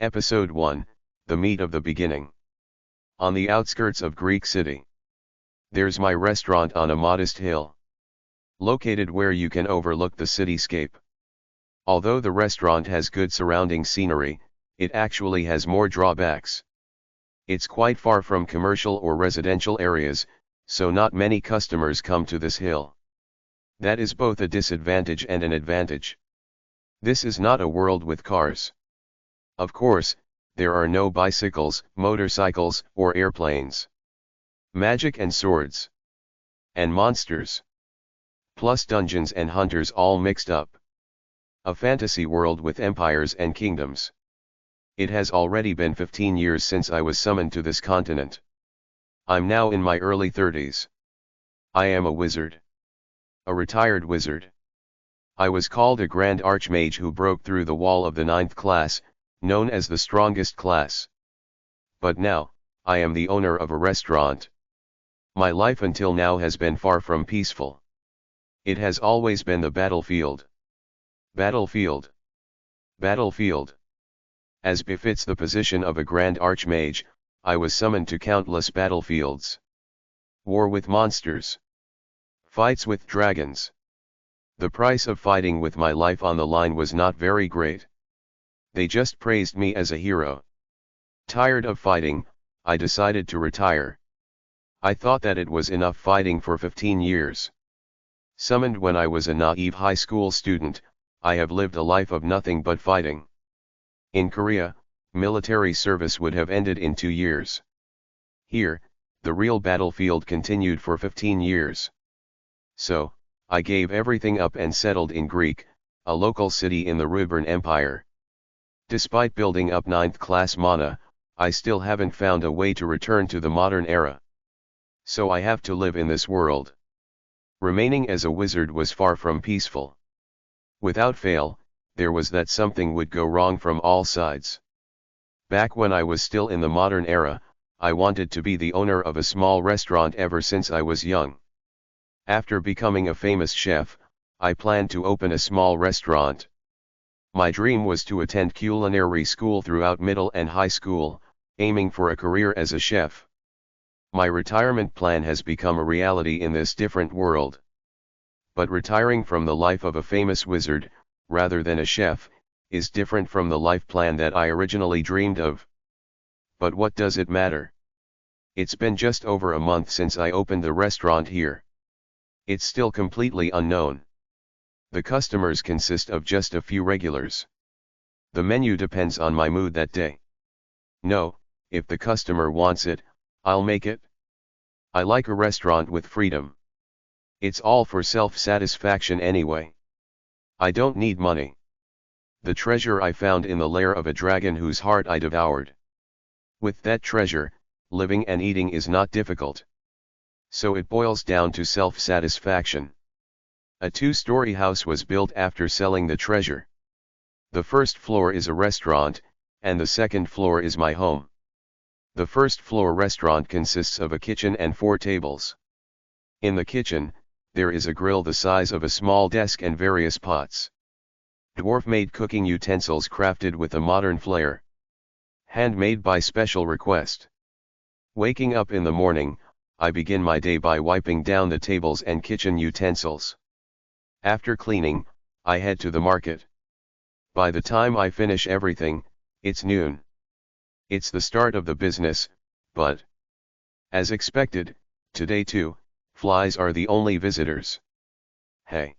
Episode 1, The Meat of the Beginning. On the outskirts of Greek city. There's my restaurant on a modest hill. Located where you can overlook the cityscape. Although the restaurant has good surrounding scenery, it actually has more drawbacks. It's quite far from commercial or residential areas, so not many customers come to this hill. That is both a disadvantage and an advantage. This is not a world with cars. Of course, there are no bicycles, motorcycles, or airplanes. Magic and swords. And monsters. Plus dungeons and hunters all mixed up. A fantasy world with empires and kingdoms. It has already been 15 years since I was summoned to this continent. I'm now in my early 30s. I am a wizard. A retired wizard. I was called a Grand Archmage who broke through the wall of the 9th class, known as the strongest class. But now, I am the owner of a restaurant. My life until now has been far from peaceful. It has always been the battlefield. Battlefield. Battlefield. As befits the position of a Grand Archmage, I was summoned to countless battlefields. War with monsters. Fights with dragons. The price of fighting with my life on the line was not very great. They just praised me as a hero. Tired of fighting, I decided to retire. I thought that it was enough fighting for 15 years. Summoned when I was a naive high school student, I have lived a life of nothing but fighting. In Korea, military service would have ended in 2 years. Here, the real battlefield continued for 15 years. So, I gave everything up and settled in Greek, a local city in the Ruben Empire. Despite building up 9th class mana, I still haven't found a way to return to the modern era. So I have to live in this world. Remaining as a wizard was far from peaceful. Without fail, there was that something would go wrong from all sides. Back when I was still in the modern era, I wanted to be the owner of a small restaurant ever since I was young. After becoming a famous chef, I planned to open a small restaurant. My dream was to attend culinary school throughout middle and high school, aiming for a career as a chef. My retirement plan has become a reality in this different world. But retiring from the life of a famous wizard, rather than a chef, is different from the life plan that I originally dreamed of. But what does it matter? It's been just over a month since I opened the restaurant here. It's still completely unknown. The customers consist of just a few regulars. The menu depends on my mood that day. No, if the customer wants it, I'll make it. I like a restaurant with freedom. It's all for self-satisfaction anyway. I don't need money. The treasure I found in the lair of a dragon whose heart I devoured. With that treasure, living and eating is not difficult. So it boils down to self-satisfaction. A 2-story house was built after selling the treasure. The first floor is a restaurant, and the second floor is my home. The first floor restaurant consists of a kitchen and 4 tables. In the kitchen, there is a grill the size of a small desk and various pots. Dwarf-made cooking utensils crafted with a modern flair. Handmade by special request. Waking up in the morning, I begin my day by wiping down the tables and kitchen utensils. After cleaning, I head to the market. By the time I finish everything, it's noon. It's the start of the business, but as expected, today too, flies are the only visitors. Hey!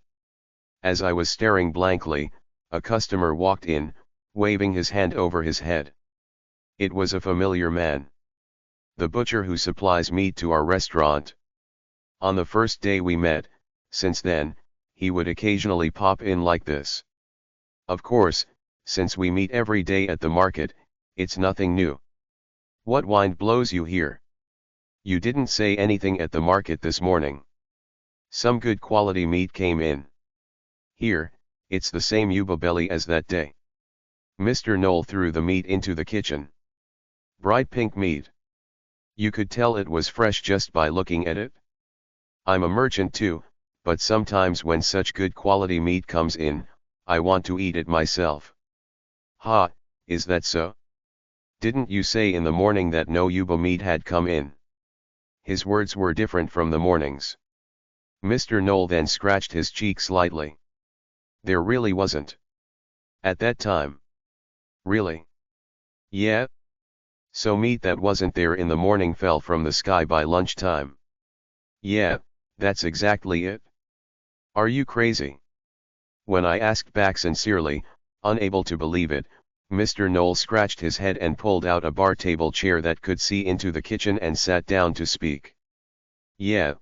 As I was staring blankly, a customer walked in, waving his hand over his head. It was a familiar man. The butcher who supplies meat to our restaurant. On the first day we met, since then, he would occasionally pop in like this. Of course, since we meet every day at the market, it's nothing new. What wind blows you here? You didn't say anything at the market this morning. Some good quality meat came in. Here, it's the same yuba belly as that day. Mr. Knoll threw the meat into the kitchen. Bright pink meat. You could tell it was fresh just by looking at it. I'm a merchant too, but sometimes when such good quality meat comes in, I want to eat it myself. Ha, is that so? Didn't you say in the morning that no yuba meat had come in? His words were different from the morning's. Mr. Knoll then scratched his cheek slightly. There really wasn't. At that time. Really? Yeah? So meat that wasn't there in the morning fell from the sky by lunchtime. Yeah, that's exactly it. Are you crazy? When I asked back sincerely, unable to believe it, Mr. Knoll scratched his head and pulled out a bar table chair that could see into the kitchen and sat down to speak. Yeah,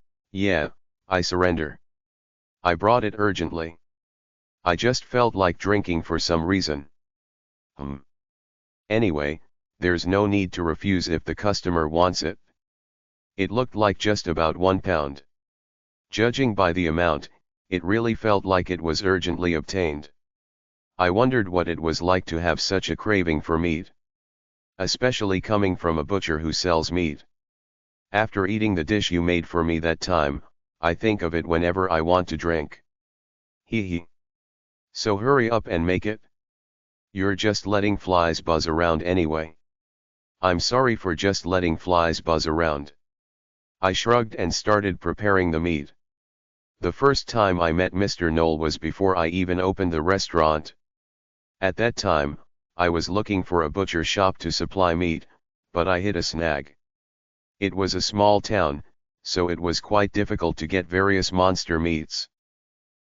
I surrender. I brought it urgently. I just felt like drinking for some reason. Anyway, there's no need to refuse if the customer wants it. It looked like just about 1 pound. Judging by the amount, it really felt like it was urgently obtained. I wondered what it was like to have such a craving for meat. Especially coming from a butcher who sells meat. After eating the dish you made for me that time, I think of it whenever I want to drink. Hee. So hurry up and make it. You're just letting flies buzz around anyway. I'm sorry for just letting flies buzz around. I shrugged and started preparing the meat. The first time I met Mr. Knoll was before I even opened the restaurant. At that time, I was looking for a butcher shop to supply meat, but I hit a snag. It was a small town, so it was quite difficult to get various monster meats.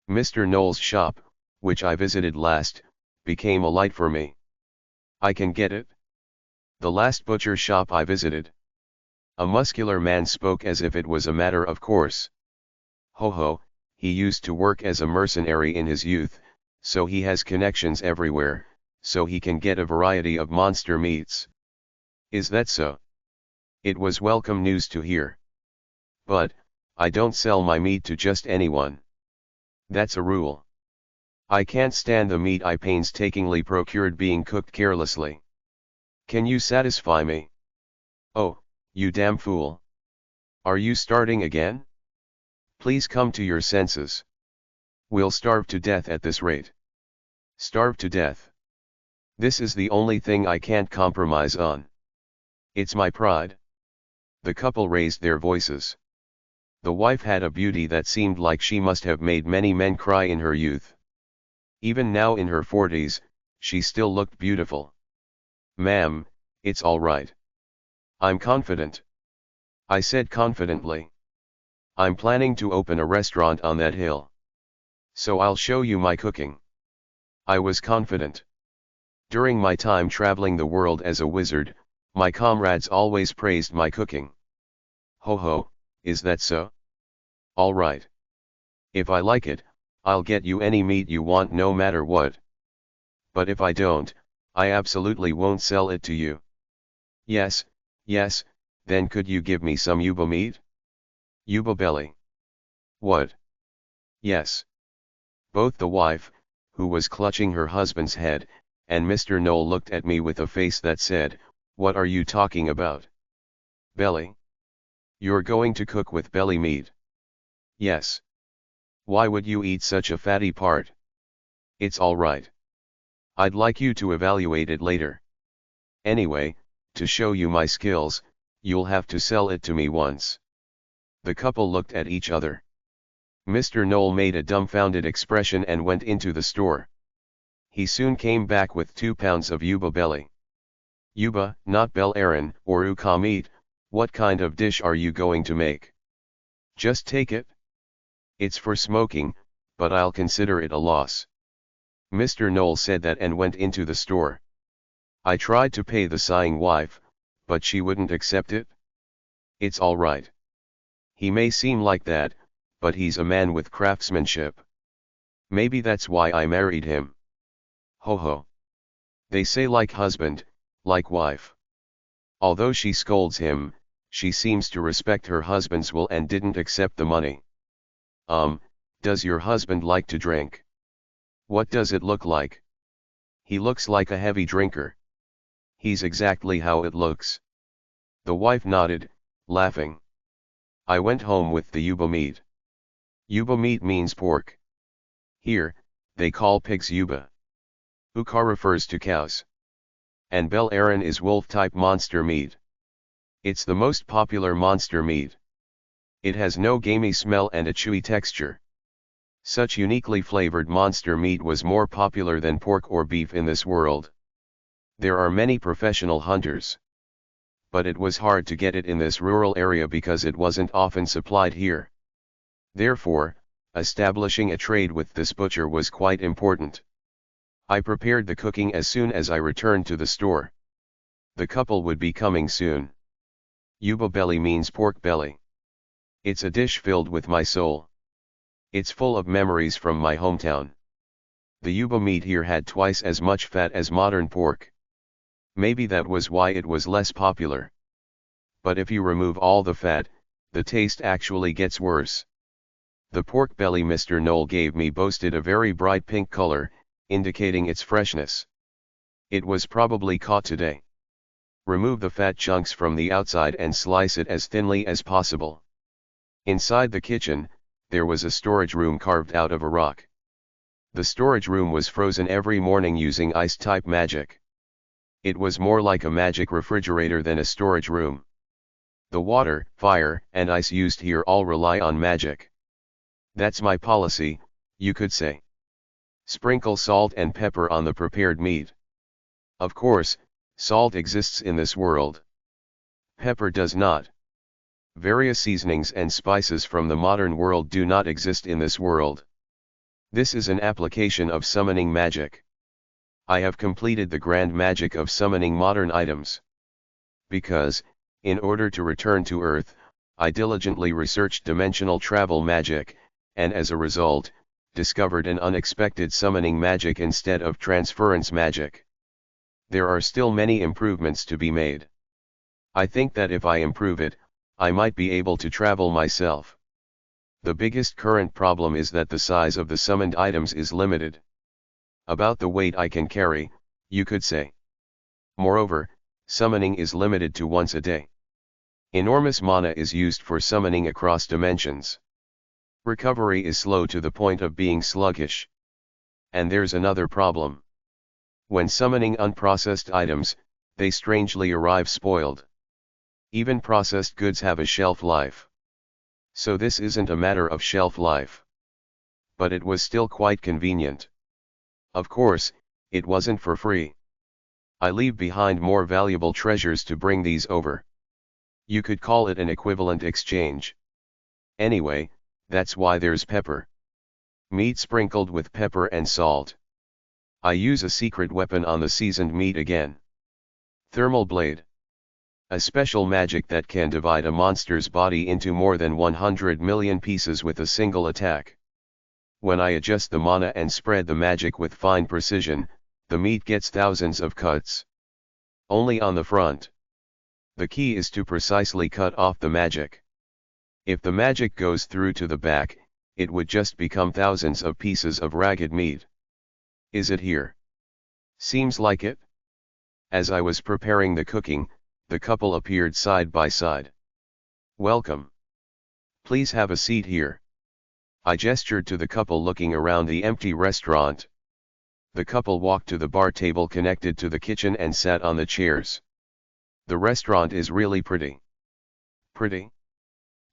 Mr. Knoll's shop, which I visited last, became a light for me. I can get it. The last butcher shop I visited. A muscular man spoke as if it was a matter of course. Ho, he used to work as a mercenary in his youth, so he has connections everywhere, so he can get a variety of monster meats. Is that so? It was welcome news to hear. But, I don't sell my meat to just anyone. That's a rule. I can't stand the meat I painstakingly procured being cooked carelessly. Can you satisfy me? Oh, you damn fool. Are you starting again? Please come to your senses. We'll starve to death at this rate. Starve to death. This is the only thing I can't compromise on. It's my pride. The couple raised their voices. The wife had a beauty that seemed like she must have made many men cry in her youth. Even now in her 40s, she still looked beautiful. Ma'am, it's all right. I'm confident. I said confidently. I'm planning to open a restaurant on that hill. So I'll show you my cooking. I was confident. During my time traveling the world as a wizard, my comrades always praised my cooking. Ho, is that so? All right. If I like it, I'll get you any meat you want no matter what. But if I don't, I absolutely won't sell it to you. Yes, then could you give me some yuba meat? Yuba belly. What? Yes. Both the wife, who was clutching her husband's head, and Mr. Knoll looked at me with a face that said, "What are you talking about? Belly? You're going to cook with belly meat?" Yes. Why would you eat such a fatty part? It's all right. I'd like you to evaluate it later. Anyway, to show you my skills, you'll have to sell it to me once. The couple looked at each other. Mr. Knoll made a dumbfounded expression and went into the store. He soon came back with 2 pounds of yuba belly. Yuba, not bel Aaron, or uka meat. What kind of dish are you going to make? Just take it. It's for smoking, but I'll consider it a loss. Mr. Knoll said that and went into the store. I tried to pay the sighing wife, but she wouldn't accept it. It's all right. He may seem like that, but he's a man with craftsmanship. Maybe that's why I married him. Ho. They say like husband, like wife. Although she scolds him, she seems to respect her husband's will and didn't accept the money. Does your husband like to drink? What does it look like? He looks like a heavy drinker. He's exactly how it looks. The wife nodded, laughing. I went home with the yuba meat. Yuba meat means pork. Here, they call pigs yuba. Uka refers to cows. And Bel Aran is wolf-type monster meat. It's the most popular monster meat. It has no gamey smell and a chewy texture. Such uniquely flavored monster meat was more popular than pork or beef in this world. There are many professional hunters. But it was hard to get it in this rural area because it wasn't often supplied here. Therefore, establishing a trade with this butcher was quite important. I prepared the cooking as soon as I returned to the store. The couple would be coming soon. Yuba belly means pork belly. It's a dish filled with my soul. It's full of memories from my hometown. The Yuba meat here had twice as much fat as modern pork. Maybe that was why it was less popular. But if you remove all the fat, the taste actually gets worse. The pork belly Mr. Knoll gave me boasted a very bright pink color, indicating its freshness. It was probably caught today. Remove the fat chunks from the outside and slice it as thinly as possible. Inside the kitchen, there was a storage room carved out of a rock. The storage room was frozen every morning using ice-type magic. It was more like a magic refrigerator than a storage room. The water, fire, and ice used here all rely on magic. That's my policy, you could say. Sprinkle salt and pepper on the prepared meat. Of course, salt exists in this world. Pepper does not. Various seasonings and spices from the modern world do not exist in this world. This is an application of summoning magic. I have completed the grand magic of summoning modern items. Because, in order to return to Earth, I diligently researched dimensional travel magic, and as a result, discovered an unexpected summoning magic instead of transference magic. There are still many improvements to be made. I think that if I improve it, I might be able to travel myself. The biggest current problem is that the size of the summoned items is limited. About the weight I can carry, you could say. Moreover, summoning is limited to once a day. Enormous mana is used for summoning across dimensions. Recovery is slow to the point of being sluggish. And there's another problem. When summoning unprocessed items, they strangely arrive spoiled. Even processed goods have a shelf life. So this isn't a matter of shelf life. But it was still quite convenient. Of course, it wasn't for free. I leave behind more valuable treasures to bring these over. You could call it an equivalent exchange. Anyway, that's why there's pepper. Meat sprinkled with pepper and salt. I use a secret weapon on the seasoned meat again. Thermal blade. A special magic that can divide a monster's body into more than 100 million pieces with a single attack. When I adjust the mana and spread the magic with fine precision, the meat gets thousands of cuts. Only on the front. The key is to precisely cut off the magic. If the magic goes through to the back, it would just become thousands of pieces of ragged meat. Is it here? Seems like it. As I was preparing the cooking, the couple appeared side by side. Welcome. Please have a seat here. I gestured to the couple looking around the empty restaurant. The couple walked to the bar table connected to the kitchen and sat on the chairs. The restaurant is really pretty. Pretty?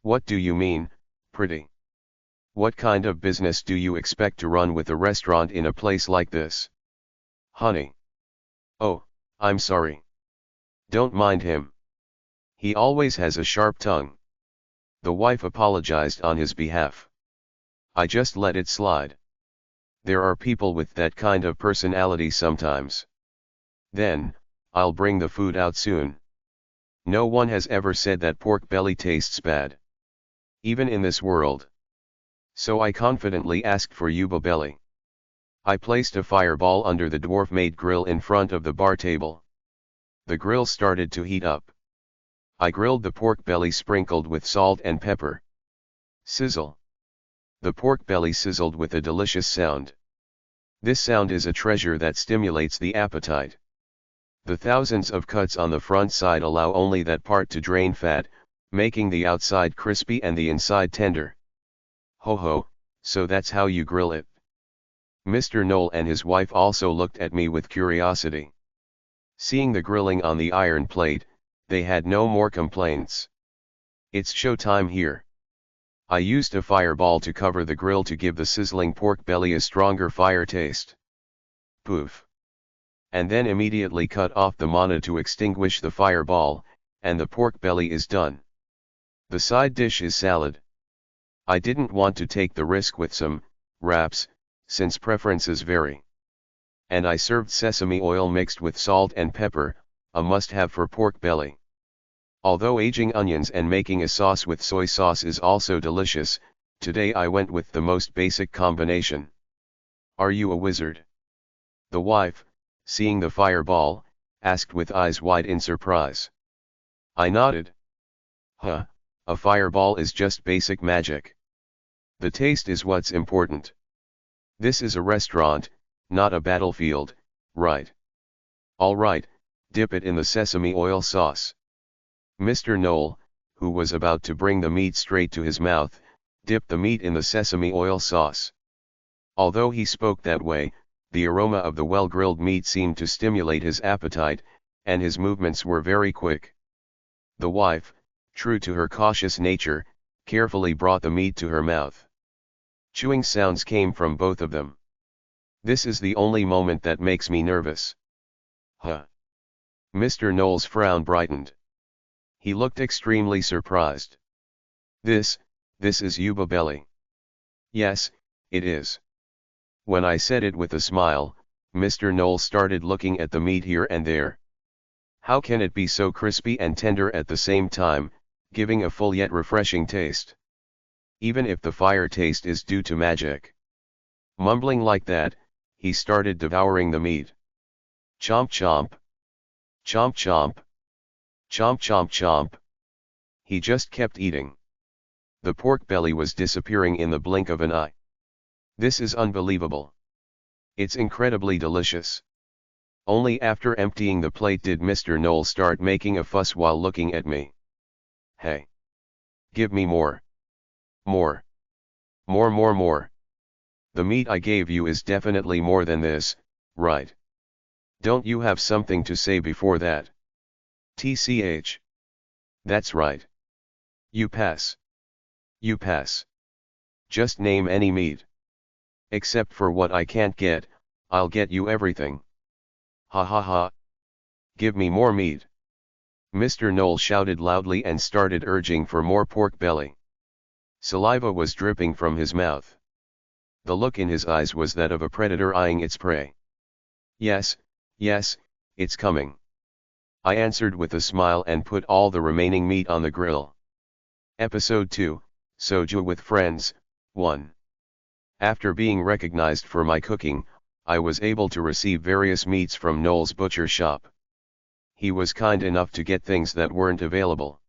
What do you mean, pretty? What kind of business do you expect to run with a restaurant in a place like this? Honey. Oh, I'm sorry. Don't mind him. He always has a sharp tongue. The wife apologized on his behalf. I just let it slide. There are people with that kind of personality sometimes. Then, I'll bring the food out soon. No one has ever said that pork belly tastes bad. Even in this world. So I confidently asked for yuba belly. I placed a fireball under the dwarf-made grill in front of the bar table. The grill started to heat up. I grilled the pork belly sprinkled with salt and pepper. Sizzle. The pork belly sizzled with a delicious sound. This sound is a treasure that stimulates the appetite. The thousands of cuts on the front side allow only that part to drain fat, making the outside crispy and the inside tender. Ho ho, so that's how you grill it. Mr. Knoll and his wife also looked at me with curiosity. Seeing the grilling on the iron plate, they had no more complaints. It's showtime here. I used a fireball to cover the grill to give the sizzling pork belly a stronger fire taste. Poof. And then immediately cut off the mana to extinguish the fireball, and the pork belly is done. The side dish is salad. I didn't want to take the risk with some wraps, since preferences vary. And I served sesame oil mixed with salt and pepper, a must-have for pork belly. Although aging onions and making a sauce with soy sauce is also delicious, today I went with the most basic combination. Are you a wizard? The wife, seeing the fireball, asked with eyes wide in surprise. I nodded. Huh, a fireball is just basic magic. The taste is what's important. This is a restaurant, not a battlefield, right? Alright, dip it in the sesame oil sauce. Mr. Knoll, who was about to bring the meat straight to his mouth, dipped the meat in the sesame oil sauce. Although he spoke that way, the aroma of the well-grilled meat seemed to stimulate his appetite, and his movements were very quick. The wife, true to her cautious nature, carefully brought the meat to her mouth. Chewing sounds came from both of them. This is the only moment that makes me nervous. Huh. Mr. Knoll's frown brightened. He looked extremely surprised. This is Yuba belly. Yes, it is. When I said it with a smile, Mr. Knoll started looking at the meat here and there. How can it be so crispy and tender at the same time, giving a full yet refreshing taste? Even if the fire taste is due to magic. Mumbling like that, he started devouring the meat. Chomp chomp. Chomp chomp. Chomp chomp chomp. He just kept eating. The pork belly was disappearing in the blink of an eye. This is unbelievable. It's incredibly delicious. Only after emptying the plate did Mr. Knoll start making a fuss while looking at me. Hey! Give me more. More. More more more. The meat I gave you is definitely more than this, right? Don't you have something to say before that? TCH. That's right. You pass. You pass. Just name any meat. Except for what I can't get, I'll get you everything. Ha ha ha. Give me more meat. Mr. Knoll shouted loudly and started urging for more pork belly. Saliva was dripping from his mouth. The look in his eyes was that of a predator eyeing its prey. Yes, yes, it's coming. I answered with a smile and put all the remaining meat on the grill. Episode 2, Soju with Friends, 1. After being recognized for my cooking, I was able to receive various meats from Knoll's butcher shop. He was kind enough to get things that weren't available.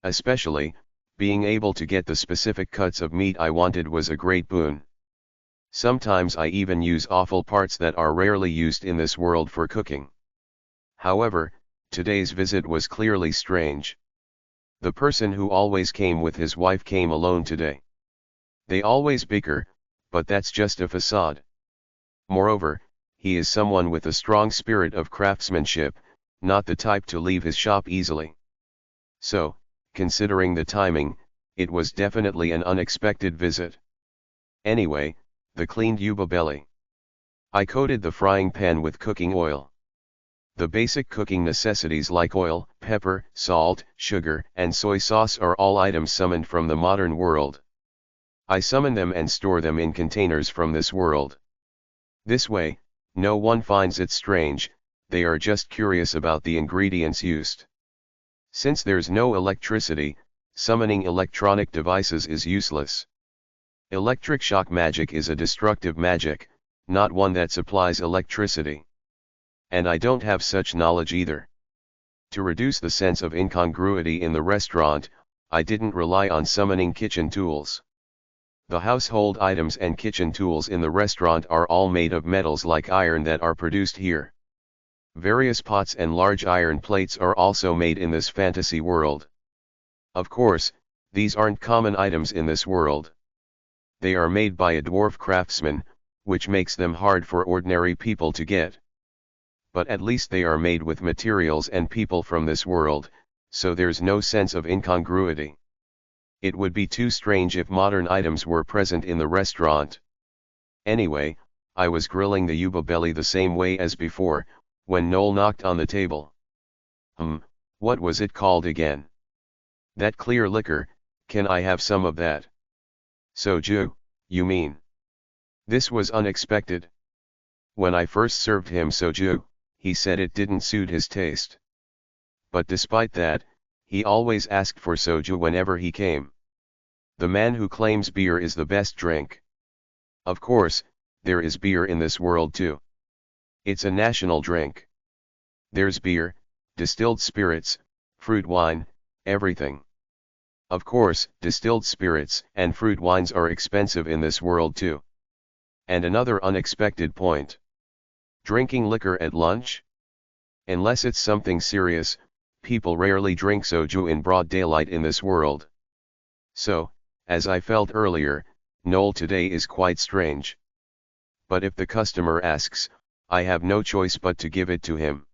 Especially, being able to get the specific cuts of meat I wanted was a great boon. Sometimes I even use awful parts that are rarely used in this world for cooking. However, today's visit was clearly strange. The person who always came with his wife came alone today. They always bicker, but that's just a facade. Moreover, he is someone with a strong spirit of craftsmanship, not the type to leave his shop easily. So, considering the timing, it was definitely an unexpected visit. Anyway, the cleaned yuba belly. I coated the frying pan with cooking oil. The basic cooking necessities like oil, pepper, salt, sugar, and soy sauce are all items summoned from the modern world. I summon them and store them in containers from this world. This way, no one finds it strange, they are just curious about the ingredients used. Since there's no electricity, summoning electronic devices is useless. Electric shock magic is a destructive magic, not one that supplies electricity. And I don't have such knowledge either. To reduce the sense of incongruity in the restaurant, I didn't rely on summoning kitchen tools. The household items and kitchen tools in the restaurant are all made of metals like iron that are produced here. Various pots and large iron plates are also made in this fantasy world. Of course, these aren't common items in this world. They are made by a dwarf craftsman, which makes them hard for ordinary people to get. but at least they are made with materials and people from this world, so there's no sense of incongruity. It would be too strange if modern items were present in the restaurant. Anyway, I was grilling the yuba belly the same way as before, when Noel knocked on the table. What was it called again? That clear liquor, can I have some of that? Soju, you mean? This was unexpected. When I first served him soju, he said it didn't suit his taste. But despite that, he always asked for soju whenever he came. The man who claims beer is the best drink. Of course, there is beer in this world too. It's a national drink. There's beer, distilled spirits, fruit wine, everything. Of course, distilled spirits and fruit wines are expensive in this world too. And another unexpected point. Drinking liquor at lunch? Unless it's something serious, people rarely drink soju in broad daylight in this world. So, as I felt earlier, Noel today is quite strange. But if the customer asks, I have no choice but to give it to him.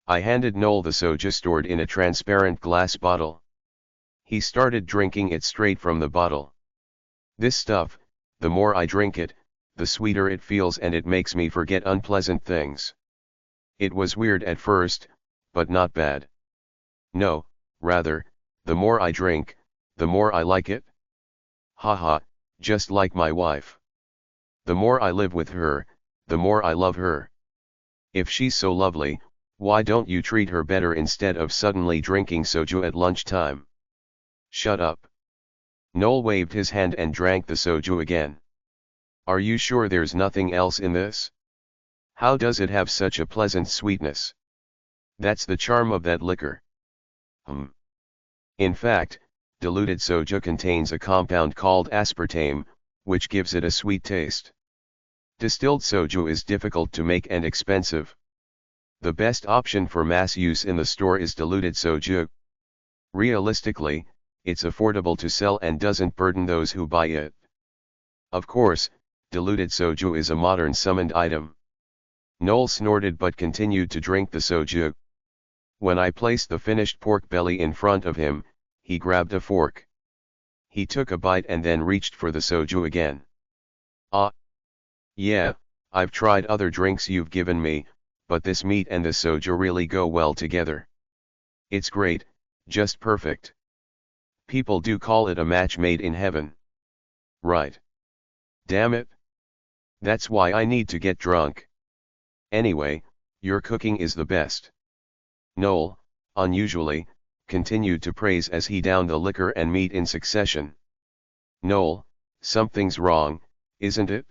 I handed Noel the soju stored in a transparent glass bottle. He started drinking it straight from the bottle. This stuff, the more I drink it, the sweeter it feels, and it makes me forget unpleasant things. It was weird at first, but not bad. No, rather, the more I drink, the more I like it. Haha, just like my wife. The more I live with her, the more I love her. If she's so lovely, why don't you treat her better instead of suddenly drinking soju at lunchtime? Shut up. Noel waved his hand and drank the soju again. Are you sure there's nothing else in this? How does it have such a pleasant sweetness? That's the charm of that liquor. In fact, diluted soju contains a compound called aspartame, which gives it a sweet taste. Distilled soju is difficult to make and expensive. The best option for mass use in the store is diluted soju. Realistically, it's affordable to sell and doesn't burden those who buy it. Of course, diluted soju is a modern summoned item. Noel snorted but continued to drink the soju. When I placed the finished pork belly in front of him, he grabbed a fork. He took a bite and then reached for the soju again. Yeah, I've tried other drinks you've given me, but this meat and the soju really go well together. It's great, just perfect. People do call it a match made in heaven. Right. Damn it. That's why I need to get drunk. Anyway, your cooking is the best. Noel, unusually, continued to praise as he downed the liquor and meat in succession. Noel, something's wrong, isn't it?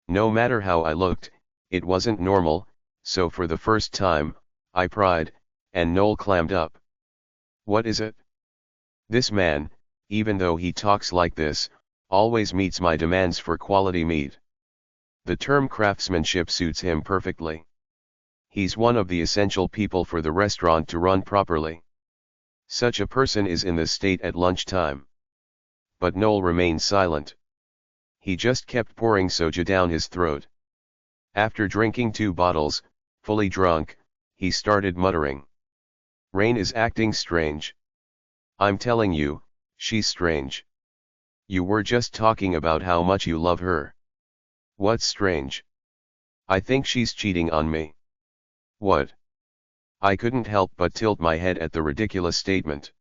No matter how I looked, it wasn't normal, so for the first time, I pried, and Noel clammed up. What is it? This man, even though he talks like this, always meets my demands for quality meat. The term craftsmanship suits him perfectly. He's one of the essential people for the restaurant to run properly. Such a person is in this state at lunchtime. But Noel remained silent. He just kept pouring soju down his throat. After drinking 2 bottles, fully drunk, he started muttering. Rain is acting strange. I'm telling you, she's strange. You were just talking about how much you love her. What's strange? I think she's cheating on me. What? I couldn't help but tilt my head at the ridiculous statement.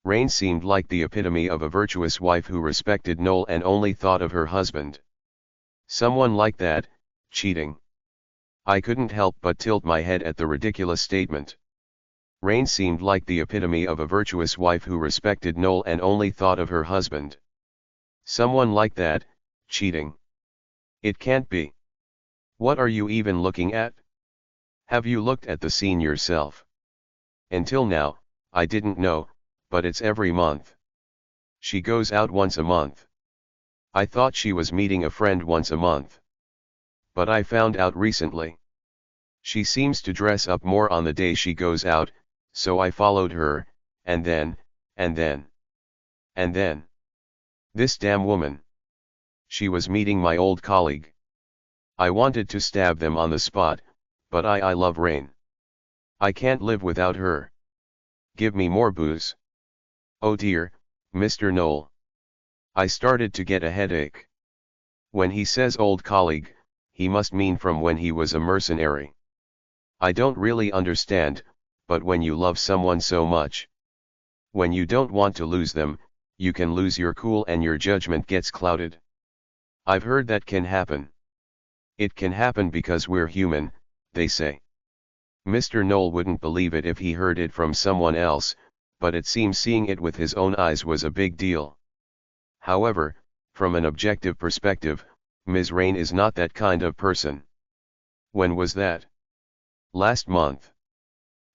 Rain seemed like the epitome of a virtuous wife who respected Noel and only thought of her husband. Someone like that, cheating. I couldn't help but tilt my head at the ridiculous statement. Rain seemed like the epitome of a virtuous wife who respected Noel and only thought of her husband. Someone like that, cheating. It can't be. What are you even looking at? Have you looked at the scene yourself? Until now, I didn't know, but it's every month. She goes out once a month. I thought she was meeting a friend once a month. But I found out recently. She seems to dress up more on the day she goes out, so I followed her, and then. This damn woman. She was meeting my old colleague. I wanted to stab them on the spot, but I love Rain. I can't live without her. Give me more booze. Oh dear, Mr. Knoll. I started to get a headache. When he says old colleague, he must mean from when he was a mercenary. I don't really understand, but when you love someone so much, when you don't want to lose them, you can lose your cool and your judgment gets clouded. I've heard that can happen. It can happen because we're human, they say. Mr. Knoll wouldn't believe it if he heard it from someone else, but it seems seeing it with his own eyes was a big deal. However, from an objective perspective, Ms. Rain is not that kind of person. When was that? Last month.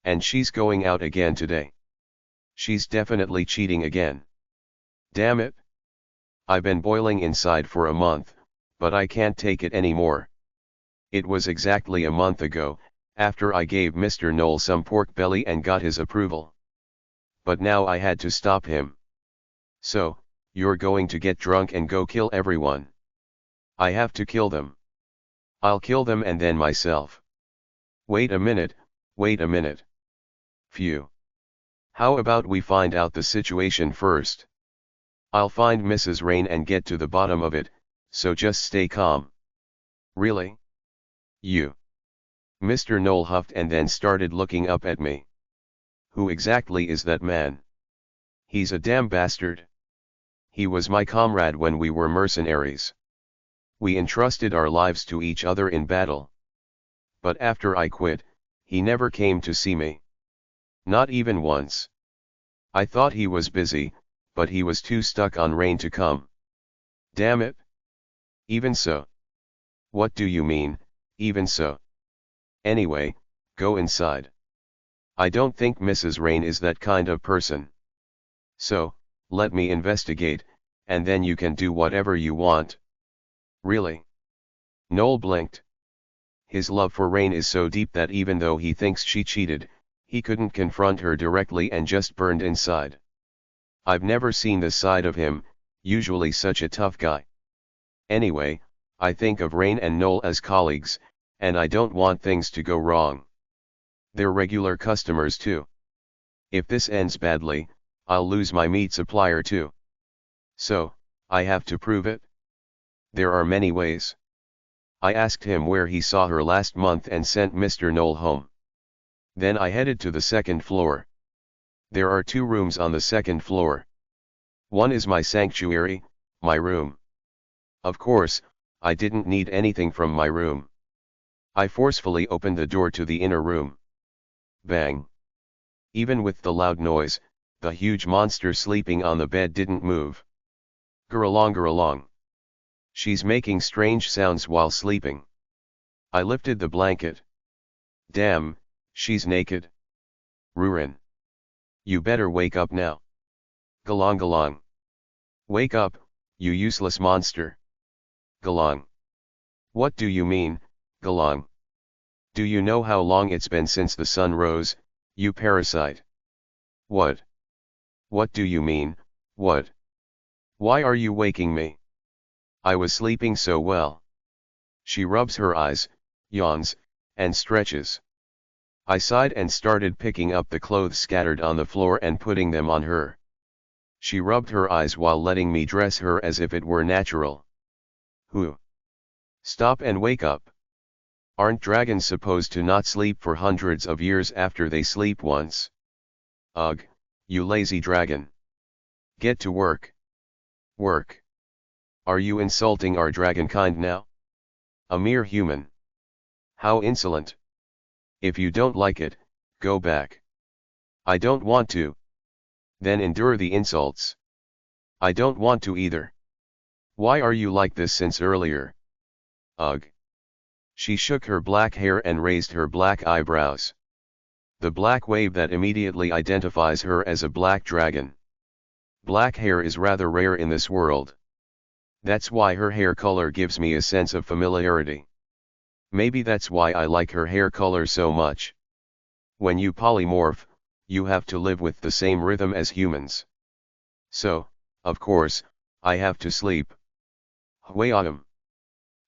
And she's going out again today. She's definitely cheating again. Damn it. I've been boiling inside for a month, but I can't take it anymore. It was exactly a month ago, after I gave Mr. Knoll some pork belly and got his approval. But now I had to stop him. So, you're going to get drunk and go kill everyone. I have to kill them. I'll kill them and then myself. Wait a minute, wait a minute. Phew. How about we find out the situation first? I'll find Mrs. Rain and get to the bottom of it, so just stay calm. Really? You? Mr. Knoll huffed and then started looking up at me. Who exactly is that man? He's a damn bastard. He was my comrade when we were mercenaries. We entrusted our lives to each other in battle. But after I quit, he never came to see me. Not even once. I thought he was busy, but he was too stuck on Rain to come. Damn it. Even so. What do you mean, even so? Anyway, go inside. I don't think Mrs. Rain is that kind of person. So, let me investigate, and then you can do whatever you want. Really? Noel blinked. His love for Rain is so deep that even though he thinks she cheated, he couldn't confront her directly and just burned inside. I've never seen this side of him, usually such a tough guy. Anyway, I think of Rain and Noel as colleagues, and I don't want things to go wrong. They're regular customers too. If this ends badly, I'll lose my meat supplier too. So, I have to prove it? There are many ways. I asked him where he saw her last month and sent Mr. Knoll home. Then I headed to the second floor. There are 2 rooms on the second floor. One is my sanctuary, my room. Of course, I didn't need anything from my room. I forcefully opened the door to the inner room. Bang. Even with the loud noise, the huge monster sleeping on the bed didn't move. Guralong guralong. She's making strange sounds while sleeping. I lifted the blanket. Damn, she's naked. Rurin. You better wake up now. Galong galong. Wake up, you useless monster. Galong. What do you mean, Galong? Do you know how long it's been since the sun rose, you parasite? What? What do you mean, what? Why are you waking me? I was sleeping so well. She rubs her eyes, yawns, and stretches. I sighed and started picking up the clothes scattered on the floor and putting them on her. She rubbed her eyes while letting me dress her as if it were natural. Who? Stop and wake up. Aren't dragons supposed to not sleep for hundreds of years after they sleep once? Ugh, you lazy dragon. Get to work. Work. Are you insulting our dragonkind now? A mere human. How insolent. If you don't like it, go back. I don't want to. Then endure the insults. I don't want to either. Why are you like this since earlier? Ugh. She shook her black hair and raised her black eyebrows. The black wave that immediately identifies her as a black dragon. Black hair is rather rare in this world. That's why her hair color gives me a sense of familiarity. Maybe that's why I like her hair color so much. When you polymorph, you have to live with the same rhythm as humans. So, of course, I have to sleep. Hwayam.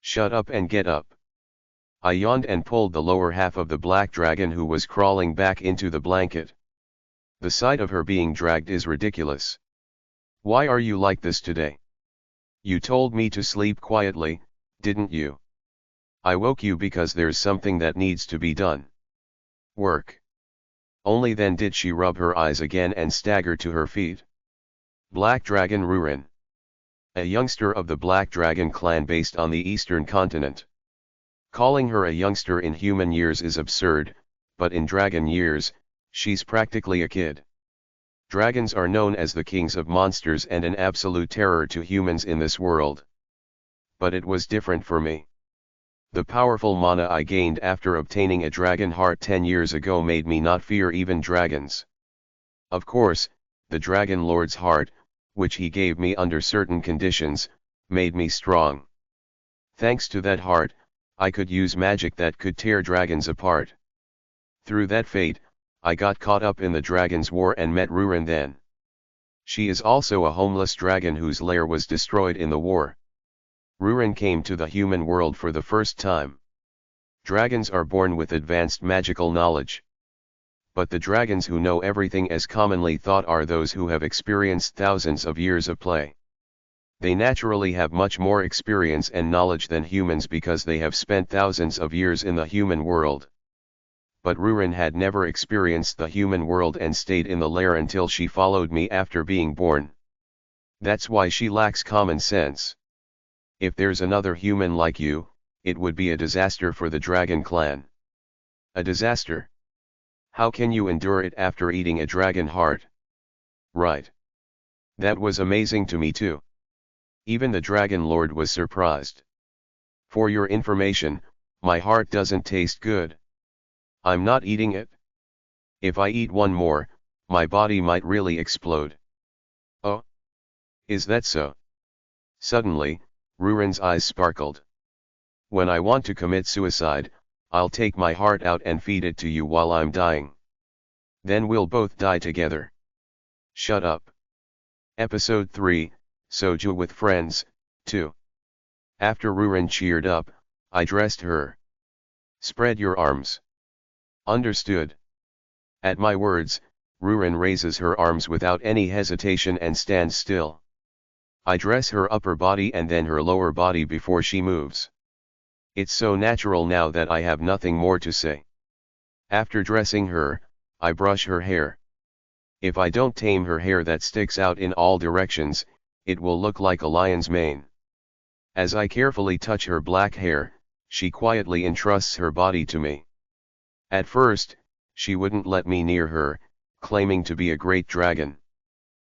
Shut up and get up. I yawned and pulled the lower half of the black dragon who was crawling back into the blanket. The sight of her being dragged is ridiculous. Why are you like this today? You told me to sleep quietly, didn't you? I woke you because there's something that needs to be done. Work. Only then did she rub her eyes again and stagger to her feet. Black Dragon Rurin. A youngster of the Black Dragon clan based on the eastern continent. Calling her a youngster in human years is absurd, but in dragon years, she's practically a kid. Dragons are known as the kings of monsters and an absolute terror to humans in this world. But it was different for me. The powerful mana I gained after obtaining a dragon heart 10 years ago made me not fear even dragons. Of course, the Dragon Lord's heart, which he gave me under certain conditions, made me strong. Thanks to that heart, I could use magic that could tear dragons apart. Through that fate, I got caught up in the Dragon's War and met Rurin then. She is also a homeless dragon whose lair was destroyed in the war. Rurin came to the human world for the first time. Dragons are born with advanced magical knowledge. But the dragons who know everything as commonly thought are those who have experienced thousands of years of play. They naturally have much more experience and knowledge than humans because they have spent thousands of years in the human world. But Rurin had never experienced the human world and stayed in the lair until she followed me after being born. That's why she lacks common sense. If there's another human like you, it would be a disaster for the dragon clan. A disaster? How can you endure it after eating a dragon heart? Right. That was amazing to me too. Even the Dragon Lord was surprised. For your information, my heart doesn't taste good. I'm not eating it. If I eat one more, my body might really explode. Oh? Is that so? Suddenly, Rurin's eyes sparkled. When I want to commit suicide, I'll take my heart out and feed it to you while I'm dying. Then we'll both die together. Shut up. Episode 3, Soju with Friends, 2. After Rurin cheered up, I dressed her. Spread your arms. Understood. At my words, Rurin raises her arms without any hesitation and stands still. I dress her upper body and then her lower body before she moves. It's so natural now that I have nothing more to say. After dressing her, I brush her hair. If I don't tame her hair that sticks out in all directions, it will look like a lion's mane. As I carefully touch her black hair, she quietly entrusts her body to me. At first, she wouldn't let me near her, claiming to be a great dragon.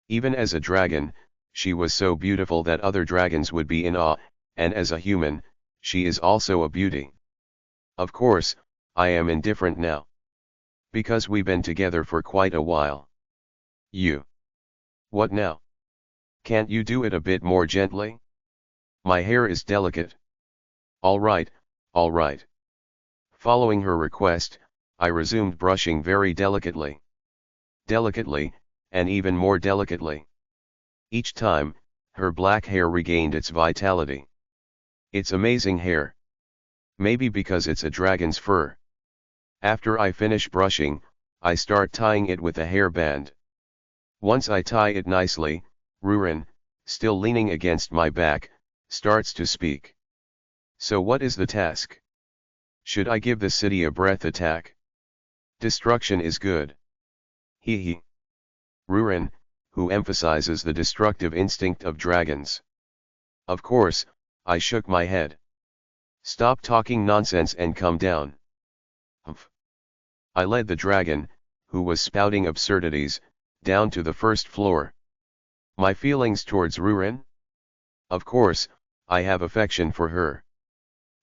Even as a dragon, she was so beautiful that other dragons would be in awe, and as a human, she is also a beauty. Of course, I am indifferent now. Because we've been together for quite a while. You. What now? Can't you do it a bit more gently? My hair is delicate. All right, all right. Following her request, I resumed brushing very delicately. Delicately, and even more delicately. Each time, her black hair regained its vitality. It's amazing hair. Maybe because it's a dragon's fur. After I finish brushing, I start tying it with a hairband. Once I tie it nicely, Rurin, still leaning against my back, starts to speak. So what is the task? Should I give the city a breath attack? Destruction is good. Hee hee. Rurin, who emphasizes the destructive instinct of dragons. Of course, I shook my head. Stop talking nonsense and come down. Humph. I led the dragon, who was spouting absurdities, down to the first floor. My feelings towards Rurin? Of course, I have affection for her.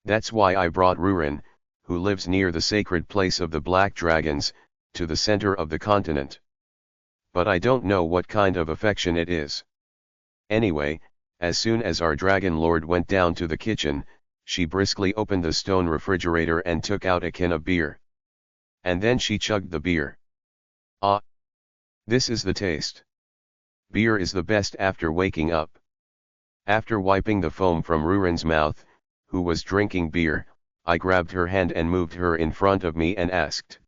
That's why I brought Rurin, who lives near the sacred place of the Black Dragons, to the center of the continent. But I don't know what kind of affection it is. Anyway, as soon as our Dragon Lord went down to the kitchen, she briskly opened the stone refrigerator and took out a can of beer. And then she chugged the beer. Ah! This is the taste. Beer is the best after waking up. After wiping the foam from Rurin's mouth, who was drinking beer, I grabbed her hand and moved her in front of me and asked.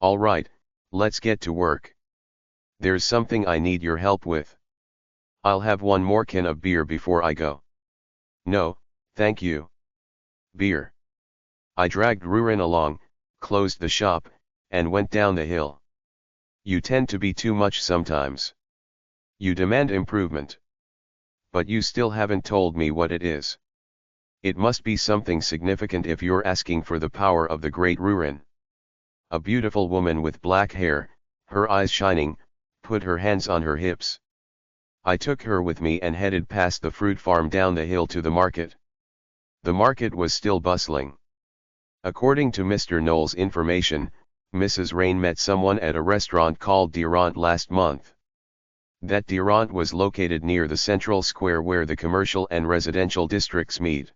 All right, let's get to work. There's something I need your help with. I'll have one more can of beer before I go. No, thank you. Beer. I dragged Rurin along, closed the shop, and went down the hill. You tend to be too much sometimes. You demand improvement. But you still haven't told me what it is. It must be something significant if you're asking for the power of the great Rurin. A beautiful woman with black hair, her eyes shining, put her hands on her hips. I took her with me and headed past the fruit farm down the hill to the market. The market was still bustling. According to Mr. Knowles' information, Mrs. Rain met someone at a restaurant called Durant last month. That Durant was located near the central square where the commercial and residential districts meet.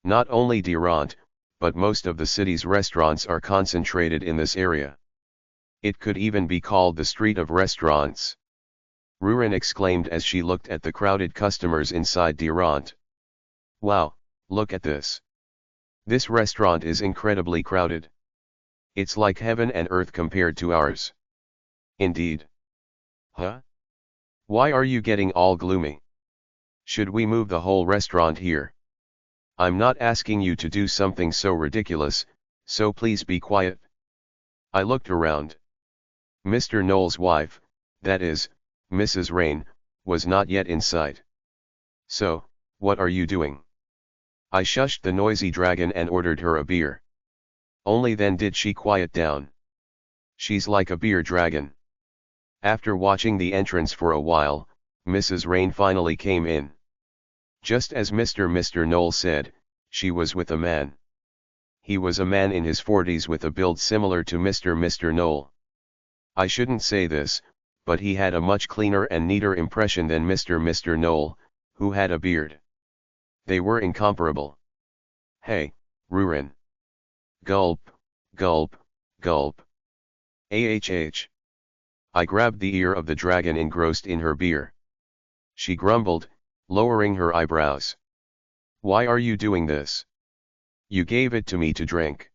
Not only Durant, but most of the city's restaurants are concentrated in this area. It could even be called the Street of Restaurants. Rurin exclaimed as she looked at the crowded customers inside Durant. Wow, look at this. This restaurant is incredibly crowded. It's like heaven and earth compared to ours. Indeed. Huh? Why are you getting all gloomy? Should we move the whole restaurant here? I'm not asking you to do something so ridiculous, so please be quiet. I looked around. Mr. Knowles' wife, that is, Mrs. Rain, was not yet in sight. So, what are you doing? I shushed the noisy dragon and ordered her a beer. Only then did she quiet down. She's like a beer dragon. After watching the entrance for a while, Mrs. Rain finally came in. Just as Mr. Knowles said, she was with a man. He was a man in his 40s with a build similar to Mr. Knowles. I shouldn't say this, but he had a much cleaner and neater impression than Mr. Knowles, who had a beard. They were incomparable. Hey, Rurin. Gulp, gulp, gulp. AHH. I grabbed the ear of the dragon engrossed in her beer. She grumbled, lowering her eyebrows. Why are you doing this? You gave it to me to drink.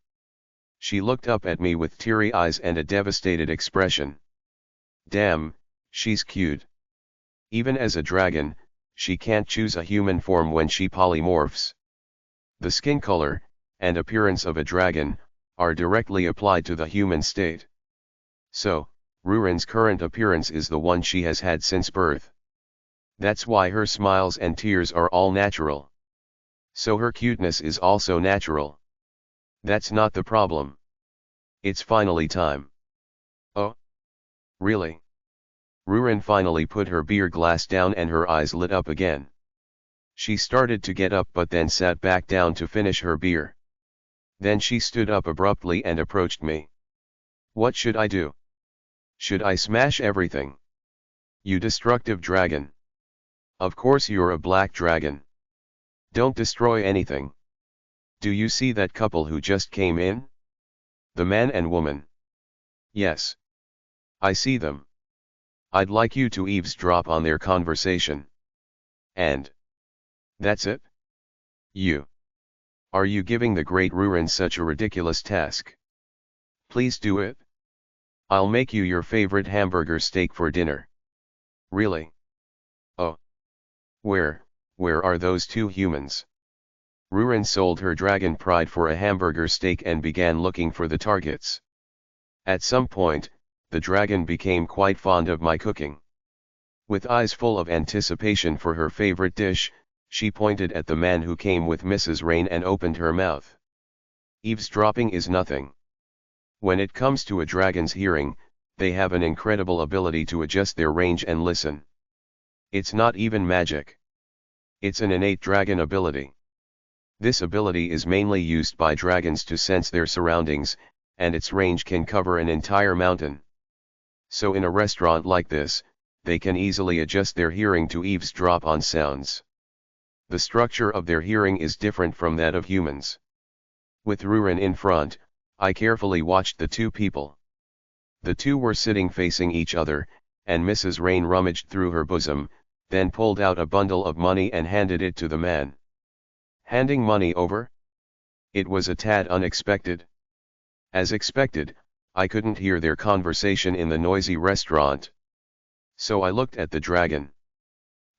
She looked up at me with teary eyes and a devastated expression. Damn, she's cute. Even as a dragon, she can't choose a human form when she polymorphs. The skin color, and appearance of a dragon, are directly applied to the human state. So, Rurin's current appearance is the one she has had since birth. That's why her smiles and tears are all natural. So her cuteness is also natural. That's not the problem. It's finally time. Oh? Really? Rurin finally put her beer glass down and her eyes lit up again. She started to get up but then sat back down to finish her beer. Then she stood up abruptly and approached me. What should I do? Should I smash everything? You destructive dragon. Of course you're a black dragon. Don't destroy anything. Do you see that couple who just came in? The man and woman. Yes. I see them. I'd like you to eavesdrop on their conversation. And that's it? You. Are you giving the great Rurin such a ridiculous task? Please do it. I'll make you your favorite hamburger steak for dinner. Really? Oh. Where are those two humans? Rurin sold her dragon pride for a hamburger steak and began looking for the targets. At some point, the dragon became quite fond of my cooking. With eyes full of anticipation for her favorite dish, she pointed at the man who came with Mrs. Rain and opened her mouth. Eavesdropping is nothing. When it comes to a dragon's hearing, they have an incredible ability to adjust their range and listen. It's not even magic. It's an innate dragon ability. This ability is mainly used by dragons to sense their surroundings, and its range can cover an entire mountain. So in a restaurant like this, they can easily adjust their hearing to eavesdrop on sounds. The structure of their hearing is different from that of humans. With Rurin in front, I carefully watched the two people. The two were sitting facing each other, and Mrs. Rain rummaged through her bosom, then pulled out a bundle of money and handed it to the man. Handing money over? It was a tad unexpected. As expected, I couldn't hear their conversation in the noisy restaurant. So I looked at the dragon.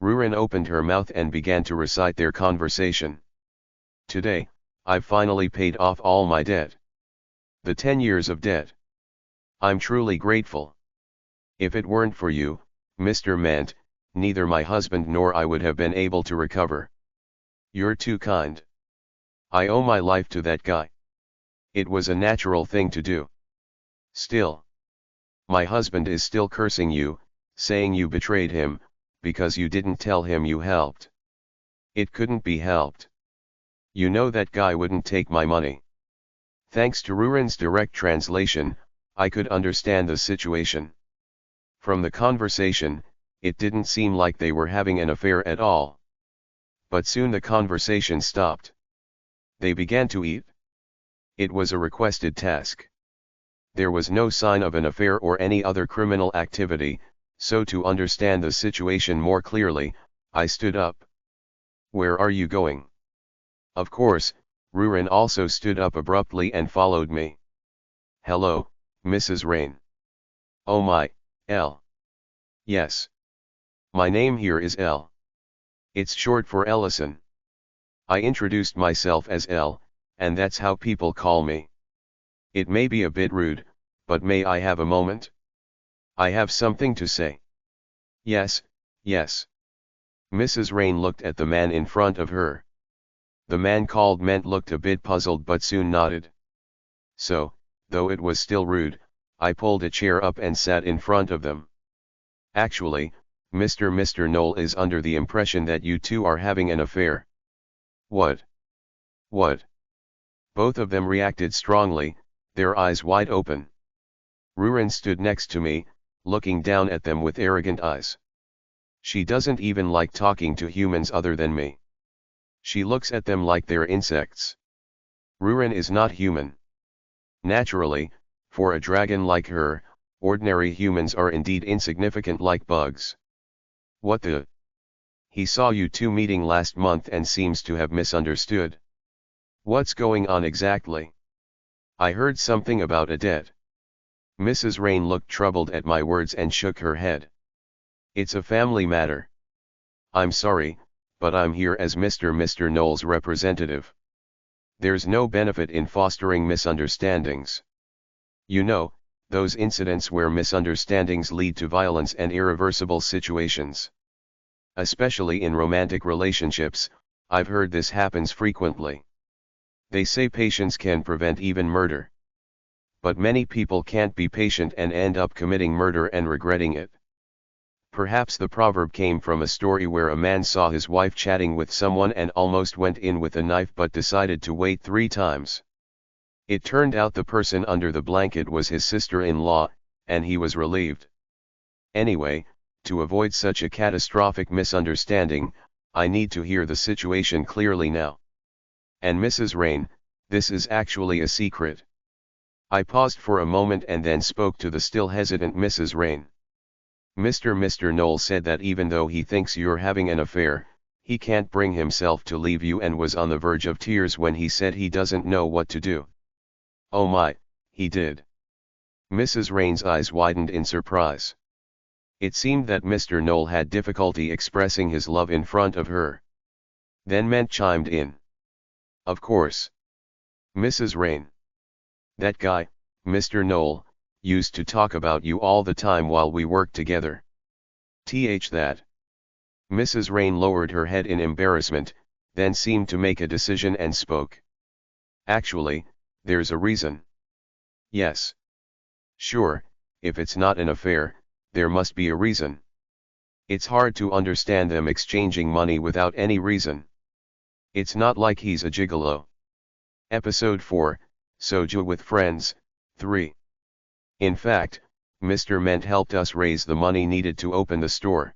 Rurin opened her mouth and began to recite their conversation. Today, I've finally paid off all my debt. The 10 years of debt. I'm truly grateful. If it weren't for you, Mr. Mant, neither my husband nor I would have been able to recover. You're too kind. I owe my life to that guy. It was a natural thing to do. Still. My husband is still cursing you, saying you betrayed him, because you didn't tell him you helped. It couldn't be helped. You know that guy wouldn't take my money. Thanks to Rurin's direct translation, I could understand the situation. From the conversation, it didn't seem like they were having an affair at all. But soon the conversation stopped. They began to eat. It was a requested task. There was no sign of an affair or any other criminal activity, so to understand the situation more clearly, I stood up. Where are you going? Of course, Rurin also stood up abruptly and followed me. Hello, Mrs. Rain. Oh my, Elle. Yes. My name here is Elle. It's short for Ellison. I introduced myself as Elle, and that's how people call me. It may be a bit rude, but may I have a moment? I have something to say. Yes, yes. Mrs. Rain looked at the man in front of her. The man called Ment looked a bit puzzled but soon nodded. So, though it was still rude, I pulled a chair up and sat in front of them. Actually, Mr. Knoll is under the impression that you two are having an affair. What? What? Both of them reacted strongly, their eyes wide open. Rurin stood next to me, looking down at them with arrogant eyes. She doesn't even like talking to humans other than me. She looks at them like they're insects. Rurin is not human. Naturally, for a dragon like her, ordinary humans are indeed insignificant like bugs. What the? He saw you two meeting last month and seems to have misunderstood. What's going on exactly? I heard something about a debt. Mrs. Rain looked troubled at my words and shook her head. It's a family matter. I'm sorry, but I'm here as Mr. Knoll's representative. There's no benefit in fostering misunderstandings. You know, those incidents where misunderstandings lead to violence and irreversible situations. Especially in romantic relationships, I've heard this happens frequently. They say patience can prevent even murder. But many people can't be patient and end up committing murder and regretting it. Perhaps the proverb came from a story where a man saw his wife chatting with someone and almost went in with a knife but decided to wait 3 times. It turned out the person under the blanket was his sister-in-law, and he was relieved. Anyway, to avoid such a catastrophic misunderstanding, I need to hear the situation clearly now. And Mrs. Rain, this is actually a secret. I paused for a moment and then spoke to the still hesitant Mrs. Rain. Mr. Knoll said that even though he thinks you're having an affair, he can't bring himself to leave you and was on the verge of tears when he said he doesn't know what to do. Oh my, he did. Mrs. Rain's eyes widened in surprise. It seemed that Mr. Knoll had difficulty expressing his love in front of her. Then Ment chimed in. Of course. Mrs. Rain. That guy, Mr. Knoll, used to talk about you all the time while we worked together. That. Mrs. Rain lowered her head in embarrassment, then seemed to make a decision and spoke. Actually, there's a reason. Yes. Sure, if it's not an affair, there must be a reason. It's hard to understand them exchanging money without any reason. It's not like he's a gigolo. Episode 4, Soju with Friends, 3. In fact, Mr. Ment helped us raise the money needed to open the store.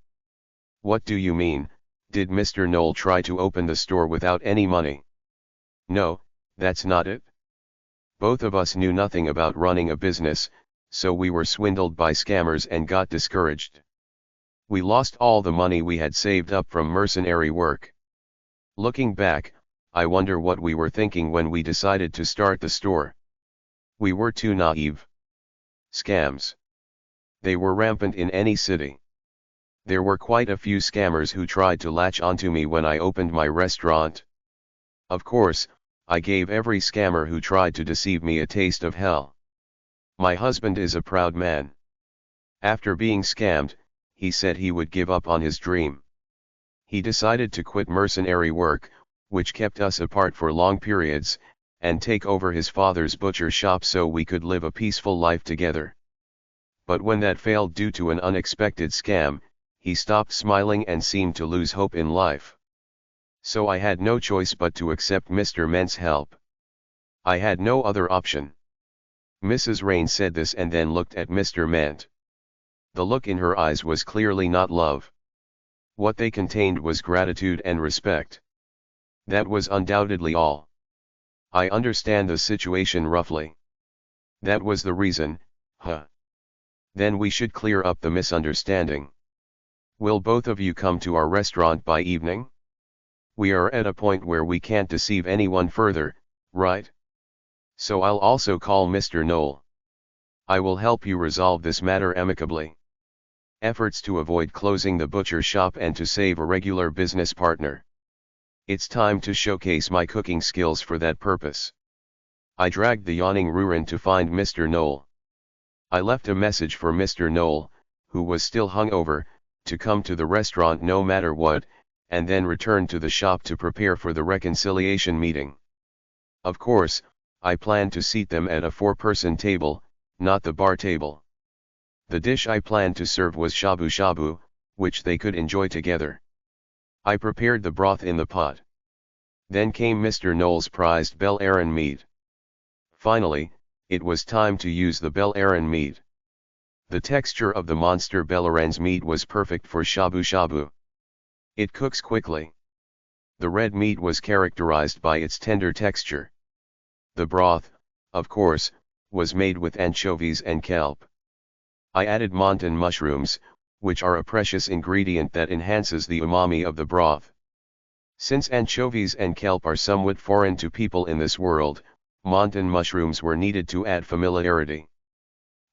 What do you mean, did Mr. Knoll try to open the store without any money? No, that's not it. Both of us knew nothing about running a business, so we were swindled by scammers and got discouraged. We lost all the money we had saved up from mercenary work. Looking back, I wonder what we were thinking when we decided to start the store. We were too naive. Scams. They were rampant in any city. There were quite a few scammers who tried to latch onto me when I opened my restaurant. Of course, I gave every scammer who tried to deceive me a taste of hell. My husband is a proud man. After being scammed, he said he would give up on his dream. He decided to quit mercenary work, which kept us apart for long periods, and take over his father's butcher shop so we could live a peaceful life together. But when that failed due to an unexpected scam, he stopped smiling and seemed to lose hope in life. So I had no choice but to accept Mr. Ment's help. I had no other option. Mrs. Rain said this and then looked at Mr. Ment. The look in her eyes was clearly not love. What they contained was gratitude and respect. That was undoubtedly all. I understand the situation roughly. That was the reason, huh? Then we should clear up the misunderstanding. Will both of you come to our restaurant by evening? We are at a point where we can't deceive anyone further, right? So I'll also call Mr. Knoll. I will help you resolve this matter amicably. Efforts to avoid closing the butcher shop and to save a regular business partner. It's time to showcase my cooking skills for that purpose. I dragged the yawning Ruin to find Mr. Knoll. I left a message for Mr. Knoll, who was still hungover, to come to the restaurant no matter what, and then return to the shop to prepare for the reconciliation meeting. Of course, I planned to seat them at a 4-person table, not the bar table. The dish I planned to serve was shabu shabu, which they could enjoy together. I prepared the broth in the pot. Then came Mr. Knoll's prized Bel Aran meat. Finally, it was time to use the Bel Aran meat. The texture of the monster Bel Aran's meat was perfect for shabu shabu. It cooks quickly. The red meat was characterized by its tender texture. The broth, of course, was made with anchovies and kelp. I added montan mushrooms, which are a precious ingredient that enhances the umami of the broth. Since anchovies and kelp are somewhat foreign to people in this world, montan mushrooms were needed to add familiarity.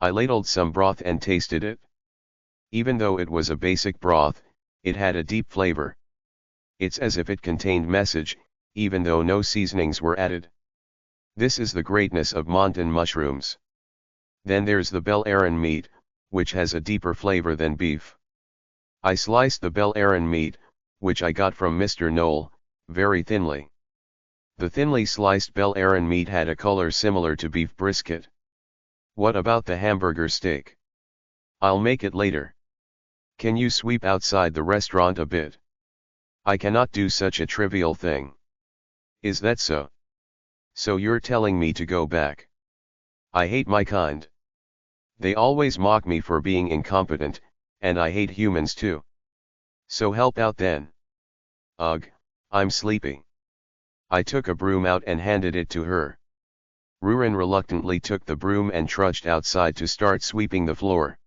I ladled some broth and tasted it. Even though it was a basic broth, it had a deep flavor. It's as if it contained message, even though no seasonings were added. This is the greatness of montan mushrooms. Then there's the Bel Aran meat, which has a deeper flavor than beef. I sliced the Bel Aran meat, which I got from Mr. Knoll, very thinly. The thinly sliced Bel Aran meat had a color similar to beef brisket. What about the hamburger steak? I'll make it later. Can you sweep outside the restaurant a bit? I cannot do such a trivial thing. Is that so? So you're telling me to go back? I hate my kind. They always mock me for being incompetent, and I hate humans too. So help out then. Ugh, I'm sleepy. I took a broom out and handed it to her. Ruin reluctantly took the broom and trudged outside to start sweeping the floor.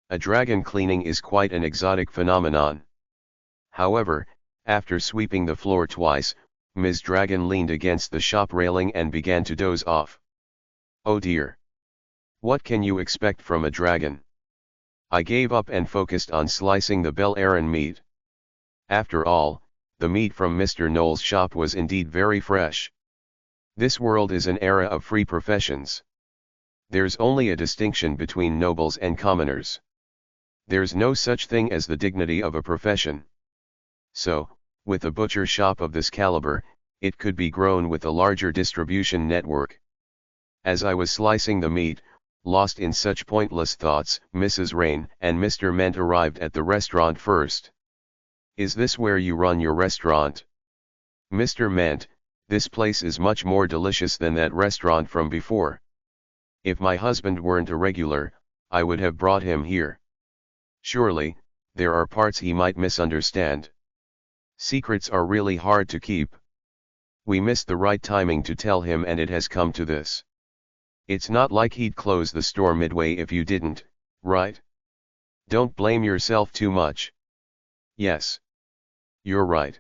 A dragon cleaning is quite an exotic phenomenon. However, after sweeping the floor twice, Ms. Dragon leaned against the shop railing and began to doze off. Oh dear. What can you expect from a dragon? I gave up and focused on slicing the Bel Aran meat. After all, the meat from Mr. Knoll's shop was indeed very fresh. This world is an era of free professions. There's only a distinction between nobles and commoners. There's no such thing as the dignity of a profession. So, with a butcher shop of this caliber, it could be grown with a larger distribution network. As I was slicing the meat, lost in such pointless thoughts, Mrs. Rain and Mr. Ment arrived at the restaurant first. Is this where you run your restaurant? Mr. Ment, this place is much more delicious than that restaurant from before. If my husband weren't a regular, I would have brought him here. Surely, there are parts he might misunderstand. Secrets are really hard to keep. We missed the right timing to tell him and it has come to this. It's not like he'd close the store midway if you didn't, right? Don't blame yourself too much. Yes. You're right.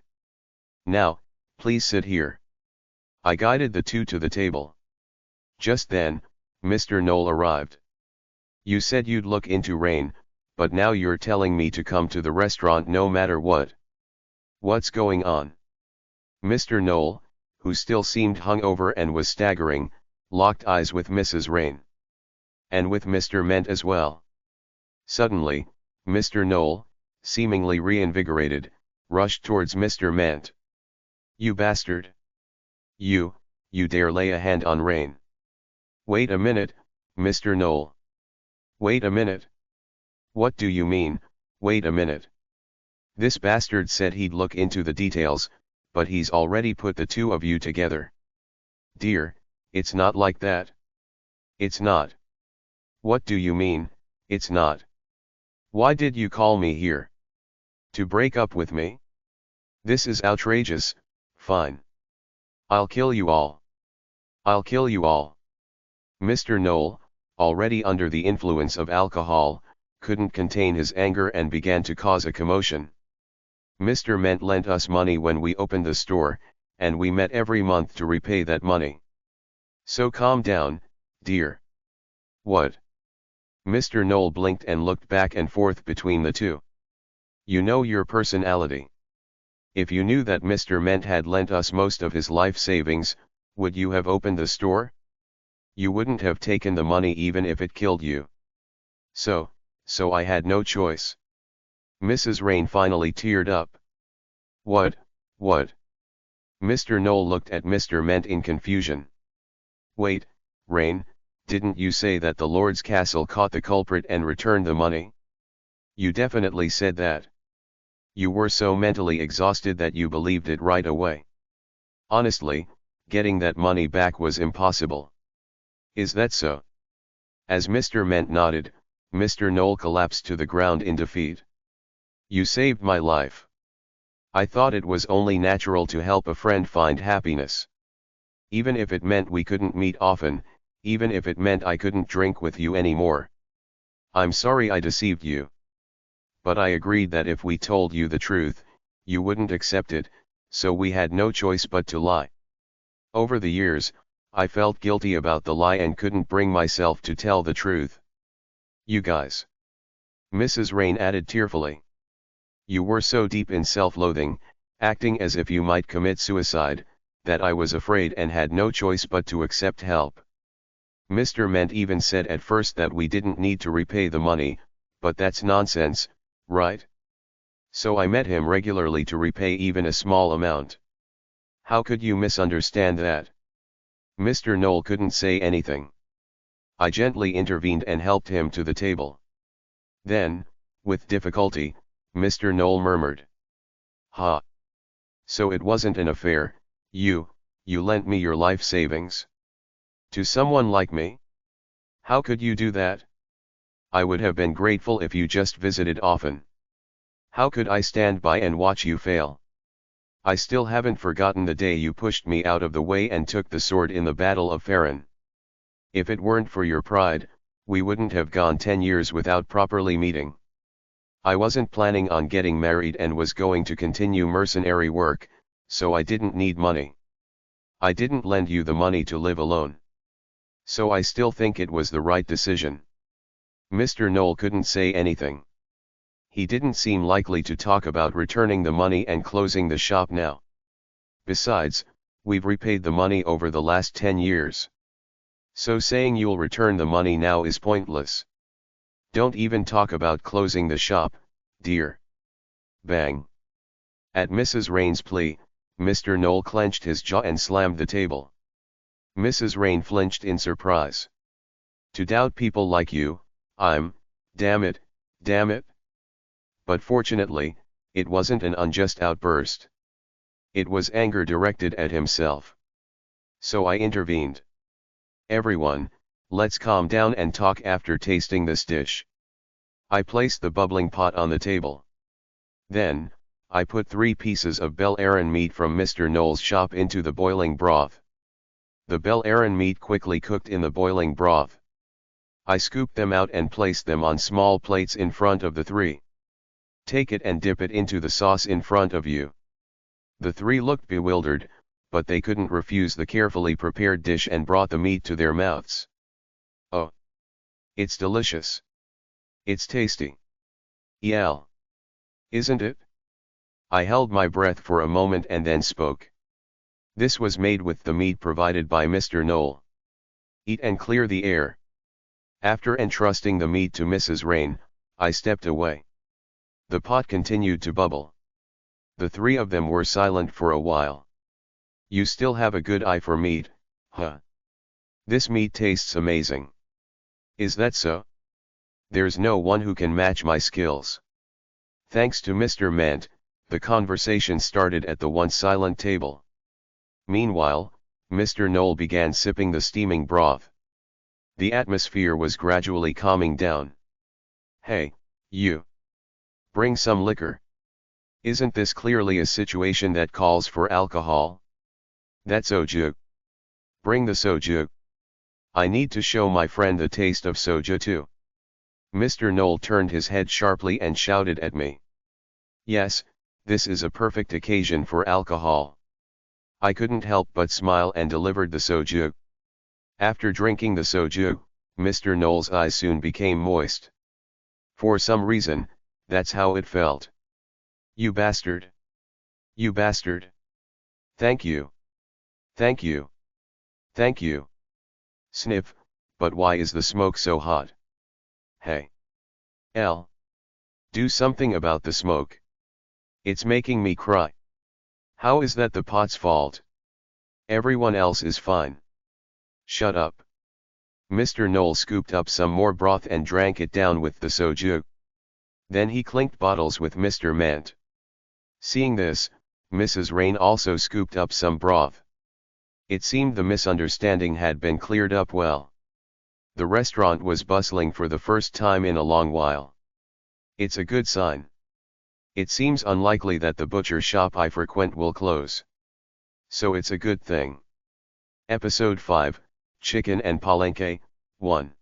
Now, please sit here. I guided the two to the table. Just then, Mr. Knoll arrived. You said you'd look into Rain, but now you're telling me to come to the restaurant no matter what. What's going on? Mr. Knoll, who still seemed hungover and was staggering, locked eyes with Mrs. Rain. And with Mr. Ment as well. Suddenly, Mr. Knoll, seemingly reinvigorated, rushed towards Mr. Ment. You bastard! You dare lay a hand on Rain. Wait a minute, Mr. Knoll. Wait a minute. What do you mean, wait a minute? This bastard said he'd look into the details, but he's already put the two of you together. Dear, it's not like that. It's not. What do you mean, it's not? Why did you call me here? To break up with me? This is outrageous. Fine. I'll kill you all. I'll kill you all. Mr. Knoll, already under the influence of alcohol, couldn't contain his anger and began to cause a commotion. Mr. Ment lent us money when we opened the store, and we met every month to repay that money. So calm down, dear. What? Mr. Knoll blinked and looked back and forth between the two. You know your personality. If you knew that Mr. Ment had lent us most of his life savings, would you have opened the store? You wouldn't have taken the money even if it killed you. So I had no choice. Mrs. Rain finally teared up. What? Mr. Knoll looked at Mr. Ment in confusion. Wait, Rain, didn't you say that the Lord's Castle caught the culprit and returned the money? You definitely said that. You were so mentally exhausted that you believed it right away. Honestly, getting that money back was impossible. Is that so? As Mr. Ment nodded, Mr. Knoll collapsed to the ground in defeat. You saved my life. I thought it was only natural to help a friend find happiness. Even if it meant we couldn't meet often, even if it meant I couldn't drink with you anymore. I'm sorry I deceived you. But I agreed that if we told you the truth, you wouldn't accept it, so we had no choice but to lie. Over the years, I felt guilty about the lie and couldn't bring myself to tell the truth. You guys. Mrs. Rain added tearfully. You were so deep in self-loathing, acting as if you might commit suicide, that I was afraid and had no choice but to accept help. Mr. Ment even said at first that we didn't need to repay the money, but that's nonsense, right? So I met him regularly to repay even a small amount. How could you misunderstand that? Mr. Knoll couldn't say anything. I gently intervened and helped him to the table. Then, with difficulty, Mr. Knoll murmured. Ha! So it wasn't an affair, you lent me your life savings? To someone like me? How could you do that? I would have been grateful if you just visited often. How could I stand by and watch you fail? I still haven't forgotten the day you pushed me out of the way and took the sword in the Battle of Farron. If it weren't for your pride, we wouldn't have gone 10 years without properly meeting. I wasn't planning on getting married and was going to continue mercenary work, so I didn't need money. I didn't lend you the money to live alone. So I still think it was the right decision. Mr. Knoll couldn't say anything. He didn't seem likely to talk about returning the money and closing the shop now. Besides, we've repaid the money over the last 10 years. So saying you'll return the money now is pointless. Don't even talk about closing the shop, dear. Bang. At Mrs. Rain's plea, Mr. Knoll clenched his jaw and slammed the table. Mrs. Rain flinched in surprise. To doubt people like you, damn it. But fortunately, it wasn't an unjust outburst. It was anger directed at himself. So I intervened. Everyone, let's calm down and talk after tasting this dish. I placed the bubbling pot on the table. Then, I put 3 pieces of Bel Aran meat from Mr. Knoll's shop into the boiling broth. The Bel Aran meat quickly cooked in the boiling broth. I scooped them out and placed them on small plates in front of the 3. Take it and dip it into the sauce in front of you. The 3 looked bewildered, but they couldn't refuse the carefully prepared dish and brought the meat to their mouths. Oh! It's delicious. It's tasty. Yell. Isn't it? I held my breath for a moment and then spoke. This was made with the meat provided by Mr. Knoll. Eat and clear the air. After entrusting the meat to Mrs. Rain, I stepped away. The pot continued to bubble. The three of them were silent for a while. You still have a good eye for meat, huh? This meat tastes amazing. Is that so? There's no one who can match my skills. Thanks to Mr. Mant, the conversation started at the once silent table. Meanwhile, Mr. Knoll began sipping the steaming broth. The atmosphere was gradually calming down. Hey, you! Bring some liquor. Isn't this clearly a situation that calls for alcohol? That soju. Bring the soju. I need to show my friend the taste of soju too. Mr. Knoll turned his head sharply and shouted at me. Yes, this is a perfect occasion for alcohol. I couldn't help but smile and delivered the soju. After drinking the soju, Mr. Knoll's eyes soon became moist. For some reason, that's how it felt. You bastard! You bastard! Thank you! Thank you! Thank you! Sniff, but why is the smoke so hot? Hey! L. Do something about the smoke. It's making me cry. How is that the pot's fault? Everyone else is fine. Shut up. Mr. Knoll scooped up some more broth and drank it down with the soju. Then he clinked bottles with Mr. Mant. Seeing this, Mrs. Rain also scooped up some broth. It seemed the misunderstanding had been cleared up well. The restaurant was bustling for the first time in a long while. It's a good sign. It seems unlikely that the butcher shop I frequent will close. So it's a good thing. Episode 5, Chicken and Palenque, 1.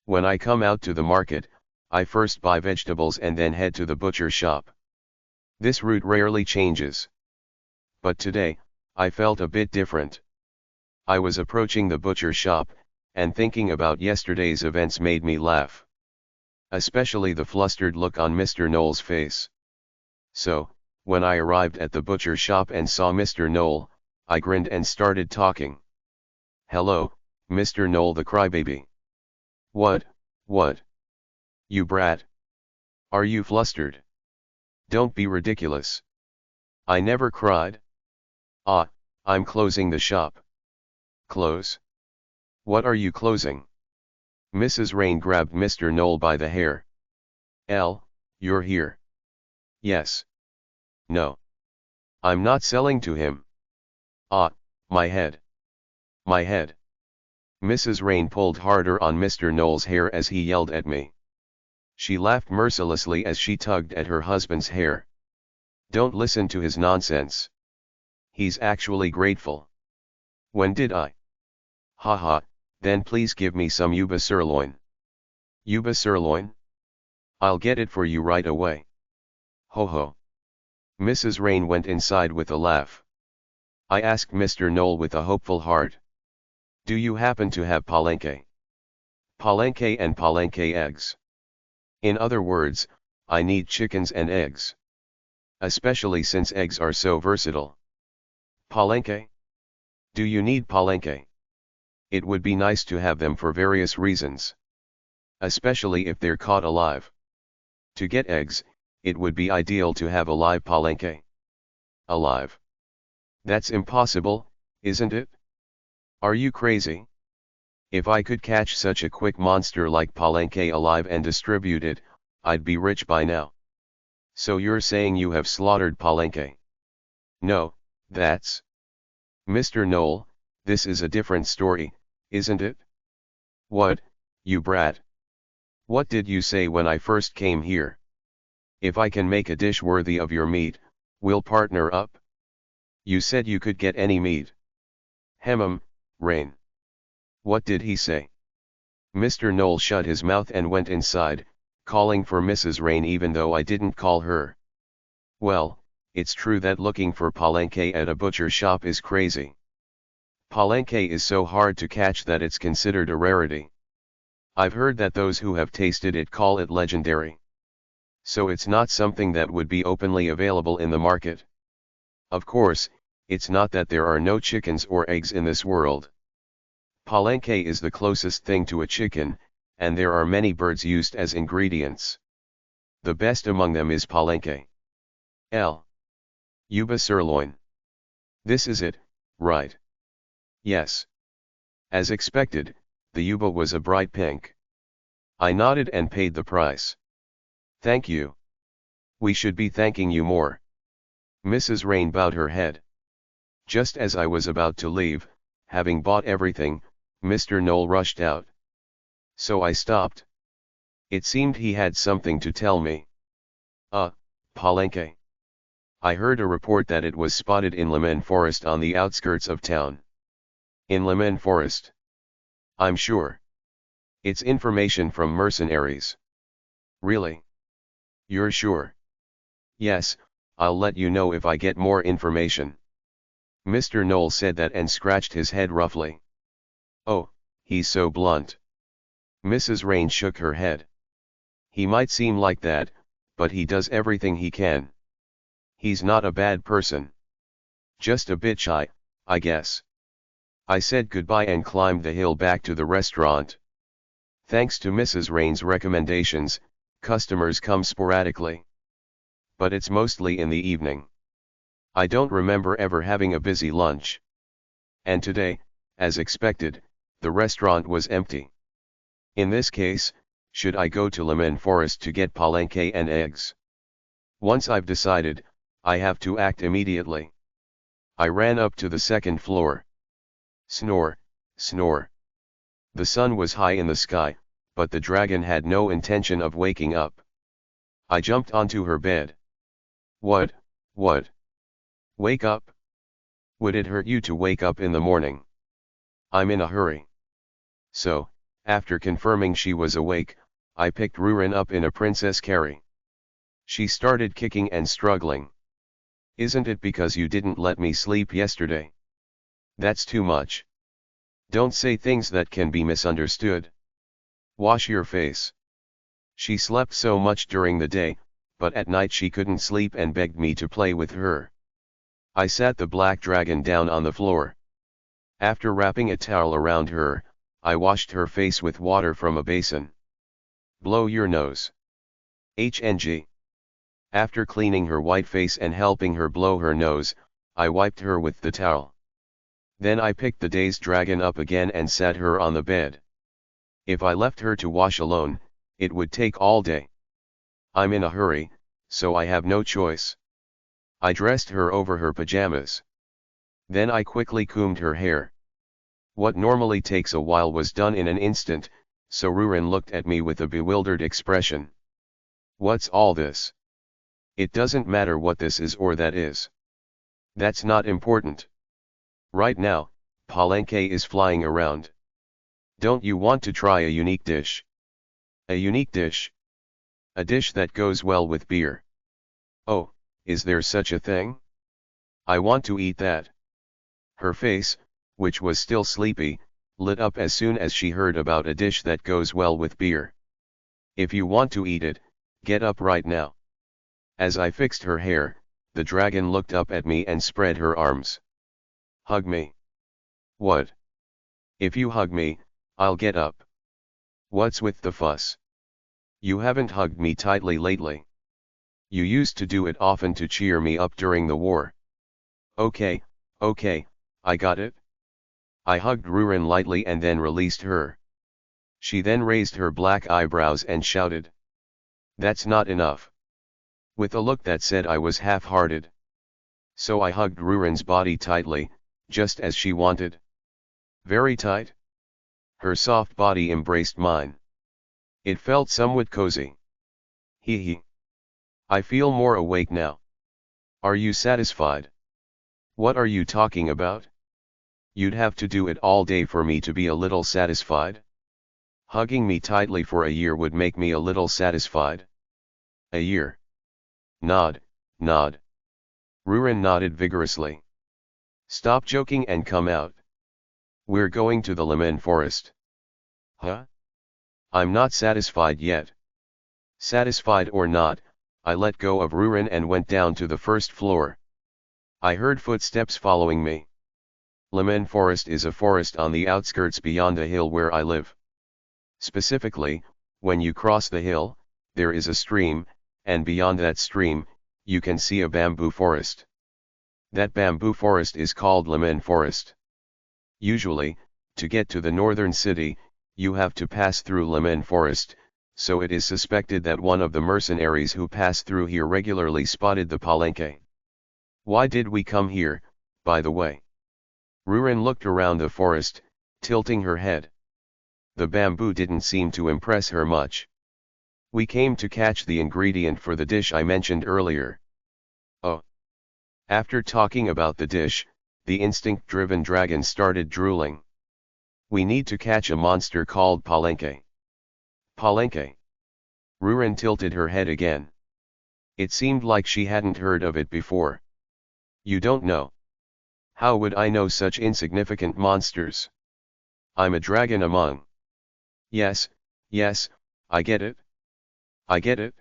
When I come out to the market, I first buy vegetables and then head to the butcher shop. This route rarely changes. But today, I felt a bit different. I was approaching the butcher shop, and thinking about yesterday's events made me laugh. Especially the flustered look on Mr. Knoll's face. So, when I arrived at the butcher shop and saw Mr. Knoll, I grinned and started talking. Hello, Mr. Knoll the crybaby. What? You brat. Are you flustered? Don't be ridiculous. I never cried. Ah, I'm closing the shop. Close? What are you closing? Mrs. Rain grabbed Mr. Knoll by the hair. L, you're here. Yes. No. I'm not selling to him. Ah, my head. My head. Mrs. Rain pulled harder on Mr. Knoll's hair as he yelled at me. She laughed mercilessly as she tugged at her husband's hair. Don't listen to his nonsense. He's actually grateful. When did I? Haha, then please give me some Yuba sirloin. Yuba sirloin? I'll get it for you right away. Ho ho. Mrs. Rain went inside with a laugh. I asked Mr. Knoll with a hopeful heart. Do you happen to have palenque? Palenque and palenque eggs. In other words, I need chickens and eggs. Especially since eggs are so versatile. Palenque? Do you need palenque? It would be nice to have them for various reasons. Especially if they're caught alive. To get eggs, it would be ideal to have a live palenque. Alive? That's impossible, isn't it? Are you crazy? If I could catch such a quick monster like palenque alive and distribute it, I'd be rich by now. So you're saying you have slaughtered palenque? No, that's... Mr. Knoll, this is a different story, isn't it? What, you brat? What did you say when I first came here? If I can make a dish worthy of your meat, we'll partner up. You said you could get any meat. Rain. What did he say? Mr. Knoll shut his mouth and went inside, calling for Mrs. Rain even though I didn't call her. Well, it's true that looking for palenque at a butcher shop is crazy. Palenque is so hard to catch that it's considered a rarity. I've heard that those who have tasted it call it legendary. So it's not something that would be openly available in the market. Of course, it's not that there are no chickens or eggs in this world. Palenque is the closest thing to a chicken, and there are many birds used as ingredients. The best among them is palenque. L. Yuba sirloin. This is it, right? Yes. As expected, the yuba was a bright pink. I nodded and paid the price. Thank you. We should be thanking you more. Mrs. Rain bowed her head. Just as I was about to leave, having bought everything, Mr. Knoll rushed out. So I stopped. It seemed he had something to tell me. Palenque. I heard a report that it was spotted in Leman Forest on the outskirts of town. In Leman Forest. I'm sure. It's information from mercenaries. Really? You're sure? Yes, I'll let you know if I get more information. Mr. Knoll said that and scratched his head roughly. Oh, he's so blunt. Mrs. Rain shook her head. He might seem like that, but he does everything he can. He's not a bad person. Just a bit shy, I guess. I said goodbye and climbed the hill back to the restaurant. Thanks to Mrs. Rain's recommendations, customers come sporadically. But it's mostly in the evening. I don't remember ever having a busy lunch. And today, as expected, the restaurant was empty. In this case, should I go to Leman Forest to get palenque and eggs? Once I've decided, I have to act immediately. I ran up to the second floor. Snore, snore. The sun was high in the sky, but the dragon had no intention of waking up. I jumped onto her bed. What? Wake up? Would it hurt you to wake up in the morning? I'm in a hurry. So, after confirming she was awake, I picked Rurin up in a princess carry. She started kicking and struggling. Isn't it because you didn't let me sleep yesterday? That's too much. Don't say things that can be misunderstood. Wash your face. She slept so much during the day, but at night she couldn't sleep and begged me to play with her. I sat the black dragon down on the floor. After wrapping a towel around her, I washed her face with water from a basin. Blow your nose. HNG. After cleaning her white face and helping her blow her nose, I wiped her with the towel. Then I picked the dazed dragon up again and sat her on the bed. If I left her to wash alone, it would take all day. I'm in a hurry, so I have no choice. I dressed her over her pajamas. Then I quickly combed her hair. What normally takes a while was done in an instant, so Rurin looked at me with a bewildered expression. What's all this? It doesn't matter what this is or that is. That's not important. Right now, palenque is flying around. Don't you want to try a unique dish? A unique dish? A dish that goes well with beer. Oh, is there such a thing? I want to eat that. Her face, which was still sleepy, lit up as soon as she heard about a dish that goes well with beer. If you want to eat it, get up right now. As I fixed her hair, the dragon looked up at me and spread her arms. Hug me. What? If you hug me, I'll get up. What's with the fuss? You haven't hugged me tightly lately. You used to do it often to cheer me up during the war. Okay, I got it. I hugged Rurin lightly and then released her. She then raised her black eyebrows and shouted. That's not enough. With a look that said I was half-hearted. So I hugged Rurin's body tightly, just as she wanted. Very tight. Her soft body embraced mine. It felt somewhat cozy. Hee hee. I feel more awake now. Are you satisfied? What are you talking about? You'd have to do it all day for me to be a little satisfied. Hugging me tightly for a year would make me a little satisfied. A year. Nod, nod. Ruren nodded vigorously. Stop joking and come out. We're going to the lemon forest. Huh? I'm not satisfied yet. Satisfied or not, I let go of Ruren and went down to the first floor. I heard footsteps following me. Lemon Forest is a forest on the outskirts beyond the hill where I live. Specifically, when you cross the hill, there is a stream, and beyond that stream, you can see a bamboo forest. That bamboo forest is called Lemon Forest. Usually, to get to the northern city, you have to pass through Lemon Forest, so it is suspected that one of the mercenaries who pass through here regularly spotted the palenque. Why did we come here, by the way? Ruren looked around the forest, tilting her head. The bamboo didn't seem to impress her much. We came to catch the ingredient for the dish I mentioned earlier. Oh. After talking about the dish, the instinct-driven dragon started drooling. We need to catch a monster called palenque. Palenque. Ruren tilted her head again. It seemed like she hadn't heard of it before. You don't know. How would I know such insignificant monsters? I'm a dragon among. Yes, I get it. I get it.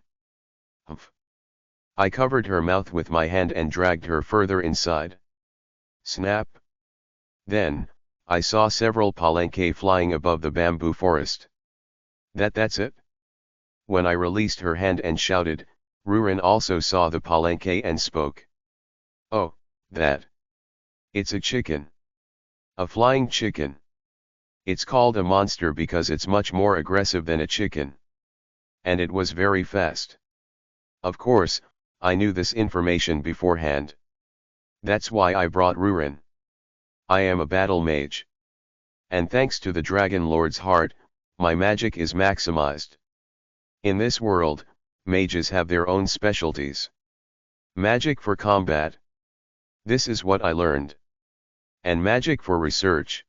Humph. I covered her mouth with my hand and dragged her further inside. Snap. Then, I saw several palenque flying above the bamboo forest. That's it? When I released her hand and shouted, Ruren also saw the palenque and spoke. Oh, that. It's a chicken. A flying chicken. It's called a monster because it's much more aggressive than a chicken. And it was very fast. Of course, I knew this information beforehand. That's why I brought Ruren. I am a battle mage. And thanks to the Dragon Lord's heart, my magic is maximized. In this world, mages have their own specialties. Magic for combat. This is what I learned. And magic for research.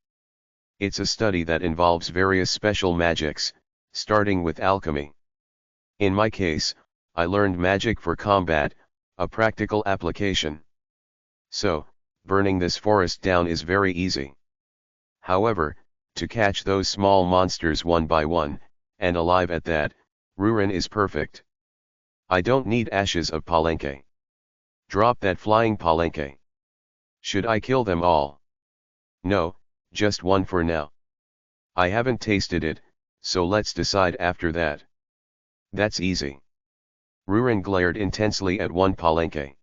It's a study that involves various special magics, starting with alchemy. In my case, I learned magic for combat, a practical application. So, burning this forest down is very easy. However, to catch those small monsters one by one, and alive at that, Ruren is perfect. I don't need ashes of palenque. Drop that flying palenque. Should I kill them all? No, just one for now. I haven't tasted it, so let's decide after that. That's easy. Ruren glared intensely at one palenque.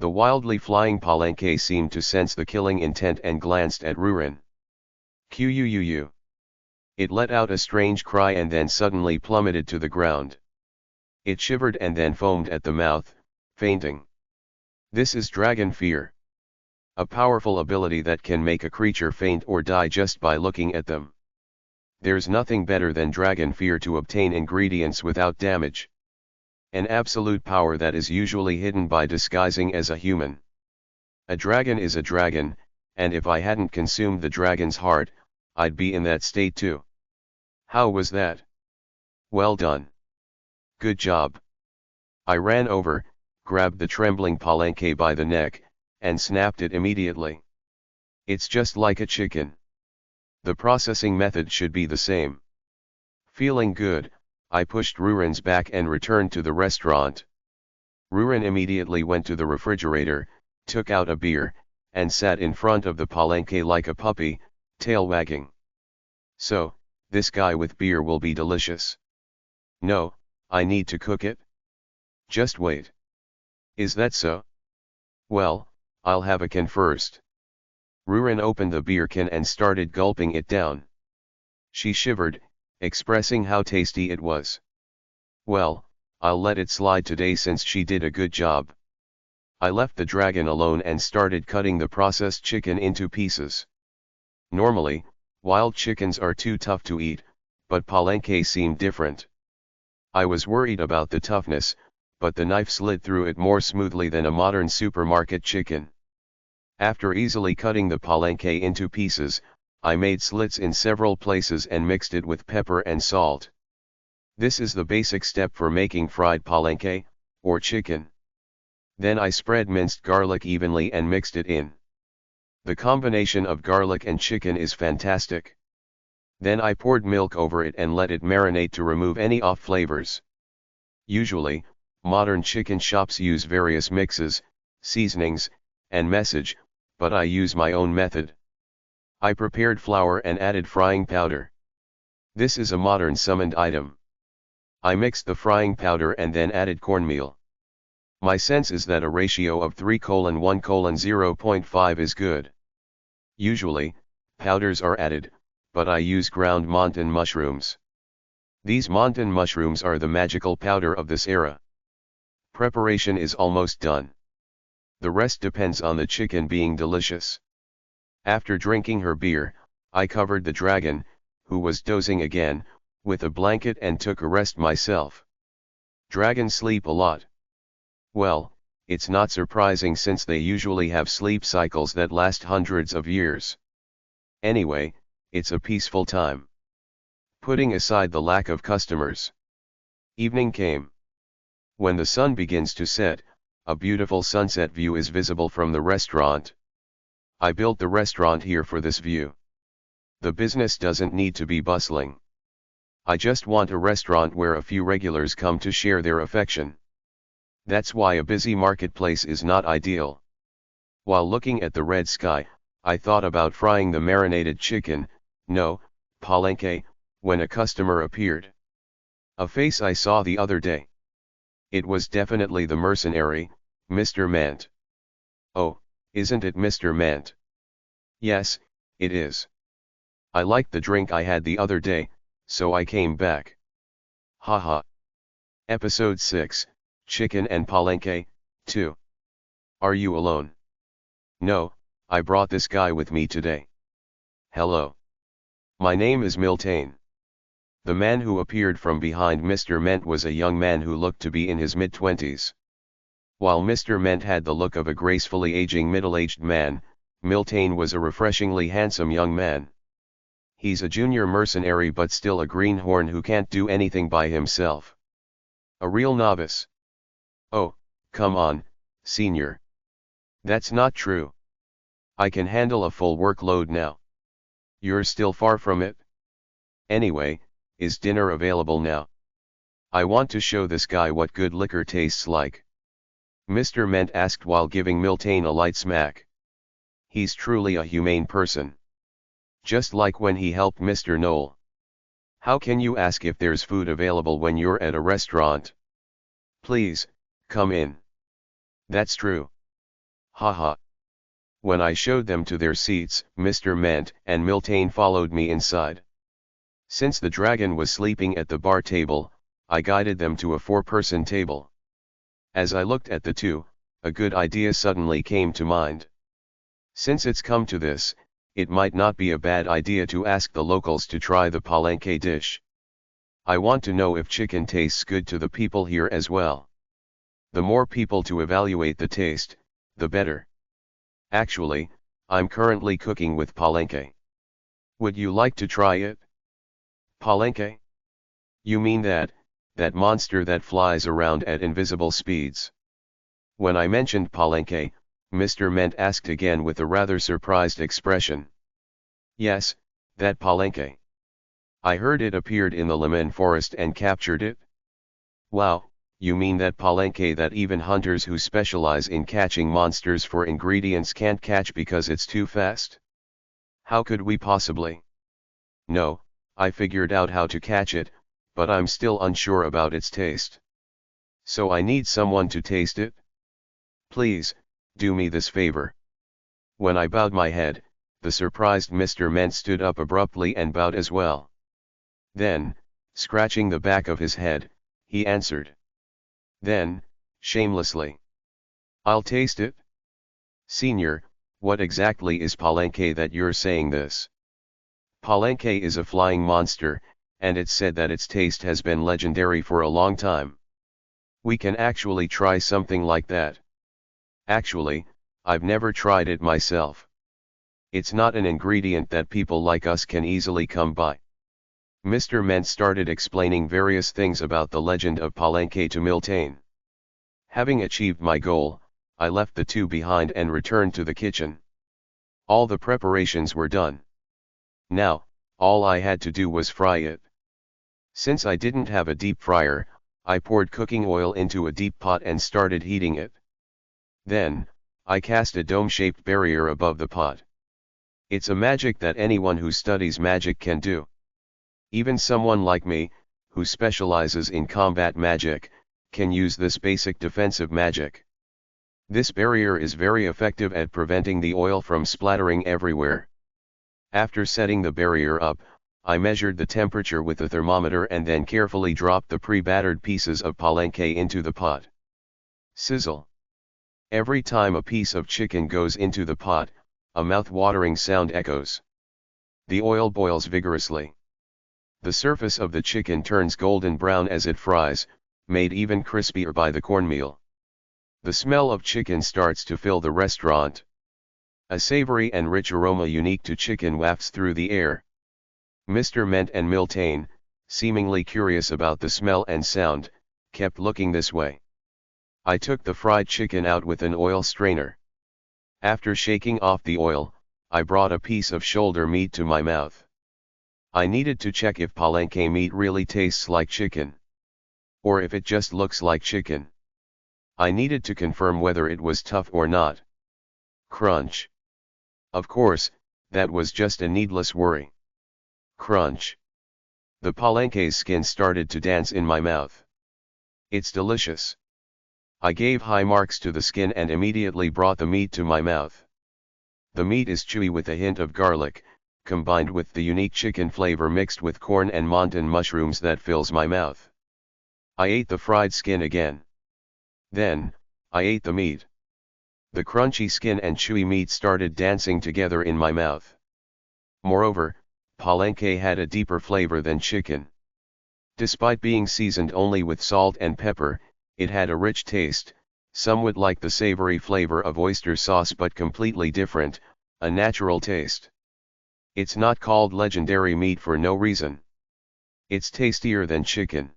The wildly flying palenque seemed to sense the killing intent and glanced at Ruren. Quu. It let out a strange cry and then suddenly plummeted to the ground. It shivered and then foamed at the mouth, fainting. This is Dragon Fear. A powerful ability that can make a creature faint or die just by looking at them. There's nothing better than Dragon Fear to obtain ingredients without damage. An absolute power that is usually hidden by disguising as a human. A dragon is a dragon, and if I hadn't consumed the dragon's heart, I'd be in that state too. How was that? Well done. Good job. I ran over, grabbed the trembling palenque by the neck, and snapped it immediately. It's just like a chicken. The processing method should be the same. Feeling good, I pushed Ruren's back and returned to the restaurant. Ruren immediately went to the refrigerator, took out a beer, and sat in front of the palenque like a puppy, tail wagging. So, this guy with beer will be delicious. No, I need to cook it. Just wait. Is that so? Well, I'll have a can first. Ruren opened the beer can and started gulping it down. She shivered, expressing how tasty it was. Well, I'll let it slide today since she did a good job. I left the dragon alone and started cutting the processed chicken into pieces. Normally, wild chickens are too tough to eat, but palenque seemed different. I was worried about the toughness, but the knife slid through it more smoothly than a modern supermarket chicken. After easily cutting the palenque into pieces, I made slits in several places and mixed it with pepper and salt. This is the basic step for making fried palenque, or chicken. Then I spread minced garlic evenly and mixed it in. The combination of garlic and chicken is fantastic. Then I poured milk over it and let it marinate to remove any off flavors. Usually, modern chicken shops use various mixes, seasonings, and message, but I use my own method. I prepared flour and added frying powder. This is a modern summoned item. I mixed the frying powder and then added cornmeal. My sense is that a ratio of 3:1:0.5 is good. Usually, powders are added, but I use ground montan mushrooms. These montan mushrooms are the magical powder of this era. Preparation is almost done. The rest depends on the chicken being delicious. After drinking her beer, I covered the dragon, who was dozing again, with a blanket and took a rest myself. Dragons sleep a lot. Well, it's not surprising since they usually have sleep cycles that last hundreds of years. Anyway, it's a peaceful time. Putting aside the lack of customers. Evening came. When the sun begins to set, a beautiful sunset view is visible from the restaurant. I built the restaurant here for this view. The business doesn't need to be bustling. I just want a restaurant where a few regulars come to share their affection. That's why a busy marketplace is not ideal. While looking at the red sky, I thought about frying the marinated chicken, no, palenque, when a customer appeared. A face I saw the other day. It was definitely the mercenary, Mr. Mant. Oh, isn't it Mr. Mant? Yes, it is. I liked the drink I had the other day, so I came back. Haha. Episode 6, Chicken and Palenque, 2. Are you alone? No, I brought this guy with me today. Hello. My name is Miltane. The man who appeared from behind Mr. Ment was a young man who looked to be in his mid-20s. While Mr. Ment had the look of a gracefully aging middle-aged man, Miltane was a refreshingly handsome young man. He's a junior mercenary but still a greenhorn who can't do anything by himself. A real novice. Oh, come on, senior. That's not true. I can handle a full workload now. You're still far from it? Anyway, is dinner available now? I want to show this guy what good liquor tastes like. Mr. Ment asked while giving Miltane a light smack. He's truly a humane person. Just like when he helped Mr. Knoll. How can you ask if there's food available when you're at a restaurant? Please, come in. That's true. Haha. When I showed them to their seats, Mr. Ment and Miltane followed me inside. Since the dragon was sleeping at the bar table, I guided them to a 4-person table. As I looked at the two, a good idea suddenly came to mind. Since it's come to this, it might not be a bad idea to ask the locals to try the palenque dish. I want to know if chicken tastes good to the people here as well. The more people to evaluate the taste, the better. Actually, I'm currently cooking with palenque. Would you like to try it? Palenque? You mean that monster that flies around at invisible speeds? When I mentioned palenque, Mr. Ment asked again with a rather surprised expression. Yes, that palenque. I heard it appeared in the Lemon Forest and captured it. Wow, you mean that palenque that even hunters who specialize in catching monsters for ingredients can't catch because it's too fast? How could we possibly? No, I figured out how to catch it, but I'm still unsure about its taste. So I need someone to taste it? Please, do me this favor. When I bowed my head, the surprised Mr. Ment stood up abruptly and bowed as well. Then, scratching the back of his head, he answered. Then, shamelessly. I'll taste it. Senior, what exactly is palenque that you're saying this? Palenque is a flying monster, and it's said that its taste has been legendary for a long time. We can actually try something like that. Actually, I've never tried it myself. It's not an ingredient that people like us can easily come by. Mr. Ment started explaining various things about the legend of palenque to Miltane. Having achieved my goal, I left the two behind and returned to the kitchen. All the preparations were done. Now, all I had to do was fry it. Since I didn't have a deep fryer, I poured cooking oil into a deep pot and started heating it. Then, I cast a dome-shaped barrier above the pot. It's a magic that anyone who studies magic can do. Even someone like me, who specializes in combat magic, can use this basic defensive magic. This barrier is very effective at preventing the oil from splattering everywhere. After setting the barrier up, I measured the temperature with a thermometer and then carefully dropped the pre-battered pieces of palenque into the pot. Sizzle. Every time a piece of chicken goes into the pot, a mouth-watering sound echoes. The oil boils vigorously. The surface of the chicken turns golden brown as it fries, made even crispier by the cornmeal. The smell of chicken starts to fill the restaurant. A savory and rich aroma unique to chicken wafts through the air. Mr. Ment and Miltane, seemingly curious about the smell and sound, kept looking this way. I took the fried chicken out with an oil strainer. After shaking off the oil, I brought a piece of shoulder meat to my mouth. I needed to check if palenque meat really tastes like chicken. Or if it just looks like chicken. I needed to confirm whether it was tough or not. Crunch. Of course, that was just a needless worry. Crunch. The palenque's skin started to dance in my mouth. It's delicious. I gave high marks to the skin and immediately brought the meat to my mouth. The meat is chewy with a hint of garlic, combined with the unique chicken flavor mixed with corn and montan mushrooms that fills my mouth. I ate the fried skin again. Then, I ate the meat. The crunchy skin and chewy meat started dancing together in my mouth. Moreover, palenque had a deeper flavor than chicken. Despite being seasoned only with salt and pepper, it had a rich taste, somewhat like the savory flavor of oyster sauce but completely different, a natural taste. It's not called legendary meat for no reason. It's tastier than chicken.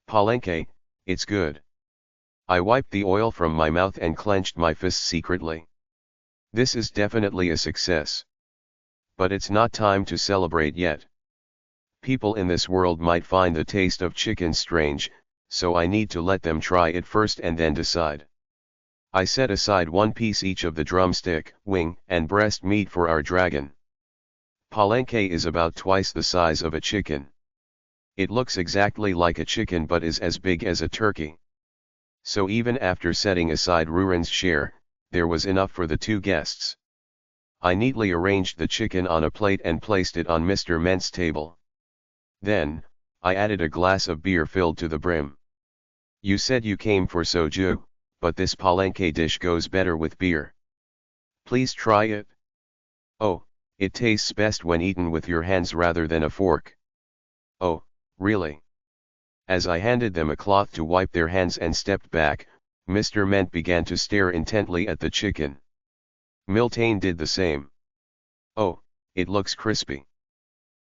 Palenque, it's good. I wiped the oil from my mouth and clenched my fists secretly. This is definitely a success. But it's not time to celebrate yet. People in this world might find the taste of chicken strange, so I need to let them try it first and then decide. I set aside one piece each of the drumstick, wing, and breast meat for our dragon. Palenque is about twice the size of a chicken. It looks exactly like a chicken but is as big as a turkey. So even after setting aside Ruren's share, there was enough for the two guests. I neatly arranged the chicken on a plate and placed it on Mr. Ment's table. Then, I added a glass of beer filled to the brim. You said you came for soju, but this palenque dish goes better with beer. Please try it. Oh, it tastes best when eaten with your hands rather than a fork. Oh, really? As I handed them a cloth to wipe their hands and stepped back, Mr. Ment began to stare intently at the chicken. Miltane did the same. Oh, it looks crispy.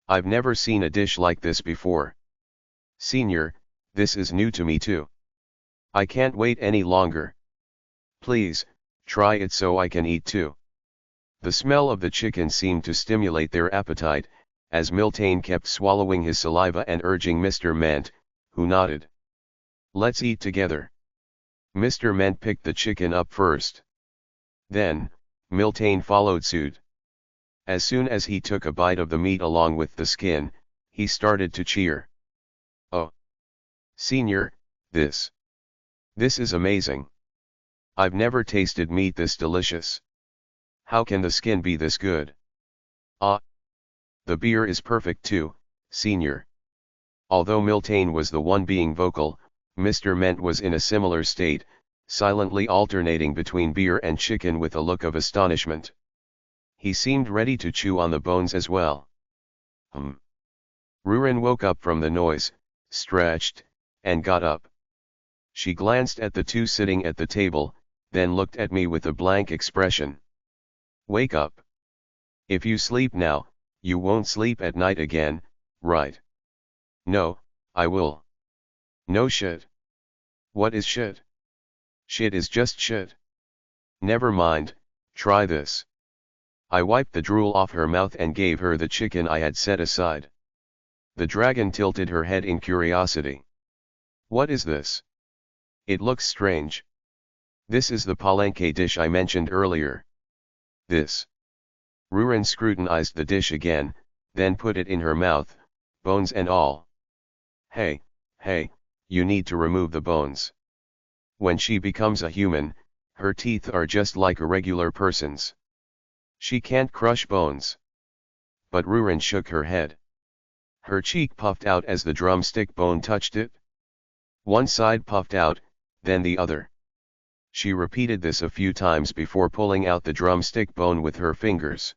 I've never seen a dish like this before. Senior, this is new to me too. I can't wait any longer. Please, try it so I can eat too. The smell of the chicken seemed to stimulate their appetite, as Miltane kept swallowing his saliva and urging Mr. Ment, who nodded. Let's eat together. Mr. Ment picked the chicken up first. Then, Miltane followed suit. As soon as he took a bite of the meat along with the skin, he started to cheer. Oh! Senior, this is amazing. I've never tasted meat this delicious. How can the skin be this good? Ah! The beer is perfect too, Senior. Although Miltane was the one being vocal, Mr. Ment was in a similar state, silently alternating between beer and chicken with a look of astonishment. He seemed ready to chew on the bones as well. Ruren woke up from the noise, stretched, and got up. She glanced at the two sitting at the table, then looked at me with a blank expression. Wake up. If you sleep now, you won't sleep at night again, right? No, I will. No shit. What is shit? Shit is just shit. Never mind, try this. I wiped the drool off her mouth and gave her the chicken I had set aside. The dragon tilted her head in curiosity. What is this? It looks strange. This is the palenque dish I mentioned earlier. This. Rurin scrutinized the dish again, then put it in her mouth, bones and all. Hey, you need to remove the bones. When she becomes a human, her teeth are just like a regular person's. She can't crush bones. But Rurin shook her head. Her cheek puffed out as the drumstick bone touched it. One side puffed out, then the other. She repeated this a few times before pulling out the drumstick bone with her fingers.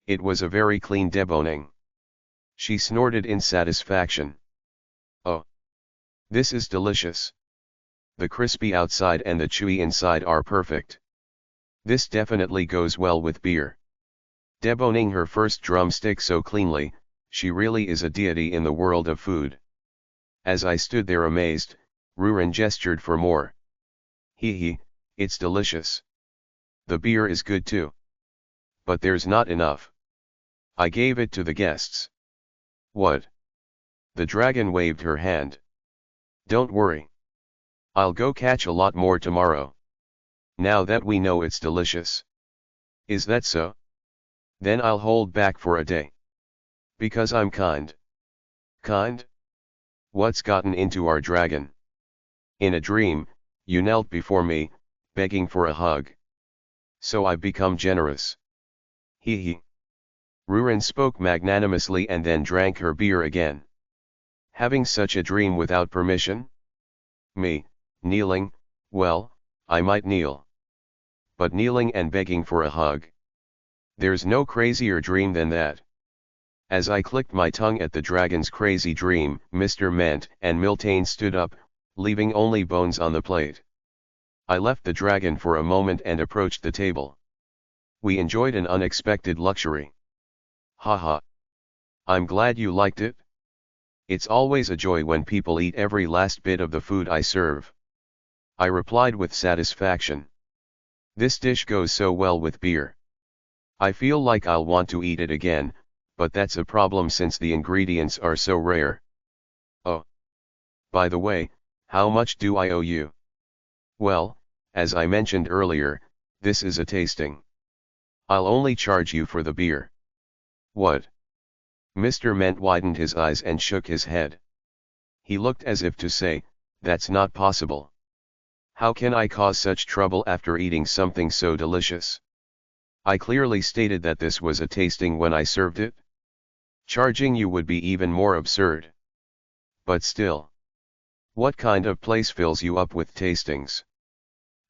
It was a very clean deboning. She snorted in satisfaction. Oh! This is delicious. The crispy outside and the chewy inside are perfect. This definitely goes well with beer. Deboning her first drumstick so cleanly, she really is a deity in the world of food. As I stood there amazed, Rurin gestured for more. Hee, it's delicious. The beer is good too. But there's not enough. I gave it to the guests. What? The dragon waved her hand. Don't worry. I'll go catch a lot more tomorrow. Now that we know it's delicious. Is that so? Then I'll hold back for a day. Because I'm kind. Kind? What's gotten into our dragon? In a dream, you knelt before me, begging for a hug. So I've become generous. Hee. Rurin spoke magnanimously and then drank her beer again. Having such a dream without permission? Me, kneeling, well, I might kneel. But kneeling and begging for a hug. There's no crazier dream than that. As I clicked my tongue at the dragon's crazy dream, Mr. Ment and Miltane stood up, leaving only bones on the plate. I left the dragon for a moment and approached the table. We enjoyed an unexpected luxury. Haha. I'm glad you liked it. It's always a joy when people eat every last bit of the food I serve. I replied with satisfaction. This dish goes so well with beer. I feel like I'll want to eat it again, but that's a problem since the ingredients are so rare. Oh. By the way, how much do I owe you? Well, as I mentioned earlier, this is a tasting. I'll only charge you for the beer. What? Mr. Ment widened his eyes and shook his head. He looked as if to say, that's not possible. How can I cause such trouble after eating something so delicious? I clearly stated that this was a tasting when I served it. Charging you would be even more absurd. But still. What kind of place fills you up with tastings?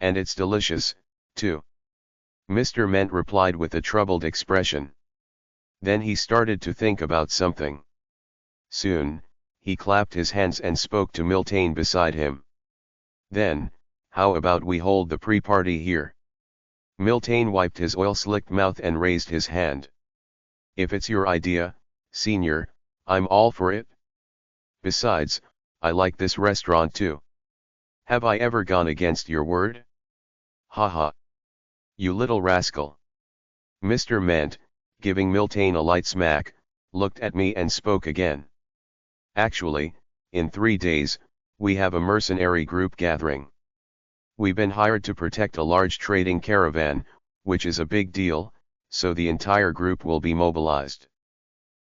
And it's delicious, too. Mr. Ment replied with a troubled expression. Then he started to think about something. Soon, he clapped his hands and spoke to Miltane beside him. Then, how about we hold the pre-party here? Miltane wiped his oil-slicked mouth and raised his hand. If it's your idea, Senior, I'm all for it. Besides, I like this restaurant too. Have I ever gone against your word? Haha. You little rascal. Mr. Ment, giving Miltane a light smack, looked at me and spoke again. Actually, in 3 days, we have a mercenary group gathering. We've been hired to protect a large trading caravan, which is a big deal, so the entire group will be mobilized.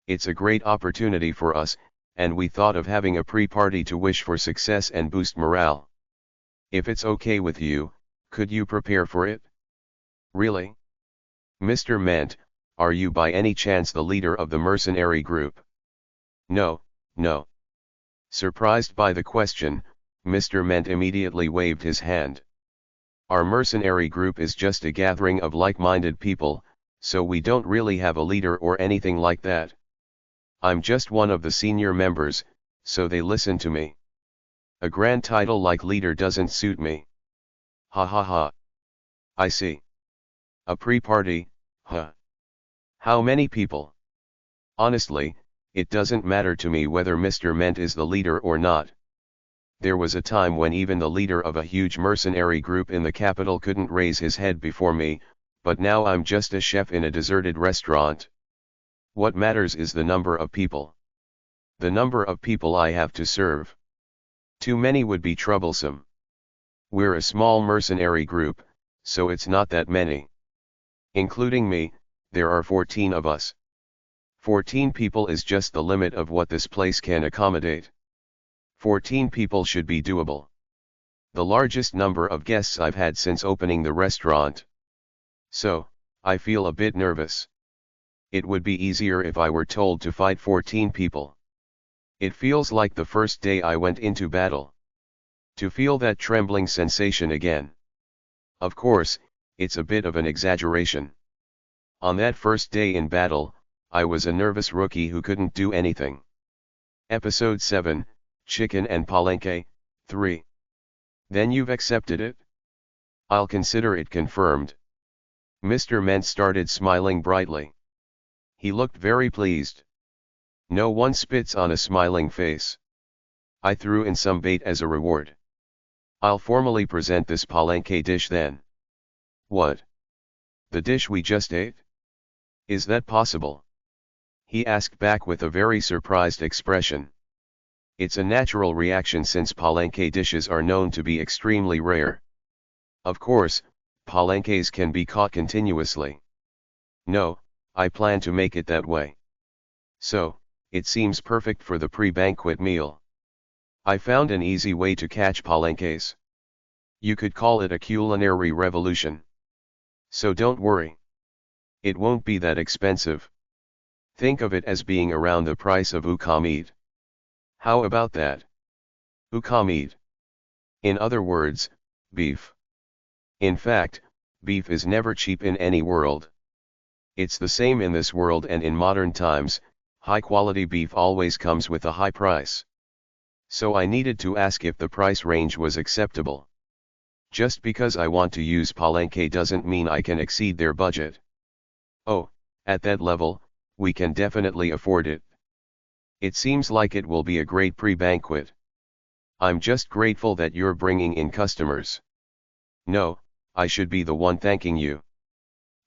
It's a great opportunity for us, and we thought of having a pre-party to wish for success and boost morale. If it's okay with you, could you prepare for it? Really? Mr. Ment, are you by any chance the leader of the mercenary group? No. Surprised by the question, Mr. Ment immediately waved his hand. Our mercenary group is just a gathering of like-minded people, so we don't really have a leader or anything like that. I'm just one of the senior members, so they listen to me. A grand title like leader doesn't suit me. Ha. I see. A pre-party, huh? How many people? Honestly, it doesn't matter to me whether Mr. Ment is the leader or not. There was a time when even the leader of a huge mercenary group in the capital couldn't raise his head before me, but now I'm just a chef in a deserted restaurant. What matters is the number of people. The number of people I have to serve. Too many would be troublesome. We're a small mercenary group, so it's not that many. Including me, there are 14 of us. 14 people is just the limit of what this place can accommodate. 14 people should be doable. The largest number of guests I've had since opening the restaurant. So, I feel a bit nervous. It would be easier if I were told to fight 14 people. It feels like the first day I went into battle. To feel that trembling sensation again. Of course, it's a bit of an exaggeration. On that first day in battle, I was a nervous rookie who couldn't do anything. Episode 7, Chicken and Palenque, 3. Then you've accepted it? I'll consider it confirmed. Mr. Ment started smiling brightly. He looked very pleased. No one spits on a smiling face. I threw in some bait as a reward. I'll formally present this Palenque dish then. What? The dish we just ate? Is that possible? He asked back with a very surprised expression. It's a natural reaction since Palenque dishes are known to be extremely rare. Of course, Palenques can be caught continuously. No, I plan to make it that way. So, it seems perfect for the pre-banquet meal. I found an easy way to catch Palenques. You could call it a culinary revolution. So don't worry. It won't be that expensive. Think of it as being around the price of ukamid. How about that? Ukamid. In other words, beef. In fact, beef is never cheap in any world. It's the same in this world, and in modern times, high-quality beef always comes with a high price. So I needed to ask if the price range was acceptable. Just because I want to use Palenque doesn't mean I can exceed their budget. Oh, at that level, we can definitely afford it. It seems like it will be a great pre-banquet. I'm just grateful that you're bringing in customers. No, I should be the one thanking you.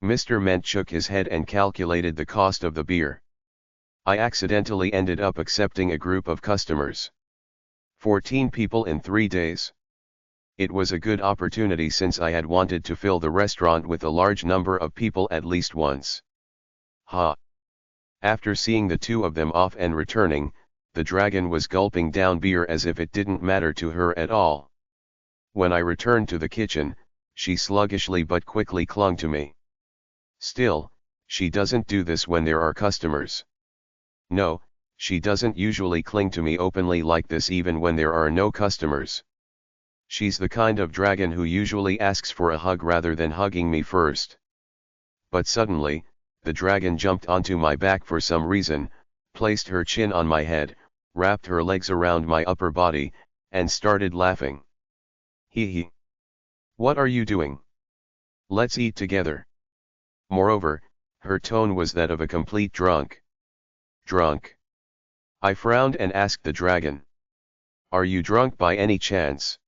Mr. Ment shook his head and calculated the cost of the beer. I accidentally ended up accepting a group of customers. 14 people in 3 days. It was a good opportunity since I had wanted to fill the restaurant with a large number of people at least once. Ha! After seeing the two of them off and returning, the dragon was gulping down beer as if it didn't matter to her at all. When I returned to the kitchen, she sluggishly but quickly clung to me. Still, she doesn't do this when there are customers. No, she doesn't usually cling to me openly like this even when there are no customers. She's the kind of dragon who usually asks for a hug rather than hugging me first. But suddenly, the dragon jumped onto my back for some reason, placed her chin on my head, wrapped her legs around my upper body, and started laughing. Hee hee. What are you doing? Let's eat together. Moreover, her tone was that of a complete drunk. Drunk? I frowned and asked the dragon. Are you drunk by any chance?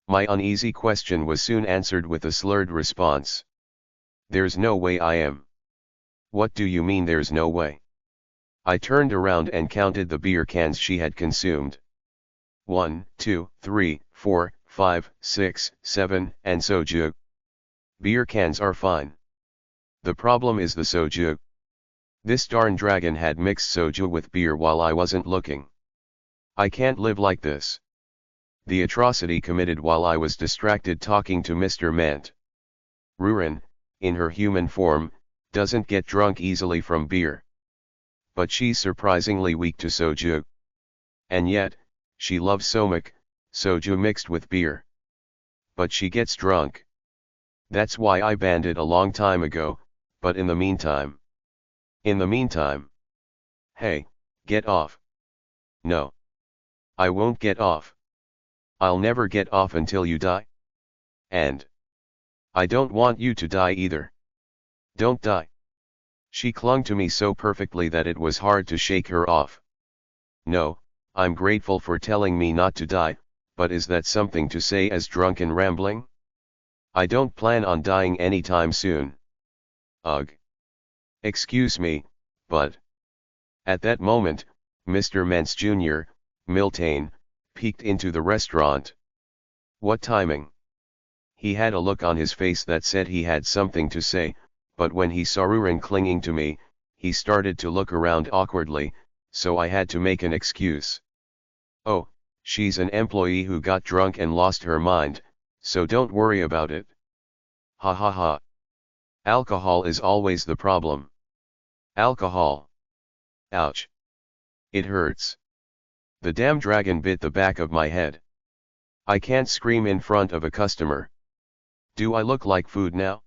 My uneasy question was soon answered with a slurred response. There's no way I am. What do you mean there's no way? I turned around and counted the beer cans she had consumed. 1, 2, 3, 4, 5, 6, 7, and soju. Beer cans are fine. The problem is the soju. This darn dragon had mixed soju with beer while I wasn't looking. I can't live like this. The atrocity committed while I was distracted talking to Mr. Ment. Rurin, in her human form, doesn't get drunk easily from beer. But she's surprisingly weak to soju. And yet, she loves somak, soju mixed with beer. But she gets drunk. That's why I banned it a long time ago, but in the meantime. Hey, get off. No. I won't get off. I'll never get off until you die. And I don't want you to die either. Don't die. She clung to me so perfectly that it was hard to shake her off. No, I'm grateful for telling me not to die, but is that something to say as drunken rambling? I don't plan on dying anytime soon. Ugh. Excuse me, but... At that moment, Mr. Mentz Jr., Miltane, peeked into the restaurant. What timing! He had a look on his face that said he had something to say, but when he saw Rurin clinging to me, he started to look around awkwardly, so I had to make an excuse. Oh, she's an employee who got drunk and lost her mind, so don't worry about it. Ha ha ha. Alcohol is always the problem. Alcohol. Ouch. It hurts. The damn dragon bit the back of my head. I can't scream in front of a customer. Do I look like food now?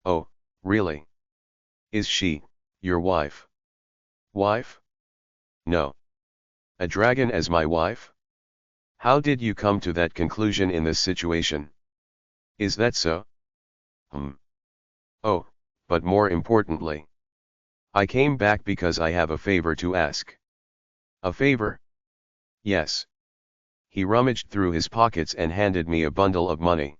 Oh, really? Is she, your wife? Wife? No. A dragon as my wife? How did you come to that conclusion in this situation? Is that so? Oh, but more importantly, I came back because I have a favor to ask. A favor? Yes. He rummaged through his pockets and handed me a bundle of money.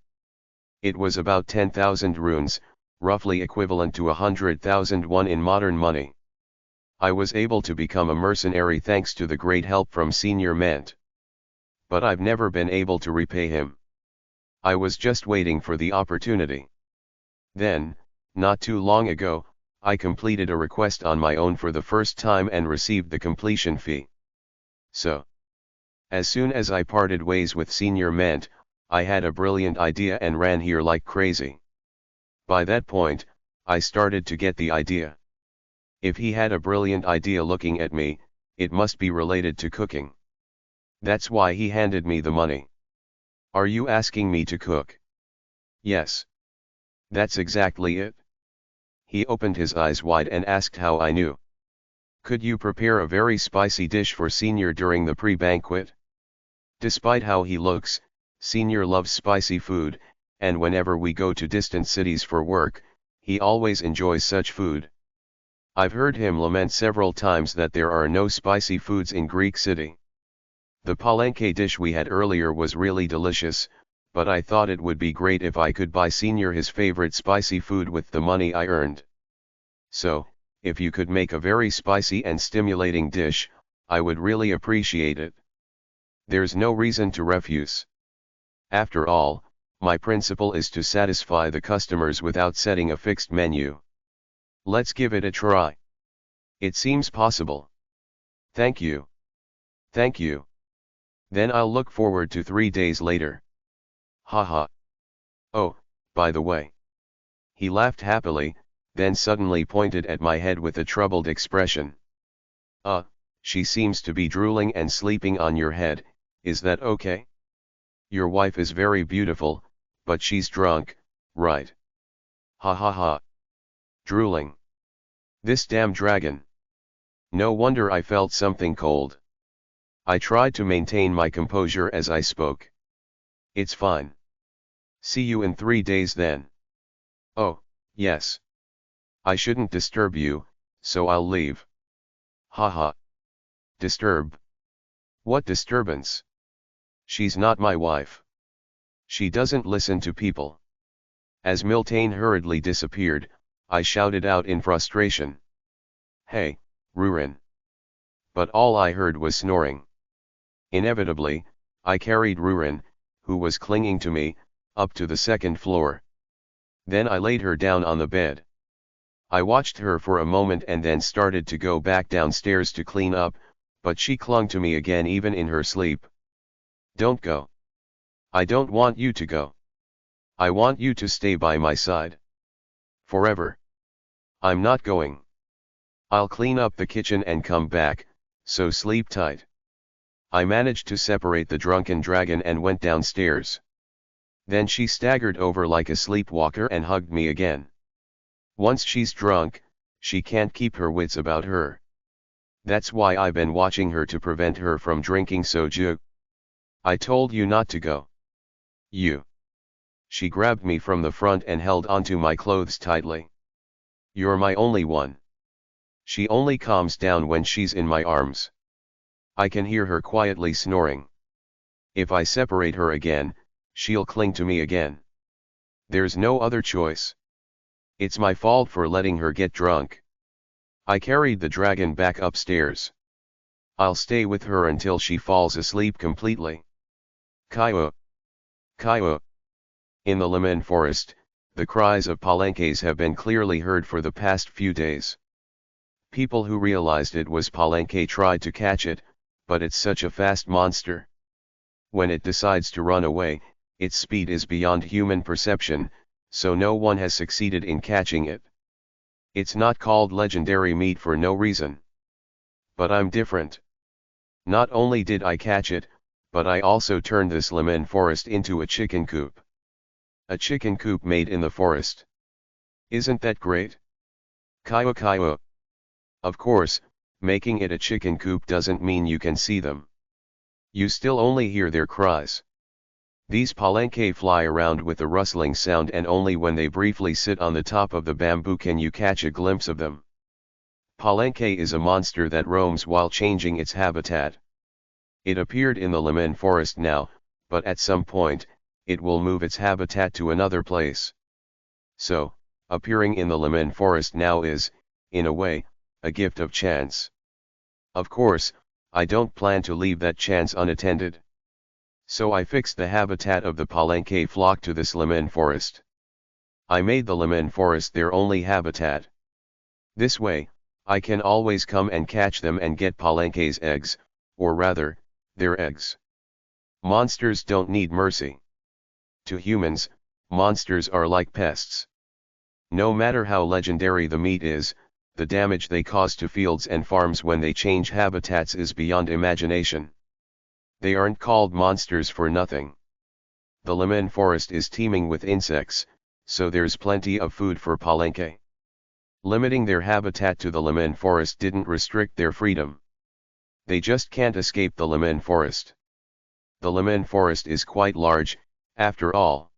It was about 10,000 runes, roughly equivalent to 100,000 won in modern money. I was able to become a mercenary thanks to the great help from Senior Ment. But I've never been able to repay him. I was just waiting for the opportunity. Then, not too long ago, I completed a request on my own for the first time and received the completion fee. So, as soon as I parted ways with Senior Ment, I had a brilliant idea and ran here like crazy. By that point, I started to get the idea. If he had a brilliant idea looking at me, it must be related to cooking. That's why he handed me the money. Are you asking me to cook? Yes. That's exactly it. He opened his eyes wide and asked how I knew. Could you prepare a very spicy dish for Senior during the pre-banquet? Despite how he looks, Senior loves spicy food, and whenever we go to distant cities for work, he always enjoys such food. I've heard him lament several times that there are no spicy foods in Greek city. The palenque dish we had earlier was really delicious, but I thought it would be great if I could buy Senior his favorite spicy food with the money I earned. So, if you could make a very spicy and stimulating dish, I would really appreciate it. There's no reason to refuse. After all, my principle is to satisfy the customers without setting a fixed menu. Let's give it a try. It seems possible. Thank you. Thank you. Then I'll look forward to 3 days later. Haha. Oh, by the way. He laughed happily, then suddenly pointed at my head with a troubled expression. She seems to be drooling and sleeping on your head, is that okay? Your wife is very beautiful, but she's drunk, right? Ha ha ha. Drooling. This damn dragon. No wonder I felt something cold. I tried to maintain my composure as I spoke. It's fine. See you in 3 days then. Oh, yes. I shouldn't disturb you, so I'll leave. Haha. Disturb? What disturbance? She's not my wife. She doesn't listen to people. As Miltane hurriedly disappeared, I shouted out in frustration. Hey, Rurin. But all I heard was snoring. Inevitably, I carried Rurin, who was clinging to me, up to the 2nd floor. Then I laid her down on the bed. I watched her for a moment and then started to go back downstairs to clean up, but she clung to me again even in her sleep. Don't go. I don't want you to go. I want you to stay by my side. Forever. I'm not going. I'll clean up the kitchen and come back, so sleep tight. I managed to separate the drunken dragon and went downstairs. Then she staggered over like a sleepwalker and hugged me again. Once she's drunk, she can't keep her wits about her. That's why I've been watching her to prevent her from drinking soju. I told you not to go. You. She grabbed me from the front and held onto my clothes tightly. You're my only one. She only calms down when she's in my arms. I can hear her quietly snoring. If I separate her again, she'll cling to me again. There's no other choice. It's my fault for letting her get drunk. I carried the dragon back upstairs. I'll stay with her until she falls asleep completely. Kaiwa. Kaiwa. In the Lemon Forest, the cries of palenques have been clearly heard for the past few days. People who realized it was palenque tried to catch it, but it's such a fast monster. When it decides to run away, its speed is beyond human perception, so no one has succeeded in catching it. It's not called legendary meat for no reason. But I'm different. Not only did I catch it, but I also turned this lemon forest into a chicken coop. A chicken coop made in the forest. Isn't that great? Kaiwa kaiwa. Of course, making it a chicken coop doesn't mean you can see them. You still only hear their cries. These palenque fly around with a rustling sound, and only when they briefly sit on the top of the bamboo can you catch a glimpse of them. Palenque is a monster that roams while changing its habitat. It appeared in the lemon forest now, but at some point, it will move its habitat to another place. So, appearing in the lemon forest now is, in a way, a gift of chance. Of course, I don't plan to leave that chance unattended. So I fixed the habitat of the palenque flock to this lemon forest. I made the lemon forest their only habitat. This way, I can always come and catch them and get palenque's eggs, or rather, their eggs. Monsters don't need mercy. To humans, monsters are like pests. No matter how legendary the meat is, the damage they cause to fields and farms when they change habitats is beyond imagination. They aren't called monsters for nothing. The lemon forest is teeming with insects, so there's plenty of food for palenque. Limiting their habitat to the lemon forest didn't restrict their freedom. They just can't escape the lemon forest. The lemon forest is quite large, after all.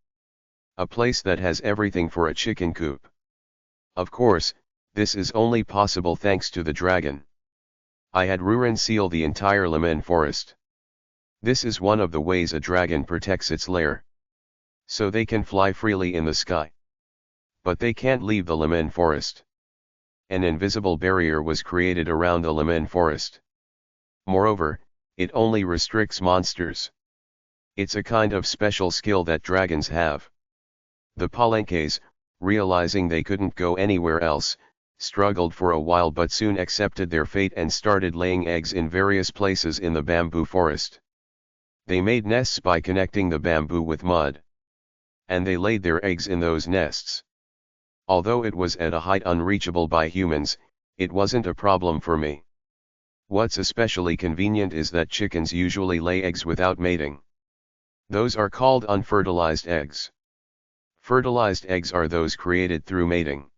A place that has everything for a chicken coop. Of course, this is only possible thanks to the dragon. I had Ruin seal the entire lemon forest. This is one of the ways a dragon protects its lair. So they can fly freely in the sky. But they can't leave the lemon forest. An invisible barrier was created around the lemon forest. Moreover, it only restricts monsters. It's a kind of special skill that dragons have. The palenques, realizing they couldn't go anywhere else, struggled for a while but soon accepted their fate and started laying eggs in various places in the bamboo forest. They made nests by connecting the bamboo with mud. And they laid their eggs in those nests. Although it was at a height unreachable by humans, it wasn't a problem for me. What's especially convenient is that chickens usually lay eggs without mating. Those are called unfertilized eggs. Fertilized eggs are those created through mating.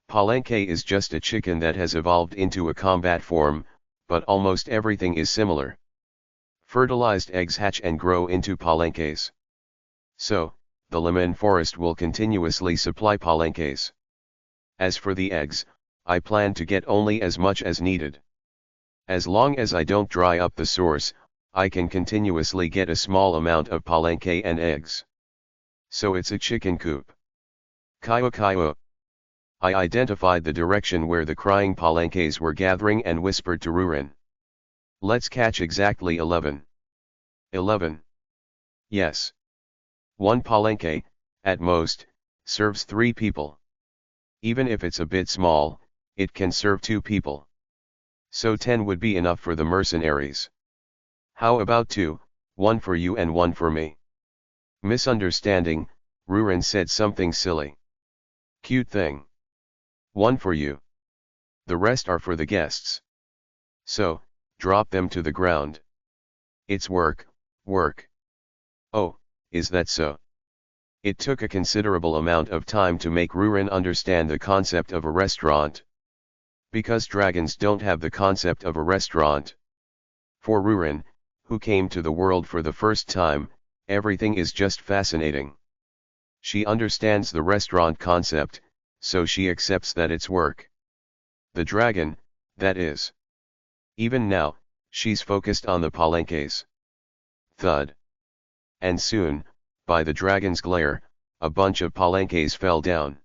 Palenque is just a chicken that has evolved into a combat form, but almost everything is similar. Fertilized eggs hatch and grow into palenques. So, the lemon forest will continuously supply palenques. As for the eggs, I plan to get only as much as needed. As long as I don't dry up the source, I can continuously get a small amount of palenque and eggs. So it's a chicken coop. Kaiwa kaiwa. I identified the direction where the crying palenques were gathering and whispered to Rurin. Let's catch exactly 11. 11. Yes. One palenque, at most, serves 3 people. Even if it's a bit small, it can serve 2 people. So 10 would be enough for the mercenaries. How about 2, 1 for you and 1 for me? Misunderstanding, Rurin said something silly. Cute thing. 1 for you. The rest are for the guests. So, drop them to the ground. It's work, work. Oh, is that so? It took a considerable amount of time to make Rurin understand the concept of a restaurant. Because dragons don't have the concept of a restaurant. For Rurin, who came to the world for the first time, everything is just fascinating. She understands the restaurant concept, so she accepts that it's work. The dragon, that is. Even now, she's focused on the palenques. thud. And soon, by the dragon's glare, a bunch of palenques fell down.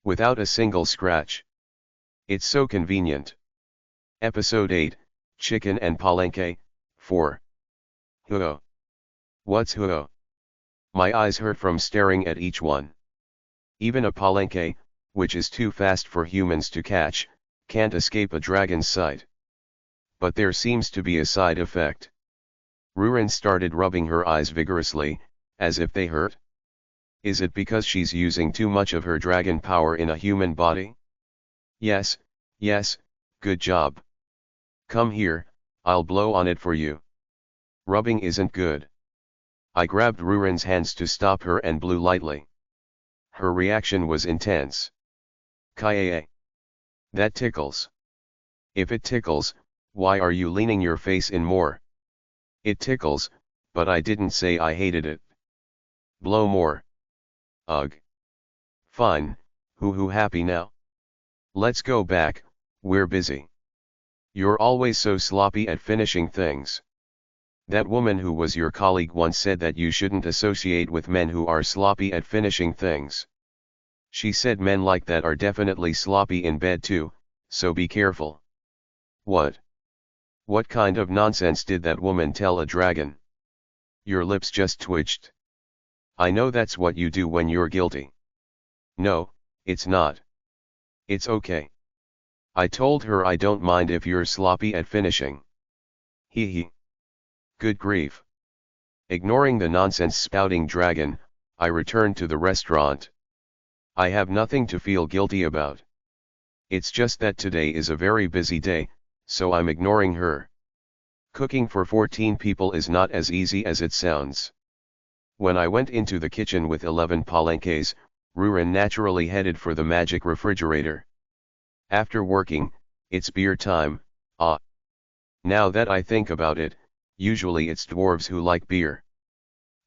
Without a single scratch. It's so convenient. Episode 8, Chicken and Palenque, 4. Huo. What's Huo? My eyes hurt from staring at each one. Even a palenque, which is too fast for humans to catch, can't escape a dragon's sight. But there seems to be a side effect. Rurin started rubbing her eyes vigorously, as if they hurt. Is it because she's using too much of her dragon power in a human body? Yes, yes, good job. Come here, I'll blow on it for you. Rubbing isn't good. I grabbed Rurin's hands to stop her and blew lightly. Her reaction was intense. Kaye. That tickles. If it tickles, why are you leaning your face in more? It tickles, but I didn't say I hated it. Blow more. Ugh. Fine, hoo happy now? Let's go back, we're busy. You're always so sloppy at finishing things. That woman who was your colleague once said that you shouldn't associate with men who are sloppy at finishing things. She said men like that are definitely sloppy in bed too, so be careful. What? What kind of nonsense did that woman tell a dragon? Your lips just twitched. I know that's what you do when you're guilty. No, it's not. It's okay. I told her I don't mind if you're sloppy at finishing. Hee hee. Good grief. Ignoring the nonsense spouting dragon, I returned to the restaurant. I have nothing to feel guilty about. It's just that today is a very busy day, so I'm ignoring her. Cooking for 14 people is not as easy as it sounds. When I went into the kitchen with 11 palenques, Rurin naturally headed for the magic refrigerator. After working, it's beer time, ah. Now that I think about it, usually it's dwarves who like beer.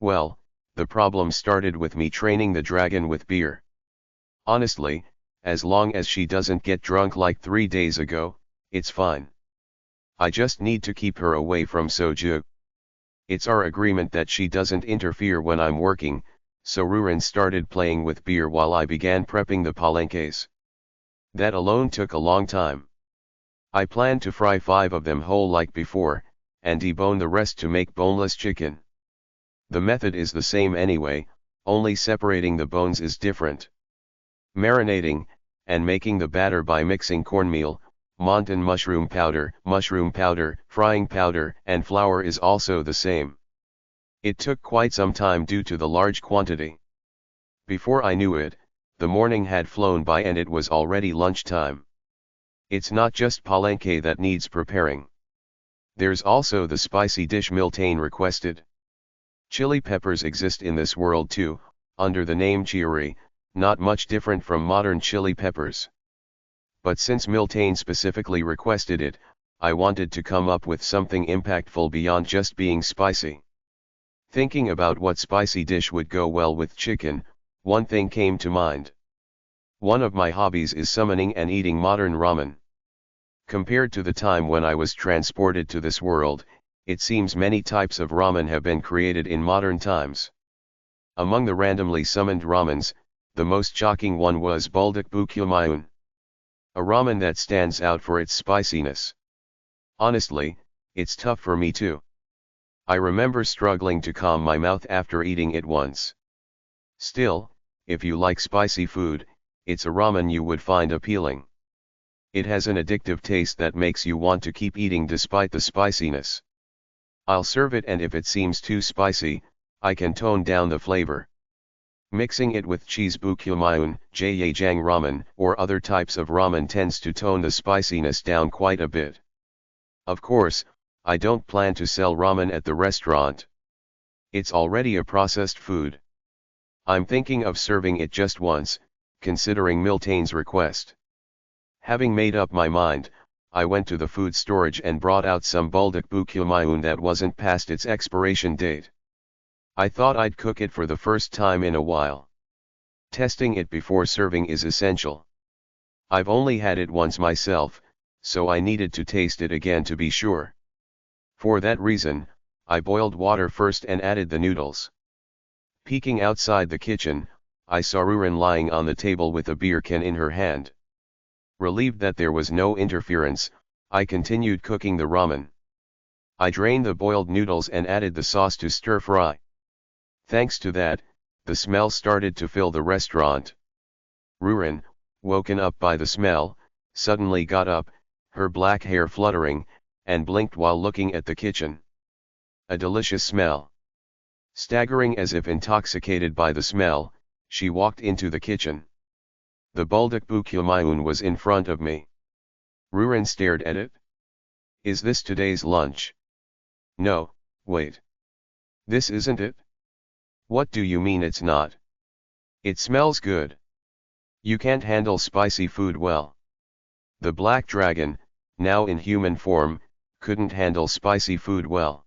Well, the problem started with me training the dragon with beer. Honestly, as long as she doesn't get drunk like 3 days ago, it's fine. I just need to keep her away from soju. It's our agreement that she doesn't interfere when I'm working, so Rurin started playing with beer while I began prepping the palenques. That alone took a long time. I planned to fry 5 of them whole like before, and debone the rest to make boneless chicken. The method is the same anyway, only separating the bones is different. Marinating, and making the batter by mixing cornmeal, Montan mushroom powder, frying powder, and flour is also the same. It took quite some time due to the large quantity. Before I knew it, the morning had flown by and it was already lunchtime. It's not just palenque that needs preparing. There's also the spicy dish Miltane requested. Chili peppers exist in this world too, under the name chiri, not much different from modern chili peppers. But since Miltane specifically requested it, I wanted to come up with something impactful beyond just being spicy. Thinking about what spicy dish would go well with chicken, one thing came to mind. One of my hobbies is summoning and eating modern ramen. Compared to the time when I was transported to this world, it seems many types of ramen have been created in modern times. Among the randomly summoned ramens, the most shocking one was Buldak Bukyumayun. A ramen that stands out for its spiciness. Honestly, it's tough for me too. I remember struggling to calm my mouth after eating it once. Still, if you like spicy food, it's a ramen you would find appealing. It has an addictive taste that makes you want to keep eating despite the spiciness. I'll serve it, and if it seems too spicy, I can tone down the flavor. Mixing it with cheese bukyumayun, jjang ramen, or other types of ramen tends to tone the spiciness down quite a bit. Of course, I don't plan to sell ramen at the restaurant. It's already a processed food. I'm thinking of serving it just once, considering Miltane's request. Having made up my mind, I went to the food storage and brought out some Buldak Bukyumayun that wasn't past its expiration date. I thought I'd cook it for the first time in a while. Testing it before serving is essential. I've only had it once myself, so I needed to taste it again to be sure. For that reason, I boiled water first and added the noodles. Peeking outside the kitchen, I saw Ruren lying on the table with a beer can in her hand. Relieved that there was no interference, I continued cooking the ramen. I drained the boiled noodles and added the sauce to stir fry. Thanks to that, the smell started to fill the restaurant. Ruren, woken up by the smell, suddenly got up, her black hair fluttering, and blinked while looking at the kitchen. A delicious smell. Staggering as if intoxicated by the smell, she walked into the kitchen. The buldak bukyumayun was in front of me. Ruren stared at it. Is this today's lunch? No, wait. This isn't it? What do you mean it's not? It smells good. You can't handle spicy food well. The black dragon, now in human form, couldn't handle spicy food well.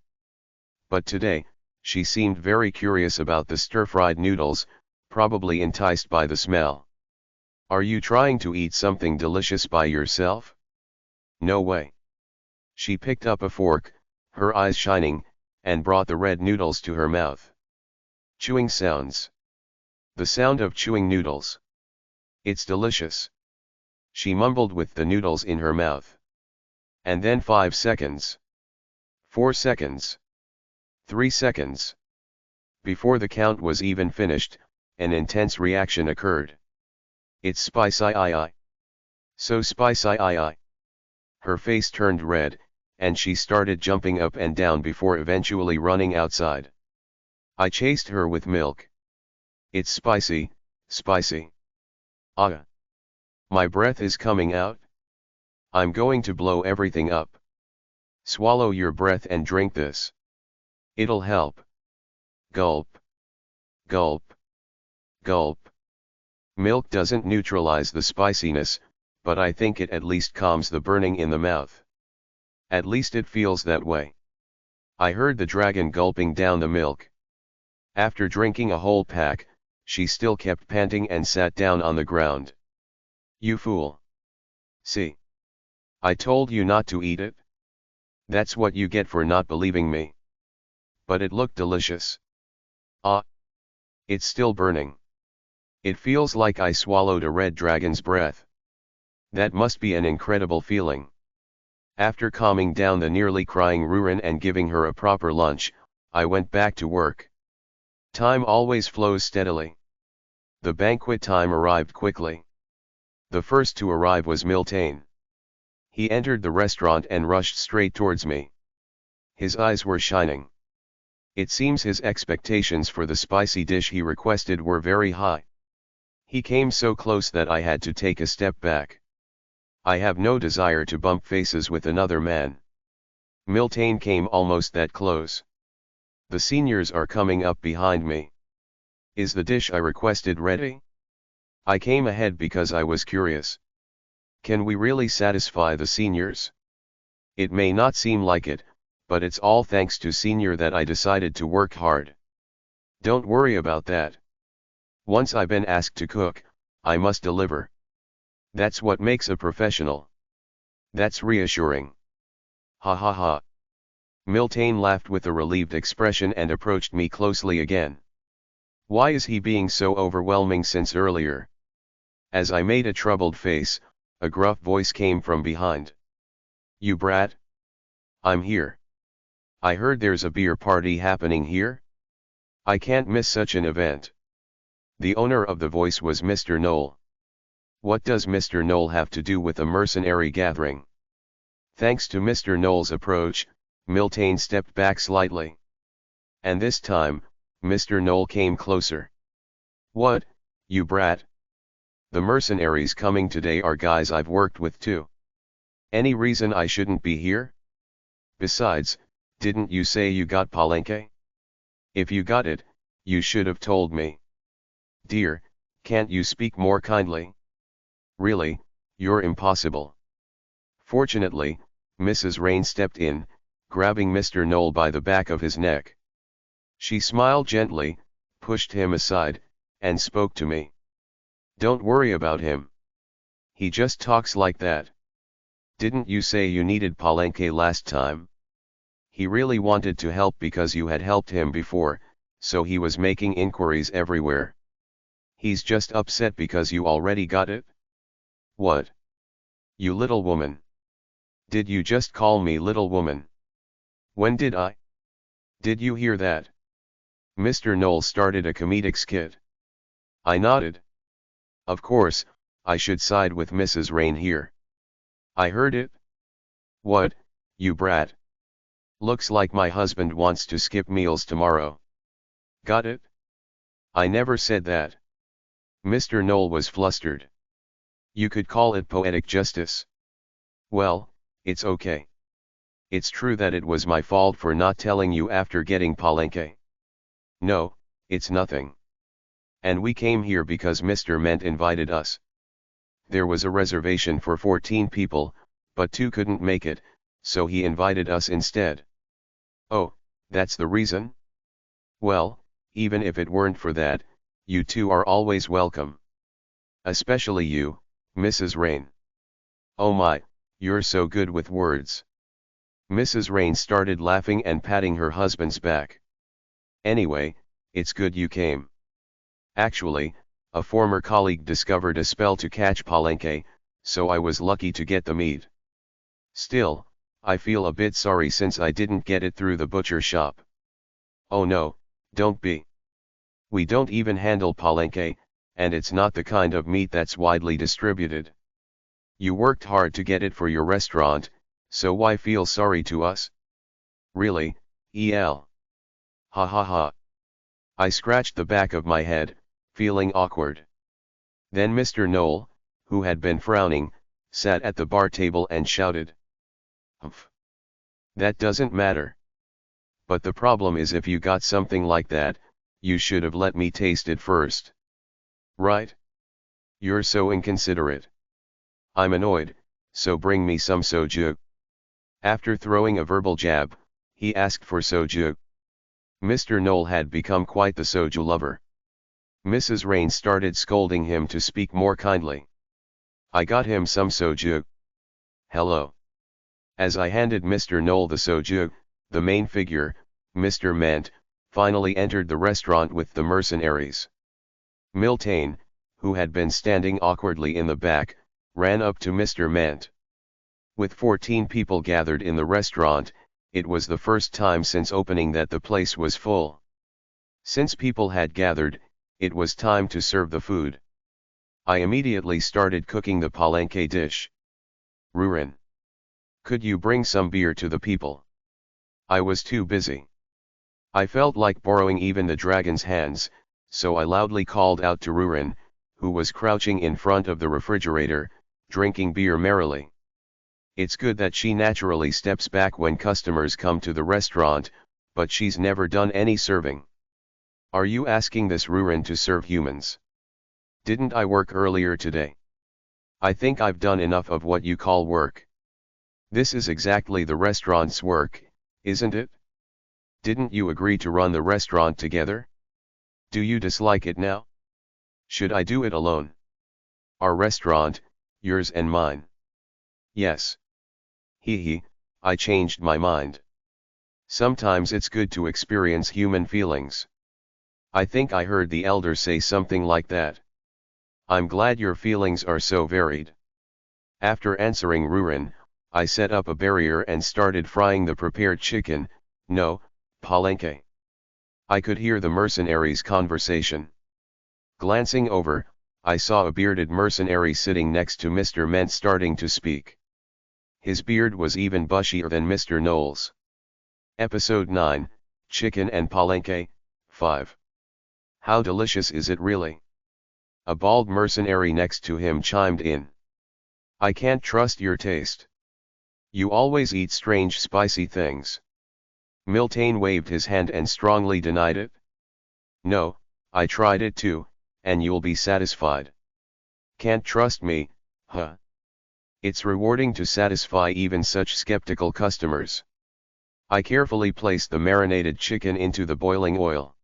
But today, she seemed very curious about the stir-fried noodles, probably enticed by the smell. Are you trying to eat something delicious by yourself? No way. She picked up a fork, her eyes shining, and brought the red noodles to her mouth. Chewing sounds. The sound of chewing noodles. It's delicious. She mumbled with the noodles in her mouth. And then 5 seconds. 4 seconds. 3 seconds. Before the count was even finished, an intense reaction occurred. It's spicy. So spicy. Her face turned red, and she started jumping up and down before eventually running outside. I chased her with milk. It's spicy, spicy. Ah. My breath is coming out. I'm going to blow everything up. Swallow your breath and drink this. It'll help. Gulp. Gulp. Gulp. Milk doesn't neutralize the spiciness, but I think it at least calms the burning in the mouth. At least it feels that way. I heard the dragon gulping down the milk. After drinking a whole pack, she still kept panting and sat down on the ground. You fool. See. I told you not to eat it. That's what you get for not believing me. But it looked delicious. Ah. It's still burning. It feels like I swallowed a red dragon's breath. That must be an incredible feeling. After calming down the nearly crying Ruren and giving her a proper lunch, I went back to work. Time always flows steadily. The banquet time arrived quickly. The first to arrive was Miltane. He entered the restaurant and rushed straight towards me. His eyes were shining. It seems his expectations for the spicy dish he requested were very high. He came so close that I had to take a step back. I have no desire to bump faces with another man. Miltane came almost that close. The seniors are coming up behind me. Is the dish I requested ready? I came ahead because I was curious. Can we really satisfy the seniors? It may not seem like it, but it's all thanks to senior that I decided to work hard. Don't worry about that. Once I've been asked to cook, I must deliver. That's what makes a professional. That's reassuring. Ha ha ha. Miltane laughed with a relieved expression and approached me closely again. Why is he being so overwhelming since earlier? As I made a troubled face, a gruff voice came from behind. You brat. I'm here. I heard there's a beer party happening here. I can't miss such an event. The owner of the voice was Mr. Knoll. What does Mr. Knoll have to do with a mercenary gathering? Thanks to Mr. Knoll's approach, Miltane stepped back slightly. And this time, Mr. Knoll came closer. What, you brat? The mercenaries coming today are guys I've worked with too. Any reason I shouldn't be here? Besides, didn't you say you got palenque? If you got it, you should have told me. Dear, can't you speak more kindly? Really, you're impossible. Fortunately, Mrs. Rain stepped in, grabbing Mr. Knoll by the back of his neck. She smiled gently, pushed him aside, and spoke to me. Don't worry about him. He just talks like that. Didn't you say you needed palenque last time? He really wanted to help because you had helped him before, so he was making inquiries everywhere. He's just upset because you already got it? What? You little woman. Did you just call me little woman? When did I? Did you hear that? Mr. Knoll started a comedic skit. I nodded. Of course, I should side with Mrs. Rain here. I heard it. What, you brat? Looks like my husband wants to skip meals tomorrow. Got it? I never said that. Mr. Knoll was flustered. You could call it poetic justice. Well, it's okay. It's true that it was my fault for not telling you after getting Palenque. No, it's nothing. And we came here because Mr. Ment invited us. There was a reservation for 14 people, but 2 couldn't make it, so he invited us instead. Oh, that's the reason? Well, even if it weren't for that, you 2 are always welcome. Especially you, Mrs. Rain. Oh my, you're so good with words. Mrs. Rain started laughing and patting her husband's back. Anyway, it's good you came. Actually, a former colleague discovered a spell to catch Palenque, so I was lucky to get the meat. Still, I feel a bit sorry since I didn't get it through the butcher shop. Oh no, don't be. We don't even handle Palenque, and it's not the kind of meat that's widely distributed. You worked hard to get it for your restaurant, so why feel sorry to us? Really, El? Ha ha ha. I scratched the back of my head, feeling awkward. Then Mr. Knoll, who had been frowning, sat at the bar table and shouted. Humph. That doesn't matter. But the problem is if you got something like that, you should have let me taste it first. Right? You're so inconsiderate. I'm annoyed, so bring me some soju. After throwing a verbal jab, he asked for soju. Mr. Knoll had become quite the soju lover. Mrs. Rain started scolding him to speak more kindly. I got him some soju. Hello. As I handed Mr. Knoll the soju, the main figure, Mr. Ment, finally entered the restaurant with the mercenaries. Miltane, who had been standing awkwardly in the back, ran up to Mr. Ment. With 14 people gathered in the restaurant, it was the first time since opening that the place was full. Since people had gathered, it was time to serve the food. I immediately started cooking the Palenque dish. Rurin. Could you bring some beer to the people? I was too busy. I felt like borrowing even the dragon's hands, so I loudly called out to Rurin, who was crouching in front of the refrigerator, drinking beer merrily. It's good that she naturally steps back when customers come to the restaurant, but she's never done any serving. Are you asking this Rurin to serve humans? Didn't I work earlier today? I think I've done enough of what you call work. This is exactly the restaurant's work, isn't it? Didn't you agree to run the restaurant together? Do you dislike it now? Should I do it alone? Our restaurant, yours and mine. Yes. Hee, I changed my mind. Sometimes it's good to experience human feelings. I think I heard the elder say something like that. I'm glad your feelings are so varied. After answering Rurin, I set up a barrier and started frying the prepared chicken, no, Palenque. I could hear the mercenaries' conversation. Glancing over, I saw a bearded mercenary sitting next to Mr. Ment starting to speak. His beard was even bushier than Mr. Knoll's. Episode 9, Chicken and Palenque, 5. How delicious is it really? A bald mercenary next to him chimed in. I can't trust your taste. You always eat strange spicy things. Miltane waved his hand and strongly denied it. No, I tried it too, and you'll be satisfied. Can't trust me, huh? It's rewarding to satisfy even such skeptical customers. I carefully placed the marinated chicken into the boiling oil.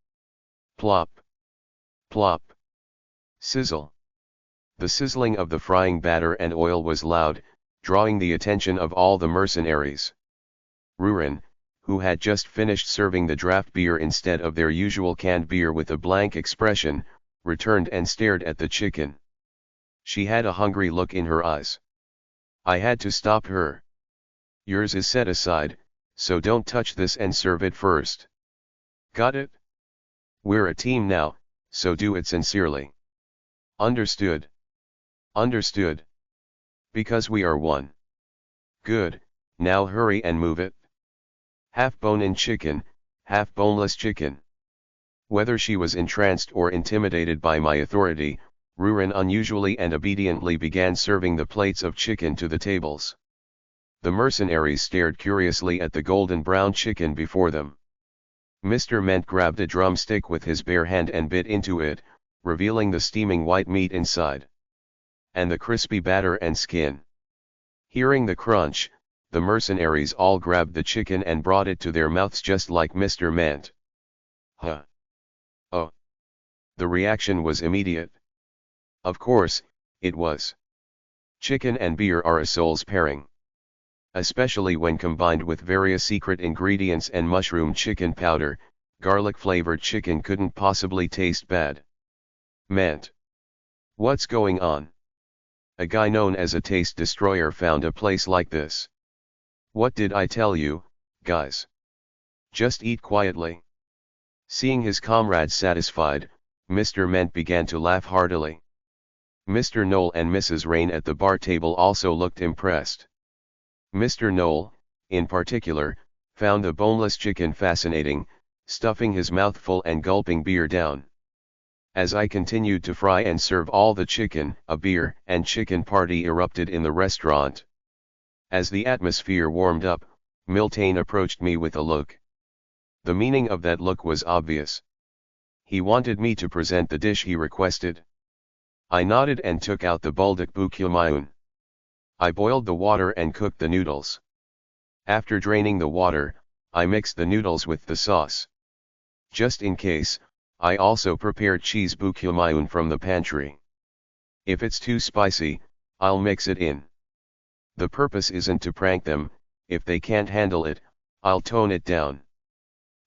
Plop. Plop. Sizzle. The sizzling of the frying batter and oil was loud, drawing the attention of all the mercenaries. Rurin, who had just finished serving the draft beer instead of their usual canned beer with a blank expression, returned and stared at the chicken. She had a hungry look in her eyes. I had to stop her. Yours is set aside, so don't touch this and serve it first. Got it? We're a team now, so do it sincerely. Understood. Understood. Because we are one. Good, now hurry and move it. Half bone-in chicken, half boneless chicken. Whether she was entranced or intimidated by my authority, Rurin unusually and obediently began serving the plates of chicken to the tables. The mercenaries stared curiously at the golden brown chicken before them. Mr. Ment grabbed a drumstick with his bare hand and bit into it, revealing the steaming white meat inside. And the crispy batter and skin. Hearing the crunch, the mercenaries all grabbed the chicken and brought it to their mouths just like Mr. Ment. Huh. Oh. The reaction was immediate. Of course, it was. Chicken and beer are a soul's pairing. Especially when combined with various secret ingredients and mushroom chicken powder, garlic-flavored chicken couldn't possibly taste bad. Ment. What's going on? A guy known as a taste destroyer found a place like this. What did I tell you, guys? Just eat quietly. Seeing his comrades satisfied, Mr. Ment began to laugh heartily. Mr. Knoll and Mrs. Rain at the bar table also looked impressed. Mr. Knoll, in particular, found the boneless chicken fascinating, stuffing his mouth full and gulping beer down. As I continued to fry and serve all the chicken, a beer and chicken party erupted in the restaurant. As the atmosphere warmed up, Miltane approached me with a look. The meaning of that look was obvious. He wanted me to present the dish he requested. I nodded and took out the buldak bukilmayun. I boiled the water and cooked the noodles. After draining the water, I mixed the noodles with the sauce. Just in case, I also prepared cheese bukilmayun from the pantry. If it's too spicy, I'll mix it in. The purpose isn't to prank them, if they can't handle it, I'll tone it down.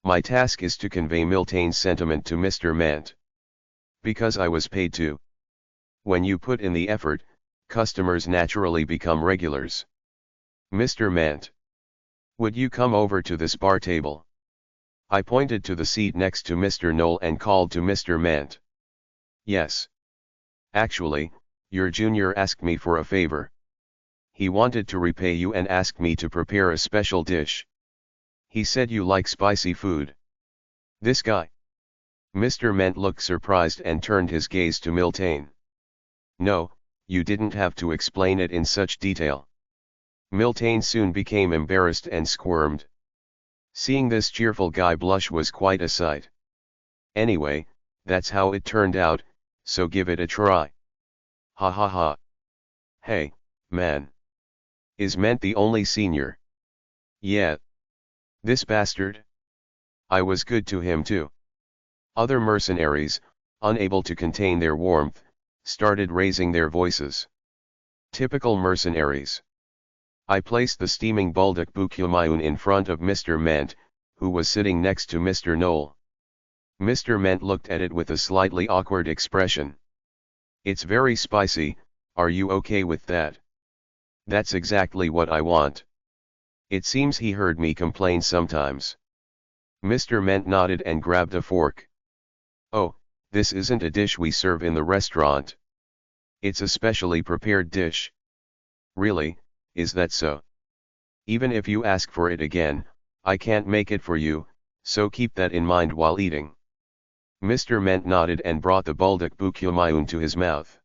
My task is to convey Miltane's sentiment to Mr. Ment. Because I was paid to. When you put in the effort, customers naturally become regulars. Mr. Ment. Would you come over to this bar table? I pointed to the seat next to Mr. Knoll and called to Mr. Ment. Yes. Actually, your junior asked me for a favor. He wanted to repay you and asked me to prepare a special dish. He said you like spicy food. This guy. Mr. Ment looked surprised and turned his gaze to Miltane. No, you didn't have to explain it in such detail. Miltane soon became embarrassed and squirmed. Seeing this cheerful guy blush was quite a sight. Anyway, that's how it turned out, so give it a try. Ha ha ha. Hey, man. Is Ment the only senior? Yeah. This bastard? I was good to him too. Other mercenaries, unable to contain their warmth, started raising their voices. Typical mercenaries. I placed the steaming buldak bukilmayun in front of Mr. Ment, who was sitting next to Mr. Knoll. Mr. Ment looked at it with a slightly awkward expression. It's very spicy, are you okay with that? That's exactly what I want. It seems he heard me complain sometimes. Mr. Ment nodded and grabbed a fork. Oh, this isn't a dish we serve in the restaurant. It's a specially prepared dish. Really, is that so? Even if you ask for it again, I can't make it for you, so keep that in mind while eating. Mr. Ment nodded and brought the buldak bukilmayun to his mouth.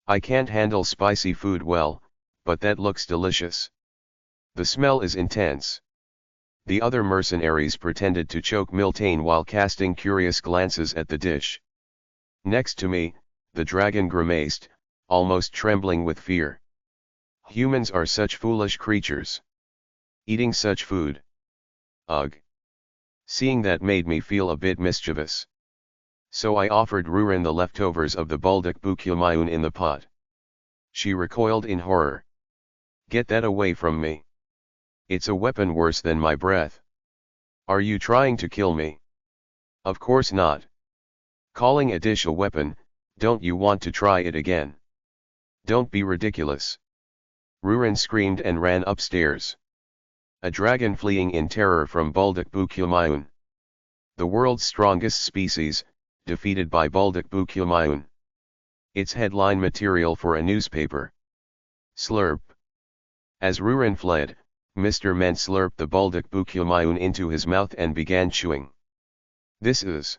I can't handle spicy food well, but that looks delicious. The smell is intense. The other mercenaries pretended to choke Miltane while casting curious glances at the dish. Next to me, the dragon grimaced, almost trembling with fear. Humans are such foolish creatures. Eating such food. Ugh. Seeing that made me feel a bit mischievous. So I offered Rurin the leftovers of the buldak bukilmayun in the pot. She recoiled in horror. Get that away from me. It's a weapon worse than my breath. Are you trying to kill me? Of course not. Calling a dish a weapon, don't you want to try it again? Don't be ridiculous. Rurin screamed and ran upstairs. A dragon fleeing in terror from Buldak Bukilmayun. The world's strongest species, defeated by Buldak Bukilmayun. It's headline material for a newspaper. Slurp. As Rurin fled, Mr. Ment slurped the Buldak Bukilmayun into his mouth and began chewing. This is.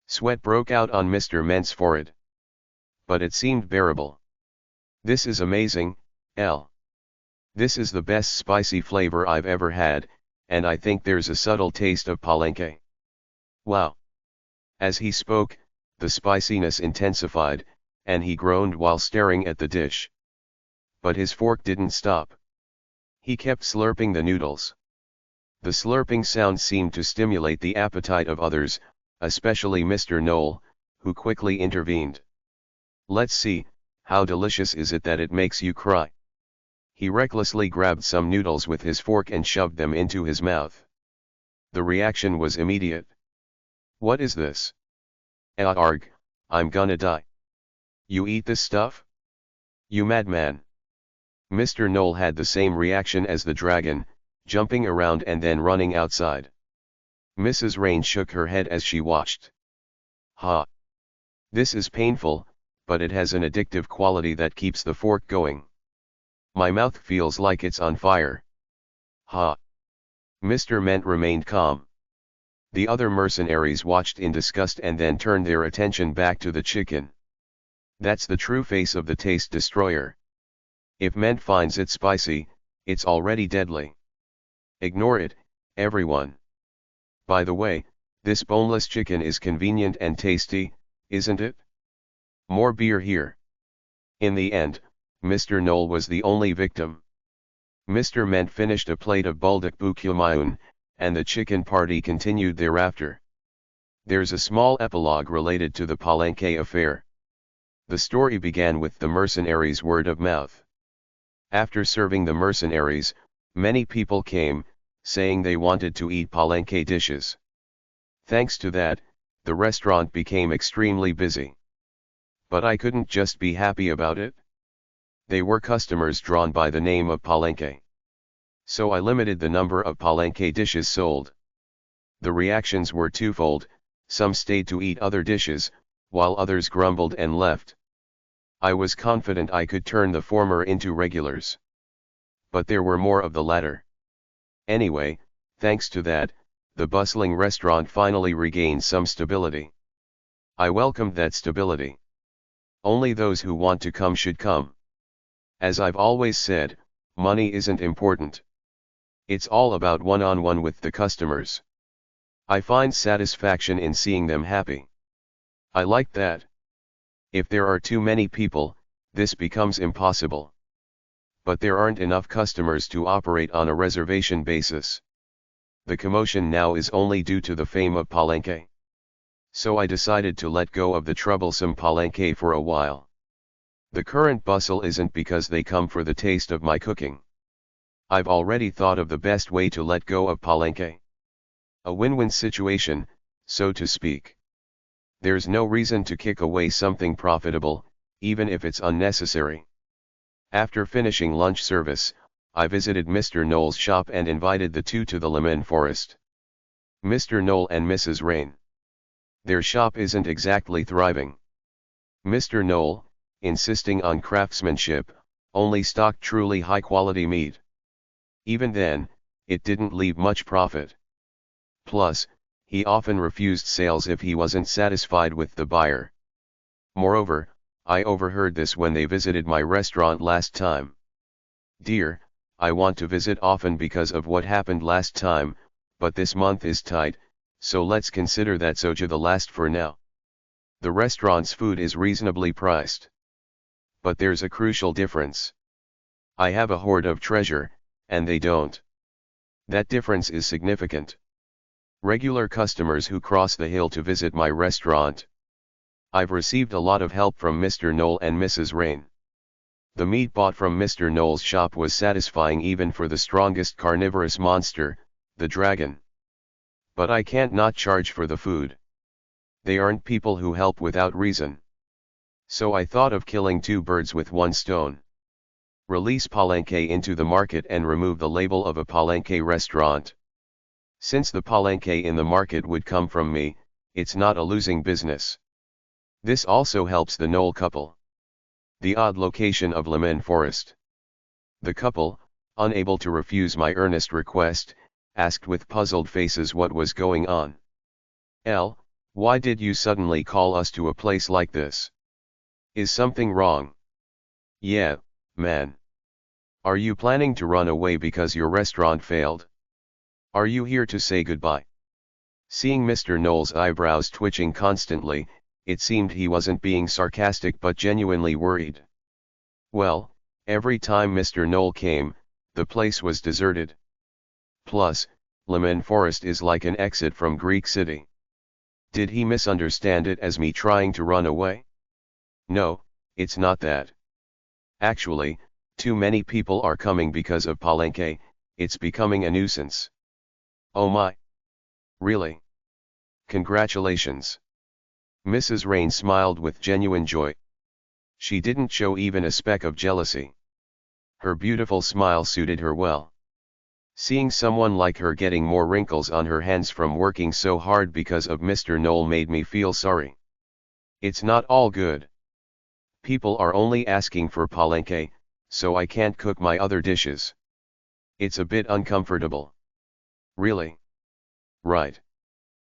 Sweat broke out on Mr. Ment's forehead. But it seemed bearable. This is amazing, L. This is the best spicy flavor I've ever had, and I think there's a subtle taste of palenque. Wow. As he spoke, the spiciness intensified, and he groaned while staring at the dish. But his fork didn't stop. He kept slurping the noodles. The slurping sound seemed to stimulate the appetite of others, especially Mr. Knoll, who quickly intervened. Let's see, how delicious is it that it makes you cry? He recklessly grabbed some noodles with his fork and shoved them into his mouth. The reaction was immediate. What is this? Arg, I'm gonna die. You eat this stuff? You madman. Mr. Knoll had the same reaction as the dragon, jumping around and then running outside. Mrs. Rain shook her head as she watched. Ha! This is painful, but it has an addictive quality that keeps the fork going. My mouth feels like it's on fire. Ha! Mr. Ment remained calm. The other mercenaries watched in disgust and then turned their attention back to the chicken. That's the true face of the taste destroyer. If Ment finds it spicy, it's already deadly. Ignore it, everyone. By the way, this boneless chicken is convenient and tasty, isn't it? More beer here. In the end, Mr. Knoll was the only victim. Mr. Ment finished a plate of Buldak Bukilmayun, and the chicken party continued thereafter. There's a small epilogue related to the palenque affair. The story began with the mercenaries' word of mouth. After serving the mercenaries, many people came, saying they wanted to eat palenque dishes. Thanks to that, the restaurant became extremely busy. But I couldn't just be happy about it. They were customers drawn by the name of palenque. So I limited the number of palenque dishes sold. The reactions were twofold: some stayed to eat other dishes, while others grumbled and left. I was confident I could turn the former into regulars. But there were more of the latter. Anyway, thanks to that, the bustling restaurant finally regained some stability. I welcomed that stability. Only those who want to come should come. As I've always said, money isn't important. It's all about one-on-one with the customers. I find satisfaction in seeing them happy. I like that. If there are too many people, this becomes impossible. But there aren't enough customers to operate on a reservation basis. The commotion now is only due to the fame of palenque. So I decided to let go of the troublesome palenque for a while. The current bustle isn't because they come for the taste of my cooking. I've already thought of the best way to let go of palenque. A win-win situation, so to speak. There's no reason to kick away something profitable, even if it's unnecessary. After finishing lunch service, I visited Mr. Knoll's shop and invited the two to the lemon forest. Mr. Knoll and Mrs. Rain. Their shop isn't exactly thriving. Mr. Knoll, insisting on craftsmanship, only stocked truly high-quality meat. Even then, it didn't leave much profit. Plus, he often refused sales if he wasn't satisfied with the buyer. Moreover, I overheard this when they visited my restaurant last time. Dear, I want to visit often because of what happened last time, but this month is tight, so let's consider that soja the last for now. The restaurant's food is reasonably priced. But there's a crucial difference. I have a hoard of treasure, and they don't. That difference is significant. Regular customers who cross the hill to visit my restaurant. I've received a lot of help from Mr. Knoll and Mrs. Rain. The meat bought from Mr. Knoll's shop was satisfying even for the strongest carnivorous monster, the dragon. But I can't not charge for the food. They aren't people who help without reason. So I thought of killing two birds with one stone. Release Palenque into the market and remove the label of a Palenque restaurant. Since the Palenque in the market would come from me, it's not a losing business. This also helps the Knoll couple. The odd location of Lemon Forest. The couple, unable to refuse my earnest request, asked with puzzled faces what was going on. Why did you suddenly call us to a place like this? Is something wrong? Yeah, man. Are you planning to run away because your restaurant failed? Are you here to say goodbye? Seeing Mr. Knoll's eyebrows twitching constantly, it seemed he wasn't being sarcastic but genuinely worried. Well, every time Mr. Knoll came, the place was deserted. Plus, Lemon Forest is like an exit from Greek City. Did he misunderstand it as me trying to run away? No, it's not that. Actually, too many people are coming because of Palenque, it's becoming a nuisance. Oh my. Really? Congratulations. Mrs. Rain smiled with genuine joy. She didn't show even a speck of jealousy. Her beautiful smile suited her well. Seeing someone like her getting more wrinkles on her hands from working so hard because of Mr. Knoll made me feel sorry. It's not all good. People are only asking for Palenque, so I can't cook my other dishes. It's a bit uncomfortable. Really? Right.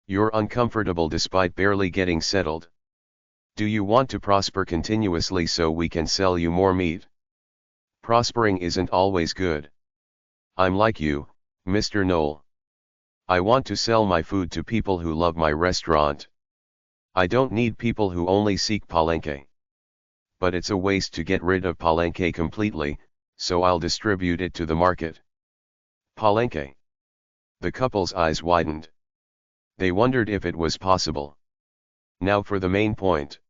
You're uncomfortable despite barely getting settled. Do you want to prosper continuously so we can sell you more meat? Prospering isn't always good. I'm like you, Mr. Knoll. I want to sell my food to people who love my restaurant. I don't need people who only seek Palenque. But it's a waste to get rid of Palenque completely, so I'll distribute it to the market. Palenque. The couple's eyes widened. They wondered if it was possible. Now for the main point.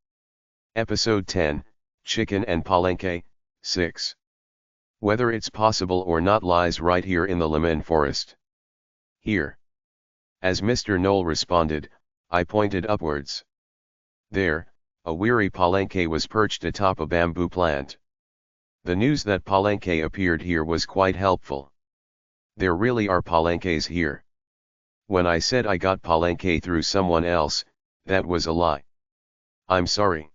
Episode 10, Chicken and Palenque, 6. Whether it's possible or not lies right here in the Lemon Forest. Here. As Mr. Knoll responded, I pointed upwards. There, a weary Palenque was perched atop a bamboo plant. The news that Palenque appeared here was quite helpful. There really are Palenques here. When I said I got Palenque through someone else, that was a lie. I'm sorry.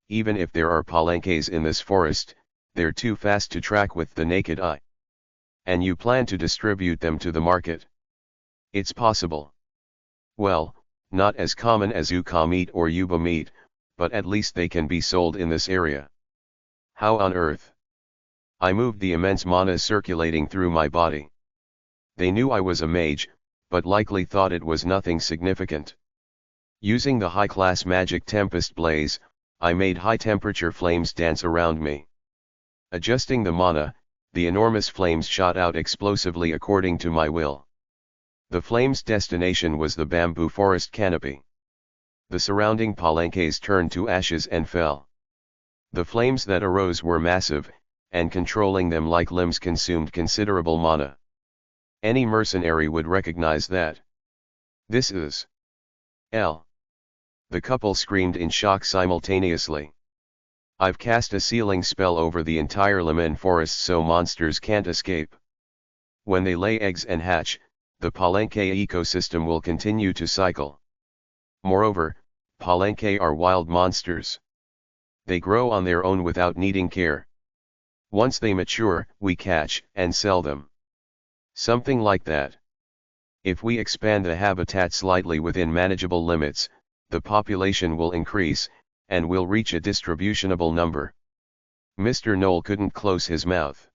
Even if there are Palenques in this forest, they're too fast to track with the naked eye. And you plan to distribute them to the market? It's possible. Well, not as common as Uka meat or Yuba meat, but at least they can be sold in this area. How on earth? I moved the immense mana circulating through my body. They knew I was a mage, but likely thought it was nothing significant. Using the high-class magic Tempest Blaze, I made high-temperature flames dance around me. Adjusting the mana, the enormous flames shot out explosively according to my will. The flame's destination was the bamboo forest canopy. The surrounding Palenques turned to ashes and fell. The flames that arose were massive, and controlling them like limbs consumed considerable mana. Any mercenary would recognize that. This is L. The couple screamed in shock simultaneously. I've cast a sealing spell over the entire Lemon Forest so monsters can't escape. When they lay eggs and hatch, the Palenque ecosystem will continue to cycle. Moreover, Palenque are wild monsters. They grow on their own without needing care. Once they mature, we catch and sell them. Something like that. If we expand the habitat slightly within manageable limits, the population will increase, and will reach a distributionable number. Mr. Knoll couldn't close his mouth.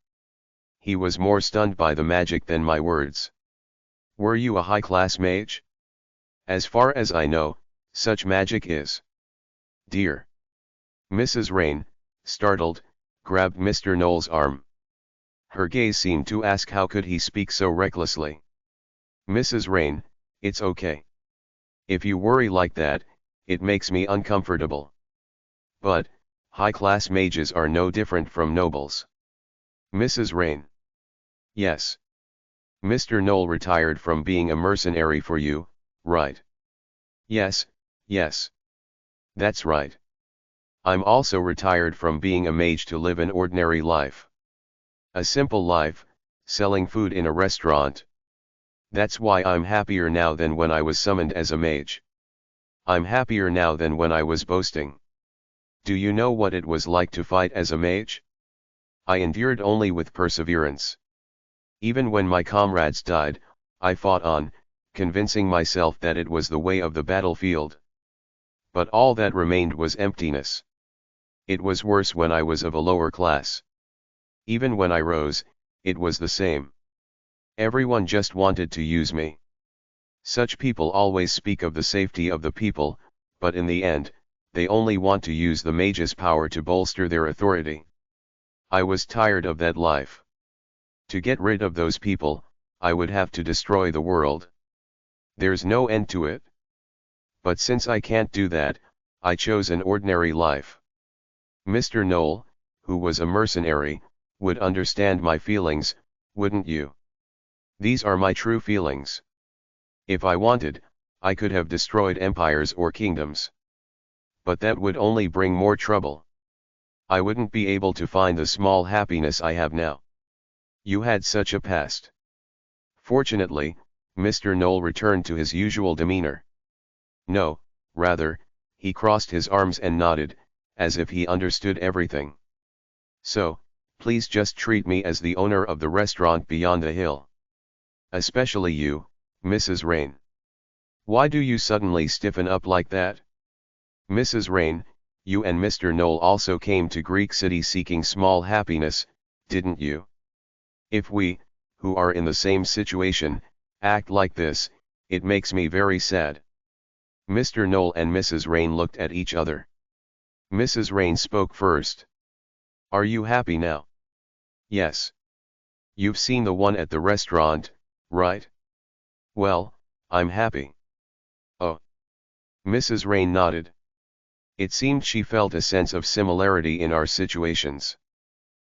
He was more stunned by the magic than my words. Were you a high-class mage? As far as I know, such magic is. Dear. Mrs. Rain, startled, grabbed Mr. Knoll's arm. Her gaze seemed to ask how could he speak so recklessly. Mrs. Rain, it's okay. If you worry like that, it makes me uncomfortable. But, high-class mages are no different from nobles. Mrs. Rain. Yes. Mr. Knoll retired from being a mercenary for you, right? Yes, yes. That's right. I'm also retired from being a mage to live an ordinary life. A simple life, selling food in a restaurant. That's why I'm happier now than when I was summoned as a mage. I'm happier now than when I was boasting. Do you know what it was like to fight as a mage? I endured only with perseverance. Even when my comrades died, I fought on, convincing myself that it was the way of the battlefield. But all that remained was emptiness. It was worse when I was of a lower class. Even when I rose, it was the same. Everyone just wanted to use me. Such people always speak of the safety of the people, but in the end, they only want to use the mage's power to bolster their authority. I was tired of that life. To get rid of those people, I would have to destroy the world. There's no end to it. But since I can't do that, I chose an ordinary life. Mr. Knoll, who was a mercenary, would understand my feelings, wouldn't you? These are my true feelings. If I wanted, I could have destroyed empires or kingdoms. But that would only bring more trouble. I wouldn't be able to find the small happiness I have now. You had such a past. Fortunately, Mr. Knoll returned to his usual demeanor. No, rather, he crossed his arms and nodded, as if he understood everything. So, please just treat me as the owner of the restaurant beyond the hill. Especially you, Mrs. Rain. Why do you suddenly stiffen up like that? Mrs. Rain, you and Mr. Knoll also came to Greek City seeking small happiness, didn't you? If we, who are in the same situation, act like this, it makes me very sad. Mr. Knoll and Mrs. Rain looked at each other. Mrs. Rain spoke first. Are you happy now? Yes. You've seen the one at the restaurant, right? Well, I'm happy. Oh. Mrs. Rain nodded. It seemed she felt a sense of similarity in our situations.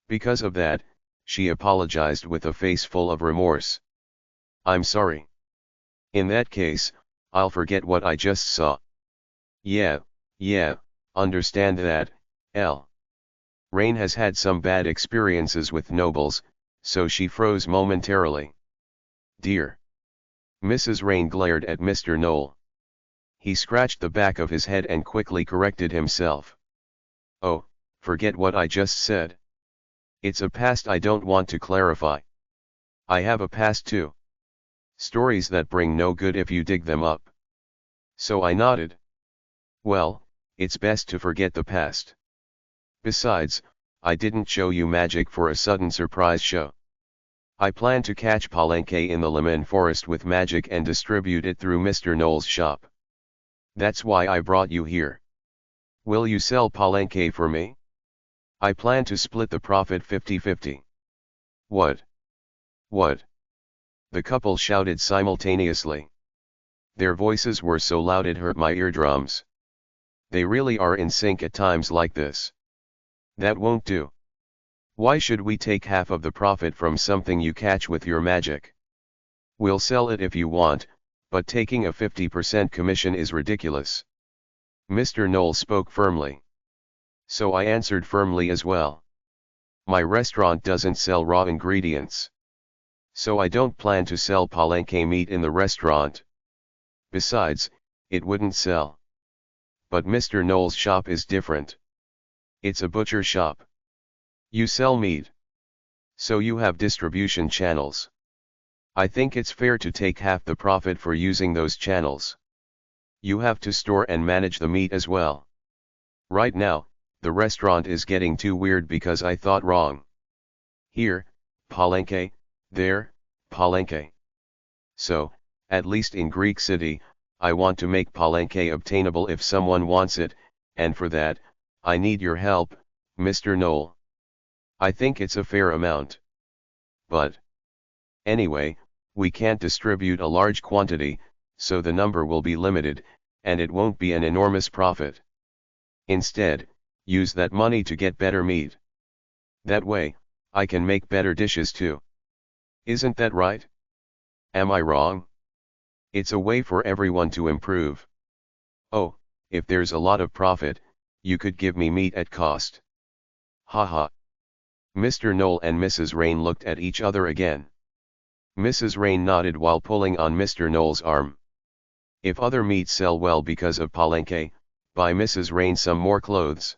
Because of that, she apologized with a face full of remorse. I'm sorry. In that case, I'll forget what I just saw. Yeah, understand that, L. Rain has had some bad experiences with nobles, so she froze momentarily. Dear. Mrs. Rain glared at Mr. Knoll. He scratched the back of his head and quickly corrected himself. Oh, forget what I just said. It's a past I don't want to clarify. I have a past too. Stories that bring no good if you dig them up. So I nodded. Well, it's best to forget the past. Besides, I didn't show you magic for a sudden surprise show. I plan to catch Palenque in the Lemon Forest with magic and distribute it through Mr. Knoll's shop. That's why I brought you here. Will you sell Palenque for me? I plan to split the profit 50-50. What? What? The couple shouted simultaneously. Their voices were so loud it hurt my eardrums. They really are in sync at times like this. That won't do. Why should we take half of the profit from something you catch with your magic? We'll sell it if you want, but taking a 50% commission is ridiculous. Mr. Knoll spoke firmly. So I answered firmly as well. My restaurant doesn't sell raw ingredients. So I don't plan to sell Palenque meat in the restaurant. Besides, it wouldn't sell. But Mr. Knoll's shop is different. It's a butcher shop. You sell meat. So you have distribution channels. I think it's fair to take half the profit for using those channels. You have to store and manage the meat as well. Right now, the restaurant is getting too weird because I thought wrong. Here, Palenque, there, Palenque. So, at least in Greek City, I want to make Palenque obtainable if someone wants it, and for that, I need your help, Mr. Knoll. I think it's a fair amount. But anyway, we can't distribute a large quantity, so the number will be limited, and it won't be an enormous profit. Instead, use that money to get better meat. That way, I can make better dishes too. Isn't that right? Am I wrong? It's a way for everyone to improve. Oh, if there's a lot of profit, you could give me meat at cost. Haha. Mr. Knoll and Mrs. Rain looked at each other again. Mrs. Rain nodded while pulling on Mr. Knoll's arm. If other meats sell well because of Palenque, buy Mrs. Rain some more clothes.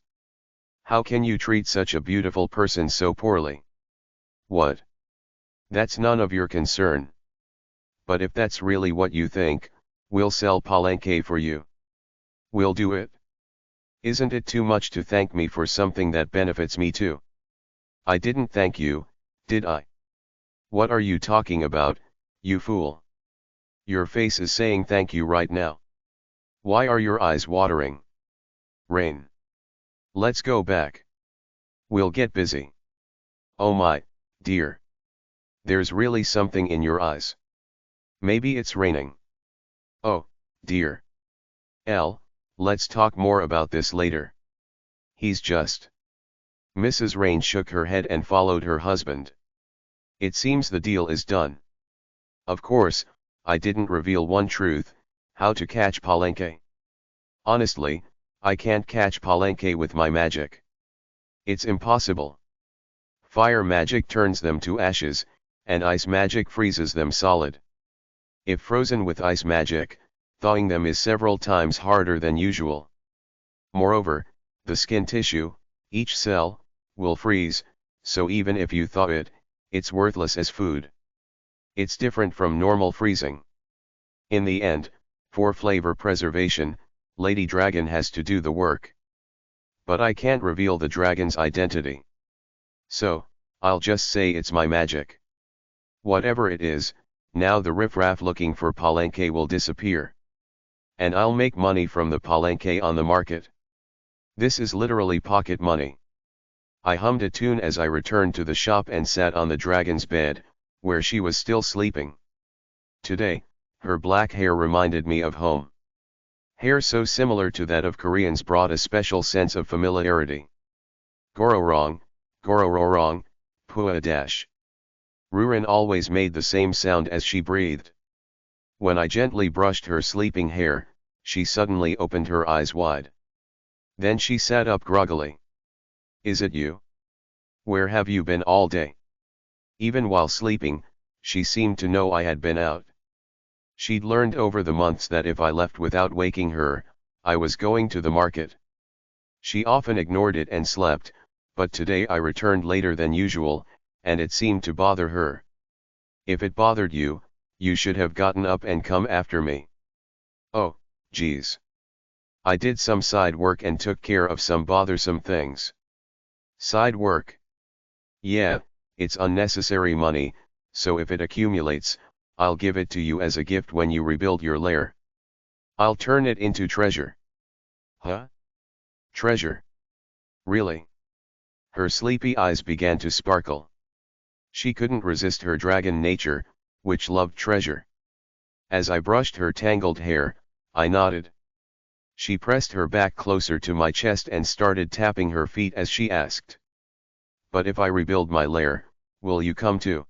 How can you treat such a beautiful person so poorly? What? That's none of your concern. But if that's really what you think, we'll sell Palenque for you. We'll do it. Isn't it too much to thank me for something that benefits me too? I didn't thank you, did I? What are you talking about, you fool? Your face is saying thank you right now. Why are your eyes watering? Rain. Let's go back. We'll get busy. Oh my, dear. There's really something in your eyes. Maybe it's raining. Oh, dear. Let's talk more about this later. He's just. Mrs. Rain shook her head and followed her husband. It seems the deal is done. Of course, I didn't reveal one truth, how to catch Palenque. Honestly, I can't catch Palenque with my magic. It's impossible. Fire magic turns them to ashes, and ice magic freezes them solid. If frozen with ice magic, thawing them is several times harder than usual. Moreover, the skin tissue, each cell, will freeze, so even if you thaw it, it's worthless as food. It's different from normal freezing. In the end, for flavor preservation, Lady Dragon has to do the work. But I can't reveal the dragon's identity. So, I'll just say it's my magic. Whatever it is, now the riffraff looking for Palenque will disappear. And I'll make money from the Palenque on the market. This is literally pocket money. I hummed a tune as I returned to the shop and sat on the dragon's bed, where she was still sleeping. Today, her black hair reminded me of home. Hair so similar to that of Koreans brought a special sense of familiarity. Gororong, gorororong, pua dash. Rurin always made the same sound as she breathed. When I gently brushed her sleeping hair, she suddenly opened her eyes wide. Then she sat up groggily. Is it you? Where have you been all day? Even while sleeping, she seemed to know I had been out. She'd learned over the months that if I left without waking her, I was going to the market. She often ignored it and slept, but today I returned later than usual, and it seemed to bother her. If it bothered you, you should have gotten up and come after me. Oh, geez. I did some side work and took care of some bothersome things. Side work? Yeah, it's unnecessary money, so if it accumulates, I'll give it to you as a gift when you rebuild your lair. I'll turn it into treasure. Huh? Treasure? Really? Her sleepy eyes began to sparkle. She couldn't resist her dragon nature, which loved treasure. As I brushed her tangled hair, I nodded. She pressed her back closer to my chest and started tapping her feet as she asked. But if I rebuild my lair, will you come too?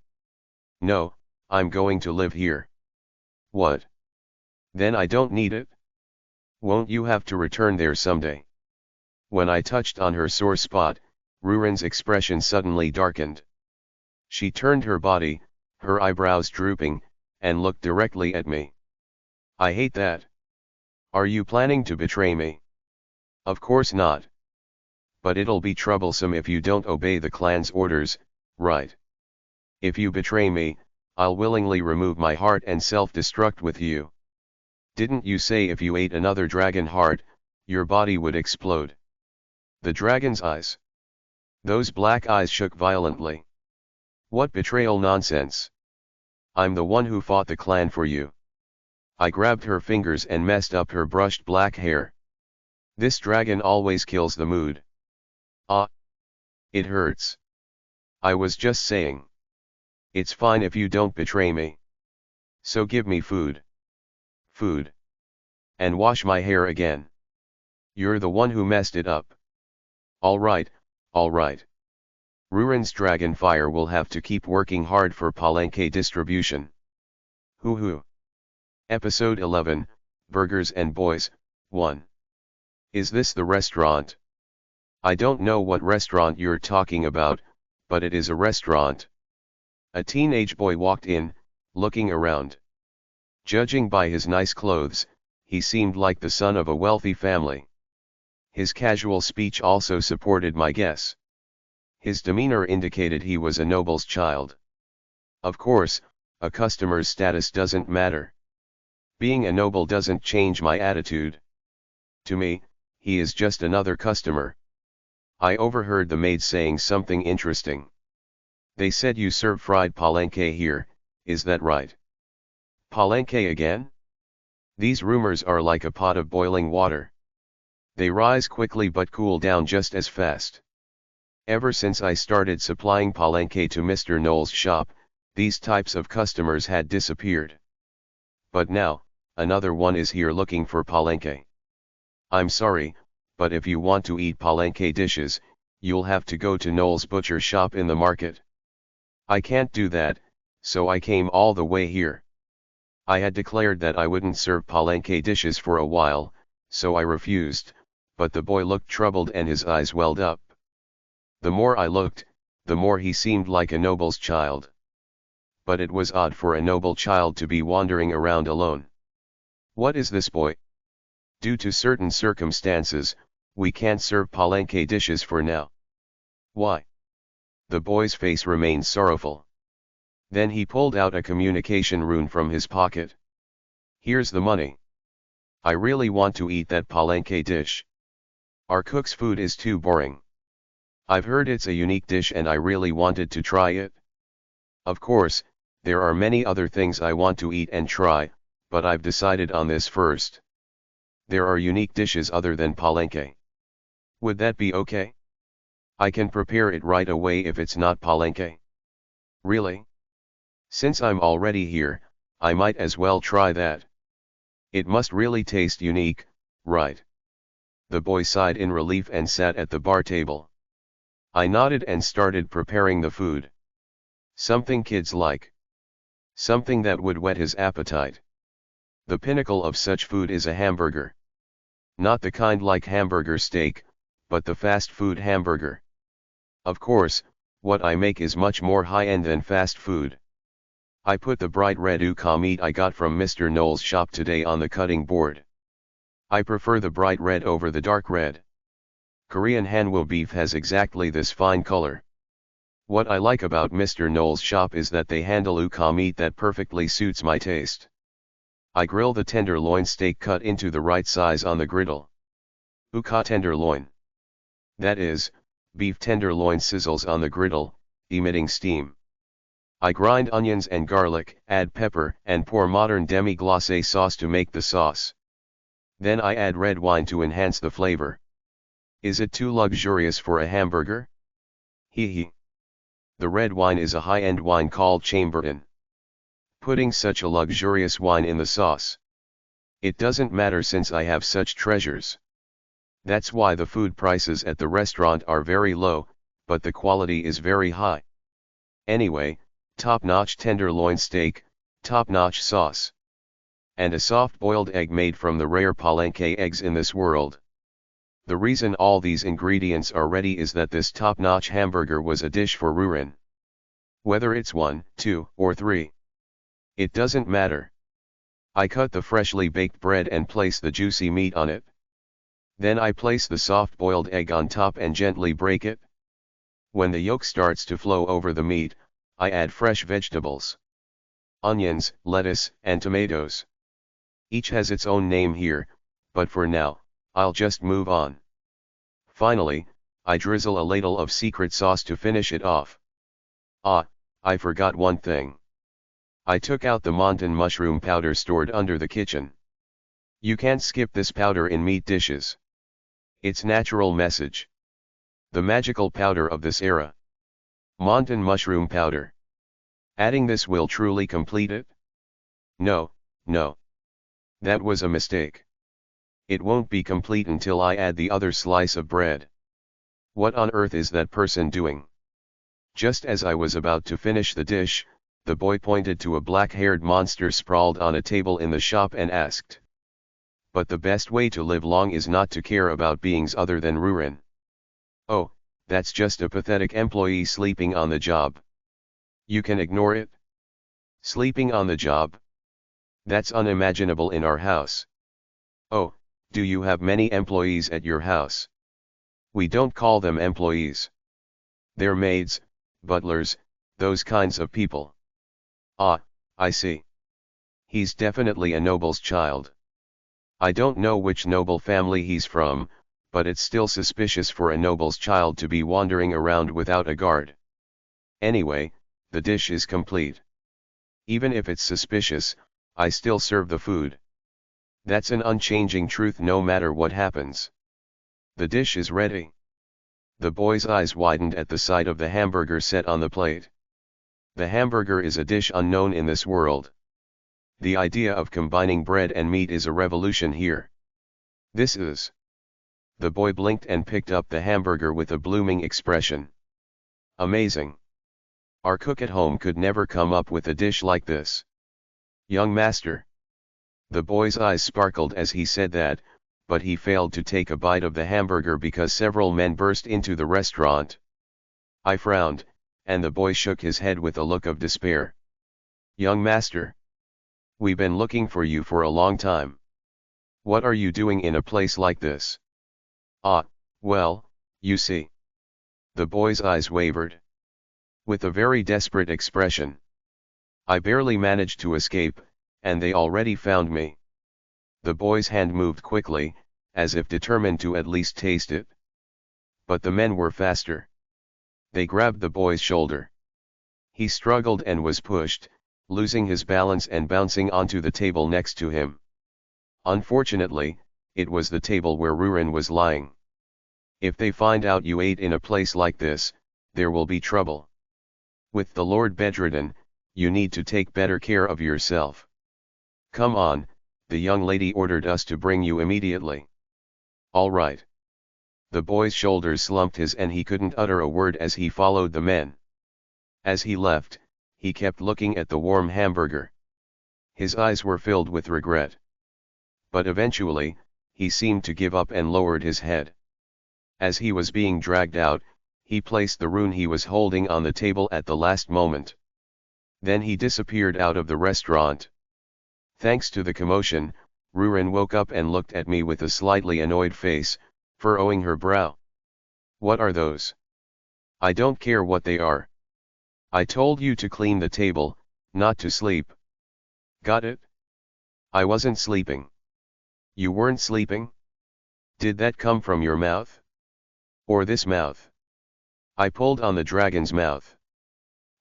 No, I'm going to live here. What? Then I don't need it? Won't you have to return there someday? When I touched on her sore spot, Rurin's expression suddenly darkened. She turned her body, her eyebrows drooping, and looked directly at me. I hate that. Are you planning to betray me? Of course not. But it'll be troublesome if you don't obey the clan's orders, right? If you betray me, I'll willingly remove my heart and self-destruct with you. Didn't you say if you ate another dragon heart, your body would explode? The dragon's eyes. Those black eyes shook violently. What betrayal nonsense! I'm the one who fought the clan for you. I grabbed her fingers and messed up her brushed black hair. This dragon always kills the mood. Ah! It hurts. I was just saying. It's fine if you don't betray me. So give me food. Food. And wash my hair again. You're the one who messed it up. Alright, alright. Rurin's dragon fire will have to keep working hard for Palenque distribution. Hoo hoo. Episode 11, Burgers and Boys, 1. Is this the restaurant? I don't know what restaurant you're talking about, but it is a restaurant. A teenage boy walked in, looking around. Judging by his nice clothes, he seemed like the son of a wealthy family. His casual speech also supported my guess. His demeanor indicated he was a noble's child. Of course, a customer's status doesn't matter. Being a noble doesn't change my attitude. To me, he is just another customer. I overheard the maid saying something interesting. They said you serve fried palenque here, is that right? Palenque again? These rumors are like a pot of boiling water. They rise quickly but cool down just as fast. Ever since I started supplying palenque to Mr. Knowles' shop, these types of customers had disappeared. But now, another one is here looking for palenque. I'm sorry, but if you want to eat palenque dishes, you'll have to go to Knowles' butcher shop in the market. I can't do that, so I came all the way here. I had declared that I wouldn't serve palenque dishes for a while, so I refused, but the boy looked troubled and his eyes welled up. The more I looked, the more he seemed like a noble's child. But it was odd for a noble child to be wandering around alone. What is this, boy? Due to certain circumstances, we can't serve palenque dishes for now. Why? The boy's face remained sorrowful. Then he pulled out a communication rune from his pocket. Here's the money. I really want to eat that palenque dish. Our cook's food is too boring. I've heard it's a unique dish and I really wanted to try it. Of course, there are many other things I want to eat and try, but I've decided on this first. There are unique dishes other than palenque. Would that be okay? I can prepare it right away if it's not palenque. Really? Since I'm already here, I might as well try that. It must really taste unique, right? The boy sighed in relief and sat at the bar table. I nodded and started preparing the food. Something kids like. Something that would whet his appetite. The pinnacle of such food is a hamburger. Not the kind like hamburger steak, but the fast food hamburger. Of course, what I make is much more high-end than fast food. I put the bright red ukka meat I got from Mr. Knowles' shop today on the cutting board. I prefer the bright red over the dark red. Korean Hanwoo beef has exactly this fine color. What I like about Mr. Knowles' shop is that they handle ukka meat that perfectly suits my taste. I grill the tenderloin steak cut into the right size on the griddle. Ukka tenderloin. That is, beef tenderloin sizzles on the griddle, emitting steam. I grind onions and garlic, add pepper, and pour modern demi-glace sauce to make the sauce. Then I add red wine to enhance the flavor. Is it too luxurious for a hamburger? Hee hee. The red wine is a high-end wine called Chambertin. Putting such a luxurious wine in the sauce. It doesn't matter since I have such treasures. That's why the food prices at the restaurant are very low, but the quality is very high. Anyway, top-notch tenderloin steak, top-notch sauce. And a soft-boiled egg made from the rare palenque eggs in this world. The reason all these ingredients are ready is that this top-notch hamburger was a dish for Rurin. Whether it's 1, 2, or 3. It doesn't matter. I cut the freshly baked bread and place the juicy meat on it. Then I place the soft-boiled egg on top and gently break it. When the yolk starts to flow over the meat, I add fresh vegetables. Onions, lettuce, and tomatoes. Each has its own name here, but for now, I'll just move on. Finally, I drizzle a ladle of secret sauce to finish it off. Ah, I forgot one thing. I took out the Montan mushroom powder stored under the kitchen. You can't skip this powder in meat dishes. Its natural message. The magical powder of this era. Montan mushroom powder. Adding this will truly complete it? No, no. That was a mistake. It won't be complete until I add the other slice of bread. What on earth is that person doing? Just as I was about to finish the dish, The boy pointed to a black-haired monster sprawled on a table in the shop and asked. But the best way to live long is not to care about beings other than Rurin. Oh, that's just a pathetic employee sleeping on the job. You can ignore it? Sleeping on the job? That's unimaginable in our house. Oh, do you have many employees at your house? We don't call them employees. They're maids, butlers, those kinds of people. Ah, I see. He's definitely a noble's child. I don't know which noble family he's from, but it's still suspicious for a noble's child to be wandering around without a guard. Anyway, the dish is complete. Even if it's suspicious, I still serve the food. That's an unchanging truth no matter what happens. The dish is ready. The boy's eyes widened at the sight of the hamburger set on the plate. The hamburger is a dish unknown in this world. The idea of combining bread and meat is a revolution here. This is. The boy blinked and picked up the hamburger with a blooming expression. Amazing. Our cook at home could never come up with a dish like this. Young master. The boy's eyes sparkled as he said that, but he failed to take a bite of the hamburger because several men burst into the restaurant. I frowned, and the boy shook his head with a look of despair. Young master. We've been looking for you for a long time. What are you doing in a place like this? Ah, well, you see. The boy's eyes wavered. With a very desperate expression. I barely managed to escape, and they already found me. The boy's hand moved quickly, as if determined to at least taste it. But the men were faster. They grabbed the boy's shoulder. He struggled and was pushed, losing his balance and bouncing onto the table next to him. Unfortunately, it was the table where Rurin was lying. If they find out you ate in a place like this, there will be trouble. With the Lord bedridden, you need to take better care of yourself. Come on, the young lady ordered us to bring you immediately. All right. The boy's shoulders slumped and he couldn't utter a word as he followed the men. As he left, he kept looking at the warm hamburger. His eyes were filled with regret. But eventually, he seemed to give up and lowered his head. As he was being dragged out, he placed the rune he was holding on the table at the last moment. Then he disappeared out of the restaurant. Thanks to the commotion, Rurin woke up and looked at me with a slightly annoyed face, furrowing her brow. What are those? I don't care what they are. I told you to clean the table, not to sleep. Got it? I wasn't sleeping. You weren't sleeping? Did that come from your mouth? Or this mouth? I pulled on the dragon's mouth.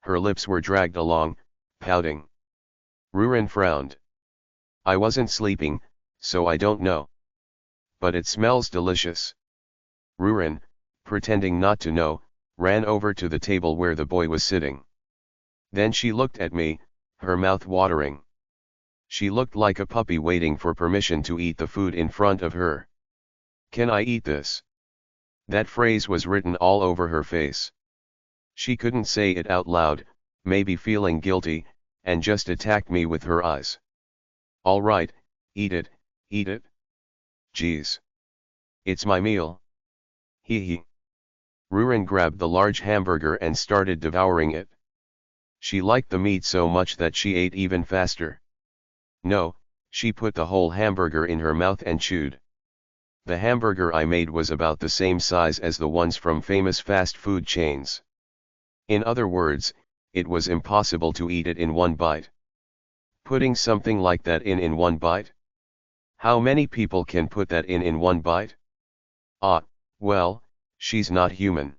Her lips were dragged along, pouting. Rurin frowned. I wasn't sleeping, so I don't know. But it smells delicious. Rurin, pretending not to know, ran over to the table where the boy was sitting. Then she looked at me, her mouth watering. She looked like a puppy waiting for permission to eat the food in front of her. Can I eat this? That phrase was written all over her face. She couldn't say it out loud, maybe feeling guilty, and just attacked me with her eyes. All right, eat it, eat it. Geez. It's my meal. Hee hee. Rurin grabbed the large hamburger and started devouring it. She liked the meat so much that she ate even faster. No, she put the whole hamburger in her mouth and chewed. The hamburger I made was about the same size as the ones from famous fast food chains. In other words, it was impossible to eat it in one bite. Putting something like that in one bite? How many people can put that in one bite? Ah, well, she's not human.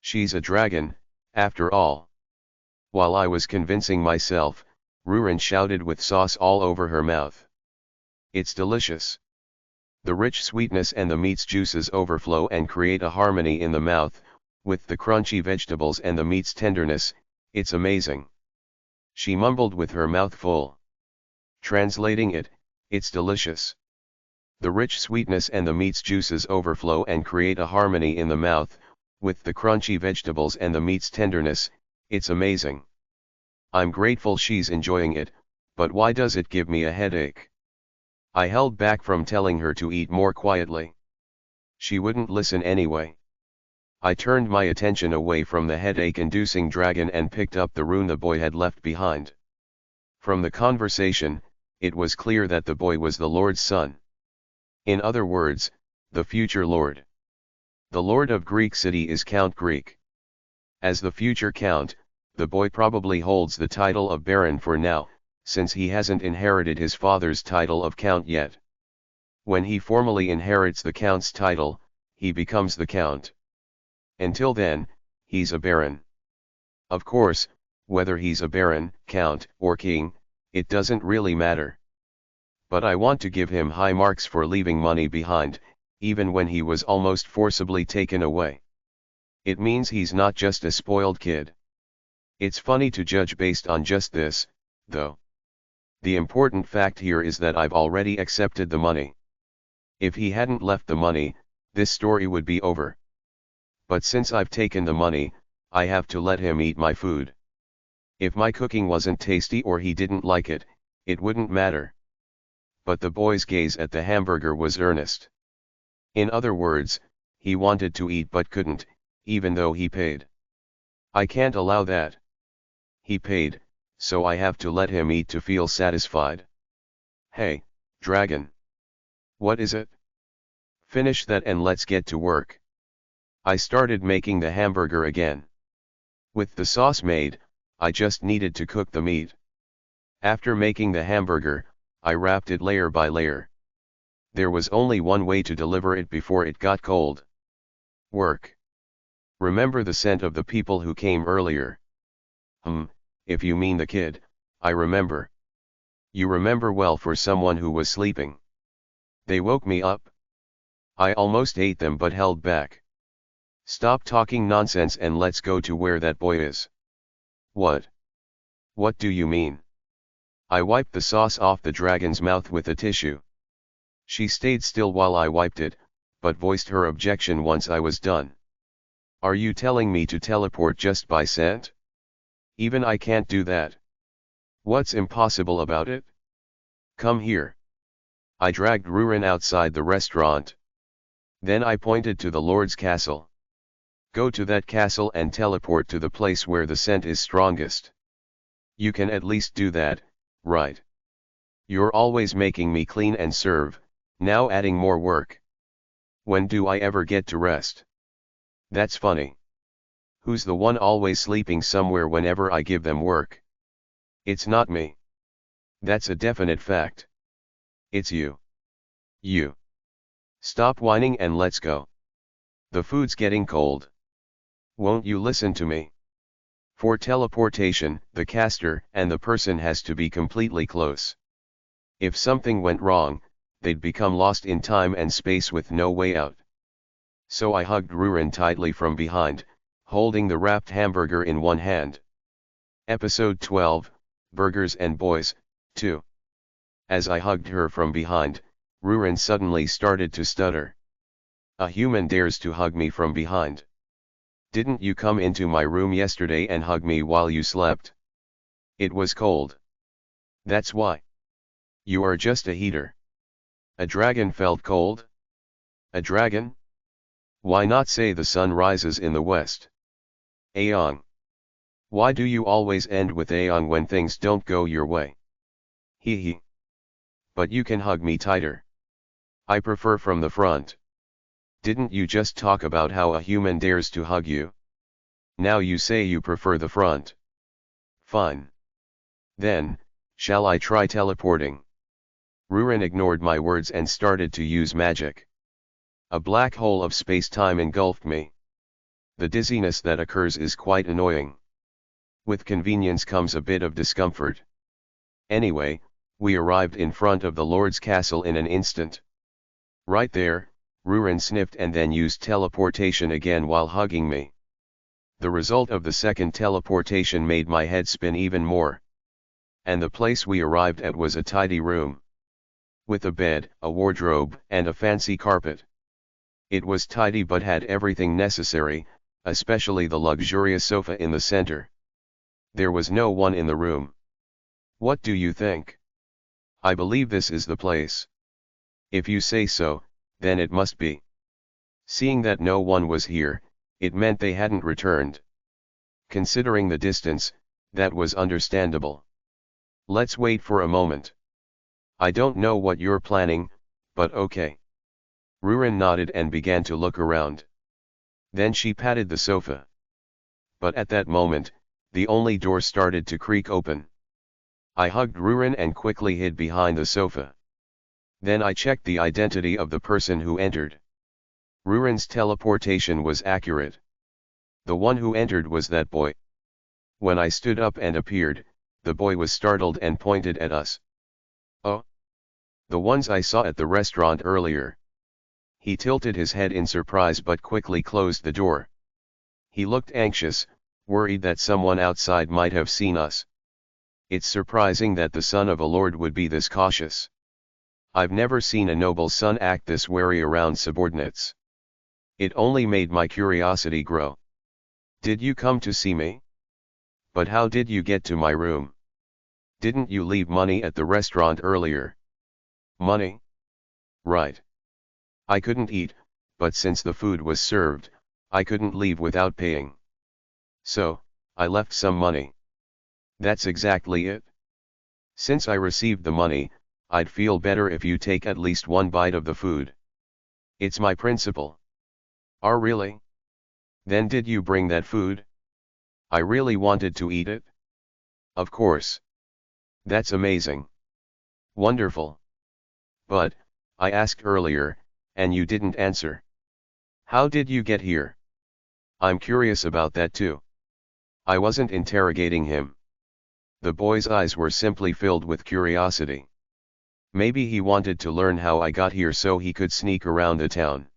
She's a dragon, after all. While I was convincing myself, Rurin shouted with sauce all over her mouth. It's delicious. The rich sweetness and the meat's juices overflow and create a harmony in the mouth, with the crunchy vegetables and the meat's tenderness, it's amazing. She mumbled with her mouth full. Translating it, it's delicious. The rich sweetness and the meat's juices overflow and create a harmony in the mouth, with the crunchy vegetables and the meat's tenderness, it's amazing. I'm grateful she's enjoying it, but why does it give me a headache? I held back from telling her to eat more quietly. She wouldn't listen anyway. I turned my attention away from the headache-inducing dragon and picked up the rune the boy had left behind. From the conversation, it was clear that the boy was the Lord's son. In other words, the future Lord. The Lord of Greek City is Count Greek. As the future Count, the boy probably holds the title of Baron for now, since he hasn't inherited his father's title of Count yet. When he formally inherits the Count's title, he becomes the Count. Until then, he's a Baron. Of course, whether he's a Baron, Count, or King, it doesn't really matter. But I want to give him high marks for leaving money behind, even when he was almost forcibly taken away. It means he's not just a spoiled kid. It's funny to judge based on just this, though. The important fact here is that I've already accepted the money. If he hadn't left the money, this story would be over. But since I've taken the money, I have to let him eat my food. If my cooking wasn't tasty or he didn't like it, it wouldn't matter. But the boy's gaze at the hamburger was earnest. In other words, he wanted to eat but couldn't, even though he paid. I can't allow that. He paid, so I have to let him eat to feel satisfied. Hey, dragon. What is it? Finish that and let's get to work. I started making the hamburger again. With the sauce made, I just needed to cook the meat. After making the hamburger, I wrapped it layer by layer. There was only one way to deliver it before it got cold. Work. Remember the scent of the people who came earlier? If you mean the kid, I remember. You remember well for someone who was sleeping. They woke me up. I almost ate them but held back. Stop talking nonsense and let's go to where that boy is. What? What do you mean? I wiped the sauce off the dragon's mouth with a tissue. She stayed still while I wiped it, but voiced her objection once I was done. Are you telling me to teleport just by scent? Even I can't do that. What's impossible about it? Come here. I dragged Rurin outside the restaurant. Then I pointed to the Lord's castle. Go to that castle and teleport to the place where the scent is strongest. You can at least do that, right? You're always making me clean and serve, now adding more work. When do I ever get to rest? That's funny. Who's the one always sleeping somewhere whenever I give them work? It's not me. That's a definite fact. It's you. You. Stop whining and let's go. The food's getting cold. Won't you listen to me? For teleportation, the caster and the person has to be completely close. If something went wrong, they'd become lost in time and space with no way out. So I hugged Rurin tightly from behind, holding the wrapped hamburger in one hand. Episode 12, Burgers and Boys, 2. As I hugged her from behind, Rurin suddenly started to stutter. A human dares to hug me from behind. Didn't you come into my room yesterday and hug me while you slept? It was cold. That's why. You are just a heater. A dragon felt cold? A dragon? Why not say the sun rises in the west? Aeon. Why do you always end with Aeon when things don't go your way? Hee hee. But you can hug me tighter. I prefer from the front. Didn't you just talk about how a human dares to hug you? Now you say you prefer the front. Fine. Then, shall I try teleporting? Rurin ignored my words and started to use magic. A black hole of space-time engulfed me. The dizziness that occurs is quite annoying. With convenience comes a bit of discomfort. Anyway, we arrived in front of the Lord's castle in an instant. Right there, Rurin sniffed and then used teleportation again while hugging me. The result of the second teleportation made my head spin even more. And the place we arrived at was a tidy room. With a bed, a wardrobe, and a fancy carpet. It was tidy but had everything necessary, especially the luxurious sofa in the center. There was no one in the room. What do you think? I believe this is the place. If you say so, then it must be. Seeing that no one was here, it meant they hadn't returned. Considering the distance, that was understandable. Let's wait for a moment. I don't know what you're planning, but okay. Rurin nodded and began to look around. Then she patted the sofa. But at that moment, the only door started to creak open. I hugged Rurin and quickly hid behind the sofa. Then I checked the identity of the person who entered. Rurin's teleportation was accurate. The one who entered was that boy. When I stood up and appeared, the boy was startled and pointed at us. Oh! The ones I saw at the restaurant earlier. He tilted his head in surprise but quickly closed the door. He looked anxious, worried that someone outside might have seen us. It's surprising that the son of a lord would be this cautious. I've never seen a noble son act this wary around subordinates. It only made my curiosity grow. Did you come to see me? But how did you get to my room? Didn't you leave money at the restaurant earlier? Money? Right. I couldn't eat, but since the food was served, I couldn't leave without paying. So, I left some money. That's exactly it. Since I received the money, I'd feel better if you take at least one bite of the food. It's my principle. Oh really? Then did you bring that food? I really wanted to eat it. Of course. That's amazing. Wonderful. But, I asked earlier, and you didn't answer. How did you get here? I'm curious about that too. I wasn't interrogating him. The boy's eyes were simply filled with curiosity. Maybe he wanted to learn how I got here so he could sneak around the town.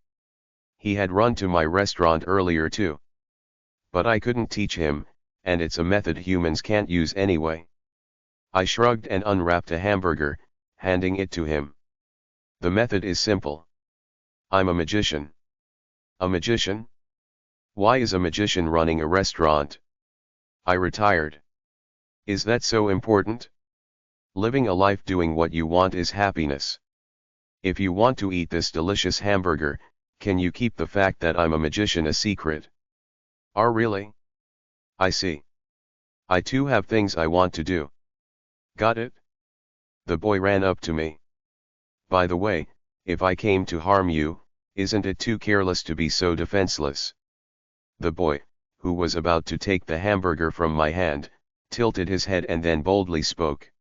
He had run to my restaurant earlier too. But I couldn't teach him, and it's a method humans can't use anyway. I shrugged and unwrapped a hamburger, handing it to him. The method is simple. I'm a magician. A magician? Why is a magician running a restaurant? I retired. Is that so important? Living a life doing what you want is happiness. If you want to eat this delicious hamburger, can you keep the fact that I'm a magician a secret? Oh really? I see. I too have things I want to do. Got it? The boy ran up to me. By the way, if I came to harm you, isn't it too careless to be so defenseless? The boy, who was about to take the hamburger from my hand, tilted his head and then boldly spoke.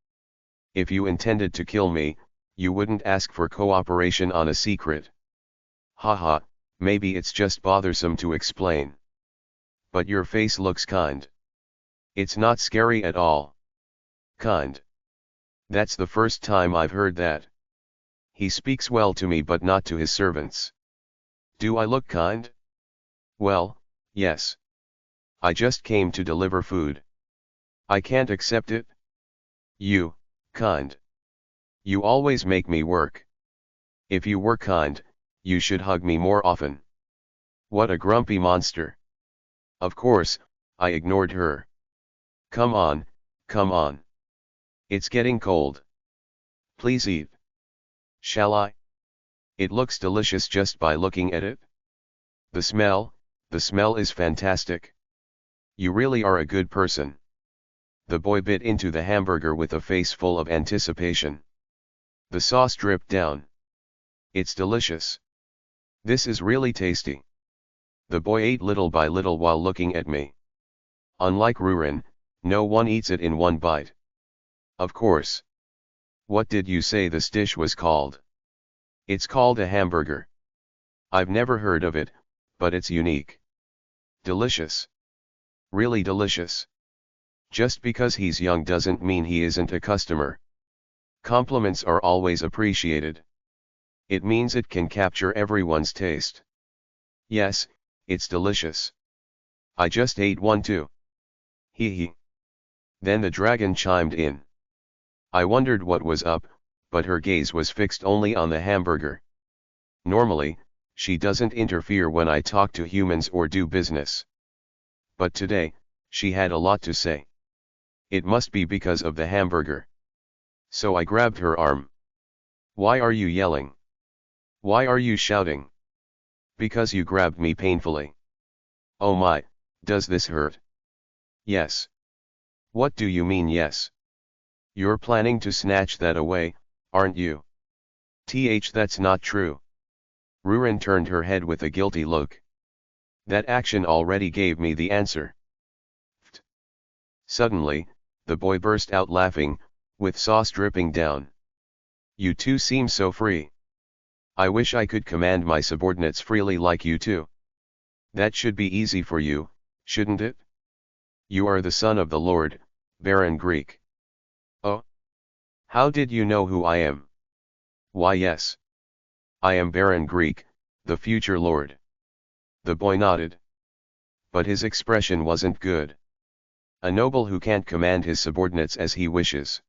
If you intended to kill me, you wouldn't ask for cooperation on a secret. Haha, maybe it's just bothersome to explain. But your face looks kind. It's not scary at all. Kind. That's the first time I've heard that. He speaks well to me but not to his servants. Do I look kind? Well, yes. I just came to deliver food. I can't accept it. You, kind. You always make me work. If you were kind, you should hug me more often. What a grumpy monster. Of course, I ignored her. Come on, come on. It's getting cold. Please eat. Shall I? It looks delicious just by looking at it. The smell is fantastic. You really are a good person. The boy bit into the hamburger with a face full of anticipation. The sauce dripped down. It's delicious. This is really tasty. The boy ate little by little while looking at me. Unlike Rurin, no one eats it in one bite. Of course. What did you say this dish was called? It's called a hamburger. I've never heard of it, but it's unique. Delicious. Really delicious. Just because he's young doesn't mean he isn't a customer. Compliments are always appreciated. It means it can capture everyone's taste. Yes, it's delicious. I just ate one too. Hee hee. Then the dragon chimed in. I wondered what was up, but her gaze was fixed only on the hamburger. Normally, she doesn't interfere when I talk to humans or do business. But today, she had a lot to say. It must be because of the hamburger. So I grabbed her arm. Why are you yelling? Why are you shouting? Because you grabbed me painfully. Oh my, does this hurt? Yes. What do you mean yes? You're planning to snatch that away, aren't you? That's not true. Rurin turned her head with a guilty look. That action already gave me the answer. Suddenly, the boy burst out laughing, with sauce dripping down. You two seem so free. I wish I could command my subordinates freely like you two. That should be easy for you, shouldn't it? You are the son of the Lord, Baron Greek. Oh? How did you know who I am? Why yes. I am Baron Greek, the future lord. The boy nodded. But his expression wasn't good. A noble who can't command his subordinates as he wishes.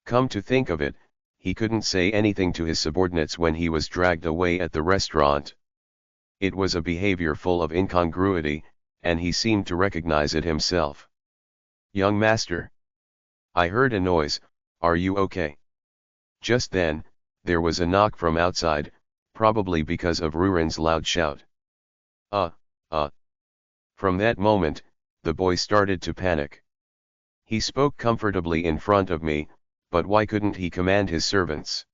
Come to think of it, he couldn't say anything to his subordinates when he was dragged away at the restaurant. It was a behavior full of incongruity, and he seemed to recognize it himself. Young master. I heard a noise, are you okay? Just then, there was a knock from outside, probably because of Rurin's loud shout. From that moment, the boy started to panic. He spoke comfortably in front of me, but why couldn't he command his servants?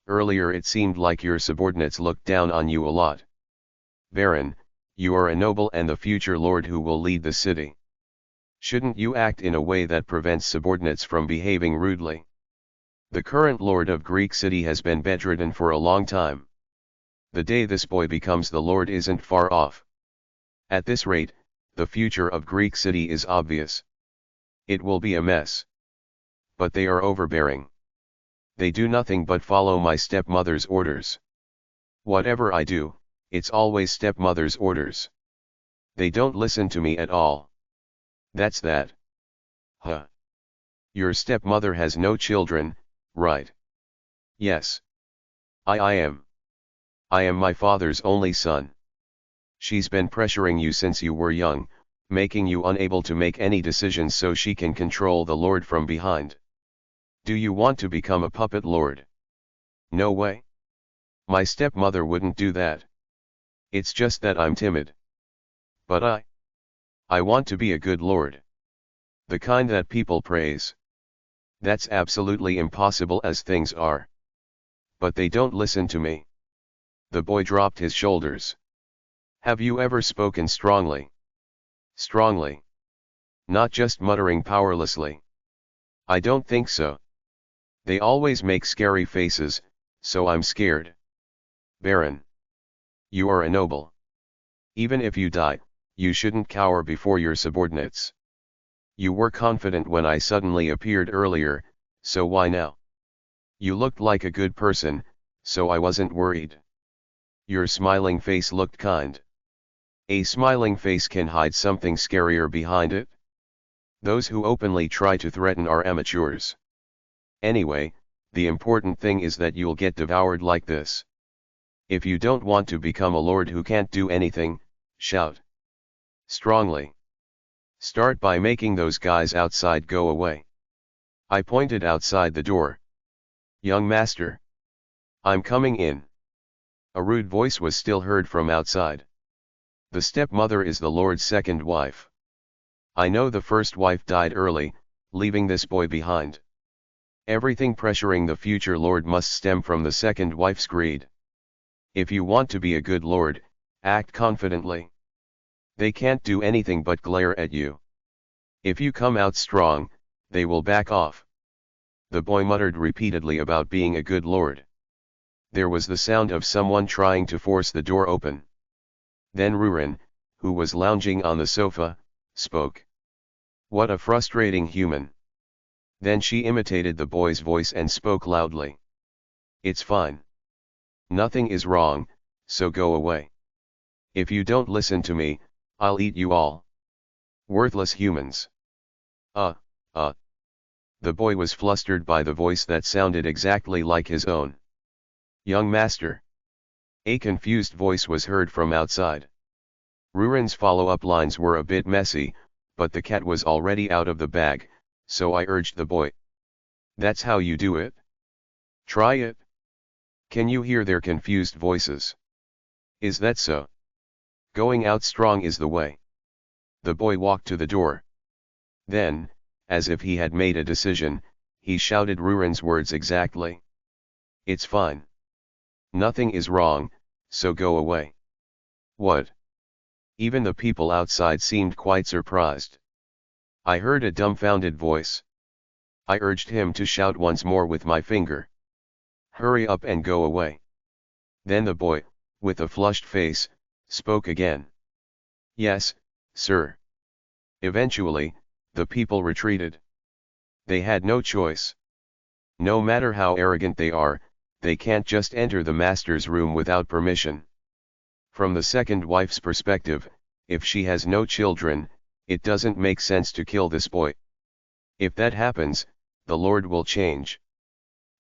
Earlier it seemed like your subordinates looked down on you a lot. Baron, you are a noble and the future lord who will lead the city. Shouldn't you act in a way that prevents subordinates from behaving rudely? The current lord of Greek city has been bedridden for a long time. The day this boy becomes the lord isn't far off. At this rate, the future of Greek city is obvious. It will be a mess. But they are overbearing. They do nothing but follow my stepmother's orders. Whatever I do, it's always stepmother's orders. They don't listen to me at all. That's that. Your stepmother has no children, right? Yes. I am. I am my father's only son. She's been pressuring you since you were young, making you unable to make any decisions so she can control the lord from behind. Do you want to become a puppet lord? No way. My stepmother wouldn't do that. It's just that I'm timid. But I want to be a good lord. The kind that people praise. That's absolutely impossible as things are. But they don't listen to me. The boy dropped his shoulders. Have you ever spoken strongly? Strongly. Not just muttering powerlessly. I don't think so. They always make scary faces, so I'm scared. Baron. You are a noble. Even if you die, you shouldn't cower before your subordinates. You were confident when I suddenly appeared earlier, so why now? You looked like a good person, so I wasn't worried. Your smiling face looked kind. A smiling face can hide something scarier behind it. Those who openly try to threaten are amateurs. Anyway, the important thing is that you'll get devoured like this. If you don't want to become a lord who can't do anything, shout strongly. Start by making those guys outside go away. I pointed outside the door. Young master. I'm coming in. A rude voice was still heard from outside. The stepmother is the Lord's second wife. I know the first wife died early, leaving this boy behind. Everything pressuring the future Lord must stem from the second wife's greed. If you want to be a good Lord, act confidently. They can't do anything but glare at you. If you come out strong, they will back off. The boy muttered repeatedly about being a good Lord. There was the sound of someone trying to force the door open. Then Rurin, who was lounging on the sofa, spoke. What a frustrating human. Then she imitated the boy's voice and spoke loudly. It's fine. Nothing is wrong, so go away. If you don't listen to me, I'll eat you all. Worthless humans. The boy was flustered by the voice that sounded exactly like his own. Young master. A confused voice was heard from outside. Rurin's follow-up lines were a bit messy, but the cat was already out of the bag, so I urged the boy. That's how you do it? Try it? Can you hear their confused voices? Is that so? Going out strong is the way. The boy walked to the door. Then, as if he had made a decision, he shouted Ruren's words exactly. It's fine. Nothing is wrong, so go away. What? Even the people outside seemed quite surprised. I heard a dumbfounded voice. I urged him to shout once more with my finger. Hurry up and go away. Then the boy, with a flushed face, spoke again. Yes, sir. Eventually, the people retreated. They had no choice. No matter how arrogant they are, they can't just enter the master's room without permission. From the second wife's perspective, if she has no children, it doesn't make sense to kill this boy. If that happens, the Lord will change.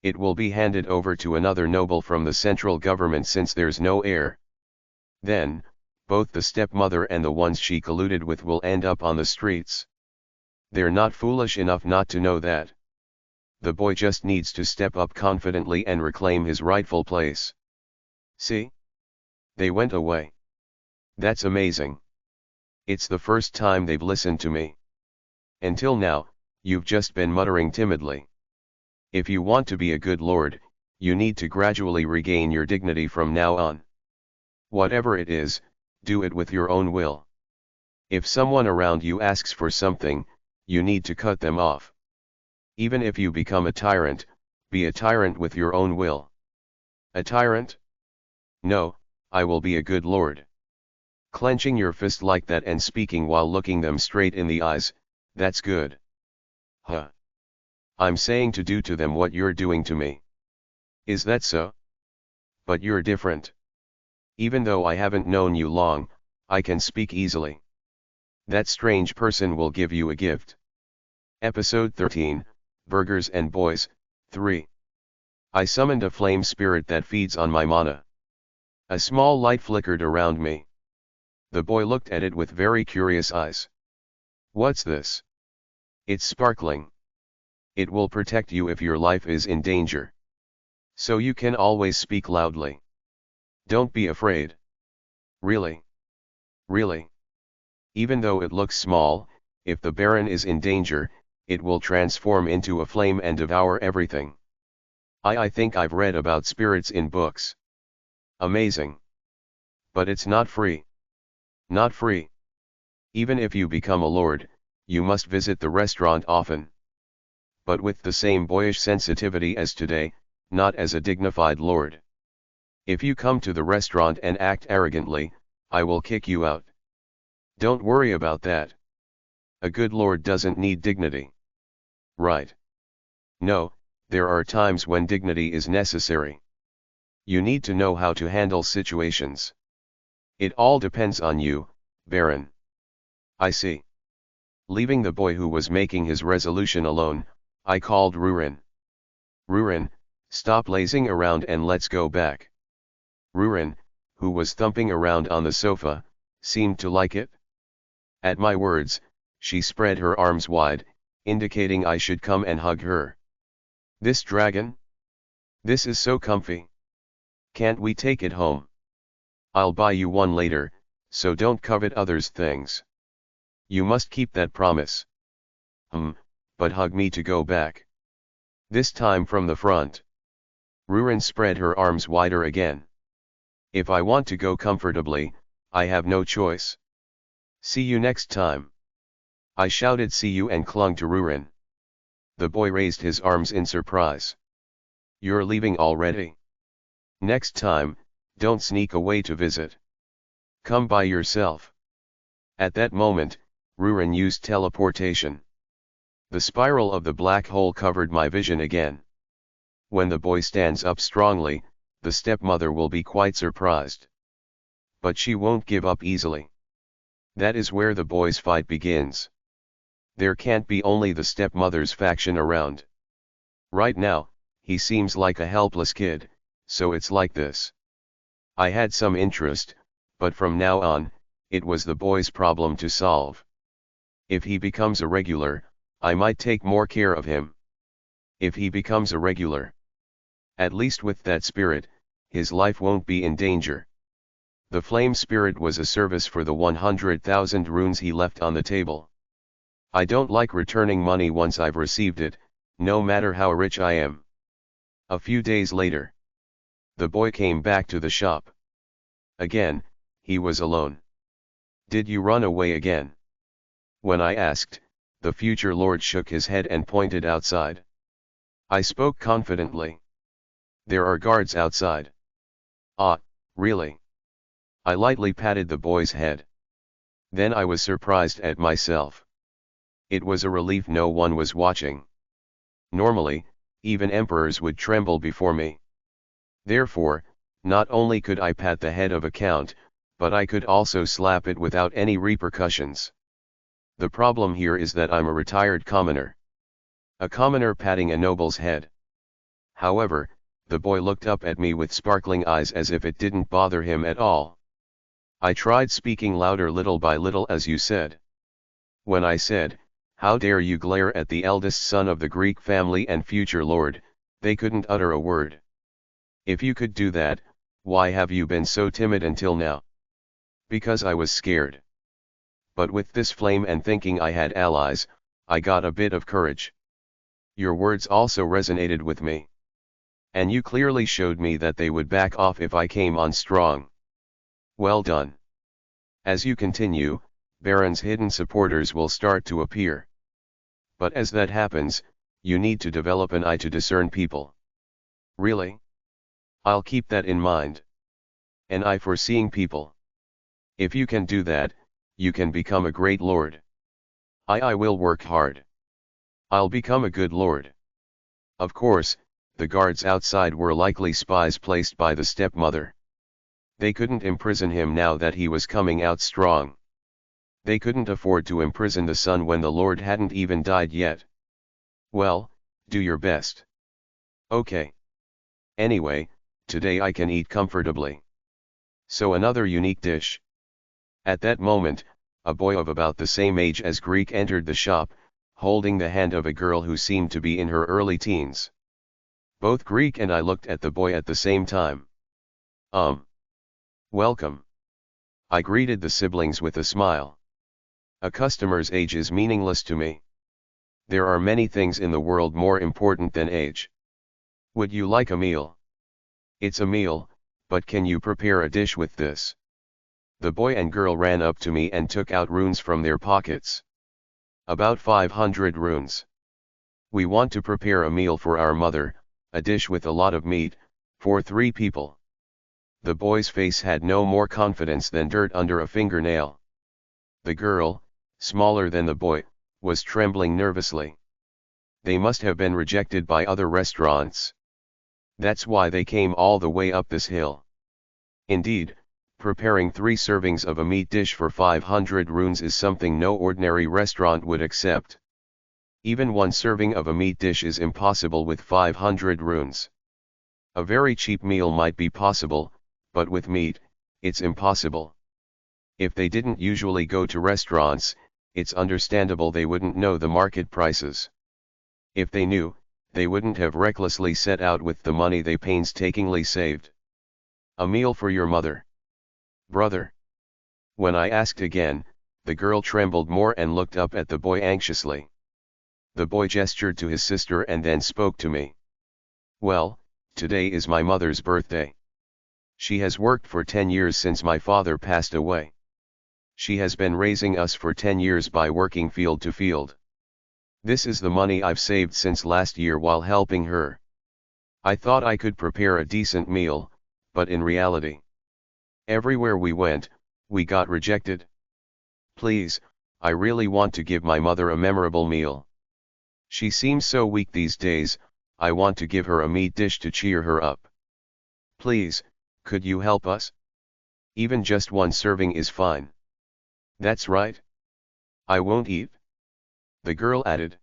It will be handed over to another noble from the central government since there's no heir. Then, both the stepmother and the ones she colluded with will end up on the streets. They're not foolish enough not to know that. The boy just needs to step up confidently and reclaim his rightful place. See? They went away. That's amazing. It's the first time they've listened to me. Until now, you've just been muttering timidly. If you want to be a good lord, you need to gradually regain your dignity from now on. Whatever it is, do it with your own will. If someone around you asks for something, you need to cut them off. Even if you become a tyrant, be a tyrant with your own will. A tyrant? No, I will be a good lord. Clenching your fist like that and speaking while looking them straight in the eyes, that's good. Huh. I'm saying to do to them what you're doing to me. Is that so? But you're different. Even though I haven't known you long, I can speak easily. That strange person will give you a gift. Episode 13, Burgers and Boys, 3. I summoned a flame spirit that feeds on my mana. A small light flickered around me. The boy looked at it with very curious eyes. What's this? It's sparkling. It will protect you if your life is in danger. So you can always speak loudly. Don't be afraid. Really? Really? Even though it looks small, if the Baron is in danger, it will transform into a flame and devour everything. I think I've read about spirits in books. Amazing. But it's not free. Not free. Even if you become a lord, you must visit the restaurant often. But with the same boyish sensitivity as today, not as a dignified lord. If you come to the restaurant and act arrogantly, I will kick you out. Don't worry about that. A good lord doesn't need dignity. Right. No, there are times when dignity is necessary. You need to know how to handle situations. It all depends on you, Baron. I see. Leaving the boy who was making his resolution alone, I called Ruren. Ruren, stop lazing around and let's go back. Ruren, who was thumping around on the sofa, seemed to like it. At my words, she spread her arms wide, indicating I should come and hug her. This dragon? This is so comfy. Can't we take it home? I'll buy you one later, so don't covet others' things. You must keep that promise. But hug me to go back. This time from the front. Ruren spread her arms wider again. If I want to go comfortably, I have no choice. See you next time. I shouted see you and clung to Ruren. The boy raised his arms in surprise. You're leaving already? Next time, don't sneak away to visit. Come by yourself. At that moment, Ruren used teleportation. The spiral of the black hole covered my vision again. When the boy stands up strongly, the stepmother will be quite surprised. But she won't give up easily. That is where the boys' fight begins. There can't be only the stepmother's faction around. Right now, he seems like a helpless kid, so it's like this. I had some interest, but from now on, it was the boy's problem to solve. If he becomes a regular, I might take more care of him. If he becomes a regular, at least with that spirit, his life won't be in danger. The flame spirit was a service for the 100,000 runes he left on the table. I don't like returning money once I've received it, no matter how rich I am. A few days later, the boy came back to the shop. Again, he was alone. Did you run away again? When I asked, the future lord shook his head and pointed outside. I spoke confidently. There are guards outside. Ah, really? I lightly patted the boy's head. Then I was surprised at myself. It was a relief no one was watching. Normally, even emperors would tremble before me. Therefore, not only could I pat the head of a count, but I could also slap it without any repercussions. The problem here is that I'm a retired commoner. A commoner patting a noble's head. However, the boy looked up at me with sparkling eyes as if it didn't bother him at all. I tried speaking louder little by little as you said. When I said, "How dare you glare at the eldest son of the Greek family and future lord," they couldn't utter a word. If you could do that, why have you been so timid until now? Because I was scared. But with this flame and thinking I had allies, I got a bit of courage. Your words also resonated with me. And you clearly showed me that they would back off if I came on strong. Well done. As you continue, Baron's hidden supporters will start to appear. But as that happens, you need to develop an eye to discern people. Really? I'll keep that in mind. An eye for seeing people. If you can do that, you can become a great lord. I will work hard. I'll become a good lord. Of course, the guards outside were likely spies placed by the stepmother. They couldn't imprison him now that he was coming out strong. They couldn't afford to imprison the son when the lord hadn't even died yet. Well, do your best. Okay. Anyway, today I can eat comfortably. So another unique dish. At that moment, a boy of about the same age as Greek entered the shop, holding the hand of a girl who seemed to be in her early teens. Both Greek and I looked at the boy at the same time. Welcome. I greeted the siblings with a smile. A customer's age is meaningless to me. There are many things in the world more important than age. Would you like a meal? It's a meal, but can you prepare a dish with this? The boy and girl ran up to me and took out runes from their pockets. About 500 runes. We want to prepare a meal for our mother, a dish with a lot of meat, for 3 people. The boy's face had no more confidence than dirt under a fingernail. The girl, smaller than the boy, was trembling nervously. They must have been rejected by other restaurants. That's why they came all the way up this hill. Indeed, preparing 3 servings of a meat dish for 500 runes is something no ordinary restaurant would accept. Even 1 serving of a meat dish is impossible with 500 runes. A very cheap meal might be possible, but with meat, it's impossible. If they didn't usually go to restaurants, it's understandable they wouldn't know the market prices. If they knew, they wouldn't have recklessly set out with the money they painstakingly saved. A meal for your mother. Brother. When I asked again, the girl trembled more and looked up at the boy anxiously. The boy gestured to his sister and then spoke to me. Well, today is my mother's birthday. She has worked for 10 years since my father passed away. She has been raising us for 10 years by working field to field. This is the money I've saved since last year while helping her. I thought I could prepare a decent meal, but in reality, everywhere we went, we got rejected. Please, I really want to give my mother a memorable meal. She seems so weak these days, I want to give her a meat dish to cheer her up. Please, could you help us? Even just 1 serving is fine. That's right. I won't eat. The girl added.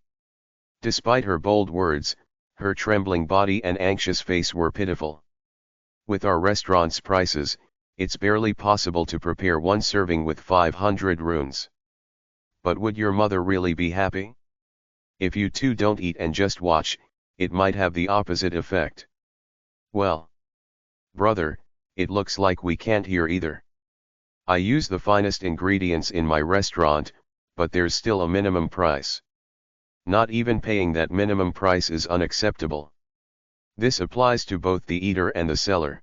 Despite her bold words, her trembling body and anxious face were pitiful. With our restaurant's prices, it's barely possible to prepare 1 serving with 500 runes. But would your mother really be happy? If you two don't eat and just watch, it might have the opposite effect. Well, brother, it looks like we can't here either. I use the finest ingredients in my restaurant, but there's still a minimum price. Not even paying that minimum price is unacceptable. This applies to both the eater and the seller.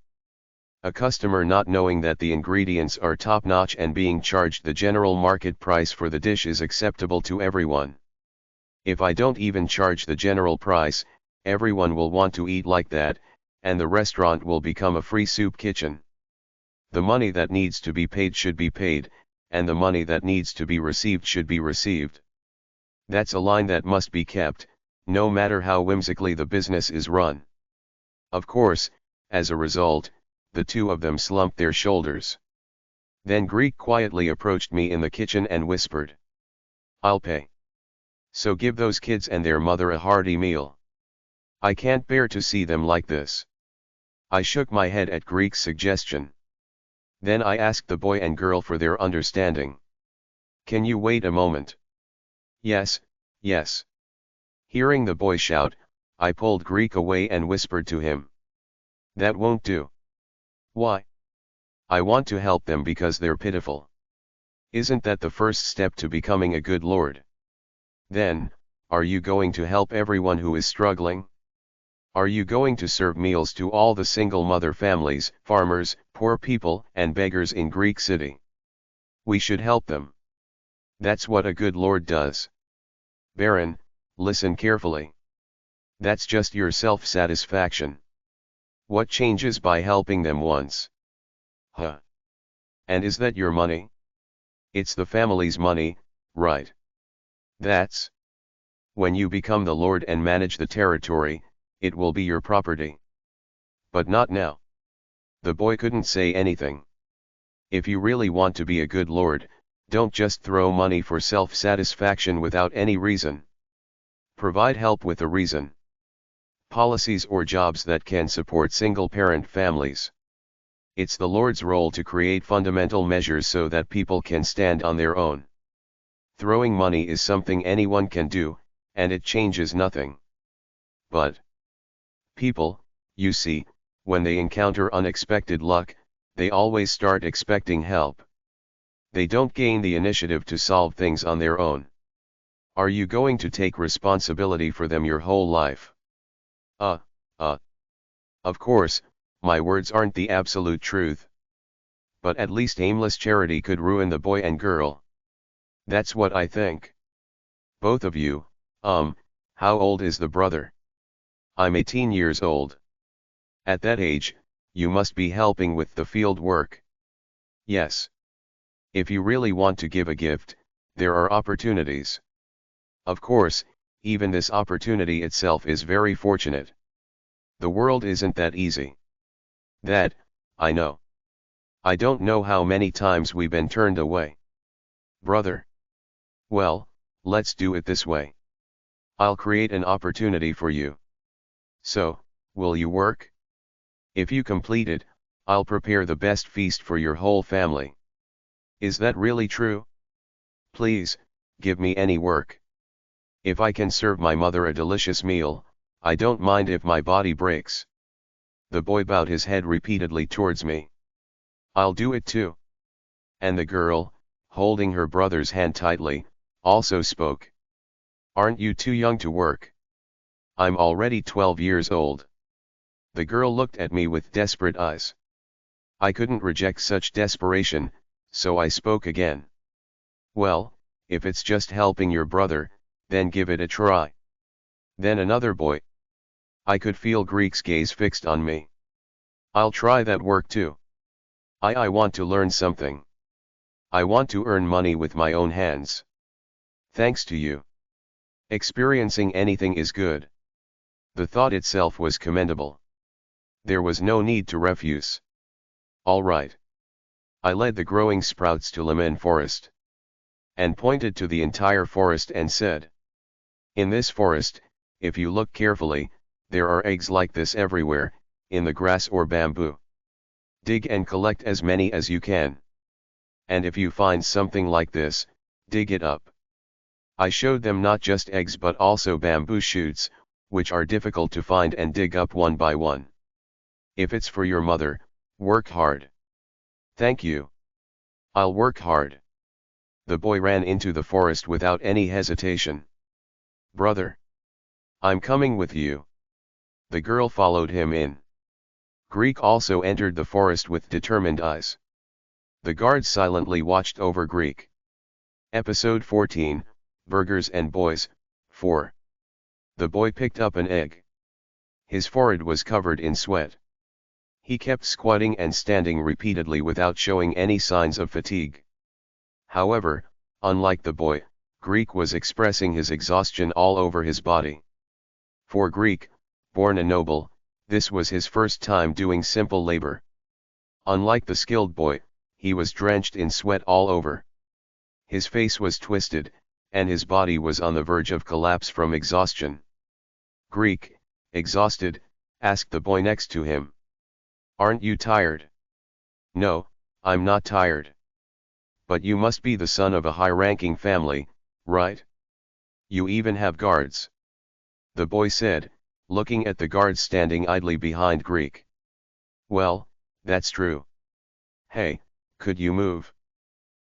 A customer not knowing that the ingredients are top-notch and being charged the general market price for the dish is acceptable to everyone. If I don't even charge the general price, everyone will want to eat like that, and the restaurant will become a free soup kitchen. The money that needs to be paid should be paid, and the money that needs to be received should be received. That's a line that must be kept, no matter how whimsically the business is run. Of course, as a result, the two of them slumped their shoulders. Then Greek quietly approached me in the kitchen and whispered, "I'll pay. So give those kids and their mother a hearty meal. I can't bear to see them like this." I shook my head at Greek's suggestion. Then I asked the boy and girl for their understanding. "Can you wait a moment?" "Yes, yes." Hearing the boy shout, I pulled Greek away and whispered to him, "That won't do." "Why?" "I want to help them because they're pitiful." "Isn't that the first step to becoming a good lord?" "Then, are you going to help everyone who is struggling? Are you going to serve meals to all the single mother families, farmers, poor people, and beggars in Greek city? We should help them. That's what a good lord does. Baron, listen carefully. That's just your self-satisfaction. What changes by helping them once? Huh? And is that your money? It's the family's money, right? That's when you become the lord and manage the territory, it will be your property. But not now." The boy couldn't say anything. If you really want to be a good lord, don't just throw money for self-satisfaction without any reason. Provide help with a reason. Policies or jobs that can support single-parent families. It's the Lord's role to create fundamental measures so that people can stand on their own. Throwing money is something anyone can do, and it changes nothing. But people, you see, when they encounter unexpected luck, they always start expecting help. They don't gain the initiative to solve things on their own. Are you going to take responsibility for them your whole life? Of course, my words aren't the absolute truth. But at least aimless charity could ruin the boy and girl. That's what I think. Both of you, how old is the brother? I'm 18 years old. At that age, you must be helping with the field work. Yes. If you really want to give a gift, there are opportunities. Of course, even this opportunity itself is very fortunate. The world isn't that easy. That, I know. I don't know how many times we've been turned away. Brother. Well, let's do it this way. I'll create an opportunity for you. So, will you work? If you complete it, I'll prepare the best feast for your whole family. Is that really true? Please, give me any work. If I can serve my mother a delicious meal, I don't mind if my body breaks. The boy bowed his head repeatedly towards me. I'll do it too. And the girl, holding her brother's hand tightly, also spoke. Aren't you too young to work? I'm already 12 years old. The girl looked at me with desperate eyes. I couldn't reject such desperation, so I spoke again. Well, if it's just helping your brother, then give it a try. Then another boy. I could feel Greek's gaze fixed on me. I'll try that work too. I want to learn something. I want to earn money with my own hands. Thanks to you. Experiencing anything is good. The thought itself was commendable. There was no need to refuse. All right. I led the growing sprouts to Lemon Forest. And pointed to the entire forest and said. In this forest, if you look carefully, there are eggs like this everywhere, in the grass or bamboo. Dig and collect as many as you can. And if you find something like this, dig it up. I showed them not just eggs but also bamboo shoots, which are difficult to find and dig up one by one. If it's for your mother, work hard. Thank you. I'll work hard. The boy ran into the forest without any hesitation. Brother. I'm coming with you. The girl followed him in. Greek also entered the forest with determined eyes. The guards silently watched over Greek. Episode 14, Burgers and Boys, 4. The boy picked up an egg. His forehead was covered in sweat. He kept squatting and standing repeatedly without showing any signs of fatigue. However, unlike the boy, Greek was expressing his exhaustion all over his body. For Greek, born a noble, this was his first time doing simple labor. Unlike the skilled boy, he was drenched in sweat all over. His face was twisted, and his body was on the verge of collapse from exhaustion. Greek, exhausted, asked the boy next to him. Aren't you tired? No, I'm not tired. But you must be the son of a high-ranking family, right? You even have guards. The boy said, looking at the guards standing idly behind Greek. Well, that's true. Hey, could you move?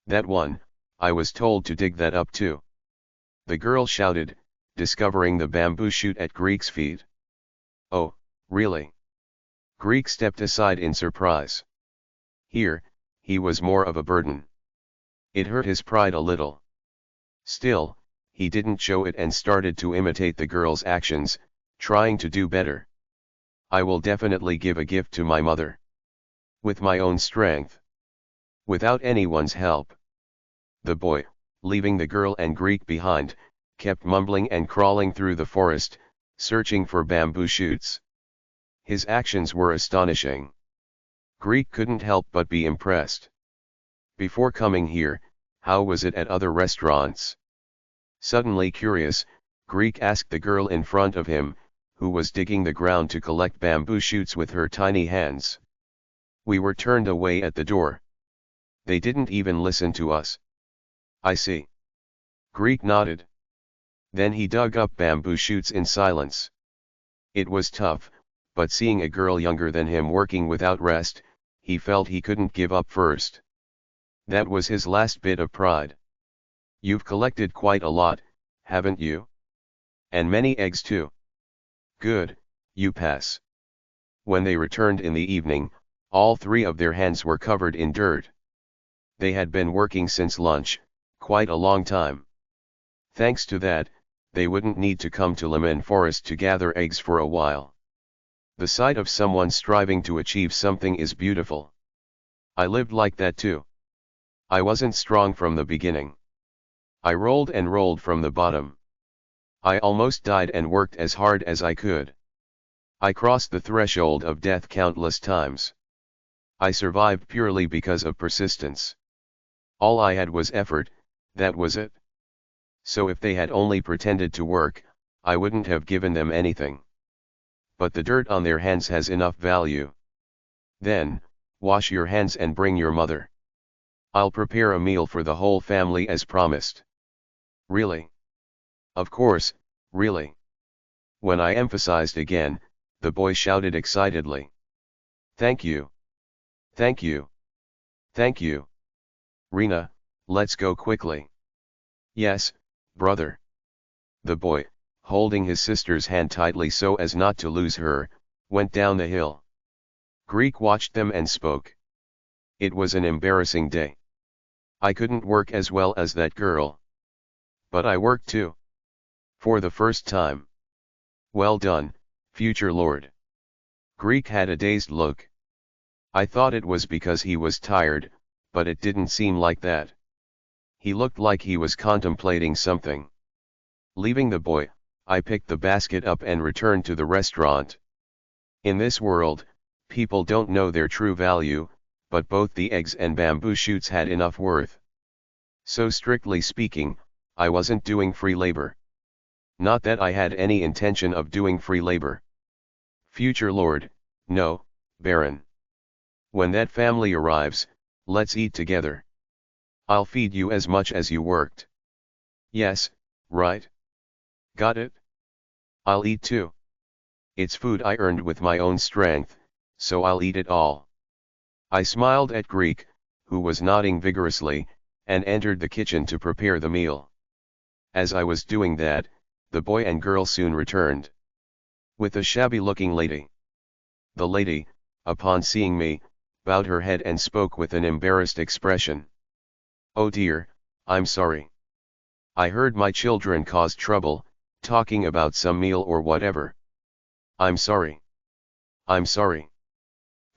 That one, I was told to dig that up too. The girl shouted, discovering the bamboo shoot at Greek's feet. Oh, really? Greek stepped aside in surprise. Here, he was more of a burden. It hurt his pride a little. Still, he didn't show it and started to imitate the girl's actions, trying to do better. I will definitely give a gift to my mother. With my own strength. Without anyone's help. The boy, leaving the girl and Greek behind, kept mumbling and crawling through the forest, searching for bamboo shoots. His actions were astonishing. Greek couldn't help but be impressed. Before coming here, how was it at other restaurants? Suddenly curious, Greek asked the girl in front of him, who was digging the ground to collect bamboo shoots with her tiny hands. We were turned away at the door. They didn't even listen to us. I see. Greek nodded. Then he dug up bamboo shoots in silence. It was tough, but seeing a girl younger than him working without rest, he felt he couldn't give up first. That was his last bit of pride. You've collected quite a lot, haven't you? And many eggs too. Good, you pass. When they returned in the evening, all three of their hands were covered in dirt. They had been working since lunch, quite a long time. Thanks to that, they wouldn't need to come to Lemon Forest to gather eggs for a while. The sight of someone striving to achieve something is beautiful. I lived like that too. I wasn't strong from the beginning. I rolled and rolled from the bottom. I almost died and worked as hard as I could. I crossed the threshold of death countless times. I survived purely because of persistence. All I had was effort, that was it. So if they had only pretended to work, I wouldn't have given them anything. But the dirt on their hands has enough value. Then, wash your hands and bring your mother. I'll prepare a meal for the whole family as promised. Really? Of course, really. When I emphasized again, the boy shouted excitedly. Thank you. Thank you. Thank you. Rena, let's go quickly. Yes, brother. The boy, holding his sister's hand tightly so as not to lose her, went down the hill. Greek watched them and spoke. It was an embarrassing day. I couldn't work as well as that girl. But I worked too. For the first time. Well done, future lord. Greek had a dazed look. I thought it was because he was tired, but it didn't seem like that. He looked like he was contemplating something. Leaving the boy, I picked the basket up and returned to the restaurant. In this world, people don't know their true value, but both the eggs and bamboo shoots had enough worth. So strictly speaking, I wasn't doing free labor. Not that I had any intention of doing free labor. Future lord, no, Baron. When that family arrives, let's eat together. I'll feed you as much as you worked. Yes, right? Got it? I'll eat too. It's food I earned with my own strength, so I'll eat it all. I smiled at Greek, who was nodding vigorously, and entered the kitchen to prepare the meal. As I was doing that, the boy and girl soon returned. With a shabby-looking lady. The lady, upon seeing me, bowed her head and spoke with an embarrassed expression. "Oh dear, I'm sorry. I heard my children caused trouble, talking about some meal or whatever. I'm sorry. I'm sorry."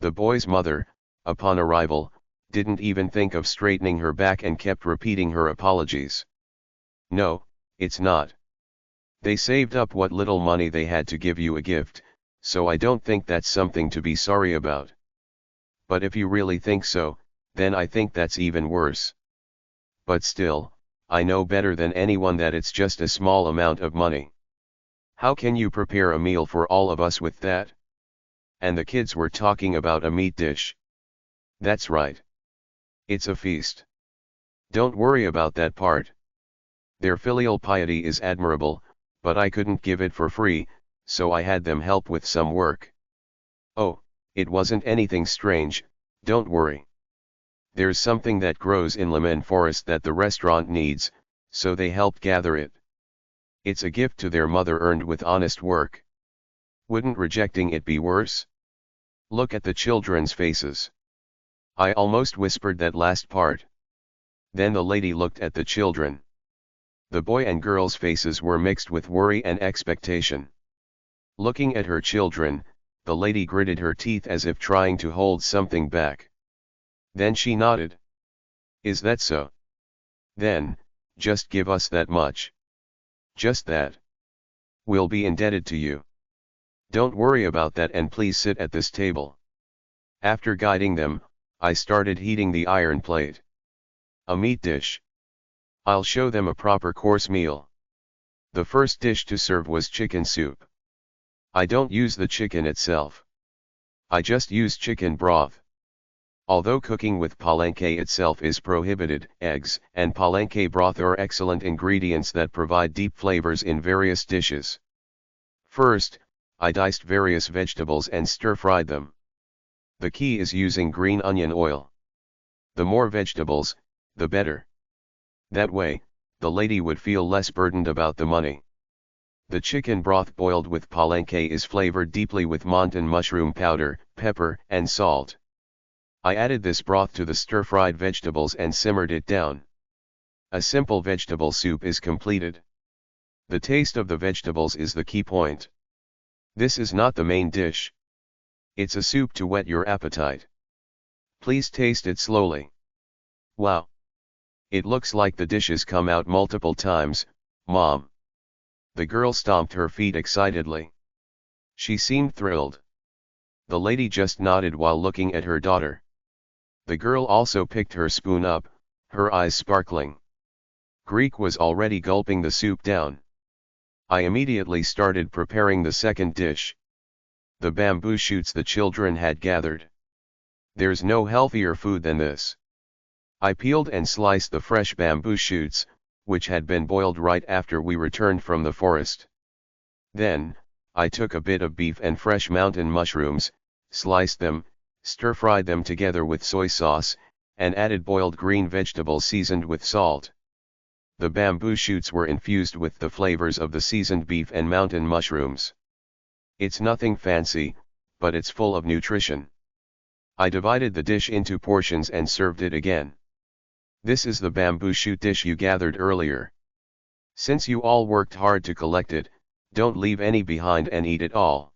The boy's mother, upon arrival, didn't even think of straightening her back and kept repeating her apologies. "No, it's not. They saved up what little money they had to give you a gift, so I don't think that's something to be sorry about. But if you really think so, then I think that's even worse. But still, I know better than anyone that it's just a small amount of money. How can you prepare a meal for all of us with that?" And the kids were talking about a meat dish. That's right. It's a feast. Don't worry about that part. Their filial piety is admirable, but I couldn't give it for free, so I had them help with some work. Oh, it wasn't anything strange, don't worry. There's something that grows in lemon forest that the restaurant needs, so they helped gather it. It's a gift to their mother earned with honest work. Wouldn't rejecting it be worse? Look at the children's faces. I almost whispered that last part. Then the lady looked at the children. The boy and girl's faces were mixed with worry and expectation. Looking at her children, the lady gritted her teeth as if trying to hold something back. Then she nodded. "Is that so? Then, just give us that much. Just that. We'll be indebted to you. Don't worry about that and please sit at this table." After guiding them, I started heating the iron plate. A meat dish. I'll show them a proper course meal. The first dish to serve was chicken soup. I don't use the chicken itself. I just use chicken broth. Although cooking with palenque itself is prohibited, eggs and palenque broth are excellent ingredients that provide deep flavors in various dishes. First, I diced various vegetables and stir-fried them. The key is using green onion oil. The more vegetables, the better. That way, the lady would feel less burdened about the money. The chicken broth boiled with palenque is flavored deeply with Montan mushroom powder, pepper, and salt. I added this broth to the stir-fried vegetables and simmered it down. A simple vegetable soup is completed. The taste of the vegetables is the key point. This is not the main dish. It's a soup to whet your appetite. Please taste it slowly. Wow! It looks like the dishes come out multiple times, Mom. The girl stomped her feet excitedly. She seemed thrilled. The lady just nodded while looking at her daughter. The girl also picked her spoon up, her eyes sparkling. Greek was already gulping the soup down. I immediately started preparing the second dish. The bamboo shoots the children had gathered. There's no healthier food than this. I peeled and sliced the fresh bamboo shoots, which had been boiled right after we returned from the forest. Then, I took a bit of beef and fresh mountain mushrooms, sliced them, stir-fried them together with soy sauce, and added boiled green vegetables seasoned with salt. The bamboo shoots were infused with the flavors of the seasoned beef and mountain mushrooms. It's nothing fancy, but it's full of nutrition. I divided the dish into portions and served it again. This is the bamboo shoot dish you gathered earlier. Since you all worked hard to collect it, don't leave any behind and eat it all.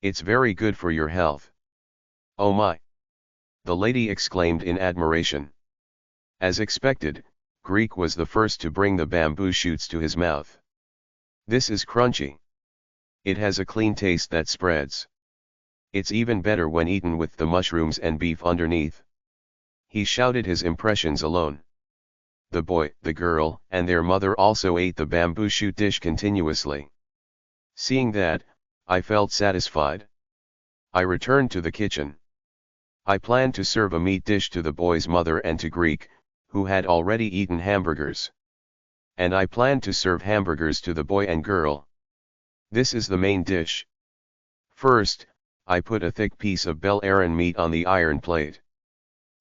It's very good for your health. Oh my! The lady exclaimed in admiration. As expected, Greek was the first to bring the bamboo shoots to his mouth. This is crunchy. It has a clean taste that spreads. It's even better when eaten with the mushrooms and beef underneath. He shouted his impressions alone. The boy, the girl, and their mother also ate the bamboo shoot dish continuously. Seeing that, I felt satisfied. I returned to the kitchen. I planned to serve a meat dish to the boy's mother and to Greek, who had already eaten hamburgers. And I plan to serve hamburgers to the boy and girl. This is the main dish. First, I put a thick piece of Bel Aran meat on the iron plate.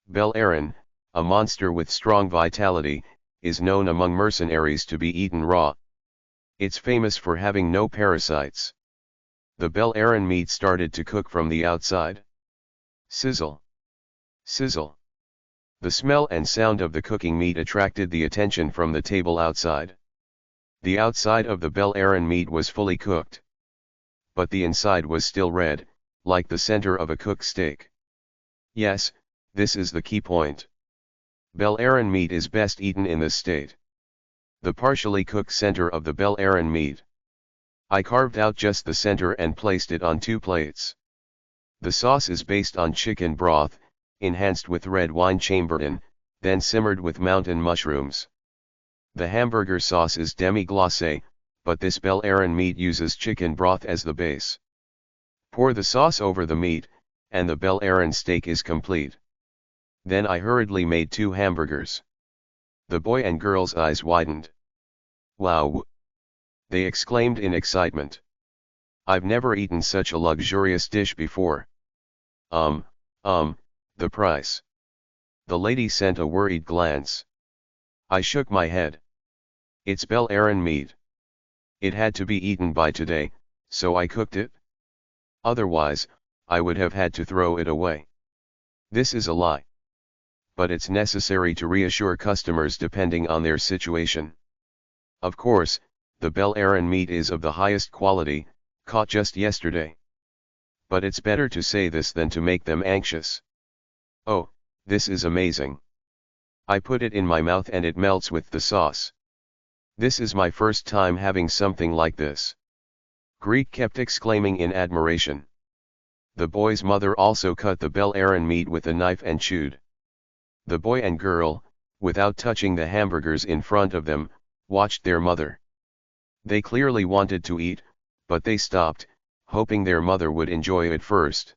Bel Aran, a monster with strong vitality, is known among mercenaries to be eaten raw. It's famous for having no parasites. The Bel Aran meat started to cook from the outside. Sizzle. Sizzle. The smell and sound of the cooking meat attracted the attention from the table outside. The outside of the Bel Aran meat was fully cooked. But the inside was still red, like the center of a cooked steak. Yes, this is the key point. Bel Aran meat is best eaten in this state. The partially cooked center of the Bel Aran meat. I carved out just the center and placed it on 2 plates. The sauce is based on chicken broth, enhanced with red wine Chambertin, then simmered with mountain mushrooms. The hamburger sauce is demi-glace, but this Bel Aran meat uses chicken broth as the base. Pour the sauce over the meat, and the Bel Aran steak is complete. Then I hurriedly made 2 hamburgers. The boy and girl's eyes widened. Wow! They exclaimed in excitement. I've never eaten such a luxurious dish before. The price. The lady sent a worried glance. I shook my head. It's Bel Aran meat. It had to be eaten by today, so I cooked it. Otherwise, I would have had to throw it away. This is a lie. But it's necessary to reassure customers depending on their situation. Of course, the Bel Aran meat is of the highest quality, caught just yesterday. But it's better to say this than to make them anxious. Oh, this is amazing. I put it in my mouth and it melts with the sauce. This is my first time having something like this. Greek kept exclaiming in admiration. The boy's mother also cut the Bel Aran meat with a knife and chewed. The boy and girl, without touching the hamburgers in front of them, watched their mother. They clearly wanted to eat, but they stopped, hoping their mother would enjoy it first.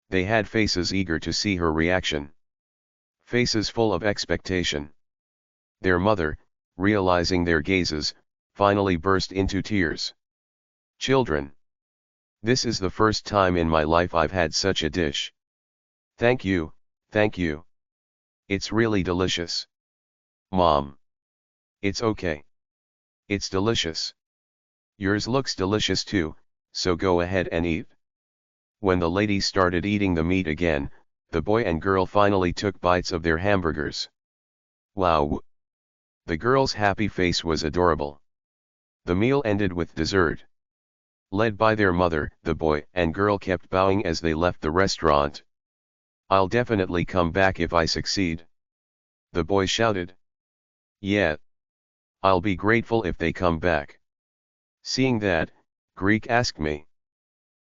They had faces eager to see her reaction. Faces full of expectation. Their mother, realizing their gazes, finally burst into tears. Children. This is the first time in my life I've had such a dish. Thank you, thank you. It's really delicious. Mom. It's okay. It's delicious. Yours looks delicious too, so go ahead and eat. When the lady started eating the meat again, the boy and girl finally took bites of their hamburgers. Wow! The girl's happy face was adorable. The meal ended with dessert. Led by their mother, the boy and girl kept bowing as they left the restaurant. I'll definitely come back if I succeed. The boy shouted. Yeah. I'll be grateful if they come back. Seeing that, Greek asked me.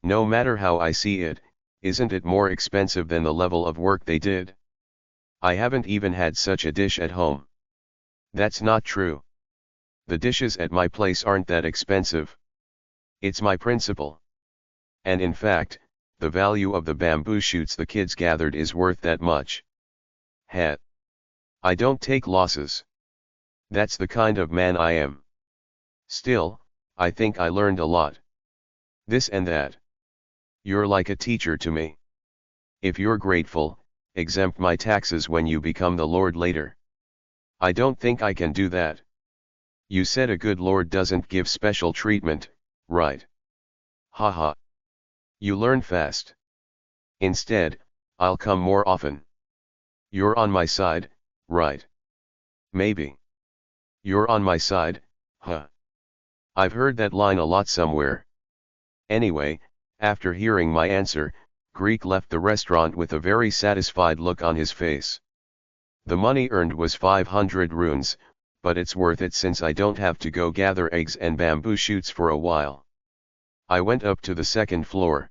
No matter how I see it, isn't it more expensive than the level of work they did? I haven't even had such a dish at home. That's not true. The dishes at my place aren't that expensive. It's my principle. And in fact, the value of the bamboo shoots the kids gathered is worth that much. Heh. I don't take losses. That's the kind of man I am. Still, I think I learned a lot. This and that. You're like a teacher to me. If you're grateful, exempt my taxes when you become the Lord later. I don't think I can do that. You said a good Lord doesn't give special treatment, right? Haha. You learn fast. Instead, I'll come more often. You're on my side, right? Maybe. You're on my side, huh? I've heard that line a lot somewhere. Anyway, after hearing my answer, Greek left the restaurant with a very satisfied look on his face. The money earned was 500 runes, but it's worth it since I don't have to go gather eggs and bamboo shoots for a while. I went up to the second floor.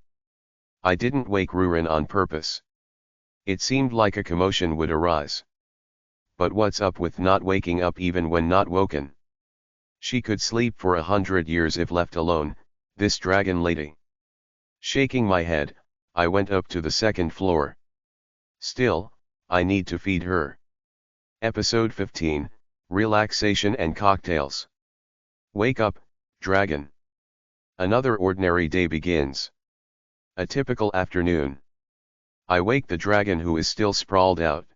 I didn't wake Rurin on purpose. It seemed like a commotion would arise. But what's up with not waking up even when not woken? She could sleep for 100 years if left alone, this dragon lady. Shaking my head, I went up to the second floor. Still, I need to feed her. Episode 15, Relaxation and cocktails. Wake up, dragon. Another ordinary day begins. A typical afternoon. I wake the dragon who is still sprawled out.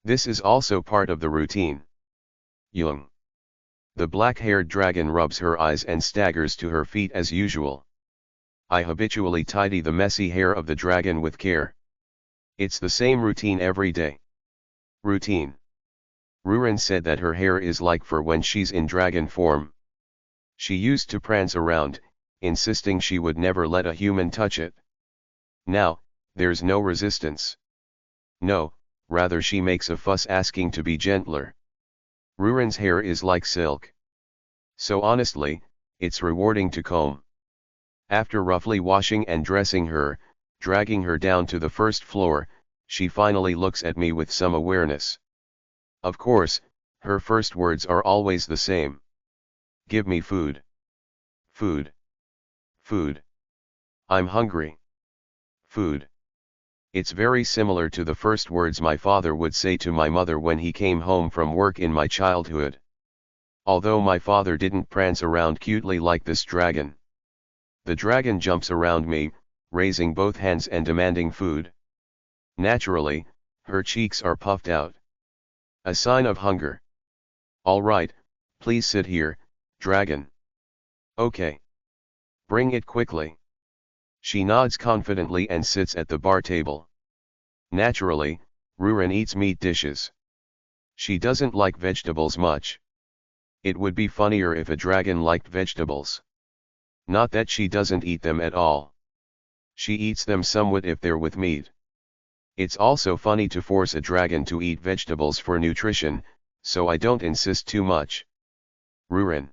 This is also part of the routine. Yung. The black-haired dragon rubs her eyes and staggers to her feet as usual. I habitually tidy the messy hair of the dragon with care. It's the same routine every day. Routine. Ruren said that her hair is like fur when she's in dragon form. She used to prance around, insisting she would never let a human touch it. Now, there's no resistance. No, rather she makes a fuss asking to be gentler. Ruren's hair is like silk. So honestly, it's rewarding to comb. After roughly washing and dressing her, dragging her down to the first floor, she finally looks at me with some awareness. Of course, her first words are always the same. Give me food. Food. Food. I'm hungry. Food. It's very similar to the first words my father would say to my mother when he came home from work in my childhood. Although my father didn't prance around cutely like this dragon. The dragon jumps around me, raising both hands and demanding food. Naturally, her cheeks are puffed out. A sign of hunger. All right, please sit here, dragon. Okay. Bring it quickly. She nods confidently and sits at the bar table. Naturally, Ruren eats meat dishes. She doesn't like vegetables much. It would be funnier if a dragon liked vegetables. Not that she doesn't eat them at all. She eats them somewhat if they're with meat. It's also funny to force a dragon to eat vegetables for nutrition, so I don't insist too much. Ruren.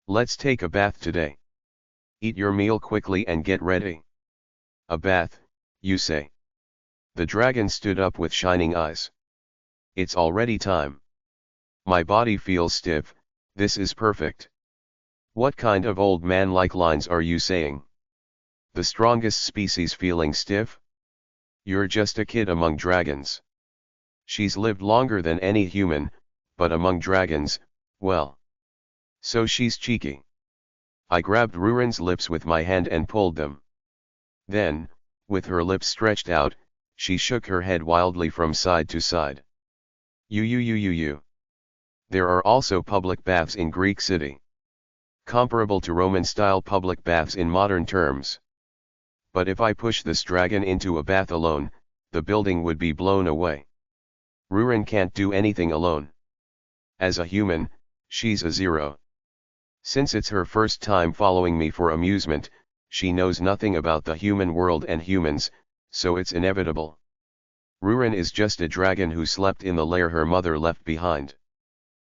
Let's take a bath today. Eat your meal quickly and get ready. A bath, you say? The dragon stood up with shining eyes. It's already time. My body feels stiff, this is perfect. What kind of old man-like lines are you saying? The strongest species feeling stiff? You're just a kid among dragons. She's lived longer than any human, but among dragons, well. So she's cheeky. I grabbed Ruren's lips with my hand and pulled them. Then, with her lips stretched out, she shook her head wildly from side to side. You. There are also public baths in Greek city. Comparable to Roman-style public baths in modern terms. But if I push this dragon into a bath alone, the building would be blown away. Ruren can't do anything alone. As a human, she's a zero. Since it's her first time following me for amusement, she knows nothing about the human world and humans, so it's inevitable. Ruren is just a dragon who slept in the lair her mother left behind.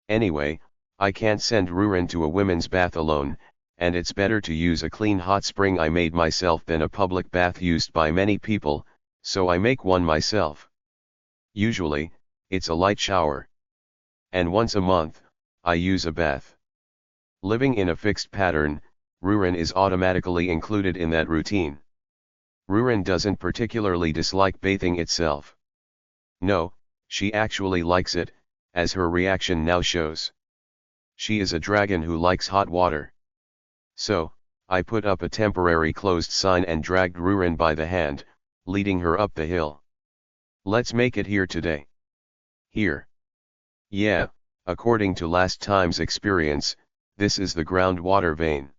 Anyway, I can't send Ruren to a women's bath alone, and it's better to use a clean hot spring I made myself than a public bath used by many people, so I make one myself. Usually, it's a light shower. And once a month, I use a bath. Living in a fixed pattern, Ruren is automatically included in that routine. Ruren doesn't particularly dislike bathing itself. No, she actually likes it, as her reaction now shows. She is a dragon who likes hot water. So, I put up a temporary closed sign and dragged Ruren by the hand, leading her up the hill. Let's make it here today. Here. Yeah, according to last time's experience, this is the groundwater vein.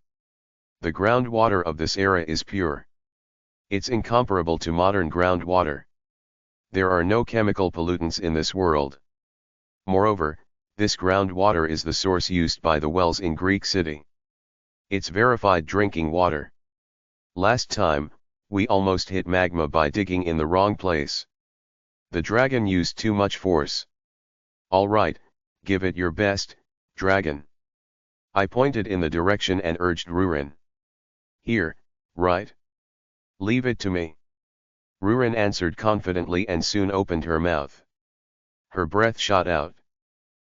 The groundwater of this era is pure. It's incomparable to modern groundwater. There are no chemical pollutants in this world. Moreover, this groundwater is the source used by the wells in Greek city. It's verified drinking water. Last time, we almost hit magma by digging in the wrong place. The dragon used too much force. Alright, give it your best, dragon. I pointed in the direction and urged Ruren. Here, right? Leave it to me. Ruren answered confidently and soon opened her mouth. Her breath shot out.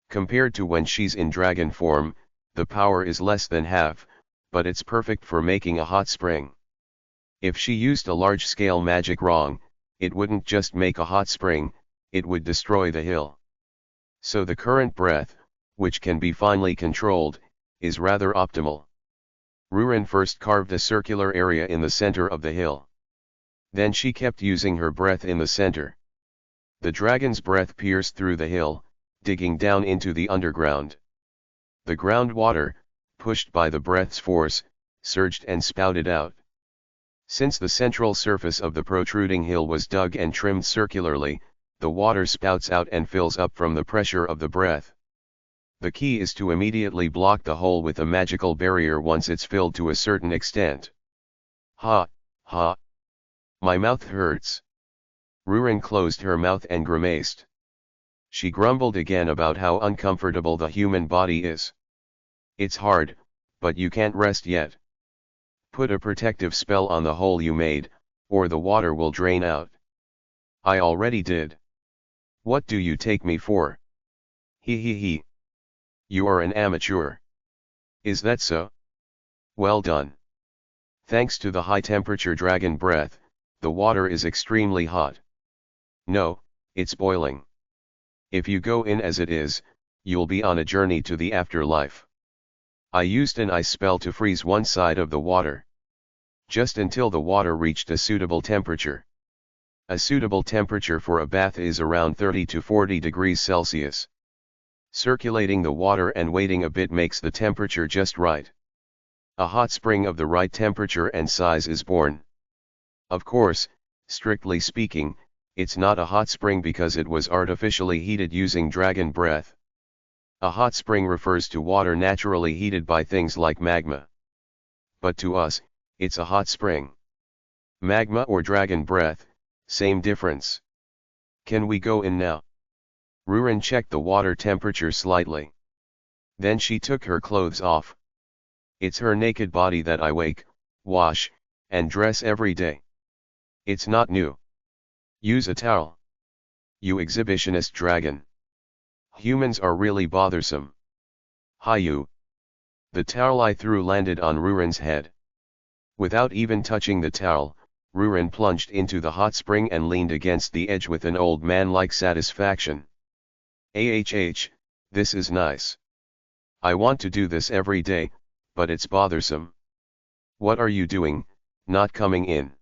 Compared to when she's in dragon form, the power is less than half, but it's perfect for making a hot spring. If she used a large-scale magic wrong, it wouldn't just make a hot spring, it would destroy the hill. So the current breath, which can be finely controlled, is rather optimal. Rurin first carved a circular area in the center of the hill. Then she kept using her breath in the center. The dragon's breath pierced through the hill, digging down into the underground. The groundwater, pushed by the breath's force, surged and spouted out. Since the central surface of the protruding hill was dug and trimmed circularly, the water spouts out and fills up from the pressure of the breath. The key is to immediately block the hole with a magical barrier once it's filled to a certain extent. Ha, ha. My mouth hurts. Rurin closed her mouth and grimaced. She grumbled again about how uncomfortable the human body is. It's hard, but you can't rest yet. Put a protective spell on the hole you made, or the water will drain out. I already did. What do you take me for? He. You are an amateur. Is that so? Well done. Thanks to the high-temperature dragon breath, the water is extremely hot. No, it's boiling. If you go in as it is, you'll be on a journey to the afterlife. I used an ice spell to freeze one side of the water. Just until the water reached a suitable temperature. A suitable temperature for a bath is around 30 to 40 degrees Celsius. Circulating the water and waiting a bit makes the temperature just right. A hot spring of the right temperature and size is born. Of course, strictly speaking, it's not a hot spring because it was artificially heated using dragon breath. A hot spring refers to water naturally heated by things like magma. But to us, it's a hot spring. Magma or dragon breath, same difference. Can we go in now? Rurin checked the water temperature slightly. Then she took her clothes off. It's her naked body that I wake, wash, and dress every day. It's not new. Use a towel. You exhibitionist dragon. Humans are really bothersome. Hi you. The towel I threw landed on Rurin's head. Without even touching the towel, Rurin plunged into the hot spring and leaned against the edge with an old man-like satisfaction. This is nice. I want to do this every day, but it's bothersome. What are you doing, not coming in?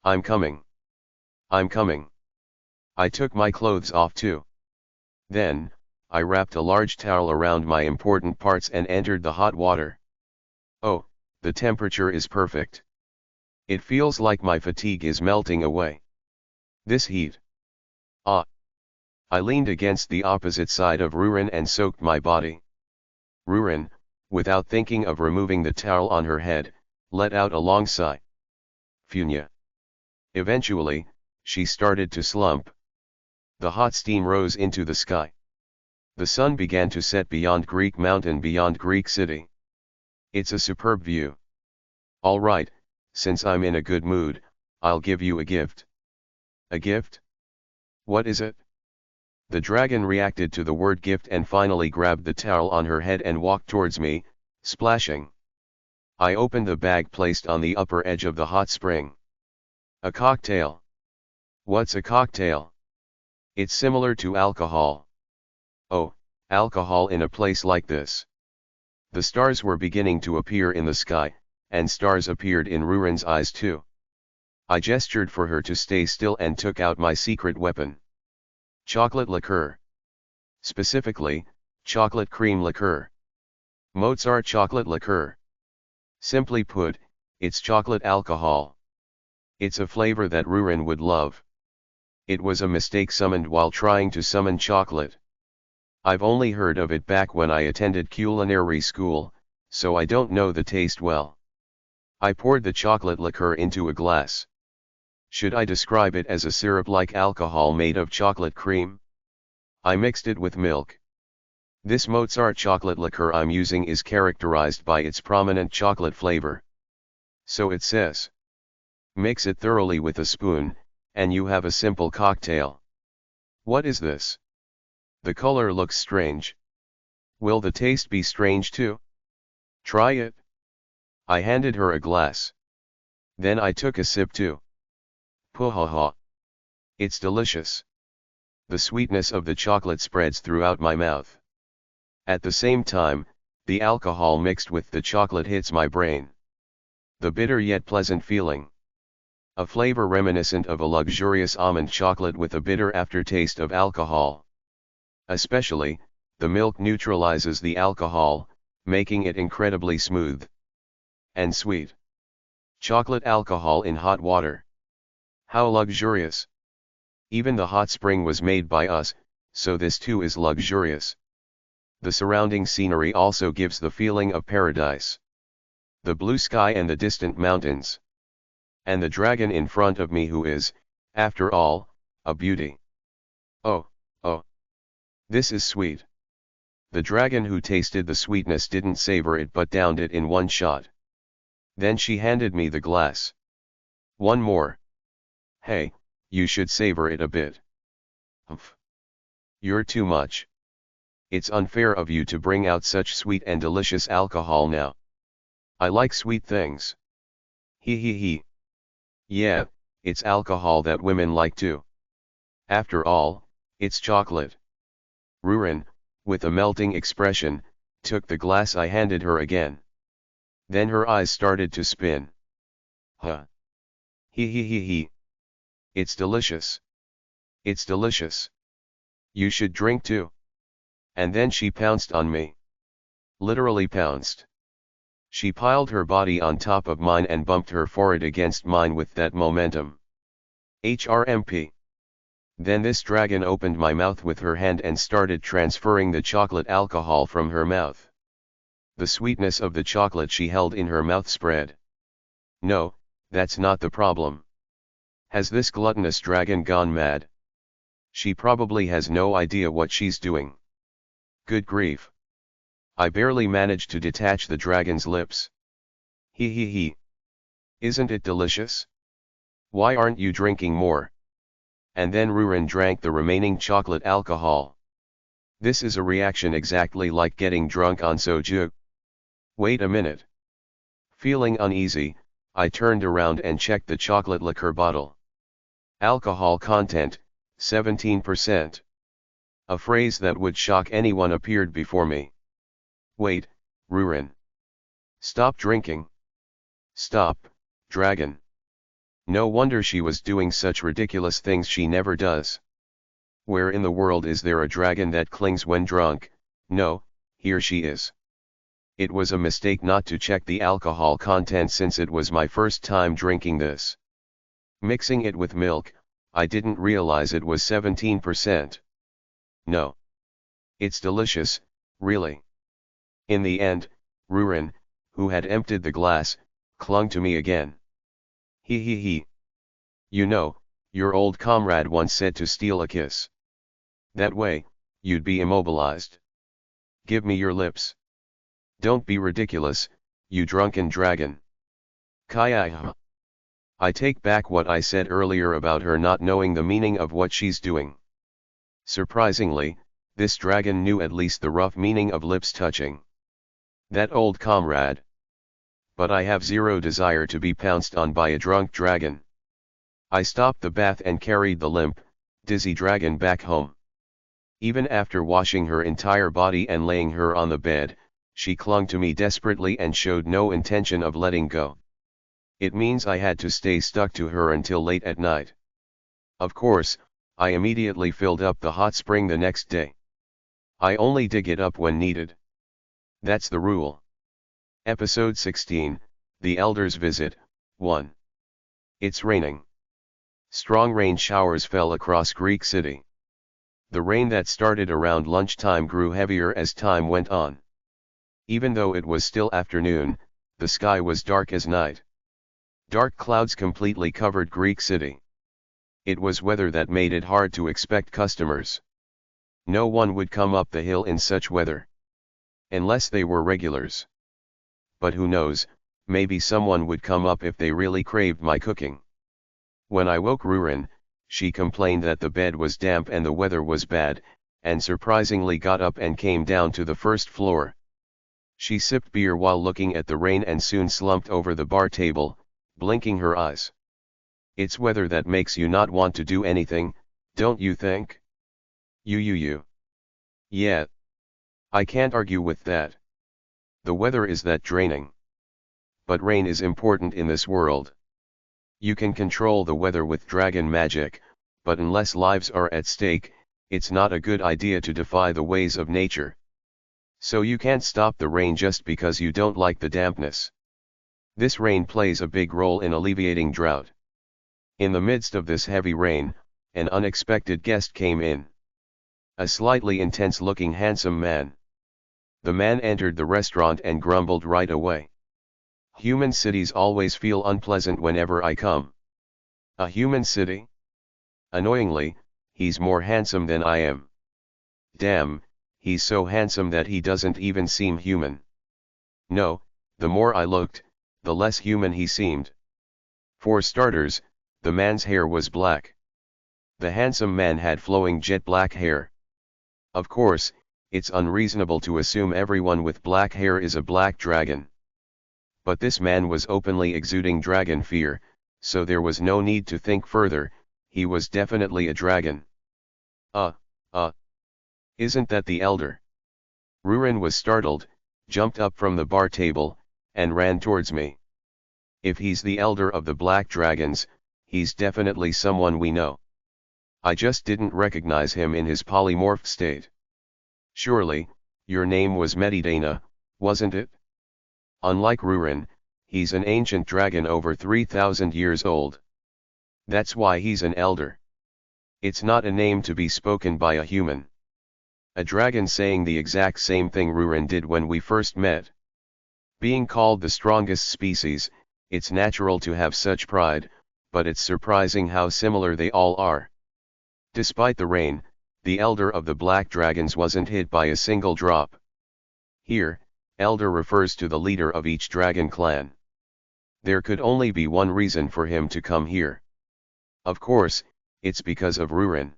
I'm coming. I'm coming. I took my clothes off too. Then, I wrapped a large towel around my important parts and entered the hot water. Oh, the temperature is perfect. It feels like my fatigue is melting away. This heat. Ah. I leaned against the opposite side of Rurin and soaked my body. Rurin, without thinking of removing the towel on her head, let out a long sigh. Funya. Eventually, she started to slump. The hot steam rose into the sky. The sun began to set beyond Greek Mountain, beyond Greek City. It's a superb view. All right, since I'm in a good mood, I'll give you a gift. A gift? What is it? The dragon reacted to the word gift and finally grabbed the towel on her head and walked towards me, splashing. I opened the bag placed on the upper edge of the hot spring. A cocktail. What's a cocktail? It's similar to alcohol. Oh, alcohol in a place like this. The stars were beginning to appear in the sky, and stars appeared in Rurin's eyes too. I gestured for her to stay still and took out my secret weapon. Chocolate liqueur. Specifically, chocolate cream liqueur. Mozart chocolate liqueur. Simply put, it's chocolate alcohol. It's a flavor that Rurin would love. It was a mistake summoned while trying to summon chocolate. I've only heard of it back when I attended culinary school, so I don't know the taste well. I poured the chocolate liqueur into a glass. Should I describe it as a syrup-like alcohol made of chocolate cream? I mixed it with milk. This Mozart chocolate liqueur I'm using is characterized by its prominent chocolate flavor. So it says. Mix it thoroughly with a spoon, and you have a simple cocktail. What is this? The color looks strange. Will the taste be strange too? Try it. I handed her a glass. Then I took a sip too. Puhaha. It's delicious. The sweetness of the chocolate spreads throughout my mouth. At the same time, the alcohol mixed with the chocolate hits my brain. The bitter yet pleasant feeling. A flavor reminiscent of a luxurious almond chocolate with a bitter aftertaste of alcohol. Especially, the milk neutralizes the alcohol, making it incredibly smooth and sweet. Chocolate alcohol in hot water. How luxurious. Even the hot spring was made by us, so this too is luxurious. The surrounding scenery also gives the feeling of paradise. The blue sky and the distant mountains. And the dragon in front of me who is, after all, a beauty. Oh, oh. This is sweet. The dragon who tasted the sweetness didn't savor it but downed it in one shot. Then she handed me the glass. One more. Hey, you should savor it a bit. Humph. You're too much. It's unfair of you to bring out such sweet and delicious alcohol now. I like sweet things. He. Yeah, it's alcohol that women like too. After all, it's chocolate. Rurin, with a melting expression, took the glass I handed her again. Then her eyes started to spin. Huh. He. It's delicious. It's delicious. You should drink too. And then she pounced on me. Literally pounced. She piled her body on top of mine and bumped her forehead against mine with that momentum. HRMP. Then this dragon opened my mouth with her hand and started transferring the chocolate alcohol from her mouth. The sweetness of the chocolate she held in her mouth spread. No, that's not the problem. Has this gluttonous dragon gone mad? She probably has no idea what she's doing. Good grief. I barely managed to detach the dragon's lips. He. Isn't it delicious? Why aren't you drinking more? And then Rurin drank the remaining chocolate alcohol. This is a reaction exactly like getting drunk on soju. Wait a minute. Feeling uneasy, I turned around and checked the chocolate liqueur bottle. Alcohol content, 17%. A phrase that would shock anyone appeared before me. Wait, Rurin. Stop drinking. Stop, dragon. No wonder she was doing such ridiculous things she never does. Where in the world is there a dragon that clings when drunk? No, here she is. It was a mistake not to check the alcohol content since it was my first time drinking this. Mixing it with milk, I didn't realize it was 17%. No. It's delicious, really. In the end, Rurin, who had emptied the glass, clung to me again. He. You know, your old comrade once said to steal a kiss. That way, you'd be immobilized. Give me your lips. Don't be ridiculous, you drunken dragon. Kaya. I take back what I said earlier about her not knowing the meaning of what she's doing. Surprisingly, this dragon knew at least the rough meaning of lips touching. That old comrade. But I have zero desire to be pounced on by a drunk dragon. I stopped the bath and carried the limp, dizzy dragon back home. Even after washing her entire body and laying her on the bed, she clung to me desperately and showed no intention of letting go. It means I had to stay stuck to her until late at night. Of course, I immediately filled up the hot spring the next day. I only dig it up when needed. That's the rule. Episode 16, The Elder's Visit, 1. It's raining. Strong rain showers fell across Greek city. The rain that started around lunchtime grew heavier as time went on. Even though it was still afternoon, the sky was dark as night. Dark clouds completely covered Greek city. It was weather that made it hard to expect customers. No one would come up the hill in such weather. Unless they were regulars. But who knows, maybe someone would come up if they really craved my cooking. When I woke Rurin, she complained that the bed was damp and the weather was bad, and surprisingly got up and came down to the first floor. She sipped beer while looking at the rain and soon slumped over the bar table, blinking her eyes. It's weather that makes you not want to do anything, don't you think? You. Yeah. I can't argue with that. The weather is that draining. But rain is important in this world. You can control the weather with dragon magic, but unless lives are at stake, it's not a good idea to defy the ways of nature. So you can't stop the rain just because you don't like the dampness. This rain plays a big role in alleviating drought. In the midst of this heavy rain, an unexpected guest came in. A slightly intense-looking handsome man. The man entered the restaurant and grumbled right away. Human cities always feel unpleasant whenever I come. A human city? Annoyingly, he's more handsome than I am. Damn, he's so handsome that he doesn't even seem human. No, the more I looked, the less human he seemed. For starters, the man's hair was black. The handsome man had flowing jet black hair. Of course, it's unreasonable to assume everyone with black hair is a black dragon. But this man was openly exuding dragon fear, so there was no need to think further, he was definitely a dragon. Isn't that the elder? Rurin was startled, jumped up from the bar table, and ran towards me. If he's the elder of the black dragons, he's definitely someone we know. I just didn't recognize him in his polymorph state. Surely, your name was Medidana, wasn't it? Unlike Rurin, he's an ancient dragon over 3,000 years old. That's why he's an elder. It's not a name to be spoken by a human. A dragon saying the exact same thing Rurin did when we first met. Being called the strongest species, it's natural to have such pride, but it's surprising how similar they all are. Despite the rain, the elder of the black dragons wasn't hit by a single drop. Here, elder refers to the leader of each dragon clan. There could only be one reason for him to come here. Of course, it's because of Rurin.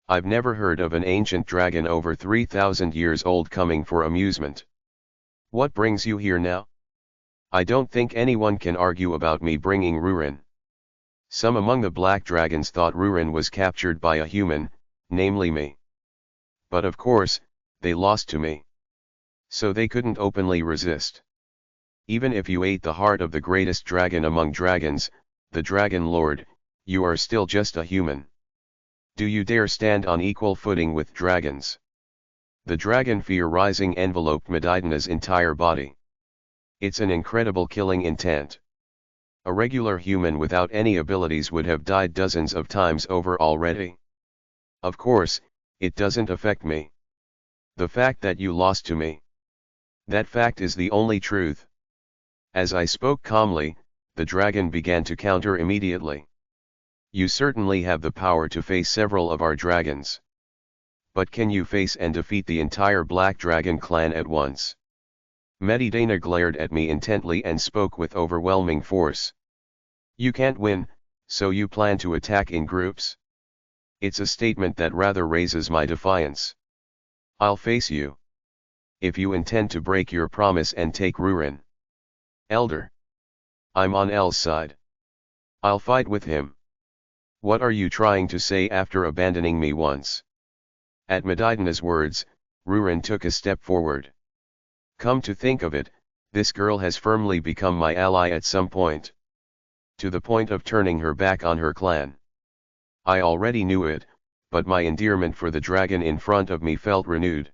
I've never heard of an ancient dragon over 3,000 years old coming for amusement. What brings you here now? I don't think anyone can argue about me bringing Rurin. Some among the black dragons thought Rurin was captured by a human, namely me. But of course, they lost to me. So they couldn't openly resist. Even if you ate the heart of the greatest dragon among dragons, the Dragon Lord, you are still just a human. Do you dare stand on equal footing with dragons? The dragon fear rising enveloped Medidana's entire body. It's an incredible killing intent. A regular human without any abilities would have died dozens of times over already. Of course, it doesn't affect me. The fact that you lost to me. That fact is the only truth. As I spoke calmly, the dragon began to counter immediately. You certainly have the power to face several of our dragons. But can you face and defeat the entire Black Dragon clan at once? Medidana glared at me intently and spoke with overwhelming force. You can't win, so you plan to attack in groups? It's a statement that rather raises my defiance. I'll face you. If you intend to break your promise and take Rurin. Elder. I'm on L's side. I'll fight with him. What are you trying to say after abandoning me once? At Medidana's words, Rurin took a step forward. Come to think of it, this girl has firmly become my ally at some point. To the point of turning her back on her clan. I already knew it, but my endearment for the dragon in front of me felt renewed.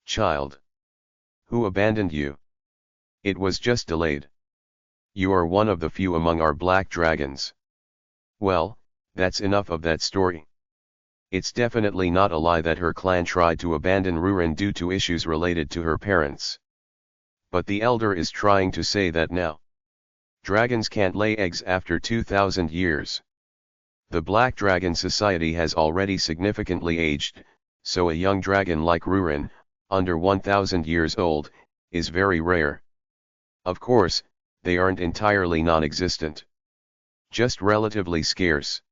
Child. Who abandoned you? It was just delayed. You are one of the few among our black dragons. Well, that's enough of that story. It's definitely not a lie that her clan tried to abandon Rurin due to issues related to her parents. But the elder is trying to say that now. Dragons can't lay eggs after 2,000 years. The Black Dragon Society has already significantly aged, so a young dragon like Rurin, under 1,000 years old, is very rare. Of course, they aren't entirely non-existent. Just relatively scarce.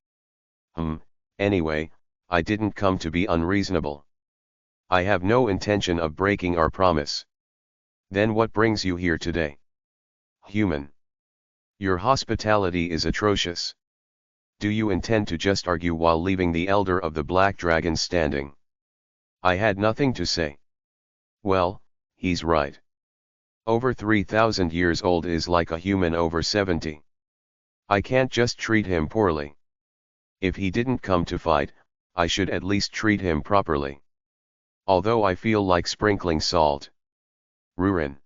Anyway, I didn't come to be unreasonable. I have no intention of breaking our promise. Then what brings you here today? Human. Your hospitality is atrocious. Do you intend to just argue while leaving the elder of the Black Dragon standing? I had nothing to say. Well, he's right. Over 3,000 years old is like a human over 70. I can't just treat him poorly. If he didn't come to fight, I should at least treat him properly. Although I feel like sprinkling salt. Rurin.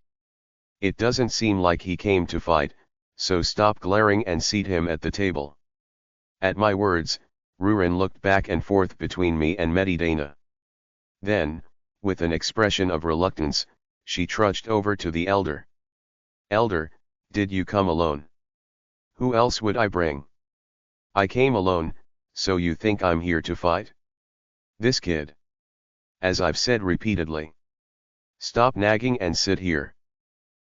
It doesn't seem like he came to fight, so stop glaring and seat him at the table. At my words, Rurin looked back and forth between me and Medidana. Then, with an expression of reluctance, she trudged over to the elder. Elder, did you come alone? Who else would I bring? I came alone, so you think I'm here to fight? This kid. As I've said repeatedly. Stop nagging and sit here.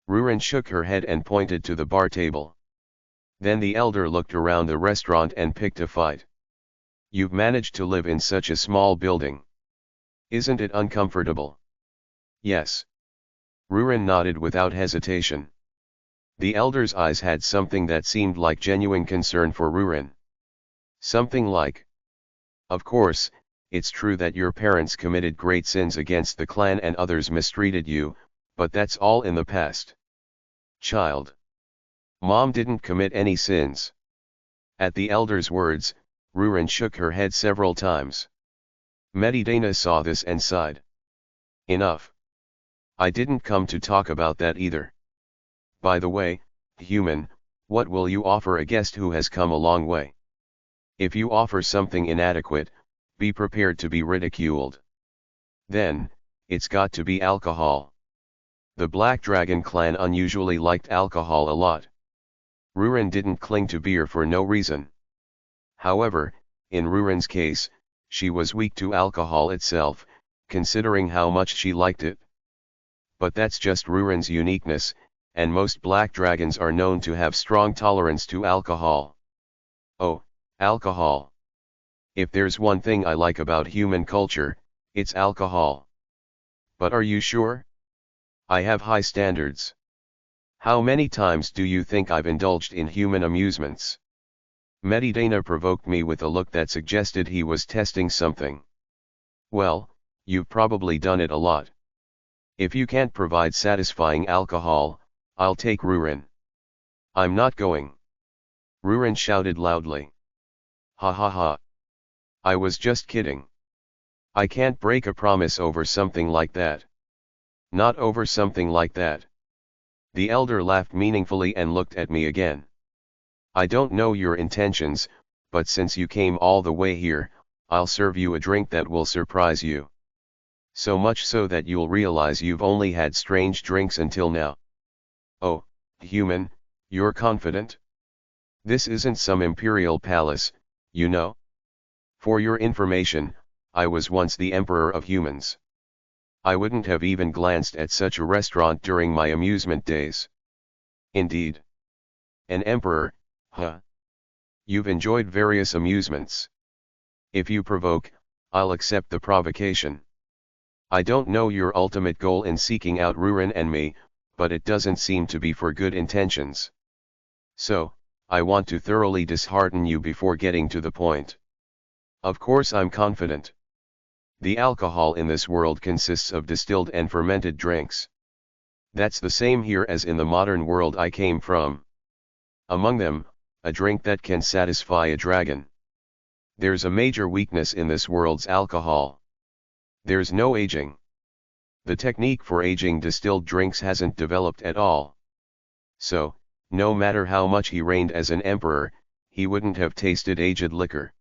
Rurin shook her head and pointed to the bar table. Then the elder looked around the restaurant and picked a fight. You've managed to live in such a small building. Isn't it uncomfortable? Yes. Rurin nodded without hesitation. The elder's eyes had something that seemed like genuine concern for Rurin. Something like, of course, it's true that your parents committed great sins against the clan and others mistreated you, but that's all in the past. Child. Mom didn't commit any sins. At the elder's words, Rurin shook her head several times. Medidana saw this and sighed. Enough. I didn't come to talk about that either. By the way, human, what will you offer a guest who has come a long way? If you offer something inadequate, be prepared to be ridiculed. Then, it's got to be alcohol. The Black Dragon clan unusually liked alcohol a lot. Rurin didn't cling to beer for no reason. However, in Rurin's case, she was weak to alcohol itself, considering how much she liked it. But that's just Rurin's uniqueness, and most black dragons are known to have strong tolerance to alcohol. Oh, alcohol. If there's one thing I like about human culture, it's alcohol. But are you sure? I have high standards. How many times do you think I've indulged in human amusements? Medidana provoked me with a look that suggested he was testing something. Well, you've probably done it a lot. If you can't provide satisfying alcohol, I'll take Rurin. I'm not going. Rurin shouted loudly. Ha ha ha. I was just kidding. I can't break a promise over something like that. Not over something like that. The elder laughed meaningfully and looked at me again. I don't know your intentions, but since you came all the way here, I'll serve you a drink that will surprise you. So much so that you'll realize you've only had strange drinks until now. Oh, human, you're confident? This isn't some imperial palace, you know? For your information, I was once the emperor of humans. I wouldn't have even glanced at such a restaurant during my amusement days. Indeed. An emperor, huh? You've enjoyed various amusements. If you provoke, I'll accept the provocation. I don't know your ultimate goal in seeking out Rurin and me, but it doesn't seem to be for good intentions. So, I want to thoroughly dishearten you before getting to the point. Of course I'm confident. The alcohol in this world consists of distilled and fermented drinks. That's the same here as in the modern world I came from. Among them, a drink that can satisfy a dragon. There's a major weakness in this world's alcohol. There's no aging. The technique for aging distilled drinks hasn't developed at all. So, no matter how much he reigned as an emperor, he wouldn't have tasted aged liquor.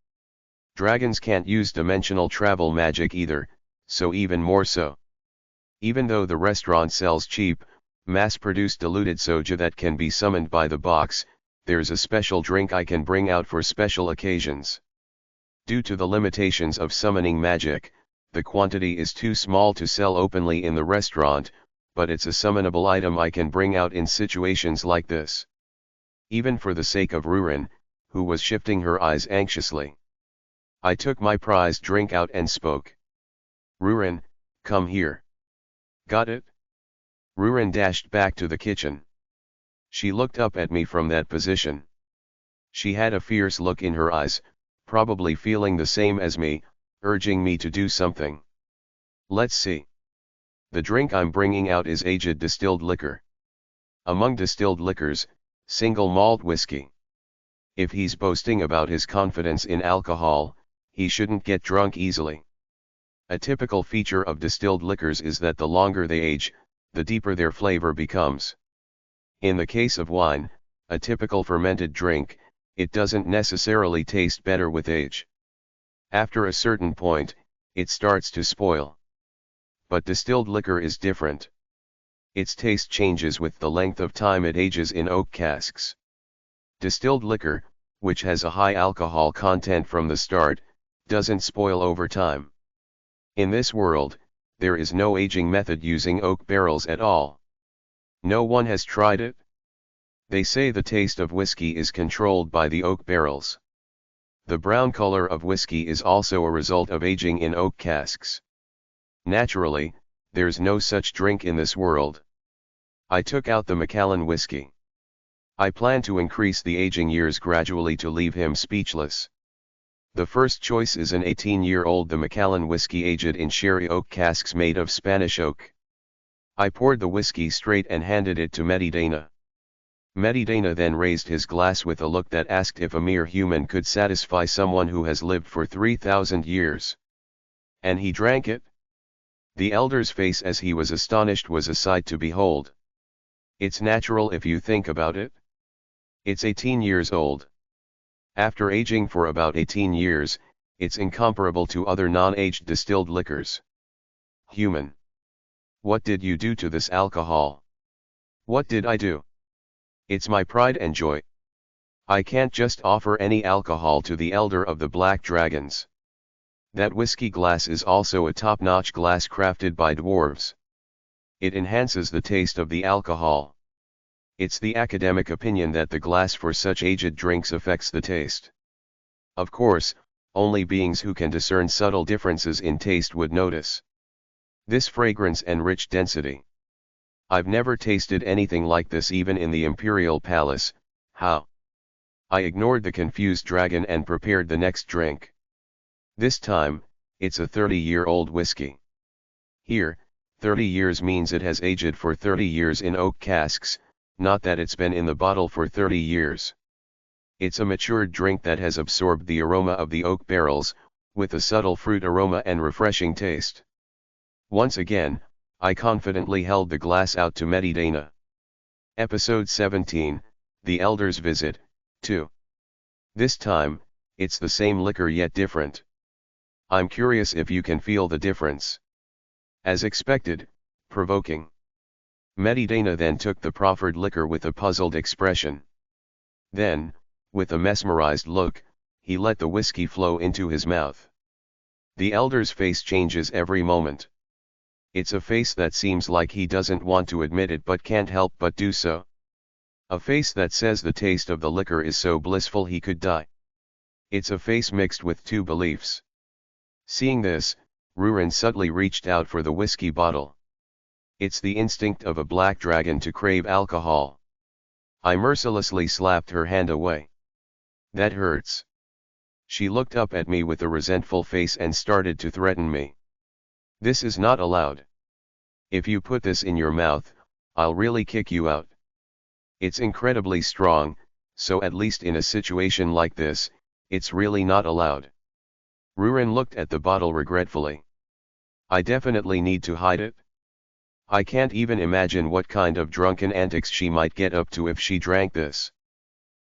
Dragons can't use dimensional travel magic either, so even more so. Even though the restaurant sells cheap, mass-produced diluted soju that can be summoned by the box, there's a special drink I can bring out for special occasions. Due to the limitations of summoning magic, the quantity is too small to sell openly in the restaurant, but it's a summonable item I can bring out in situations like this. Even for the sake of Rurin, who was shifting her eyes anxiously. I took my prized drink out and spoke. Rurin, come here. Got it? Rurin dashed back to the kitchen. She looked up at me from that position. She had a fierce look in her eyes, probably feeling the same as me, urging me to do something. Let's see. The drink I'm bringing out is aged distilled liquor. Among distilled liquors, single malt whiskey. If he's boasting about his confidence in alcohol, he shouldn't get drunk easily. A typical feature of distilled liquors is that the longer they age, the deeper their flavor becomes. In the case of wine, a typical fermented drink, it doesn't necessarily taste better with age. After a certain point, it starts to spoil. But distilled liquor is different. Its taste changes with the length of time it ages in oak casks. Distilled liquor, which has a high alcohol content from the start, doesn't spoil over time. In this world, there is no aging method using oak barrels at all. No one has tried it. They say the taste of whiskey is controlled by the oak barrels. The brown color of whiskey is also a result of aging in oak casks. Naturally, there's no such drink in this world. I took out the Macallan whiskey. I plan to increase the aging years gradually to leave him speechless. The first choice is an 18-year-old the Macallan whiskey aged in sherry oak casks made of Spanish oak. I poured the whiskey straight and handed it to Medidana. Medidana then raised his glass with a look that asked if a mere human could satisfy someone who has lived for 3,000 years. And he drank it. The elder's face as he was astonished was a sight to behold. It's natural if you think about it. It's 18 years old. After aging for about 18 years, it's incomparable to other non-aged distilled liquors. Human. What did you do to this alcohol? What did I do? It's my pride and joy. I can't just offer any alcohol to the elder of the Black Dragons. That whiskey glass is also a top-notch glass crafted by dwarves. It enhances the taste of the alcohol. It's the academic opinion that the glass for such aged drinks affects the taste. Of course, only beings who can discern subtle differences in taste would notice this fragrance and rich density. I've never tasted anything like this even in the Imperial Palace. How? I ignored the confused dragon and prepared the next drink. This time, it's a 30-year-old whiskey. Here, 30 years means it has aged for 30 years in oak casks, not that it's been in the bottle for 30 years. It's a matured drink that has absorbed the aroma of the oak barrels, with a subtle fruit aroma and refreshing taste. Once again, I confidently held the glass out to Medidana. Episode 17, The Elder's Visit, 2. This time, it's the same liquor yet different. I'm curious if you can feel the difference. As expected, provoking. Medidana then took the proffered liquor with a puzzled expression. Then, with a mesmerized look, he let the whiskey flow into his mouth. The elder's face changes every moment. It's a face that seems like he doesn't want to admit it but can't help but do so. A face that says the taste of the liquor is so blissful he could die. It's a face mixed with two beliefs. Seeing this, Rurin subtly reached out for the whiskey bottle. It's the instinct of a black dragon to crave alcohol. I mercilessly slapped her hand away. That hurts. She looked up at me with a resentful face and started to threaten me. This is not allowed. If you put this in your mouth, I'll really kick you out. It's incredibly strong, so at least in a situation like this, it's really not allowed. Rurin looked at the bottle regretfully. I definitely need to hide it. I can't even imagine what kind of drunken antics she might get up to if she drank this.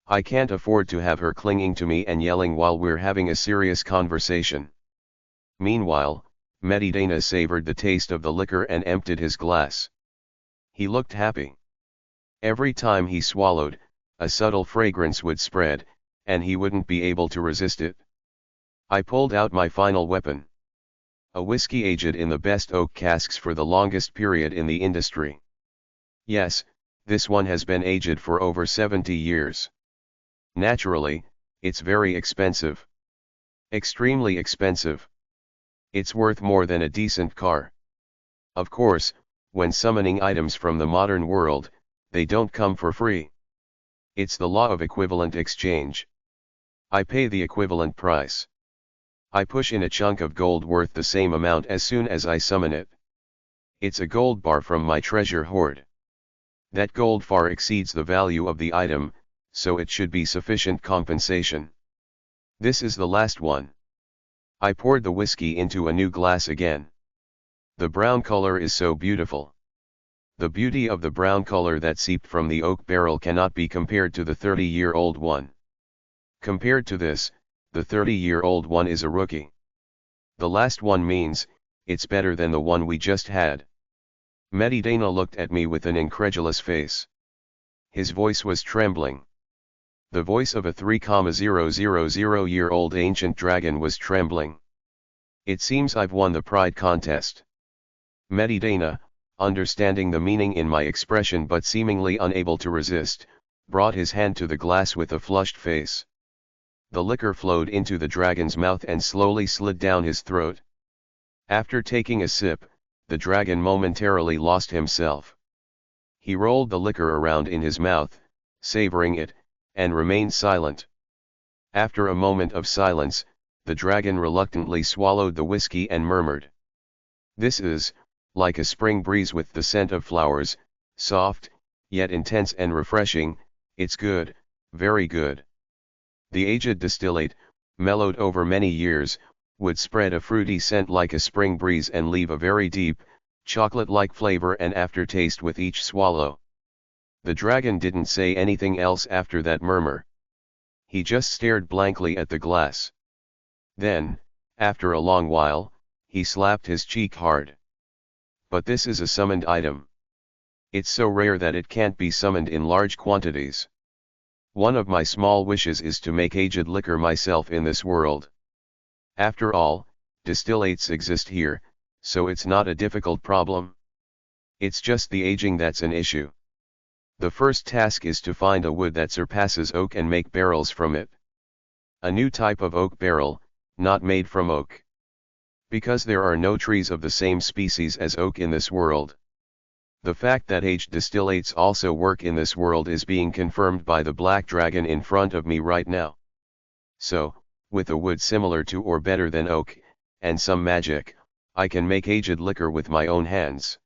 I can't afford to have her clinging to me and yelling while we're having a serious conversation. Meanwhile, Medidana savored the taste of the liquor and emptied his glass. He looked happy. Every time he swallowed, a subtle fragrance would spread, and he wouldn't be able to resist it. I pulled out my final weapon. A whiskey aged in the best oak casks for the longest period in the industry. Yes, this one has been aged for over 70 years. Naturally, it's very expensive. Extremely expensive. It's worth more than a decent car. Of course, when summoning items from the modern world, they don't come for free. It's the law of equivalent exchange. I pay the equivalent price. I push in a chunk of gold worth the same amount as soon as I summon it. It's a gold bar from my treasure hoard. That gold far exceeds the value of the item, so it should be sufficient compensation. This is the last one. I poured the whiskey into a new glass again. The brown color is so beautiful. The beauty of the brown color that seeped from the oak barrel cannot be compared to the 30-year-old one. Compared to this, the 30-year-old one is a rookie. The last one means, it's better than the one we just had. Medidana looked at me with an incredulous face. His voice was trembling. The voice of a 3,000-year-old ancient dragon was trembling. It seems I've won the pride contest. Medidana, understanding the meaning in my expression but seemingly unable to resist, brought his hand to the glass with a flushed face. The liquor flowed into the dragon's mouth and slowly slid down his throat. After taking a sip, the dragon momentarily lost himself. He rolled the liquor around in his mouth, savoring it, and remained silent. After a moment of silence, the dragon reluctantly swallowed the whiskey and murmured, "This is, like a spring breeze with the scent of flowers, soft, yet intense and refreshing. It's good, very good." The aged distillate, mellowed over many years, would spread a fruity scent like a spring breeze and leave a very deep, chocolate-like flavor and aftertaste with each swallow. The dragon didn't say anything else after that murmur. He just stared blankly at the glass. Then, after a long while, he slapped his cheek hard. "But this is a summoned item. It's so rare that it can't be summoned in large quantities. One of my small wishes is to make aged liquor myself in this world. After all, distillates exist here, so it's not a difficult problem. It's just the aging that's an issue. The first task is to find a wood that surpasses oak and make barrels from it. A new type of oak barrel, not made from oak. Because there are no trees of the same species as oak in this world. The fact that aged distillates also work in this world is being confirmed by the black dragon in front of me right now. So, with a wood similar to or better than oak, and some magic, I can make aged liquor with my own hands.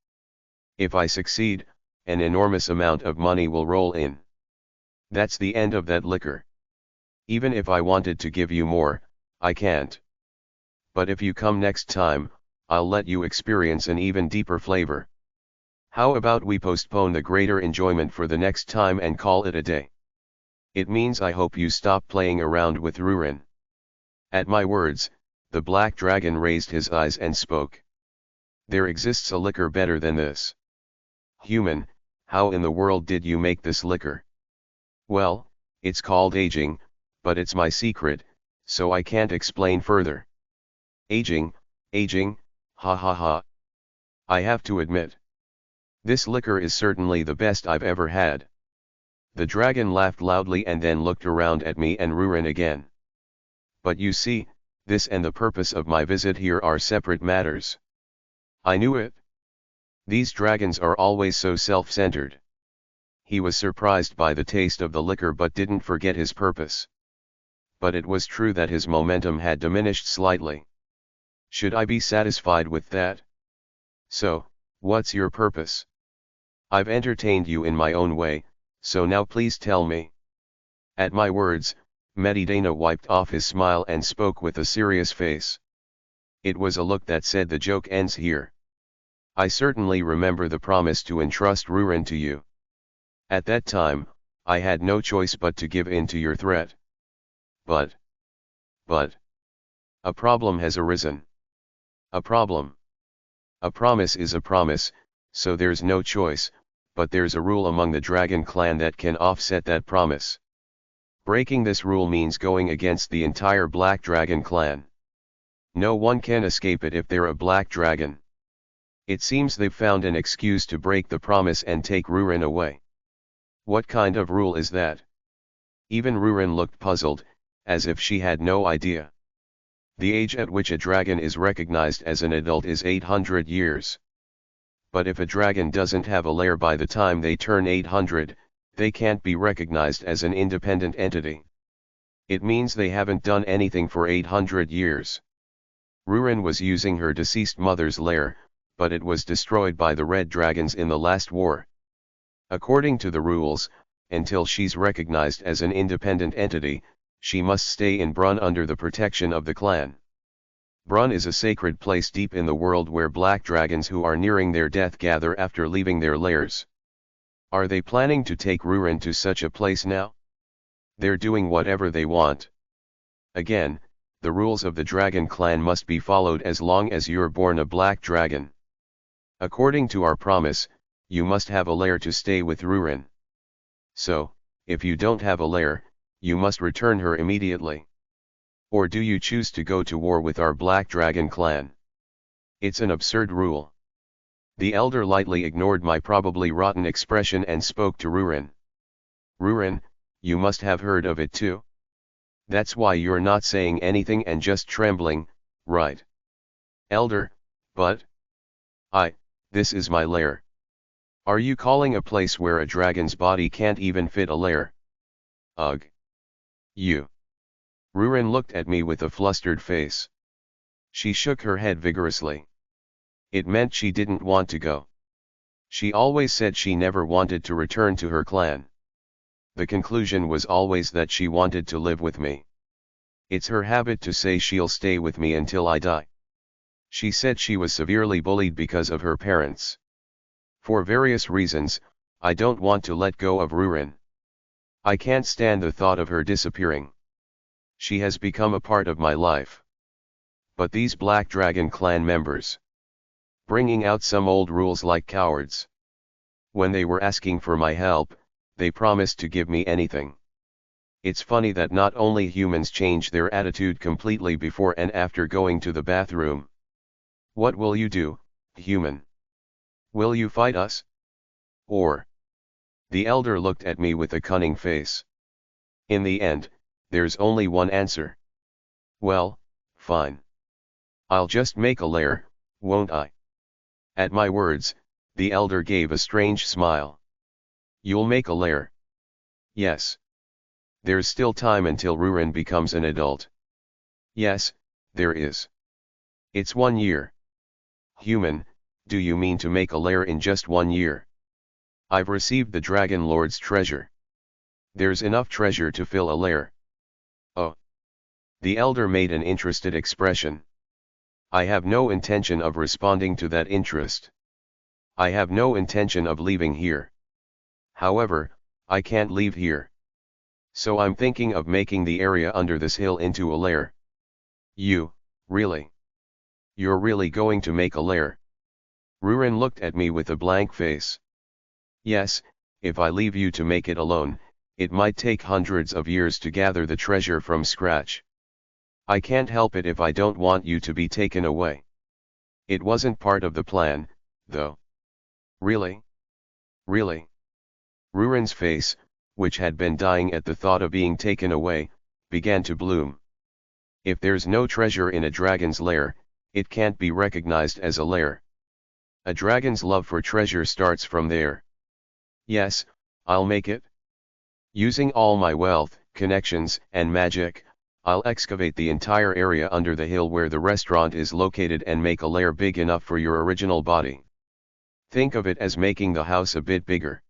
If I succeed, an enormous amount of money will roll in. That's the end of that liquor. Even if I wanted to give you more, I can't. But if you come next time, I'll let you experience an even deeper flavor. How about we postpone the greater enjoyment for the next time and call it a day? It means I hope you stop playing around with Rurin." At my words, the black dragon raised his eyes and spoke. "There exists a liquor better than this. Human, how in the world did you make this liquor?" "Well, it's called aging, but it's my secret, so I can't explain further." "Aging, aging, ha ha ha. I have to admit. This liquor is certainly the best I've ever had." The dragon laughed loudly and then looked around at me and Rurin again. "But you see, this and the purpose of my visit here are separate matters." "I knew it. These dragons are always so self-centered." He was surprised by the taste of the liquor but didn't forget his purpose. But it was true that his momentum had diminished slightly. Should I be satisfied with that? "So, what's your purpose? I've entertained you in my own way, so now please tell me." At my words, Medidana wiped off his smile and spoke with a serious face. It was a look that said the joke ends here. "I certainly remember the promise to entrust Rurin to you. At that time, I had no choice but to give in to your threat. But, a problem has arisen." "A problem?" "A promise is a promise, so there's no choice, but there's a rule among the dragon clan that can offset that promise. Breaking this rule means going against the entire black dragon clan. No one can escape it if they're a black dragon. It seems they've found an excuse to break the promise and take Rurin away." "What kind of rule is that?" Even Rurin looked puzzled, as if she had no idea. "The age at which a dragon is recognized as an adult is 800 years. But if a dragon doesn't have a lair by the time they turn 800, they can't be recognized as an independent entity. It means they haven't done anything for 800 years. Rurin was using her deceased mother's lair, but it was destroyed by the red dragons in the last war. According to the rules, until she's recognized as an independent entity, she must stay in Brunn under the protection of the clan. Brunn is a sacred place deep in the world where black dragons who are nearing their death gather after leaving their lairs. Are they planning to take Rurin to such a place now? They're doing whatever they want. Again, the rules of the dragon clan must be followed as long as you're born a black dragon. According to our promise, you must have a lair to stay with Rurin. So, if you don't have a lair, you must return her immediately. Or do you choose to go to war with our black dragon clan? It's an absurd rule. The elder lightly ignored my probably rotten expression and spoke to Rurin. Rurin, you must have heard of it too. That's why you're not saying anything and just trembling, right? Elder, but this is my lair. Are you calling a place where a dragon's body can't even fit a lair? Ugh. You. Rurin looked at me with a flustered face. She shook her head vigorously. It meant she didn't want to go. She always said she never wanted to return to her clan. The conclusion was always that she wanted to live with me. It's her habit to say she'll stay with me until I die. She said she was severely bullied because of her parents. For various reasons, I don't want to let go of Rurin. I can't stand the thought of her disappearing. She has become a part of my life. But these Black Dragon clan members, bringing out some old rules like cowards. When they were asking for my help, they promised to give me anything. It's funny that not only humans change their attitude completely before and after going to the bathroom. What will you do, human? Will you fight us? Or? The elder looked at me with a cunning face. In the end, there's only one answer. Well, fine. I'll just make a lair, won't I? At my words, the elder gave a strange smile. You'll make a lair? Yes. There's still time until Rurin becomes an adult. Yes, there is. It's 1 year. Human, do you mean to make a lair in just 1 year? I've received the Dragon Lord's treasure. There's enough treasure to fill a lair. Oh. The elder made an interested expression. I have no intention of responding to that interest. I have no intention of leaving here. However, I can't leave here. So I'm thinking of making the area under this hill into a lair. You, really? You're really going to make a lair? Rurin looked at me with a blank face. Yes, if I leave you to make it alone, it might take hundreds of years to gather the treasure from scratch. I can't help it if I don't want you to be taken away. It wasn't part of the plan, though. Really? Really? Rurin's face, which had been dying at the thought of being taken away, began to bloom. If there's no treasure in a dragon's lair, it can't be recognized as a lair. A dragon's love for treasure starts from there. Yes, I'll make it. Using all my wealth, connections, and magic, I'll excavate the entire area under the hill where the restaurant is located and make a lair big enough for your original body. Think of it as making the house a bit bigger.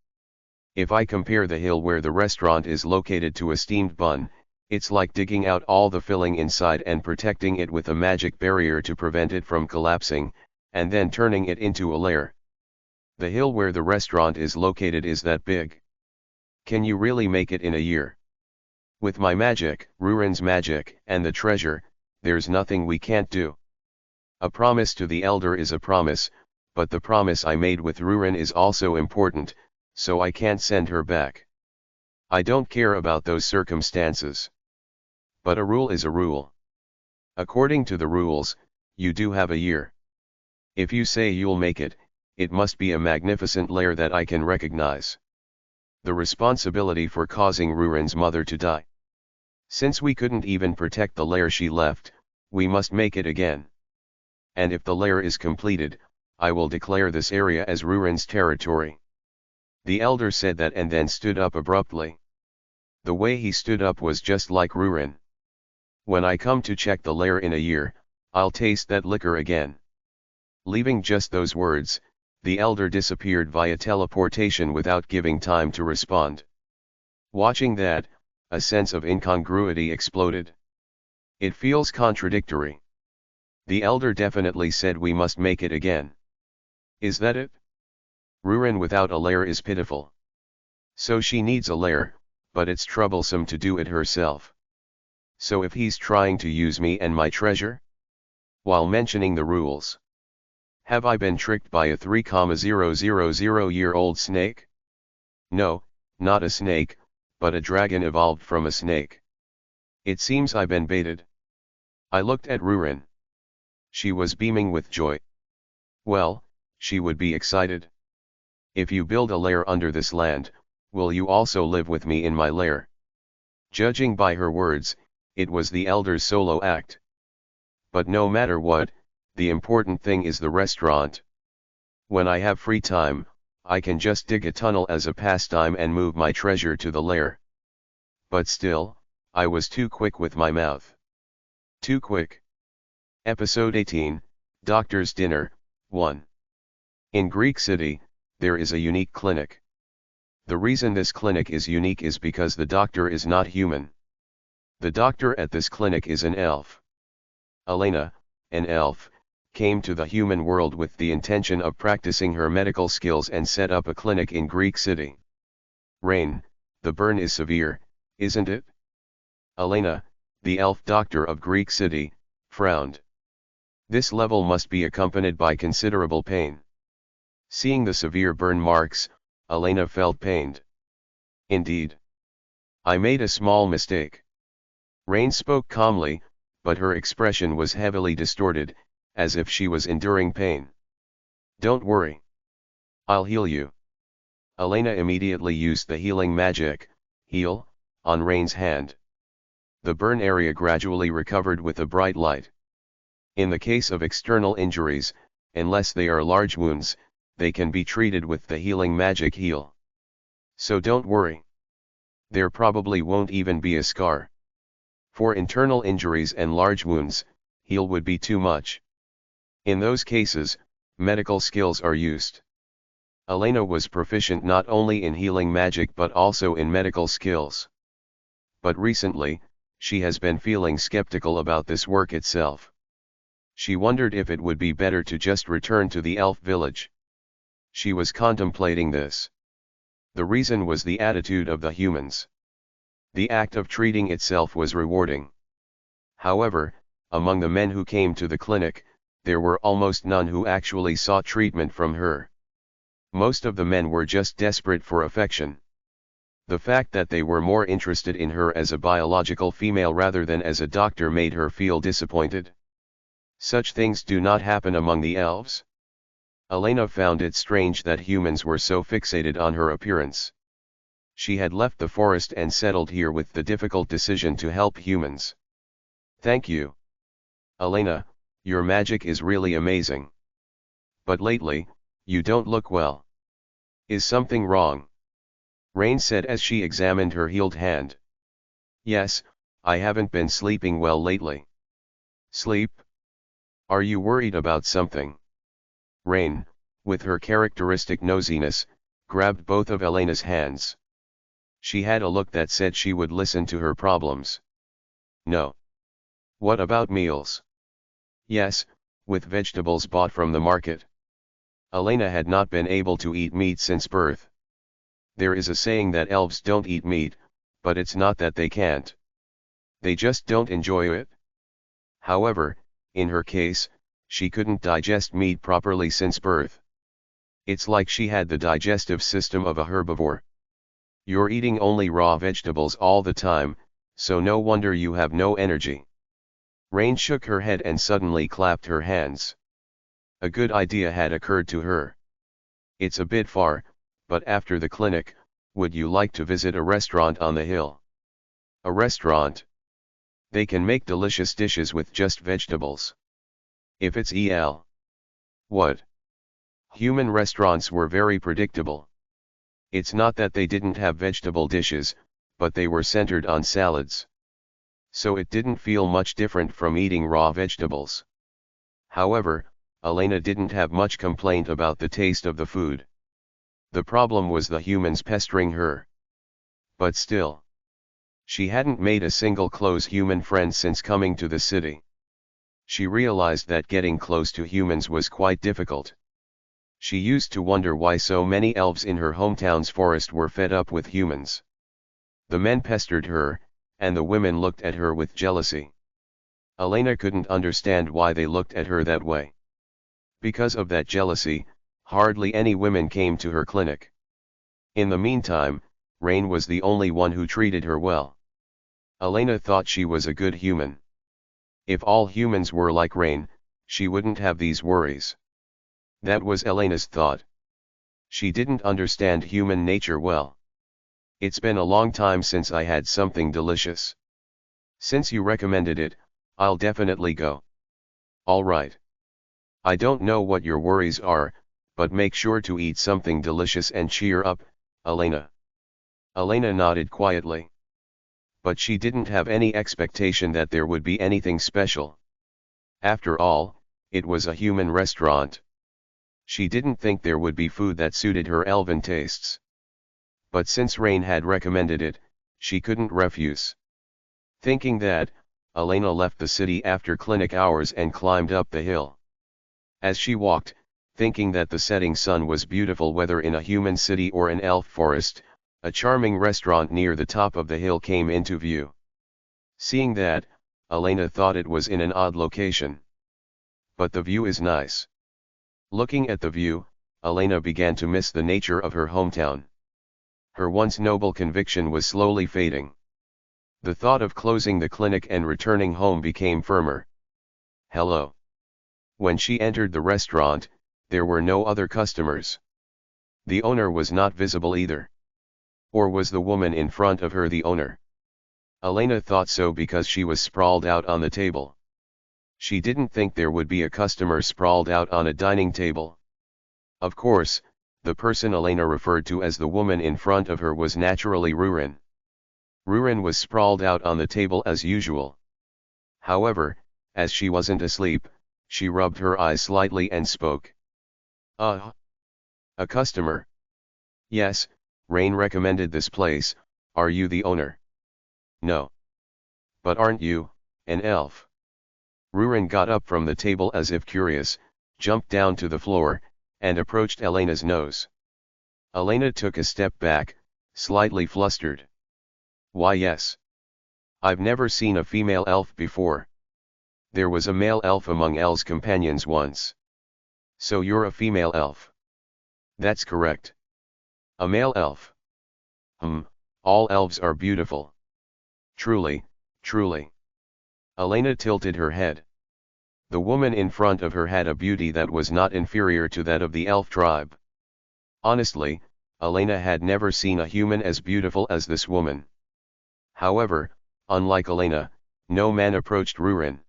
If I compare the hill where the restaurant is located to a steamed bun, it's like digging out all the filling inside and protecting it with a magic barrier to prevent it from collapsing, and then turning it into a lair. The hill where the restaurant is located is that big. Can you really make it in a year? With my magic, Rurin's magic, and the treasure, there's nothing we can't do. A promise to the elder is a promise, but the promise I made with Rurin is also important, so I can't send her back. I don't care about those circumstances. But a rule is a rule. According to the rules, you do have a year. If you say you'll make it, it must be a magnificent lair that I can recognize. The responsibility for causing Rurin's mother to die. Since we couldn't even protect the lair she left, we must make it again. And if the lair is completed, I will declare this area as Rurin's territory. The elder said that and then stood up abruptly. The way he stood up was just like Rurin. When I come to check the lair in a year, I'll taste that liquor again. Leaving just those words, the elder disappeared via teleportation without giving time to respond. Watching that, a sense of incongruity exploded. It feels contradictory. The elder definitely said we must make it again. Is that it? Ruin without a lair is pitiful. So she needs a lair, but it's troublesome to do it herself. So if he's trying to use me and my treasure? While mentioning the rules. Have I been tricked by a 3,000-year-old snake? No, not a snake, but a dragon evolved from a snake. It seems I've been baited. I looked at Rurin. She was beaming with joy. Well, she would be excited. If you build a lair under this land, will you also live with me in my lair? Judging by her words, it was the elder's solo act. But no matter what, the important thing is the restaurant. When I have free time, I can just dig a tunnel as a pastime and move my treasure to the lair. But still, I was too quick with my mouth. Too quick. Episode 18, Doctor's Dinner, 1. In Greek City, there is a unique clinic. The reason this clinic is unique is because the doctor is not human. The doctor at this clinic is an elf. Elena, an elf, came to the human world with the intention of practicing her medical skills and set up a clinic in Greek City. Rain, the burn is severe, isn't it? Elena, the elf doctor of Greek City, frowned. This level must be accompanied by considerable pain. Seeing the severe burn marks, Elena felt pained. Indeed. I made a small mistake. Rain spoke calmly, but her expression was heavily distorted, as if she was enduring pain. Don't worry. I'll heal you. Elena immediately used the healing magic, heal, on Rain's hand. The burn area gradually recovered with a bright light. In the case of external injuries, unless they are large wounds, they can be treated with the healing magic heal. So don't worry. There probably won't even be a scar. For internal injuries and large wounds, heal would be too much. In those cases, medical skills are used. Elena was proficient not only in healing magic but also in medical skills. But recently, she has been feeling skeptical about this work itself. She wondered if it would be better to just return to the elf village. She was contemplating this. The reason was the attitude of the humans. The act of treating itself was rewarding. However, among the men who came to the clinic, there were almost none who actually sought treatment from her. Most of the men were just desperate for affection. The fact that they were more interested in her as a biological female rather than as a doctor made her feel disappointed. Such things do not happen among the elves. Elena found it strange that humans were so fixated on her appearance. She had left the forest and settled here with the difficult decision to help humans. Thank you. Elena, your magic is really amazing. But lately, you don't look well. Is something wrong? Rain said as she examined her healed hand. Yes, I haven't been sleeping well lately. Sleep? Are you worried about something? Rain, with her characteristic nosiness, grabbed both of Elena's hands. She had a look that said she would listen to her problems. No. What about meals? Yes, with vegetables bought from the market. Elena had not been able to eat meat since birth. There is a saying that elves don't eat meat, but it's not that they can't. They just don't enjoy it. However, in her case, she couldn't digest meat properly since birth. It's like she had the digestive system of a herbivore. You're eating only raw vegetables all the time, so no wonder you have no energy. Rain shook her head and suddenly clapped her hands. A good idea had occurred to her. It's a bit far, but after the clinic, would you like to visit a restaurant on the hill? A restaurant? They can make delicious dishes with just vegetables. If it's EL. What? Human restaurants were very predictable. It's not that they didn't have vegetable dishes, but they were centered on salads. So it didn't feel much different from eating raw vegetables. However, Elena didn't have much complaint about the taste of the food. The problem was the humans pestering her. But still, she hadn't made a single close human friend since coming to the city. She realized that getting close to humans was quite difficult. She used to wonder why so many elves in her hometown's forest were fed up with humans. The men pestered her, and the women looked at her with jealousy. Elena couldn't understand why they looked at her that way. Because of that jealousy, hardly any women came to her clinic. In the meantime, Rain was the only one who treated her well. Elena thought she was a good human. If all humans were like Rain, she wouldn't have these worries. That was Elena's thought. She didn't understand human nature well. It's been a long time since I had something delicious. Since you recommended it, I'll definitely go. All right. I don't know what your worries are, but make sure to eat something delicious and cheer up, Elena. Elena nodded quietly. But she didn't have any expectation that there would be anything special. After all, it was a human restaurant. She didn't think there would be food that suited her elven tastes. But since Rain had recommended it, she couldn't refuse. Thinking that, Elena left the city after clinic hours and climbed up the hill. As she walked, thinking that the setting sun was beautiful whether in a human city or an elf forest, a charming restaurant near the top of the hill came into view. Seeing that, Elena thought it was in an odd location. But the view is nice. Looking at the view, Elena began to miss the nature of her hometown. Her once noble conviction was slowly fading. The thought of closing the clinic and returning home became firmer. Hello. When she entered the restaurant, there were no other customers. The owner was not visible either. Or was the woman in front of her the owner? Elena thought so because she was sprawled out on the table. She didn't think there would be a customer sprawled out on a dining table. Of course, the person Elena referred to as the woman in front of her was naturally Rurin. Rurin was sprawled out on the table as usual. However, as she wasn't asleep, she rubbed her eyes slightly and spoke. A customer. Yes, Rain recommended this place. Are you the owner? No. But aren't you an elf? Rurin got up from the table as if curious, jumped down to the floor, and approached Elena's nose. Elena took a step back, slightly flustered. Why yes. I've never seen a female elf before. There was a male elf among El's companions once. So you're a female elf. That's correct. A male elf. All elves are beautiful. Truly, truly. Elena tilted her head. The woman in front of her had a beauty that was not inferior to that of the elf tribe. Honestly, Elena had never seen a human as beautiful as this woman. However, unlike Elena, no man approached Rurin.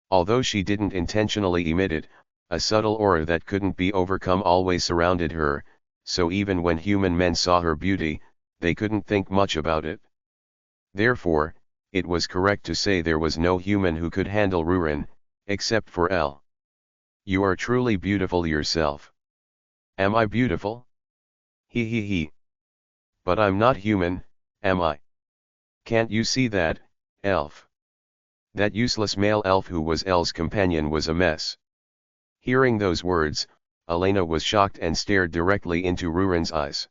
Although she didn't intentionally emit it, a subtle aura that couldn't be overcome always surrounded her, so even when human men saw her beauty, they couldn't think much about it. Therefore, it was correct to say there was no human who could handle Rurin, except for El. You are truly beautiful yourself. Am I beautiful? He. But I'm not human, am I? Can't you see that, elf? That useless male elf who was El's companion was a mess. Hearing those words, Elena was shocked and stared directly into Rurin's eyes.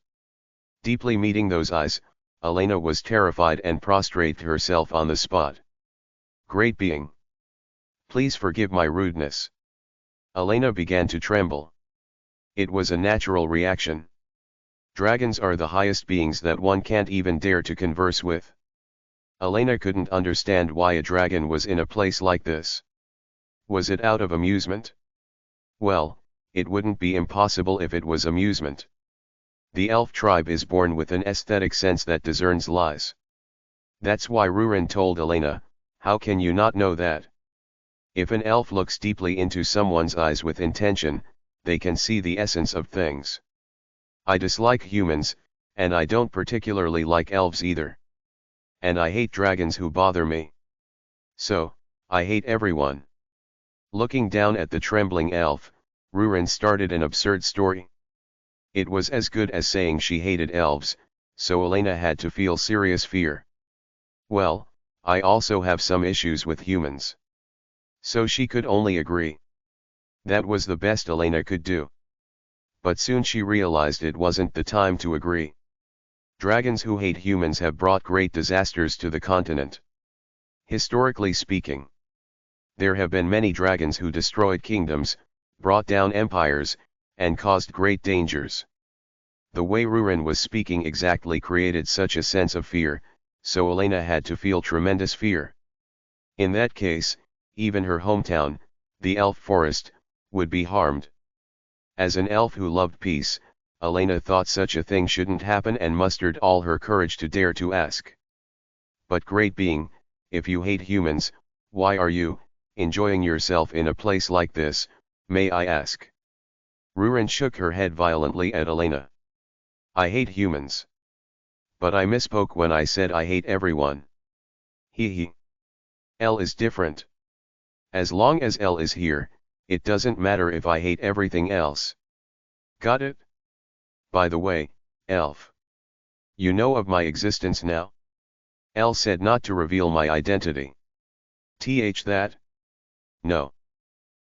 Deeply meeting those eyes, Elena was terrified and prostrated herself on the spot. Great being! Please forgive my rudeness. Elena began to tremble. It was a natural reaction. Dragons are the highest beings that one can't even dare to converse with. Elena couldn't understand why a dragon was in a place like this. Was it out of amusement? Well, it wouldn't be impossible if it was amusement. The elf tribe is born with an aesthetic sense that discerns lies. That's why Rurin told Elena, how can you not know that? If an elf looks deeply into someone's eyes with intention, they can see the essence of things. I dislike humans, and I don't particularly like elves either. And I hate dragons who bother me. So, I hate everyone. Looking down at the trembling elf, Rurin started an absurd story. It was as good as saying she hated elves, so Elena had to feel serious fear. Well, I also have some issues with humans. So she could only agree. That was the best Elena could do. But soon she realized it wasn't the time to agree. Dragons who hate humans have brought great disasters to the continent. Historically speaking, there have been many dragons who destroyed kingdoms, brought down empires, and caused great dangers. The way Rurin was speaking exactly created such a sense of fear, so Elena had to feel tremendous fear. In that case, even her hometown, the elf forest, would be harmed. As an elf who loved peace, Elena thought such a thing shouldn't happen and mustered all her courage to dare to ask. But great being, if you hate humans, why are you enjoying yourself in a place like this, may I ask? Rurin shook her head violently at Elena. I hate humans. But I misspoke when I said I hate everyone. He. L is different. As long as L is here, it doesn't matter if I hate everything else. Got it? By the way, elf. You know of my existence now? L said not to reveal my identity. That? No.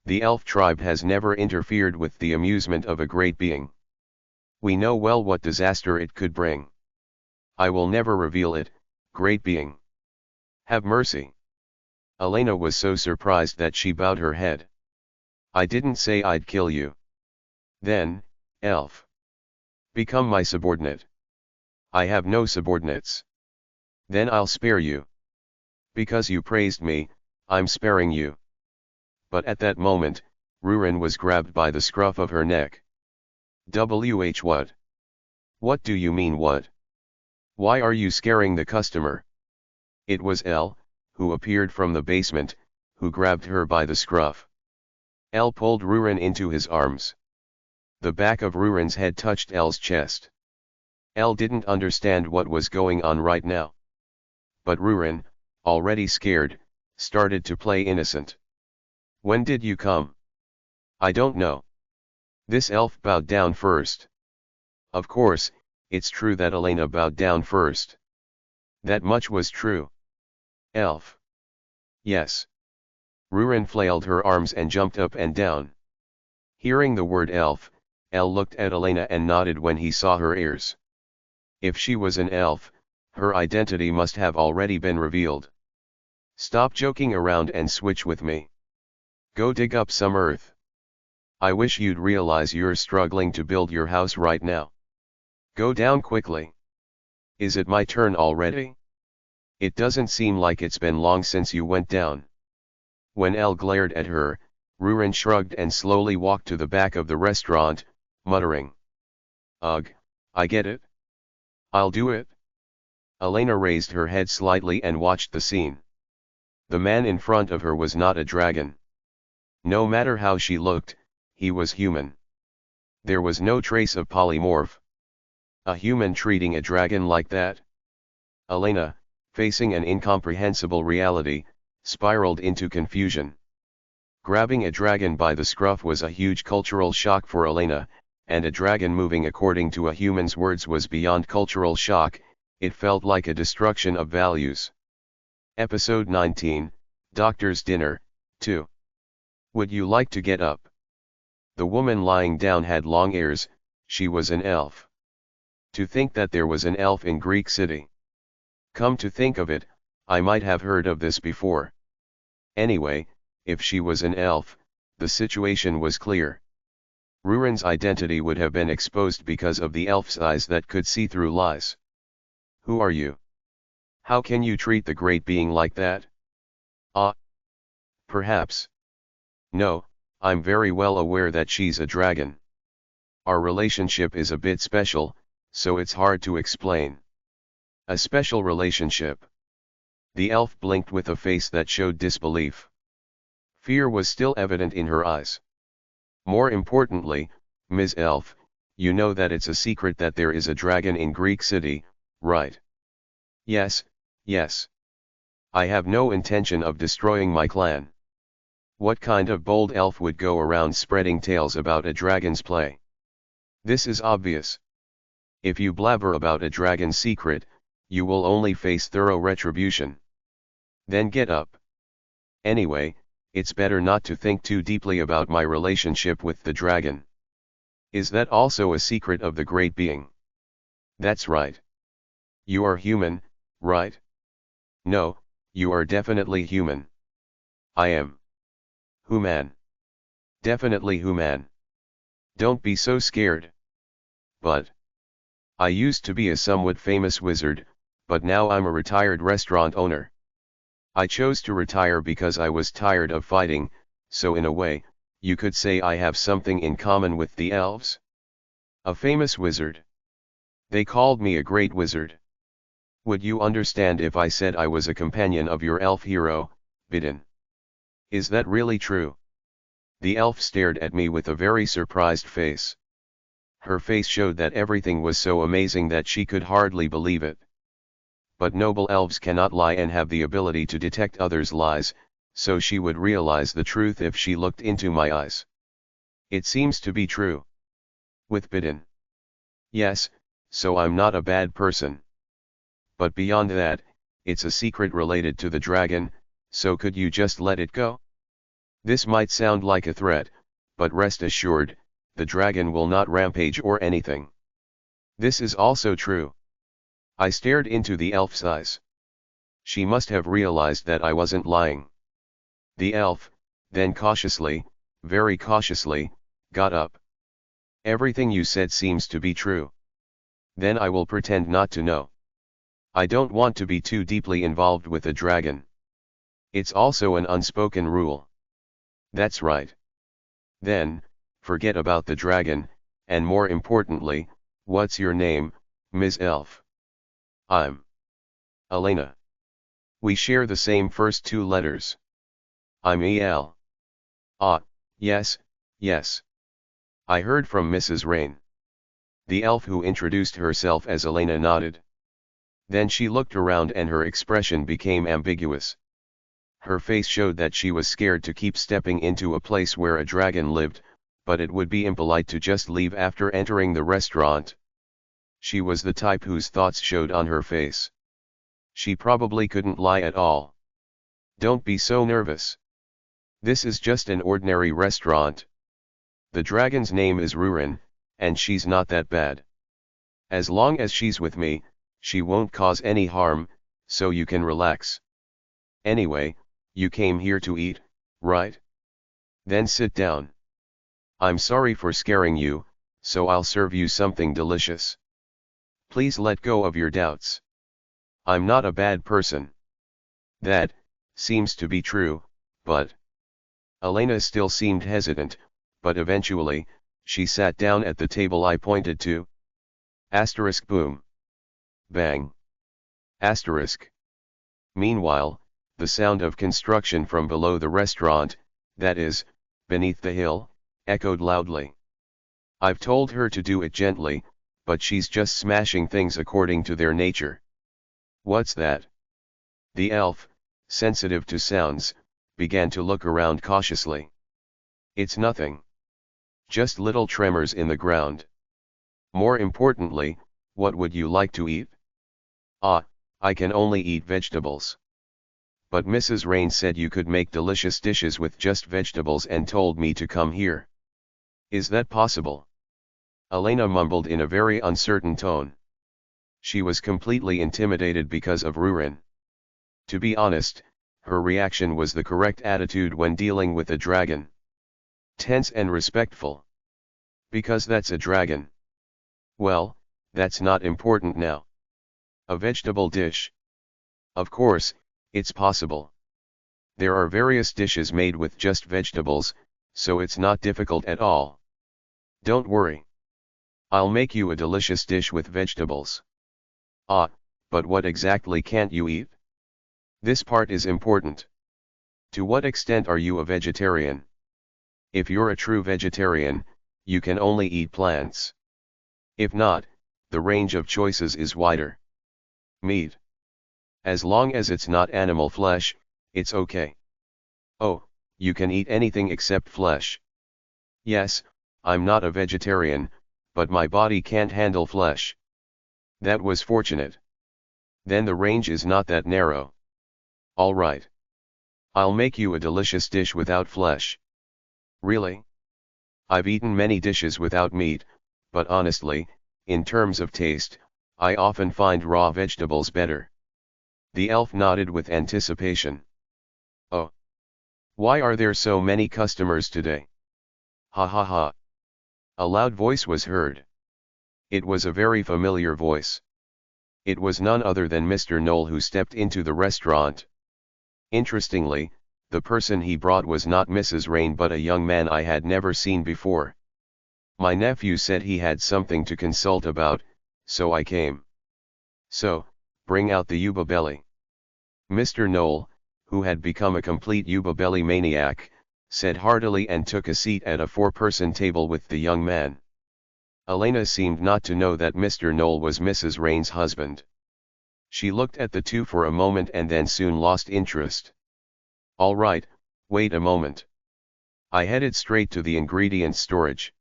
The elf tribe has never interfered with the amusement of a great being. We know well what disaster it could bring. I will never reveal it, great being. Have mercy. Elena was so surprised that she bowed her head. I didn't say I'd kill you. Then, elf. Become my subordinate. I have no subordinates. Then I'll spare you. Because you praised me, I'm sparing you. But at that moment, Rurin was grabbed by the scruff of her neck. What? What do you mean what? Why are you scaring the customer? It was L, who appeared from the basement, who grabbed her by the scruff. L pulled Rurin into his arms. The back of Rurin's head touched L's chest. L didn't understand what was going on right now. But Rurin, already scared, started to play innocent. When did you come? I don't know. This elf bowed down first. Of course, it's true that Elena bowed down first. That much was true. Elf. Yes. Rurin flailed her arms and jumped up and down. Hearing the word elf, L looked at Elena and nodded when he saw her ears. If she was an elf, her identity must have already been revealed. Stop joking around and switch with me. Go dig up some earth. I wish you'd realize you're struggling to build your house right now. Go down quickly. Is it my turn already? It doesn't seem like it's been long since you went down. When Elle glared at her, Rurin shrugged and slowly walked to the back of the restaurant, muttering. Ugh, I get it. I'll do it. Elena raised her head slightly and watched the scene. The man in front of her was not a dragon. No matter how she looked, he was human. There was no trace of polymorph. A human treating a dragon like that? Elena, facing an incomprehensible reality, spiraled into confusion. Grabbing a dragon by the scruff was a huge cultural shock for Elena, and a dragon moving according to a human's words was beyond cultural shock. It felt like a destruction of values. Episode 19, Doctor's Dinner, 2. Would you like to get up? The woman lying down had long ears, she was an elf. To think that there was an elf in Greek city. Come to think of it, I might have heard of this before. Anyway, if she was an elf, the situation was clear. Rurin's identity would have been exposed because of the elf's eyes that could see through lies. Who are you? How can you treat the great being like that? Perhaps. No, I'm very well aware that she's a dragon. Our relationship is a bit special, so it's hard to explain. A special relationship. The elf blinked with a face that showed disbelief. Fear was still evident in her eyes. More importantly, Ms. Elf, you know that it's a secret that there is a dragon in Greek city, right? Yes, yes. I have no intention of destroying my clan. What kind of bold elf would go around spreading tales about a dragon's play? This is obvious. If you blabber about a dragon's secret, you will only face thorough retribution. Then get up. Anyway, it's better not to think too deeply about my relationship with the dragon. Is that also a secret of the great being? That's right. You are human, right? No, you are definitely human. I am. Human. Definitely human. Don't be so scared. But I used to be a somewhat famous wizard, but now I'm a retired restaurant owner. I chose to retire because I was tired of fighting, so in a way, you could say I have something in common with the elves. A famous wizard. They called me a great wizard. Would you understand if I said I was a companion of your elf hero, Bidin? Is that really true? The elf stared at me with a very surprised face. Her face showed that everything was so amazing that she could hardly believe it. But noble elves cannot lie and have the ability to detect others' lies, so she would realize the truth if she looked into my eyes. It seems to be true. With Bidin. Yes, so I'm not a bad person. But beyond that, it's a secret related to the dragon, so could you just let it go? This might sound like a threat, but rest assured, the dragon will not rampage or anything. This is also true. I stared into the elf's eyes. She must have realized that I wasn't lying. The elf, then cautiously, very cautiously, got up. Everything you said seems to be true. Then I will pretend not to know. I don't want to be too deeply involved with a dragon. It's also an unspoken rule. That's right. Then, forget about the dragon, and more importantly, what's your name, Ms. Elf? I'm Elena. We share the same first two letters. I'm El. Ah, yes, yes. I heard from Mrs. Rain. The elf who introduced herself as Elena nodded. Then she looked around and her expression became ambiguous. Her face showed that she was scared to keep stepping into a place where a dragon lived, but it would be impolite to just leave after entering the restaurant. She was the type whose thoughts showed on her face. She probably couldn't lie at all. Don't be so nervous. This is just an ordinary restaurant. The dragon's name is Rurin, and she's not that bad. As long as she's with me, she won't cause any harm, so you can relax. Anyway, you came here to eat, right? Then sit down. I'm sorry for scaring you, so I'll serve you something delicious. Please let go of your doubts. I'm not a bad person. That seems to be true, but Elena still seemed hesitant, but eventually, she sat down at the table I pointed to. Asterisk boom. Bang. Asterisk. Meanwhile, the sound of construction from below the restaurant, that is, beneath the hill, echoed loudly. I've told her to do it gently, but she's just smashing things according to their nature. What's that? The elf, sensitive to sounds, began to look around cautiously. It's nothing. Just little tremors in the ground. More importantly, what would you like to eat? Ah, I can only eat vegetables. But Mrs. Rain said you could make delicious dishes with just vegetables and told me to come here. Is that possible? Elena mumbled in a very uncertain tone. She was completely intimidated because of Rurin. To be honest, her reaction was the correct attitude when dealing with a dragon. Tense and respectful. Because that's a dragon. Well, that's not important now. A vegetable dish. Of course, it's possible. There are various dishes made with just vegetables, so it's not difficult at all. Don't worry. I'll make you a delicious dish with vegetables. Ah, but what exactly can't you eat? This part is important. To what extent are you a vegetarian? If you're a true vegetarian, you can only eat plants. If not, the range of choices is wider. Meat. As long as it's not animal flesh, it's okay. Oh, You can eat anything except flesh. Yes, I'm not a vegetarian, but my body can't handle flesh. That was fortunate. Then the range is not that narrow. All right. I'll make you a delicious dish without flesh. Really? I've eaten many dishes without meat, but honestly, in terms of taste, I often find raw vegetables better. The elf nodded with anticipation. Oh. Why are there so many customers today? Ha ha ha. A loud voice was heard. It was a very familiar voice. It was none other than Mr. Knoll, who stepped into the restaurant. Interestingly, the person he brought was not Mrs. Rain but a young man I had never seen before. My nephew said he had something to consult about, so I came. So, bring out the Yuba belly. Mr. Knoll, who had become a complete Yuba belly maniac, said heartily and took a seat at a four-person table with the young man. Elena seemed not to know that Mr. Knoll was Mrs. Rain's husband. She looked at the two for a moment and then soon lost interest. All right, wait a moment. I headed straight to the ingredients storage.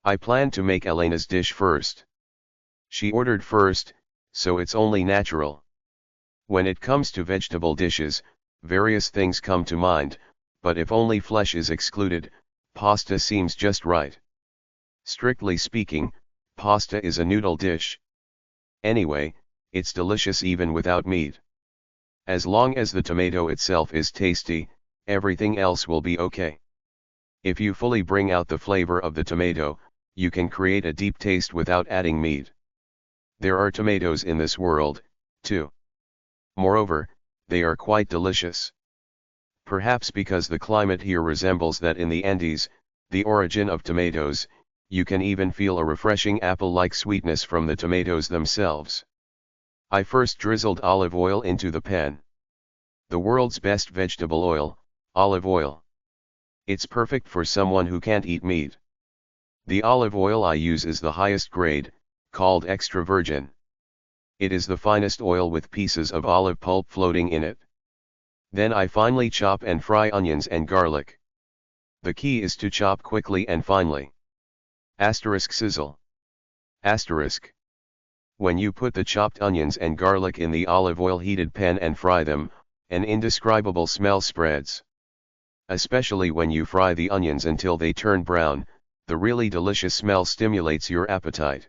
I planned to make Elena's dish first. She ordered first, so it's only natural. When it comes to vegetable dishes, various things come to mind, but if only flesh is excluded, pasta seems just right. Strictly speaking, pasta is a noodle dish. Anyway, it's delicious even without meat. As long as the tomato itself is tasty, everything else will be okay. If you fully bring out the flavor of the tomato, you can create a deep taste without adding meat. There are tomatoes in this world, too. Moreover, they are quite delicious. Perhaps because the climate here resembles that in the Andes, the origin of tomatoes, you can even feel a refreshing apple-like sweetness from the tomatoes themselves. I first drizzled olive oil into the pan. The world's best vegetable oil, olive oil. It's perfect for someone who can't eat meat. The olive oil I use is the highest grade, called extra virgin. It is the finest oil with pieces of olive pulp floating in it. Then I finely chop and fry onions and garlic. The key is to chop quickly and finely. Sizzle. When you put the chopped onions and garlic in the olive oil heated pan and fry them, an indescribable smell spreads. Especially when you fry the onions until they turn brown, the really delicious smell stimulates your appetite.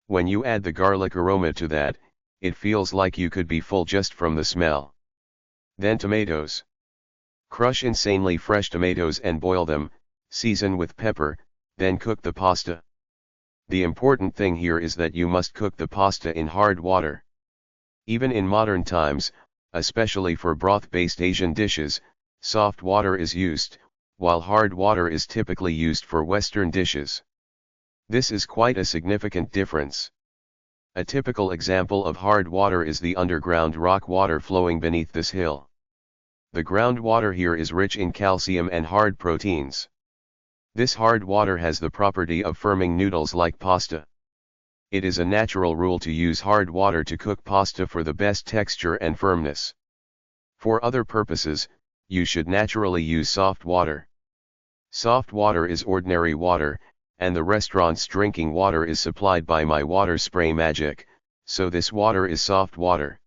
When you add the garlic aroma to that, it feels like you could be full just from the smell. Then tomatoes. Crush insanely fresh tomatoes and boil them, season with pepper, then cook the pasta. The important thing here is that you must cook the pasta in hard water. Even in modern times, especially for broth-based Asian dishes, soft water is used, while hard water is typically used for Western dishes. This is quite a significant difference. A typical example of hard water is the underground rock water flowing beneath this hill. The groundwater here is rich in calcium and hard proteins. This hard water has the property of firming noodles like pasta. It is a natural rule to use hard water to cook pasta for the best texture and firmness. For other purposes, you should naturally use soft water. Soft water is ordinary water, and the restaurant's drinking water is supplied by my water spray magic, so this water is soft water.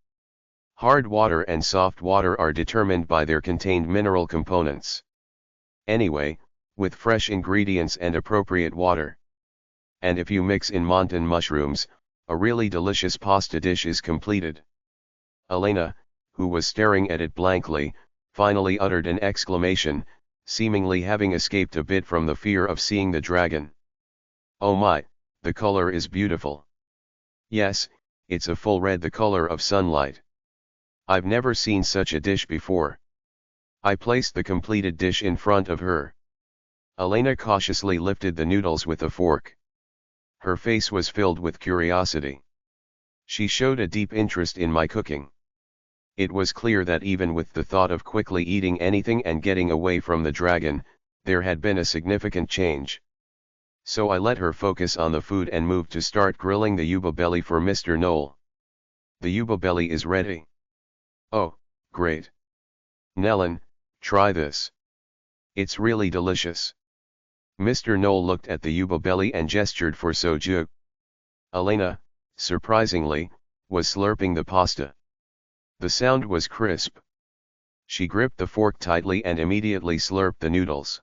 Hard water and soft water are determined by their contained mineral components. Anyway, with fresh ingredients and appropriate water. And if you mix in montan mushrooms, a really delicious pasta dish is completed. Elena, who was staring at it blankly, finally uttered an exclamation, seemingly having escaped a bit from the fear of seeing the dragon. Oh my, the color is beautiful. Yes, it's a full red, the color of sunlight. I've never seen such a dish before. I placed the completed dish in front of her. Elena cautiously lifted the noodles with a fork. Her face was filled with curiosity. She showed a deep interest in my cooking. It was clear that even with the thought of quickly eating anything and getting away from the dragon, there had been a significant change. So I let her focus on the food and moved to start grilling the yuba belly for Mr. Knoll. The yuba belly is ready. Oh, great. Nellen, try this. It's really delicious. Mr. Knoll looked at the yuba belly and gestured for soju. Elena, surprisingly, was slurping the pasta. The sound was crisp. She gripped the fork tightly and immediately slurped the noodles.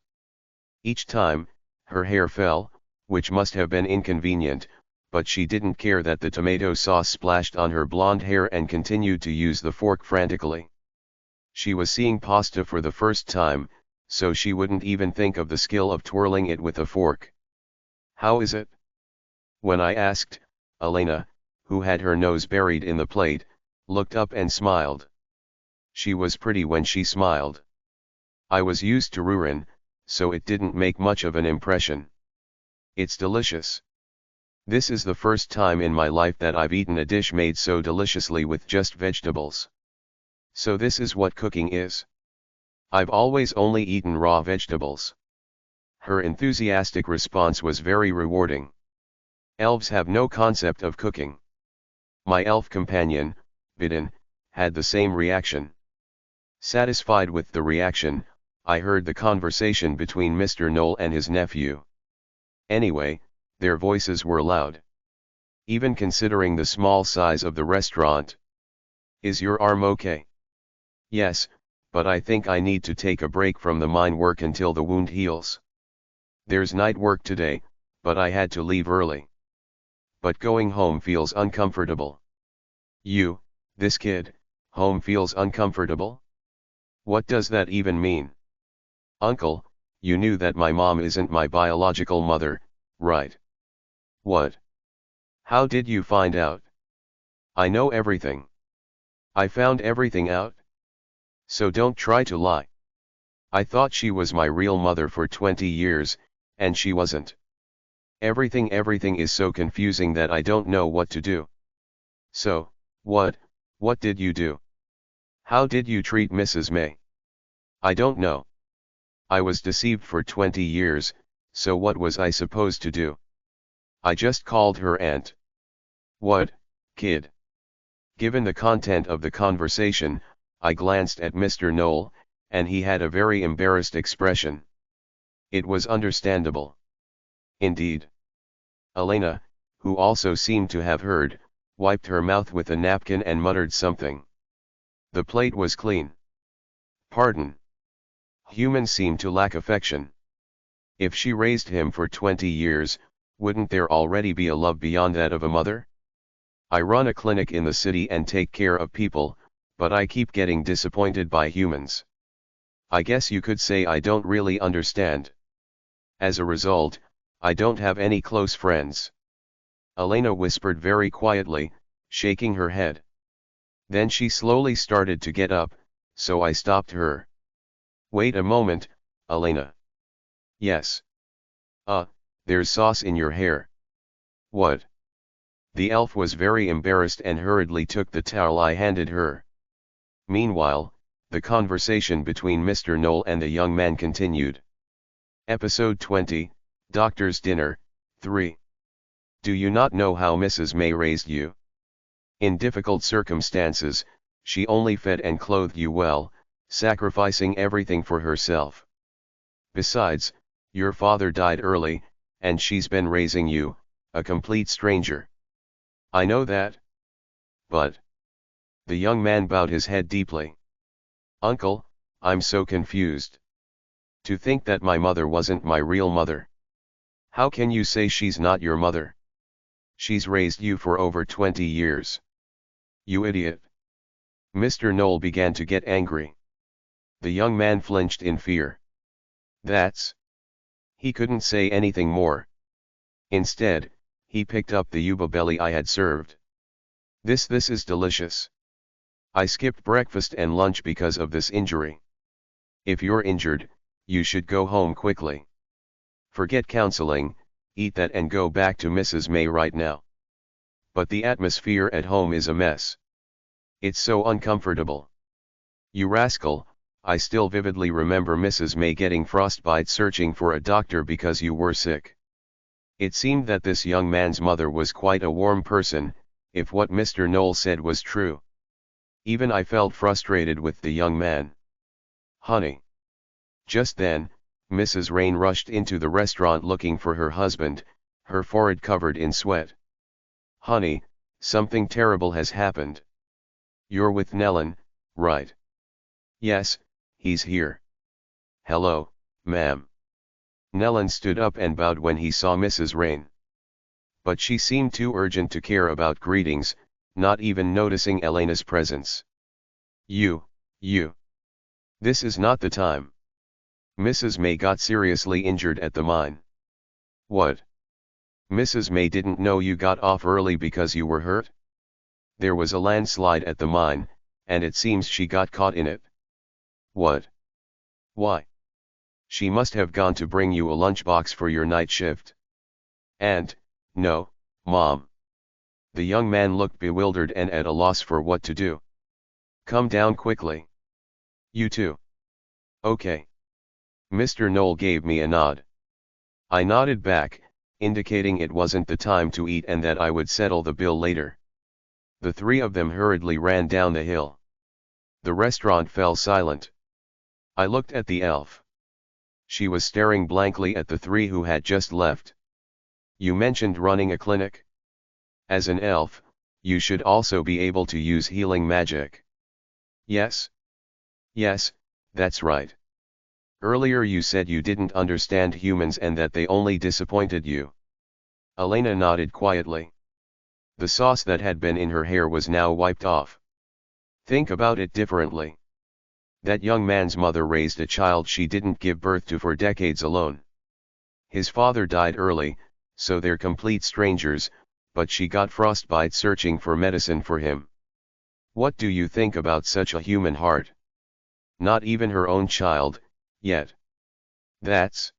Each time, her hair fell, which must have been inconvenient, but she didn't care that the tomato sauce splashed on her blonde hair and continued to use the fork frantically. She was seeing pasta for the first time, so she wouldn't even think of the skill of twirling it with a fork. How is it? When I asked, Elena, who had her nose buried in the plate, looked up and smiled. She was pretty when she smiled. I was used to Rurin, so it didn't make much of an impression. It's delicious. This is the first time in my life that I've eaten a dish made so deliciously with just vegetables. So this is what cooking is. I've always only eaten raw vegetables. Her enthusiastic response was very rewarding. Elves have no concept of cooking. My elf companion, Bidin, had the same reaction. Satisfied with the reaction, I heard the conversation between Mr. Knoll and his nephew. Anyway, their voices were loud. Even considering the small size of the restaurant. Is your arm okay? Yes, but I think I need to take a break from the mine work until the wound heals. There's night work today, but I had to leave early. But going home feels uncomfortable. This kid, home feels uncomfortable? What does that even mean? Uncle, you knew that my mom isn't my biological mother, right? What? How did you find out? I know everything. I found everything out. So don't try to lie. I thought she was my real mother for 20 years, and she wasn't. Everything is so confusing that I don't know what to do. So, what did you do? How did you treat Mrs. May? I don't know. I was deceived for 20 years, so what was I supposed to do? I just called her aunt. What, kid? Given the content of the conversation, I glanced at Mr. Knoll, and he had a very embarrassed expression. It was understandable. Indeed. Elena, who also seemed to have heard, wiped her mouth with a napkin and muttered something. The plate was clean. Pardon. Humans seem to lack affection. If she raised him for 20 years, wouldn't there already be a love beyond that of a mother? I run a clinic in the city and take care of people, but I keep getting disappointed by humans. I guess you could say I don't really understand. As a result, I don't have any close friends. Elena whispered very quietly, shaking her head. Then she slowly started to get up, so I stopped her. Wait a moment, Elena. Yes. There's sauce in your hair. What? The elf was very embarrassed and hurriedly took the towel I handed her. Meanwhile, the conversation between Mr. Knoll and the young man continued. Episode 20, Doctor's Dinner, 3. Do you not know how Mrs. May raised you? In difficult circumstances, she only fed and clothed you well, sacrificing everything for herself. Besides, your father died early, and she's been raising you, a complete stranger. I know that. But. The young man bowed his head deeply. Uncle, I'm so confused. To think that my mother wasn't my real mother. How can you say she's not your mother? She's raised you for over 20 years. You idiot. Mr. Knoll began to get angry. The young man flinched in fear. That's. He couldn't say anything more. Instead, he picked up the yuba belly I had served. This is delicious. I skipped breakfast and lunch because of this injury. If you're injured, you should go home quickly. Forget counseling, eat that and go back to Mrs. May right now. But the atmosphere at home is a mess. It's so uncomfortable. You rascal, I still vividly remember Mrs. May getting frostbite searching for a doctor because you were sick. It seemed that this young man's mother was quite a warm person, if what Mr. Knoll said was true. Even I felt frustrated with the young man. Honey. Just then, Mrs. Rain rushed into the restaurant looking for her husband, her forehead covered in sweat. "Honey, something terrible has happened." "You're with Nellen, right?" "Yes, he's here." "Hello, ma'am." Nellen stood up and bowed when he saw Mrs. Rain. But she seemed too urgent to care about greetings, not even noticing Elena's presence. You. This is not the time. Mrs. May got seriously injured at the mine." "What? Mrs. May didn't know you got off early because you were hurt?" "There was a landslide at the mine, and it seems she got caught in it." "What? Why? She must have gone to bring you a lunchbox for your night shift." "And, no, Mom." The young man looked bewildered and at a loss for what to do. "Come down quickly." "You too." "Okay." Mr. Knoll gave me a nod. I nodded back, indicating it wasn't the time to eat and that I would settle the bill later. The three of them hurriedly ran down the hill. The restaurant fell silent. I looked at the elf. She was staring blankly at the three who had just left. "You mentioned running a clinic? As an elf, you should also be able to use healing magic." "Yes. Yes, that's right. Earlier you said you didn't understand humans and that they only disappointed you." Elena nodded quietly. The sauce that had been in her hair was now wiped off. "Think about it differently. That young man's mother raised a child she didn't give birth to for decades alone. His father died early, so they're complete strangers, but she got frostbite searching for medicine for him. What do you think about such a human heart? Not even her own child, yet. That's..."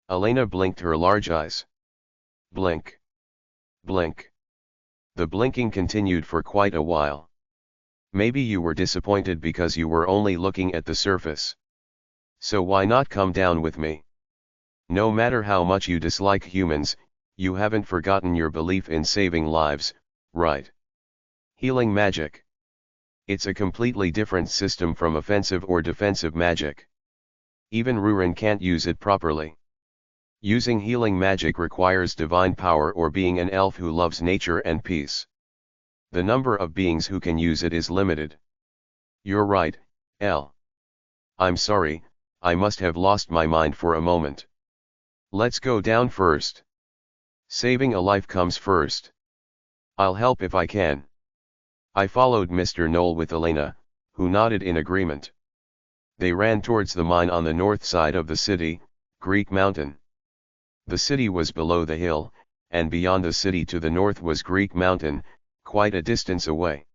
Elena blinked her large eyes. Blink. Blink. The blinking continued for quite a while. "Maybe you were disappointed because you were only looking at the surface. So why not come down with me? No matter how much you dislike humans, you haven't forgotten your belief in saving lives, right? Healing magic. It's a completely different system from offensive or defensive magic. Even Rurin can't use it properly. Using healing magic requires divine power or being an elf who loves nature and peace. The number of beings who can use it is limited." "You're right, El. I'm sorry, I must have lost my mind for a moment. Let's go down first. Saving a life comes first. I'll help if I can." I followed Mr. Knoll with Elena, who nodded in agreement. They ran towards the mine on the north side of the city, Greek Mountain. The city was below the hill, and beyond the city to the north was Greek Mountain, quite a distance away.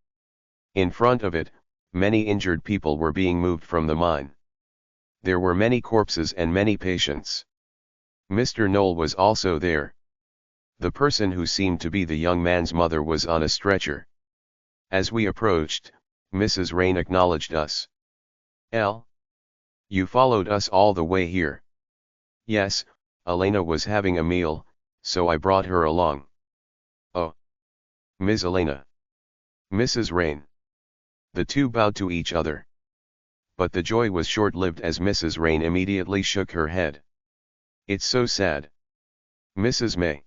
In front of it, many injured people were being moved from the mine. There were many corpses and many patients. Mr. Knoll was also there. The person who seemed to be the young man's mother was on a stretcher. As we approached, Mrs. Rain acknowledged us. "El? You followed us all the way here?" "Yes, Elena was having a meal, so I brought her along." "Oh. Ms. Elena." "Mrs. Rain." The two bowed to each other. But the joy was short-lived as Mrs. Rain immediately shook her head. "It's so sad. Mrs. May.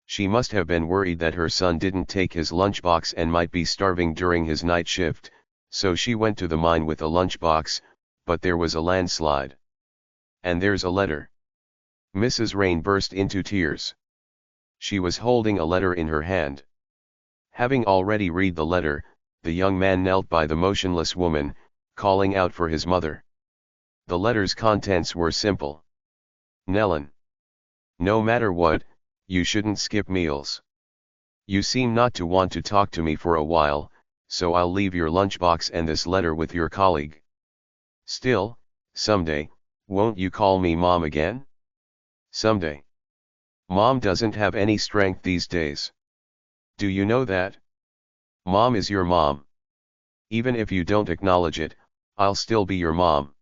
She must have been worried that her son didn't take his lunchbox and might be starving during his night shift, so she went to the mine with a lunchbox, but there was a landslide. And there's a letter." Mrs. Rain burst into tears. She was holding a letter in her hand. Having already read the letter, the young man knelt by the motionless woman, calling out for his mother. The letter's contents were simple. "Nellen. No matter what, you shouldn't skip meals. You seem not to want to talk to me for a while, so I'll leave your lunchbox and this letter with your colleague. Still, someday, won't you call me Mom again? Someday. Mom doesn't have any strength these days. Do you know that? Mom is your mom. Even if you don't acknowledge it, I'll still be your mom.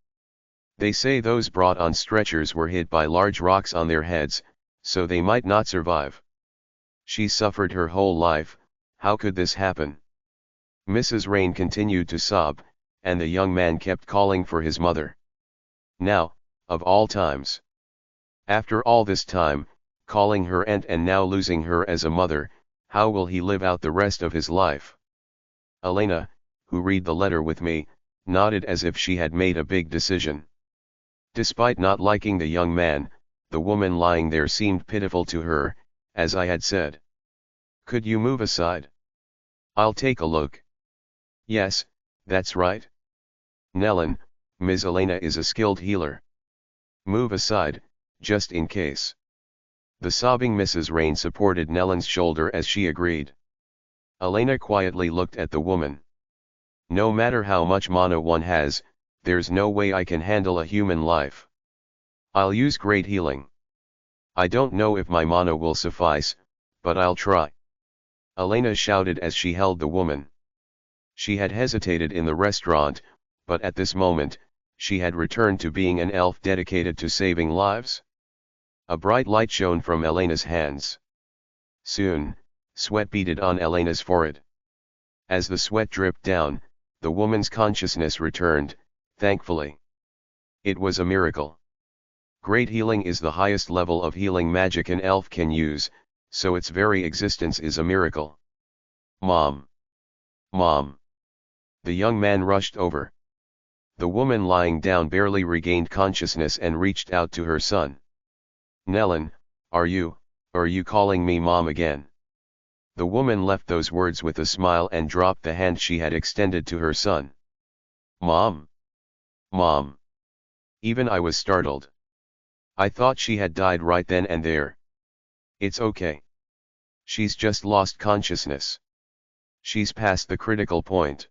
They say those brought on stretchers were hit by large rocks on their heads, so they might not survive. She suffered her whole life, how could this happen?" Mrs. Rain continued to sob, and the young man kept calling for his mother. "Now, of all times. After all this time, calling her aunt and now losing her as a mother, how will he live out the rest of his life? Elena, who read the letter with me, nodded as if she had made a big decision. Despite not liking the young man, the woman lying there seemed pitiful to her, as I had said. Could you move aside? I'll take a look. Yes, that's right. Nellen, Ms. Elena is a skilled healer. Move aside, just in case. The sobbing Mrs. Rain supported Nellen's shoulder as she agreed. Elena quietly looked at the woman. No matter how much mana one has, there's no way I can handle a human life. I'll use great healing. I don't know if my mana will suffice, but I'll try. Elena shouted as she held the woman. She had hesitated in the restaurant, but at this moment, she had returned to being an elf dedicated to saving lives. A bright light shone from Elena's hands. Soon, sweat beaded on Elena's forehead. As the sweat dripped down, the woman's consciousness returned, thankfully. It was a miracle. Great healing is the highest level of healing magic an elf can use, so its very existence is a miracle. Mom! Mom! The young man rushed over. The woman lying down barely regained consciousness and reached out to her son. Nellen, are you calling me mom again? The woman left those words with a smile and dropped the hand she had extended to her son. Mom! Mom! Even I was startled. I thought she had died right then and there. It's okay. She's just lost consciousness. She's past the critical point.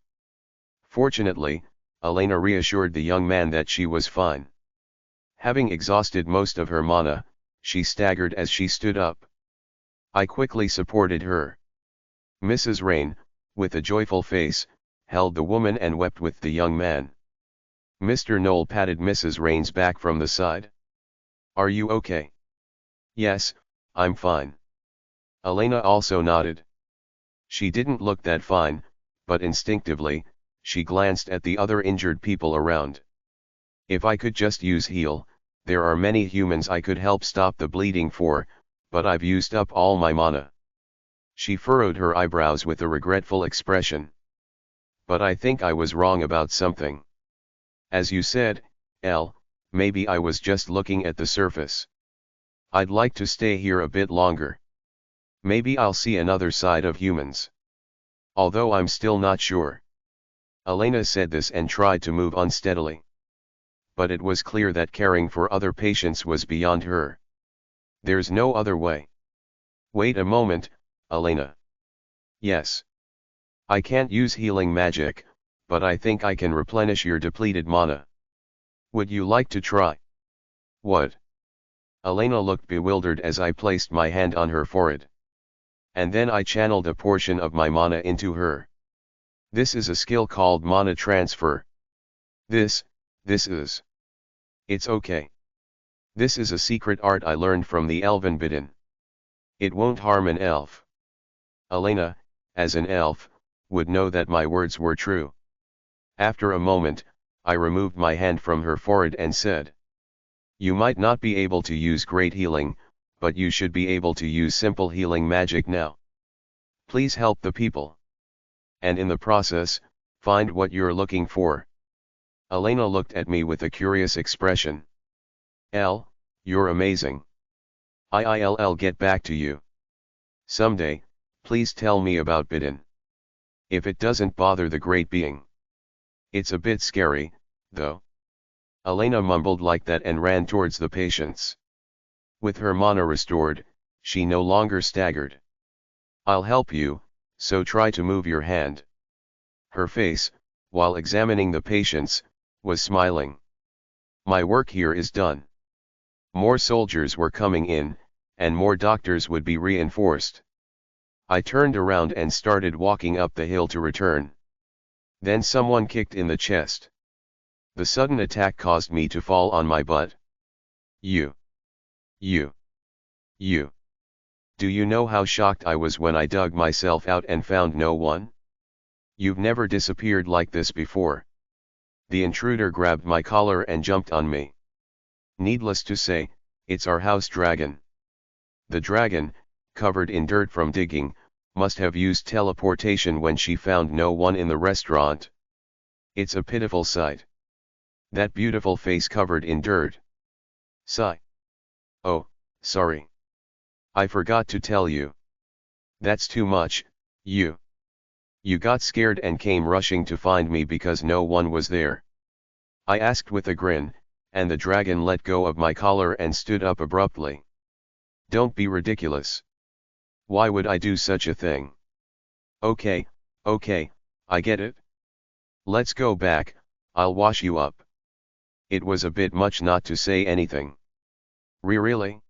Fortunately, Elena reassured the young man that she was fine. Having exhausted most of her mana, she staggered as she stood up. I quickly supported her. Mrs. Rain, with a joyful face, held the woman and wept with the young man. Mr. Knoll patted Mrs. Rain's back from the side. Are you okay? Yes, I'm fine. Elena also nodded. She didn't look that fine, but instinctively, she glanced at the other injured people around. If I could just use heal, there are many humans I could help stop the bleeding for, but I've used up all my mana. She furrowed her eyebrows with a regretful expression. But I think I was wrong about something. As you said, Elle, maybe I was just looking at the surface. I'd like to stay here a bit longer. Maybe I'll see another side of humans. Although I'm still not sure. Elena said this and tried to move unsteadily. But it was clear that caring for other patients was beyond her. There's no other way. Wait a moment, Elena. Yes. I can't use healing magic, but I think I can replenish your depleted mana. Would you like to try? What? Elena looked bewildered as I placed my hand on her forehead. And then I channeled a portion of my mana into her. This is a skill called mana transfer. This is. It's okay. This is a secret art I learned from the elven Bidden. It won't harm an elf. Elena, as an elf, would know that my words were true. After a moment, I removed my hand from her forehead and said. You might not be able to use great healing, but you should be able to use simple healing magic now. Please help the people. And in the process, find what you're looking for. Elena looked at me with a curious expression. Elle, you're amazing. I'll get back to you. Someday, please tell me about Bidden. If it doesn't bother the great being. It's a bit scary, though. Elena mumbled like that and ran towards the patients. With her mana restored, she no longer staggered. I'll help you, so try to move your hand. Her face, while examining the patients, was smiling. My work here is done. More soldiers were coming in, and more doctors would be reinforced. I turned around and started walking up the hill to return. Then someone kicked in the chest. The sudden attack caused me to fall on my butt. You. Do you know how shocked I was when I dug myself out and found no one? You've never disappeared like this before. The intruder grabbed my collar and jumped on me. Needless to say, it's our house dragon. The dragon, covered in dirt from digging, must have used teleportation when she found no one in the restaurant. It's a pitiful sight. That beautiful face covered in dirt. Sigh. Oh, sorry. I forgot to tell you. That's too much, you. You got scared and came rushing to find me because no one was there. I asked with a grin, and the dragon let go of my collar and stood up abruptly. Don't be ridiculous. Why would I do such a thing? Okay, I get it. Let's go back, I'll wash you up. It was a bit much not to say anything. Really?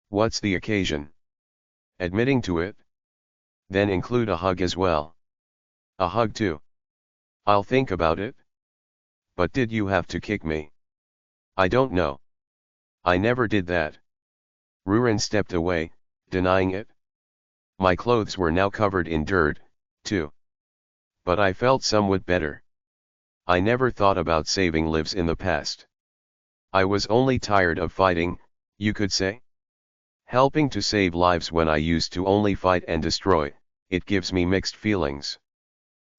What's the occasion? Admitting to it? Then include a hug as well. A hug too. I'll think about it. But did you have to kick me? I don't know. I never did that. Ruren stepped away, denying it. My clothes were now covered in dirt, too. But I felt somewhat better. I never thought about saving lives in the past. I was only tired of fighting, you could say. Helping to save lives when I used to only fight and destroy, it gives me mixed feelings.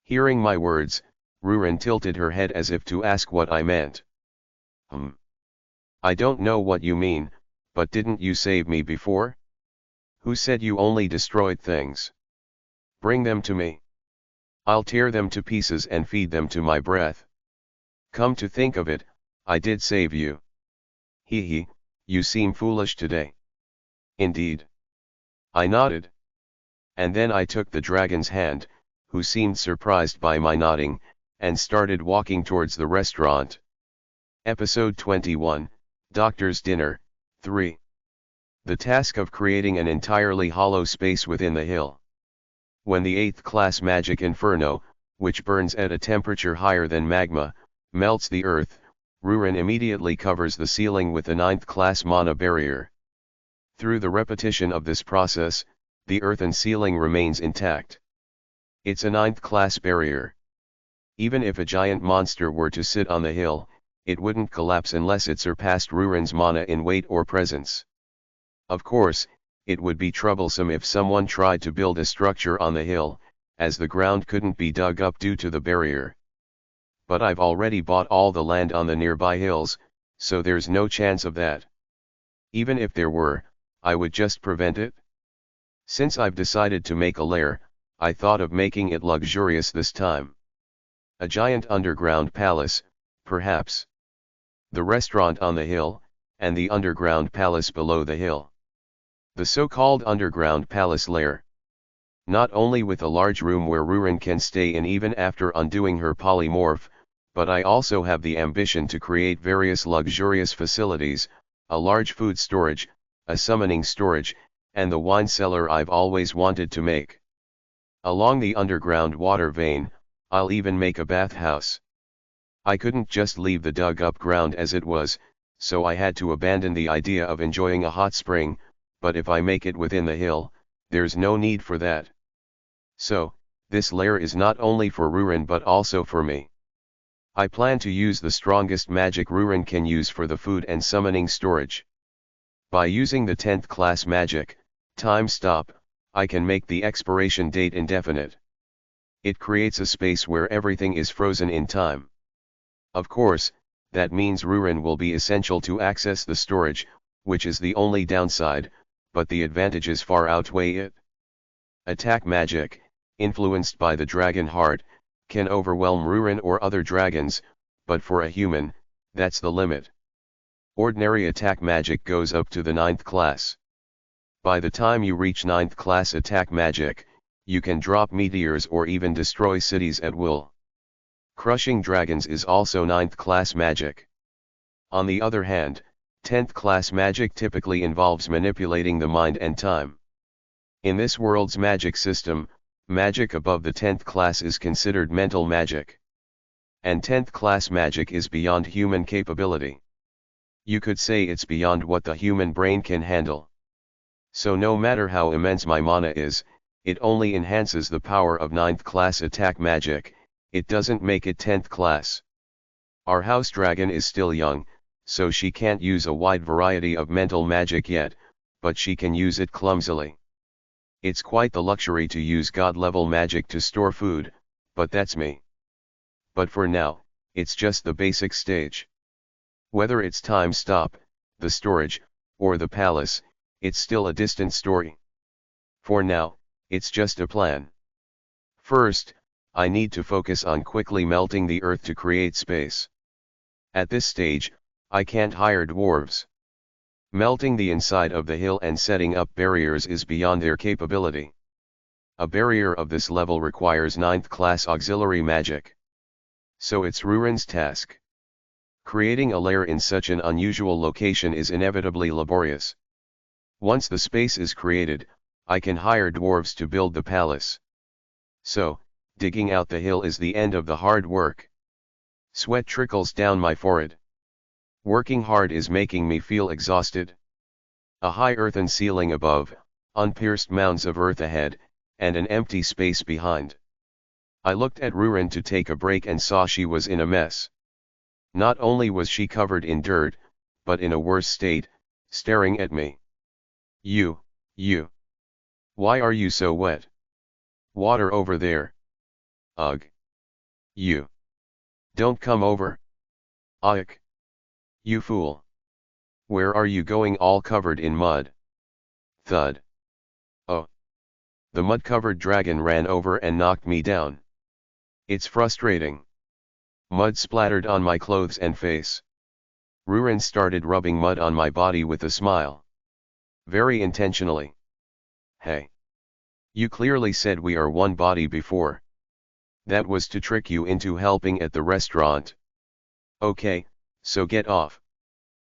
Hearing my words, Ruren tilted her head as if to ask what I meant. I don't know what you mean, but didn't you save me before? Who said you only destroyed things? Bring them to me. I'll tear them to pieces and feed them to my breath. Come to think of it, I did save you. Hee, you seem foolish today. Indeed. I nodded. And then I took the dragon's hand, who seemed surprised by my nodding, and started walking towards the restaurant. Episode 21, Doctor's Dinner, 3. The task of creating an entirely hollow space within the hill. When the 8th class magic inferno, which burns at a temperature higher than magma, melts the earth, Ruren immediately covers the ceiling with the 9th class mana barrier. Through the repetition of this process, the earthen ceiling remains intact. It's a 9th class barrier. Even if a giant monster were to sit on the hill, it wouldn't collapse unless it surpassed Ruren's mana in weight or presence. Of course, it would be troublesome if someone tried to build a structure on the hill, as the ground couldn't be dug up due to the barrier. But I've already bought all the land on the nearby hills, so there's no chance of that. Even if there were, I would just prevent it. Since I've decided to make a lair, I thought of making it luxurious this time. A giant underground palace, perhaps. The restaurant on the hill, and the underground palace below the hill. The so-called underground palace lair. Not only with a large room where Ruren can stay in even after undoing her polymorph, but I also have the ambition to create various luxurious facilities, a large food storage, a summoning storage, and the wine cellar I've always wanted to make. Along the underground water vein, I'll even make a bathhouse. I couldn't just leave the dug-up ground as it was, so I had to abandon the idea of enjoying a hot spring, but if I make it within the hill, there's no need for that. So, this lair is not only for Ruren but also for me. I plan to use the strongest magic Ruren can use for the food and summoning storage. By using the 10th class magic, Time Stop, I can make the expiration date indefinite. It creates a space where everything is frozen in time. Of course, that means Ruren will be essential to access the storage, which is the only downside, but the advantages far outweigh it. Attack magic, influenced by the dragon heart, can overwhelm Ruren or other dragons, but for a human, that's the limit. Ordinary attack magic goes up to the 9th class. By the time you reach 9th class attack magic, you can drop meteors or even destroy cities at will. Crushing dragons is also 9th class magic. On the other hand, 10th class magic typically involves manipulating the mind and time. In this world's magic system, magic above the 10th class is considered mental magic. And 10th class magic is beyond human capability. You could say it's beyond what the human brain can handle. So no matter how immense my mana is, it only enhances the power of 9th class attack magic, it doesn't make it 10th class. Our house dragon is still young, so she can't use a wide variety of mental magic yet, but she can use it clumsily. It's quite the luxury to use god-level magic to store food, but that's me. But for now, it's just the basic stage. Whether it's time stop, the storage, or the palace, it's still a distant story. For now, it's just a plan. First, I need to focus on quickly melting the earth to create space. At this stage, I can't hire dwarves. Melting the inside of the hill and setting up barriers is beyond their capability. A barrier of this level requires 9th class auxiliary magic. So it's Rurin's task. Creating a lair in such an unusual location is inevitably laborious. Once the space is created, I can hire dwarves to build the palace. So, digging out the hill is the end of the hard work. Sweat trickles down my forehead. Working hard is making me feel exhausted. A high earthen ceiling above, unpierced mounds of earth ahead, and an empty space behind. I looked at Rurin to take a break and saw she was in a mess. Not only was she covered in dirt, but in a worse state, staring at me. You. Why are you so wet? Water over there. Ugh. You. Don't come over. Ugh. You fool. Where are you going all covered in mud? Thud. Oh. The mud-covered dragon ran over and knocked me down. It's frustrating. Mud splattered on my clothes and face. Rurin started rubbing mud on my body with a smile. Very intentionally. Hey. You clearly said we are one body before. That was to trick you into helping at the restaurant. Okay, so get off.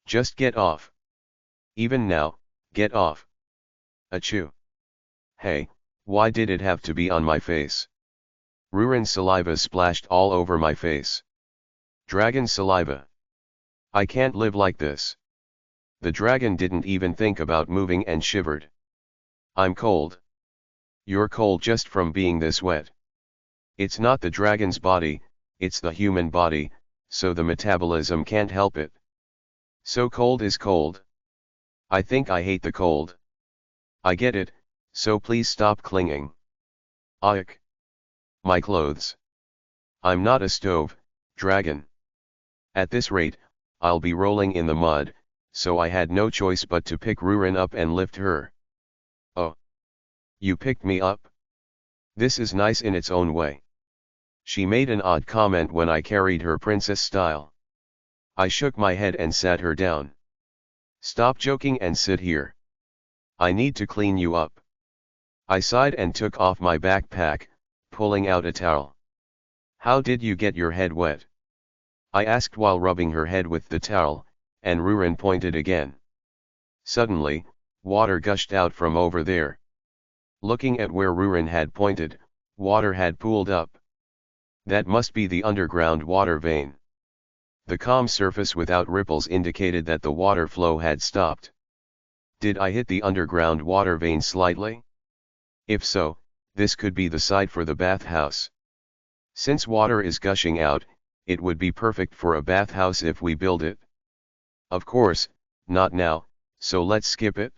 Just get off. Even now, get off. Achoo. Hey, why did it have to be on my face? Rurin's saliva splashed all over my face. Dragon saliva. I can't live like this. The dragon didn't even think about moving and shivered. I'm cold. You're cold just from being this wet. It's not the dragon's body, it's the human body, so the metabolism can't help it. So cold is cold. I think I hate the cold. I get it, so please stop clinging. Ugh. My clothes. I'm not a stove, dragon. At this rate, I'll be rolling in the mud, so I had no choice but to pick Rurin up and lift her. Oh. You picked me up? This is nice in its own way. She made an odd comment when I carried her princess style. I shook my head and sat her down. Stop joking and sit here. I need to clean you up. I sighed and took off my backpack, pulling out a towel. How did you get your head wet? I asked while rubbing her head with the towel, and Rurin pointed again. Suddenly, water gushed out from over there. Looking at where Rurin had pointed, water had pooled up. That must be the underground water vein. The calm surface without ripples indicated that the water flow had stopped. Did I hit the underground water vein slightly? If so, this could be the site for the bathhouse. Since water is gushing out, it would be perfect for a bathhouse if we build it. Of course, not now, so let's skip it.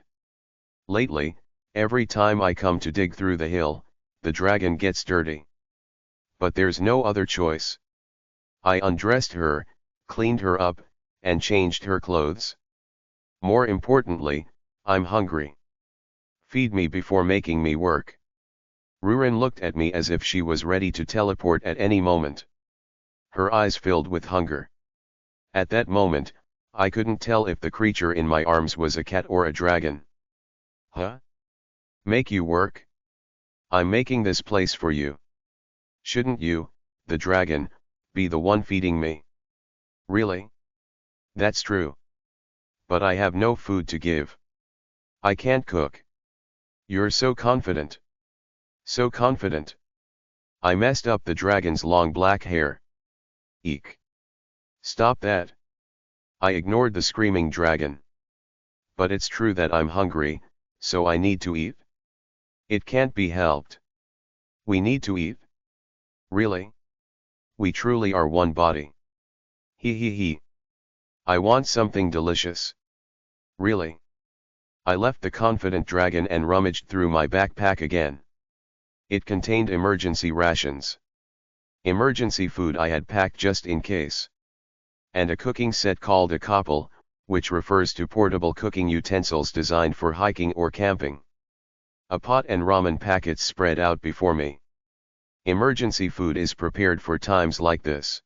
Lately, every time I come to dig through the hill, the dragon gets dirty. But there's no other choice. I undressed her, cleaned her up, and changed her clothes. More importantly, I'm hungry. Feed me before making me work. Rurin looked at me as if she was ready to teleport at any moment. Her eyes filled with hunger. At that moment, I couldn't tell if the creature in my arms was a cat or a dragon. Huh? Make you work? I'm making this place for you. Shouldn't you, the dragon, be the one feeding me? Really? That's true. But I have no food to give. I can't cook. You're so confident. So confident. I messed up the dragon's long black hair. Eek. Stop that. I ignored the screaming dragon. But it's true that I'm hungry, so I need to eat. It can't be helped. We need to eat. Really? We truly are one body. He. I want something delicious. Really? I left the confident dragon and rummaged through my backpack again. It contained emergency rations. Emergency food I had packed just in case. And a cooking set called a koppel, which refers to portable cooking utensils designed for hiking or camping. A pot and ramen packets spread out before me. Emergency food is prepared for times like this.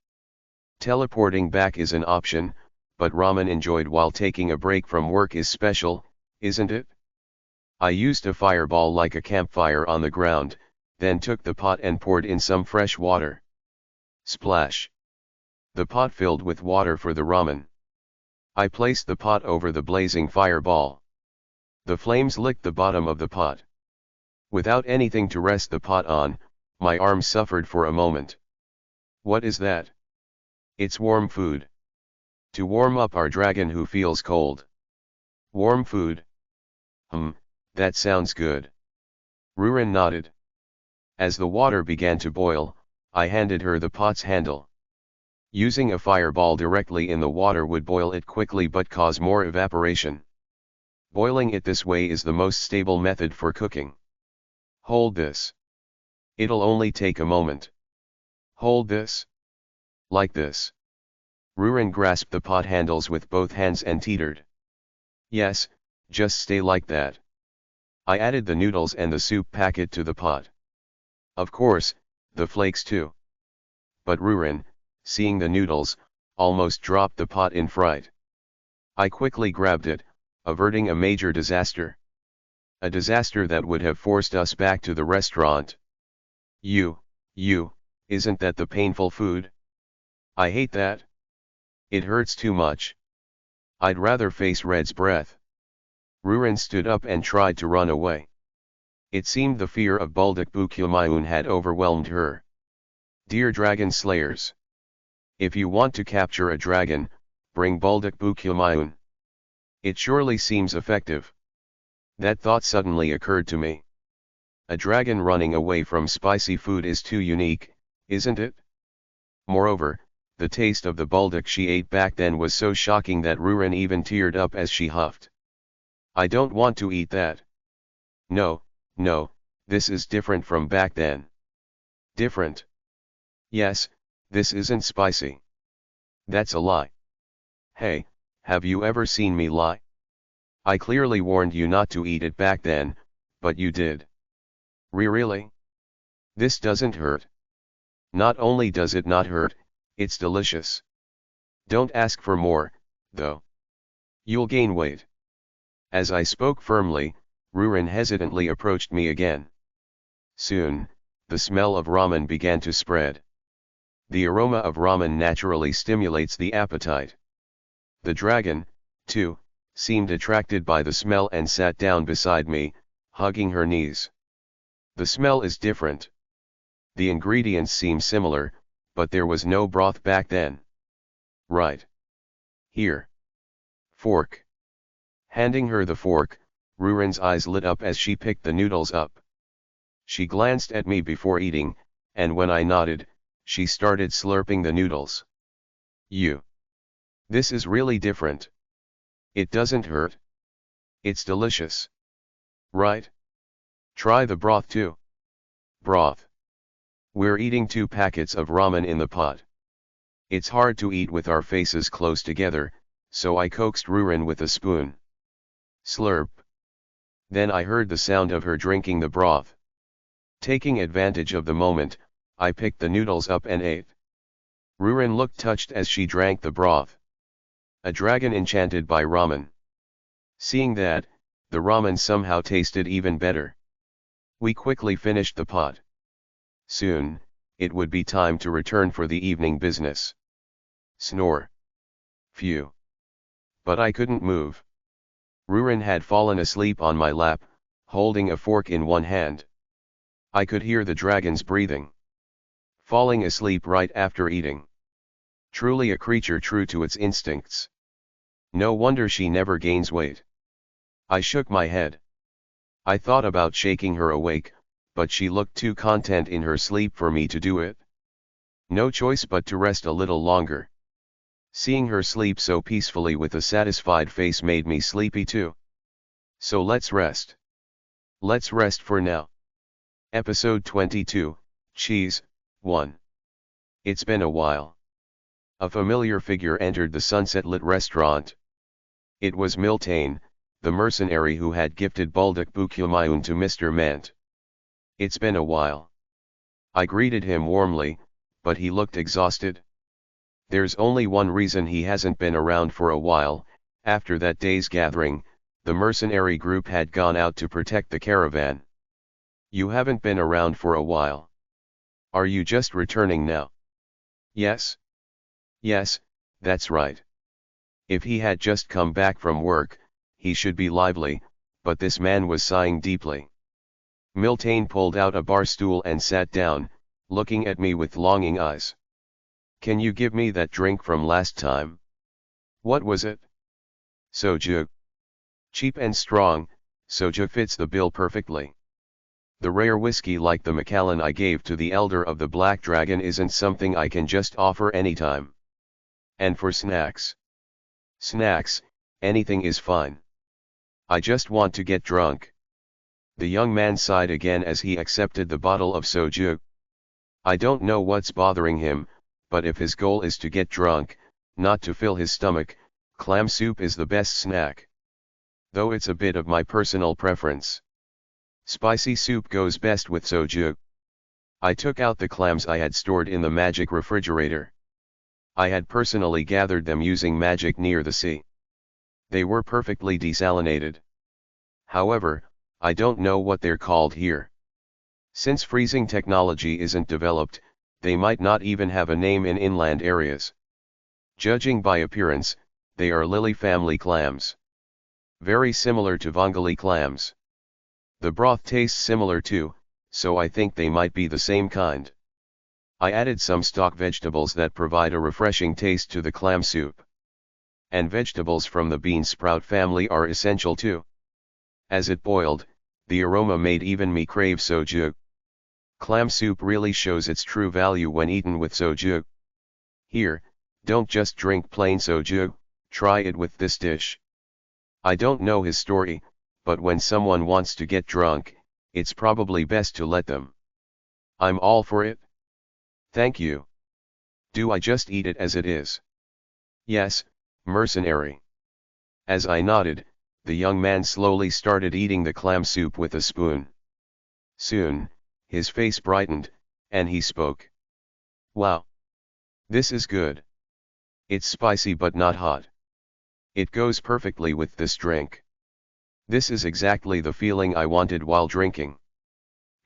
Teleporting back is an option, but ramen enjoyed while taking a break from work is special, isn't it? I used a fireball like a campfire on the ground, then took the pot and poured in some fresh water. Splash! The pot filled with water for the ramen. I placed the pot over the blazing fireball. The flames licked the bottom of the pot. Without anything to rest the pot on, my arm suffered for a moment. What is that? It's warm food. To warm up our dragon who feels cold. Warm food? That sounds good. Rurin nodded. As the water began to boil, I handed her the pot's handle. Using a fireball directly in the water would boil it quickly but cause more evaporation. Boiling it this way is the most stable method for cooking. Hold this. It'll only take a moment. Hold this. Like this. Rurin grasped the pot handles with both hands and teetered. Yes, just stay like that. I added the noodles and the soup packet to the pot. Of course, the flakes too. But Rurin, seeing the noodles, almost dropped the pot in fright. I quickly grabbed it, averting a major disaster. A disaster that would have forced us back to the restaurant. Isn't that the painful food? I hate that. It hurts too much. I'd rather face Red's breath. Rurin stood up and tried to run away. It seemed the fear of Buldak Bukyumayun had overwhelmed her. Dear dragon slayers. If you want to capture a dragon, bring Buldak Bukyumayun. It surely seems effective. That thought suddenly occurred to me. A dragon running away from spicy food is too unique, isn't it? Moreover, the taste of the buldak she ate back then was so shocking that Rurin even teared up as she huffed. I don't want to eat that. No, this is different from back then. Different? Yes, this isn't spicy. That's a lie. Hey, have you ever seen me lie? I clearly warned you not to eat it back then, but you did. Really? This doesn't hurt. Not only does it not hurt, it's delicious. Don't ask for more, though. You'll gain weight. As I spoke firmly, Rurin hesitantly approached me again. Soon, the smell of ramen began to spread. The aroma of ramen naturally stimulates the appetite. The dragon, too, seemed attracted by the smell and sat down beside me, hugging her knees. The smell is different. The ingredients seem similar, but there was no broth back then. Right. Here. Fork. Handing her the fork, Rurin's eyes lit up as she picked the noodles up. She glanced at me before eating, and when I nodded, she started slurping the noodles. This is really different. It doesn't hurt. It's delicious. Right? Try the broth too. Broth. We're eating 2 packets of ramen in the pot. It's hard to eat with our faces close together, so I coaxed Rurin with a spoon. Slurp. Then I heard the sound of her drinking the broth. Taking advantage of the moment, I picked the noodles up and ate. Rurin looked touched as she drank the broth. A dragon enchanted by ramen. Seeing that, the ramen somehow tasted even better. We quickly finished the pot. Soon, it would be time to return for the evening business. Snore. Phew. But I couldn't move. Rurin had fallen asleep on my lap, holding a fork in one hand. I could hear the dragon's breathing. Falling asleep right after eating. Truly a creature true to its instincts. No wonder she never gains weight. I shook my head. I thought about shaking her awake, but she looked too content in her sleep for me to do it. No choice but to rest a little longer. Seeing her sleep so peacefully with a satisfied face made me sleepy too. So let's rest. Let's rest for now. Episode 22, Cheese, 1. It's been a while. A familiar figure entered the sunset-lit restaurant. It was Miltane, the mercenary who had gifted Buldak Bukumayun to Mr. Mant. It's been a while. I greeted him warmly, but he looked exhausted. There's only one reason he hasn't been around for a while. After that day's gathering, the mercenary group had gone out to protect the caravan. You haven't been around for a while. Are you just returning now? Yes. Yes, that's right. If he had just come back from work, he should be lively, but this man was sighing deeply. Miltane pulled out a bar stool and sat down, looking at me with longing eyes. Can you give me that drink from last time? What was it? Soju. Cheap and strong, soju fits the bill perfectly. The rare whiskey like the Macallan I gave to the elder of the Black Dragon isn't something I can just offer anytime. And for snacks? Snacks, anything is fine. I just want to get drunk. The young man sighed again as he accepted the bottle of soju. I don't know what's bothering him, but if his goal is to get drunk, not to fill his stomach, clam soup is the best snack. Though it's a bit of my personal preference. Spicy soup goes best with soju. I took out the clams I had stored in the magic refrigerator. I had personally gathered them using magic near the sea. They were perfectly desalinated. However, I don't know what they're called here. Since freezing technology isn't developed, they might not even have a name in inland areas. Judging by appearance, they are lily family clams. Very similar to Vongole clams. The broth tastes similar too, so I think they might be the same kind. I added some stock vegetables that provide a refreshing taste to the clam soup. And vegetables from the bean sprout family are essential too. As it boiled, the aroma made even me crave soju. Clam soup really shows its true value when eaten with soju. Here, don't just drink plain soju, try it with this dish. I don't know his story, but when someone wants to get drunk, it's probably best to let them. I'm all for it. Thank you. Do I just eat it as it is? Yes, mercenary. As I nodded, the young man slowly started eating the clam soup with a spoon. Soon, his face brightened, and he spoke. Wow! This is good. It's spicy but not hot. It goes perfectly with this drink. This is exactly the feeling I wanted while drinking.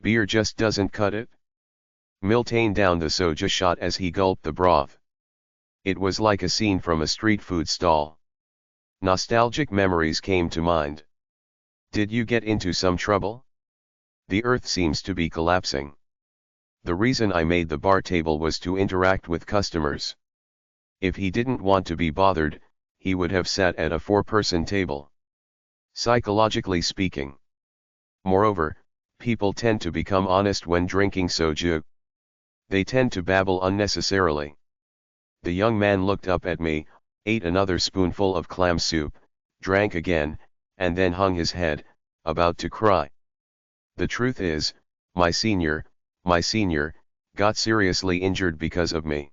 Beer just doesn't cut it. Miltane downed the soju shot as he gulped the broth. It was like a scene from a street food stall. Nostalgic memories came to mind. Did you get into some trouble? The earth seems to be collapsing. The reason I made the bar table was to interact with customers. If he didn't want to be bothered, he would have sat at a 4-person table. Psychologically speaking. Moreover, people tend to become honest when drinking soju. They tend to babble unnecessarily. The young man looked up at me, ate another spoonful of clam soup, drank again, and then hung his head, about to cry. The truth is, my senior, got seriously injured because of me.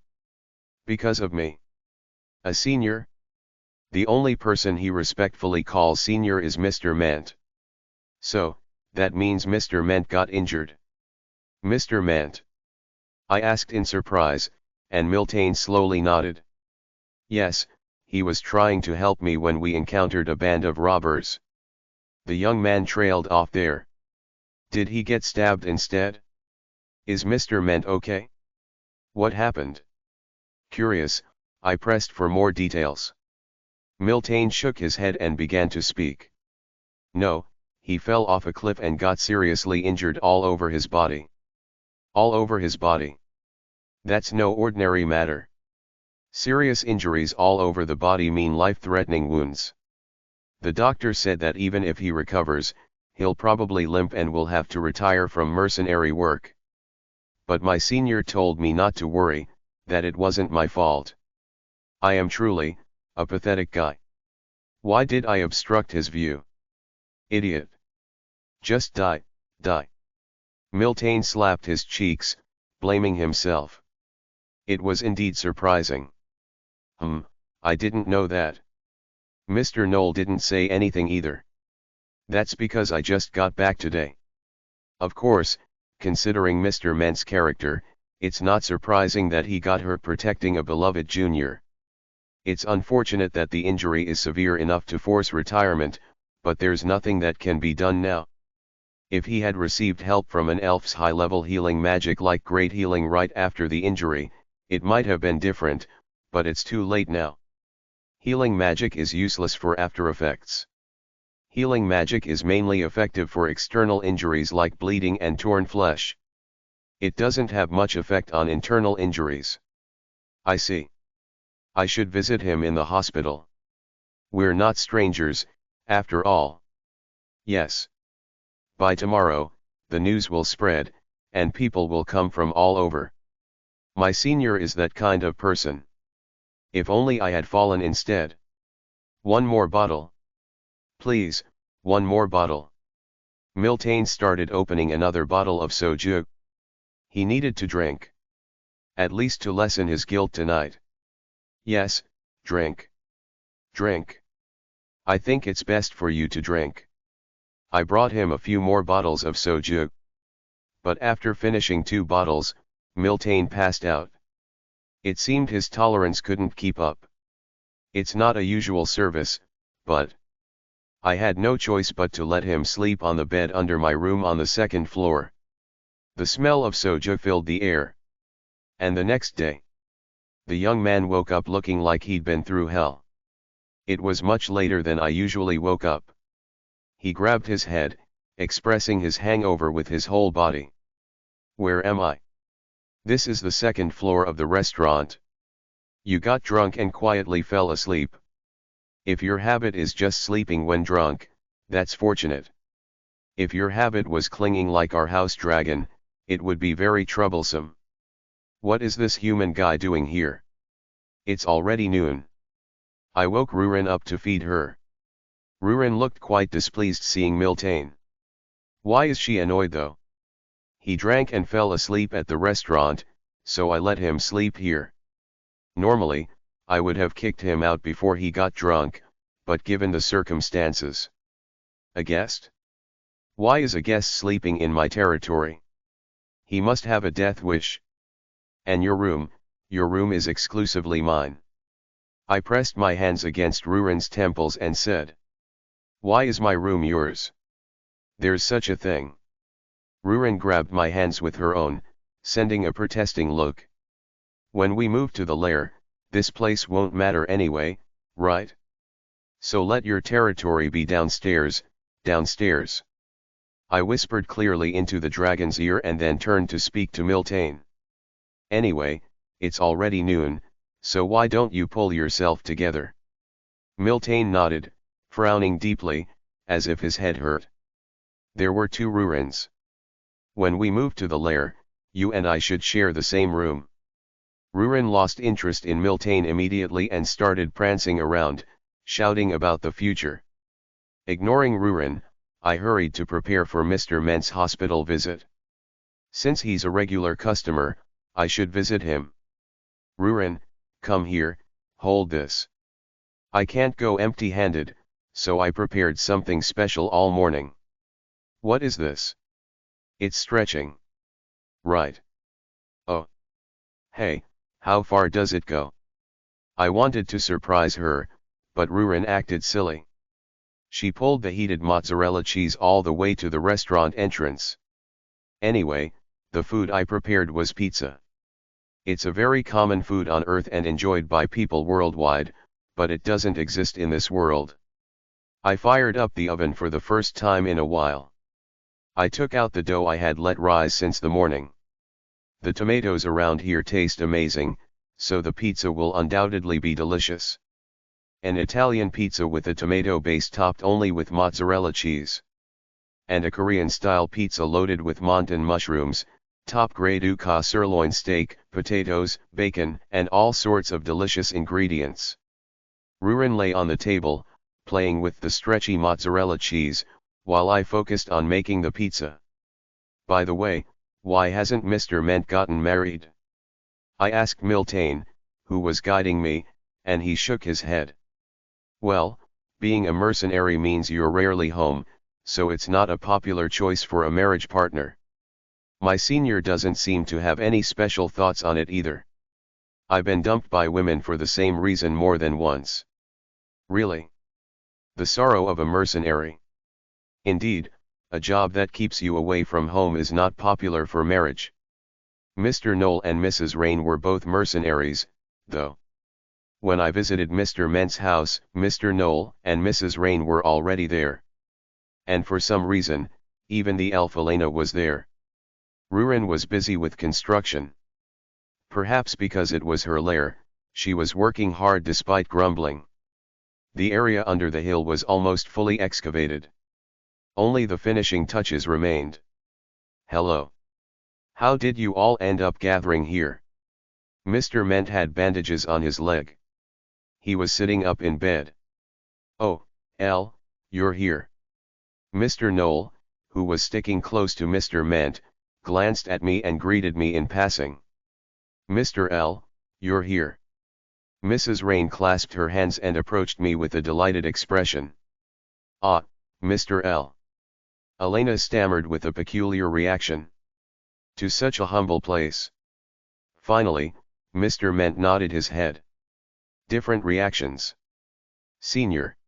Because of me. A senior? The only person he respectfully calls senior is Mr. Mant. So, that means Mr. Mant got injured. Mr. Mant? I asked in surprise, and Miltane slowly nodded. Yes, he was trying to help me when we encountered a band of robbers. The young man trailed off there. Did he get stabbed instead? Is Mr. Mant okay? What happened? Curious, I pressed for more details. Miltane shook his head and began to speak. No, he fell off a cliff and got seriously injured all over his body. All over his body. That's no ordinary matter. Serious injuries all over the body mean life-threatening wounds. The doctor said that even if he recovers, he'll probably limp and will have to retire from mercenary work. But my senior told me not to worry, that it wasn't my fault. I am truly, a pathetic guy. Why did I obstruct his view? Idiot. Just die, die. Miltain slapped his cheeks, blaming himself. It was indeed surprising. I didn't know that. Mr. Knoll didn't say anything either. That's because I just got back today. Of course, considering Mr. Ment's character, it's not surprising that he got hurt protecting a beloved junior. It's unfortunate that the injury is severe enough to force retirement, but there's nothing that can be done now. If he had received help from an elf's high-level healing magic like Great Healing right after the injury, it might have been different, but it's too late now. Healing magic is useless for after effects. Healing magic is mainly effective for external injuries like bleeding and torn flesh. It doesn't have much effect on internal injuries. I see. I should visit him in the hospital. We're not strangers, after all. Yes. By tomorrow, the news will spread, and people will come from all over. My senior is that kind of person. If only I had fallen instead. One more bottle. Please, one more bottle. Miltain started opening another bottle of soju. He needed to drink. At least to lessen his guilt tonight. Yes, drink. Drink. I think it's best for you to drink. I brought him a few more bottles of soju. But after finishing 2 bottles, Miltain passed out. It seemed his tolerance couldn't keep up. It's not a usual service, but I had no choice but to let him sleep on the bed under my room on the 2nd floor. The smell of soju filled the air. And the next day, the young man woke up looking like he'd been through hell. It was much later than I usually woke up. He grabbed his head, expressing his hangover with his whole body. Where am I? This is the 2nd floor of the restaurant. You got drunk and quietly fell asleep. If your habit is just sleeping when drunk, that's fortunate. If your habit was clinging like our house dragon, it would be very troublesome. What is this human guy doing here? It's already noon. I woke Rurin up to feed her. Rurin looked quite displeased seeing Miltain. Why is she annoyed though? He drank and fell asleep at the restaurant, so I let him sleep here. Normally, I would have kicked him out before he got drunk, but given the circumstances. A guest? Why is a guest sleeping in my territory? He must have a death wish. And your room is exclusively mine. I pressed my hands against Rurin's temples and said. Why is my room yours? There's such a thing. Rurin grabbed my hands with her own, sending a protesting look. When we move to the lair, this place won't matter anyway, right? So let your territory be downstairs, downstairs. I whispered clearly into the dragon's ear and then turned to speak to Miltain. Anyway, it's already noon, so why don't you pull yourself together? Miltain nodded, frowning deeply, as if his head hurt. There were 2 Rurins. When we move to the lair, you and I should share the same room. Rurin lost interest in Miltain immediately and started prancing around, shouting about the future. Ignoring Rurin, I hurried to prepare for Mr. Ment's hospital visit. Since he's a regular customer, I should visit him. Rurin, come here, hold this. I can't go empty-handed, so I prepared something special all morning. What is this? It's stretching. Right. Oh. Hey, how far does it go? I wanted to surprise her, but Rurin acted silly. She pulled the heated mozzarella cheese all the way to the restaurant entrance. Anyway, the food I prepared was pizza. It's a very common food on Earth and enjoyed by people worldwide, but it doesn't exist in this world. I fired up the oven for the first time in a while. I took out the dough I had let rise since the morning. The tomatoes around here taste amazing, so the pizza will undoubtedly be delicious. An Italian pizza with a tomato base topped only with mozzarella cheese. And a Korean-style pizza loaded with montan mushrooms, top-grade Uka sirloin steak, potatoes, bacon, and all sorts of delicious ingredients. Ruren lay on the table, playing with the stretchy mozzarella cheese, while I focused on making the pizza. By the way, why hasn't Mr. Ment gotten married? I asked Miltane, who was guiding me, and he shook his head. Well, being a mercenary means you're rarely home, so it's not a popular choice for a marriage partner. My senior doesn't seem to have any special thoughts on it either. I've been dumped by women for the same reason more than once. Really? The sorrow of a mercenary. Indeed, a job that keeps you away from home is not popular for marriage. Mr. Knoll and Mrs. Rain were both mercenaries, though. When I visited Mr. Ment's house, Mr. Knoll and Mrs. Rain were already there. And for some reason, even the elf Elena was there. Ruren was busy with construction. Perhaps because it was her lair, she was working hard despite grumbling. The area under the hill was almost fully excavated. Only the finishing touches remained. Hello. How did you all end up gathering here? Mr. Ment had bandages on his leg. He was sitting up in bed. Oh, Elle, you're here. Mr. Knoll, who was sticking close to Mr. Ment, glanced at me and greeted me in passing. Mr. L, you're here. Mrs. Rain clasped her hands and approached me with a delighted expression. Ah, Mr. L. Elena stammered with a peculiar reaction. To such a humble place. Finally, Mr. Ment nodded his head. Different reactions. Senior.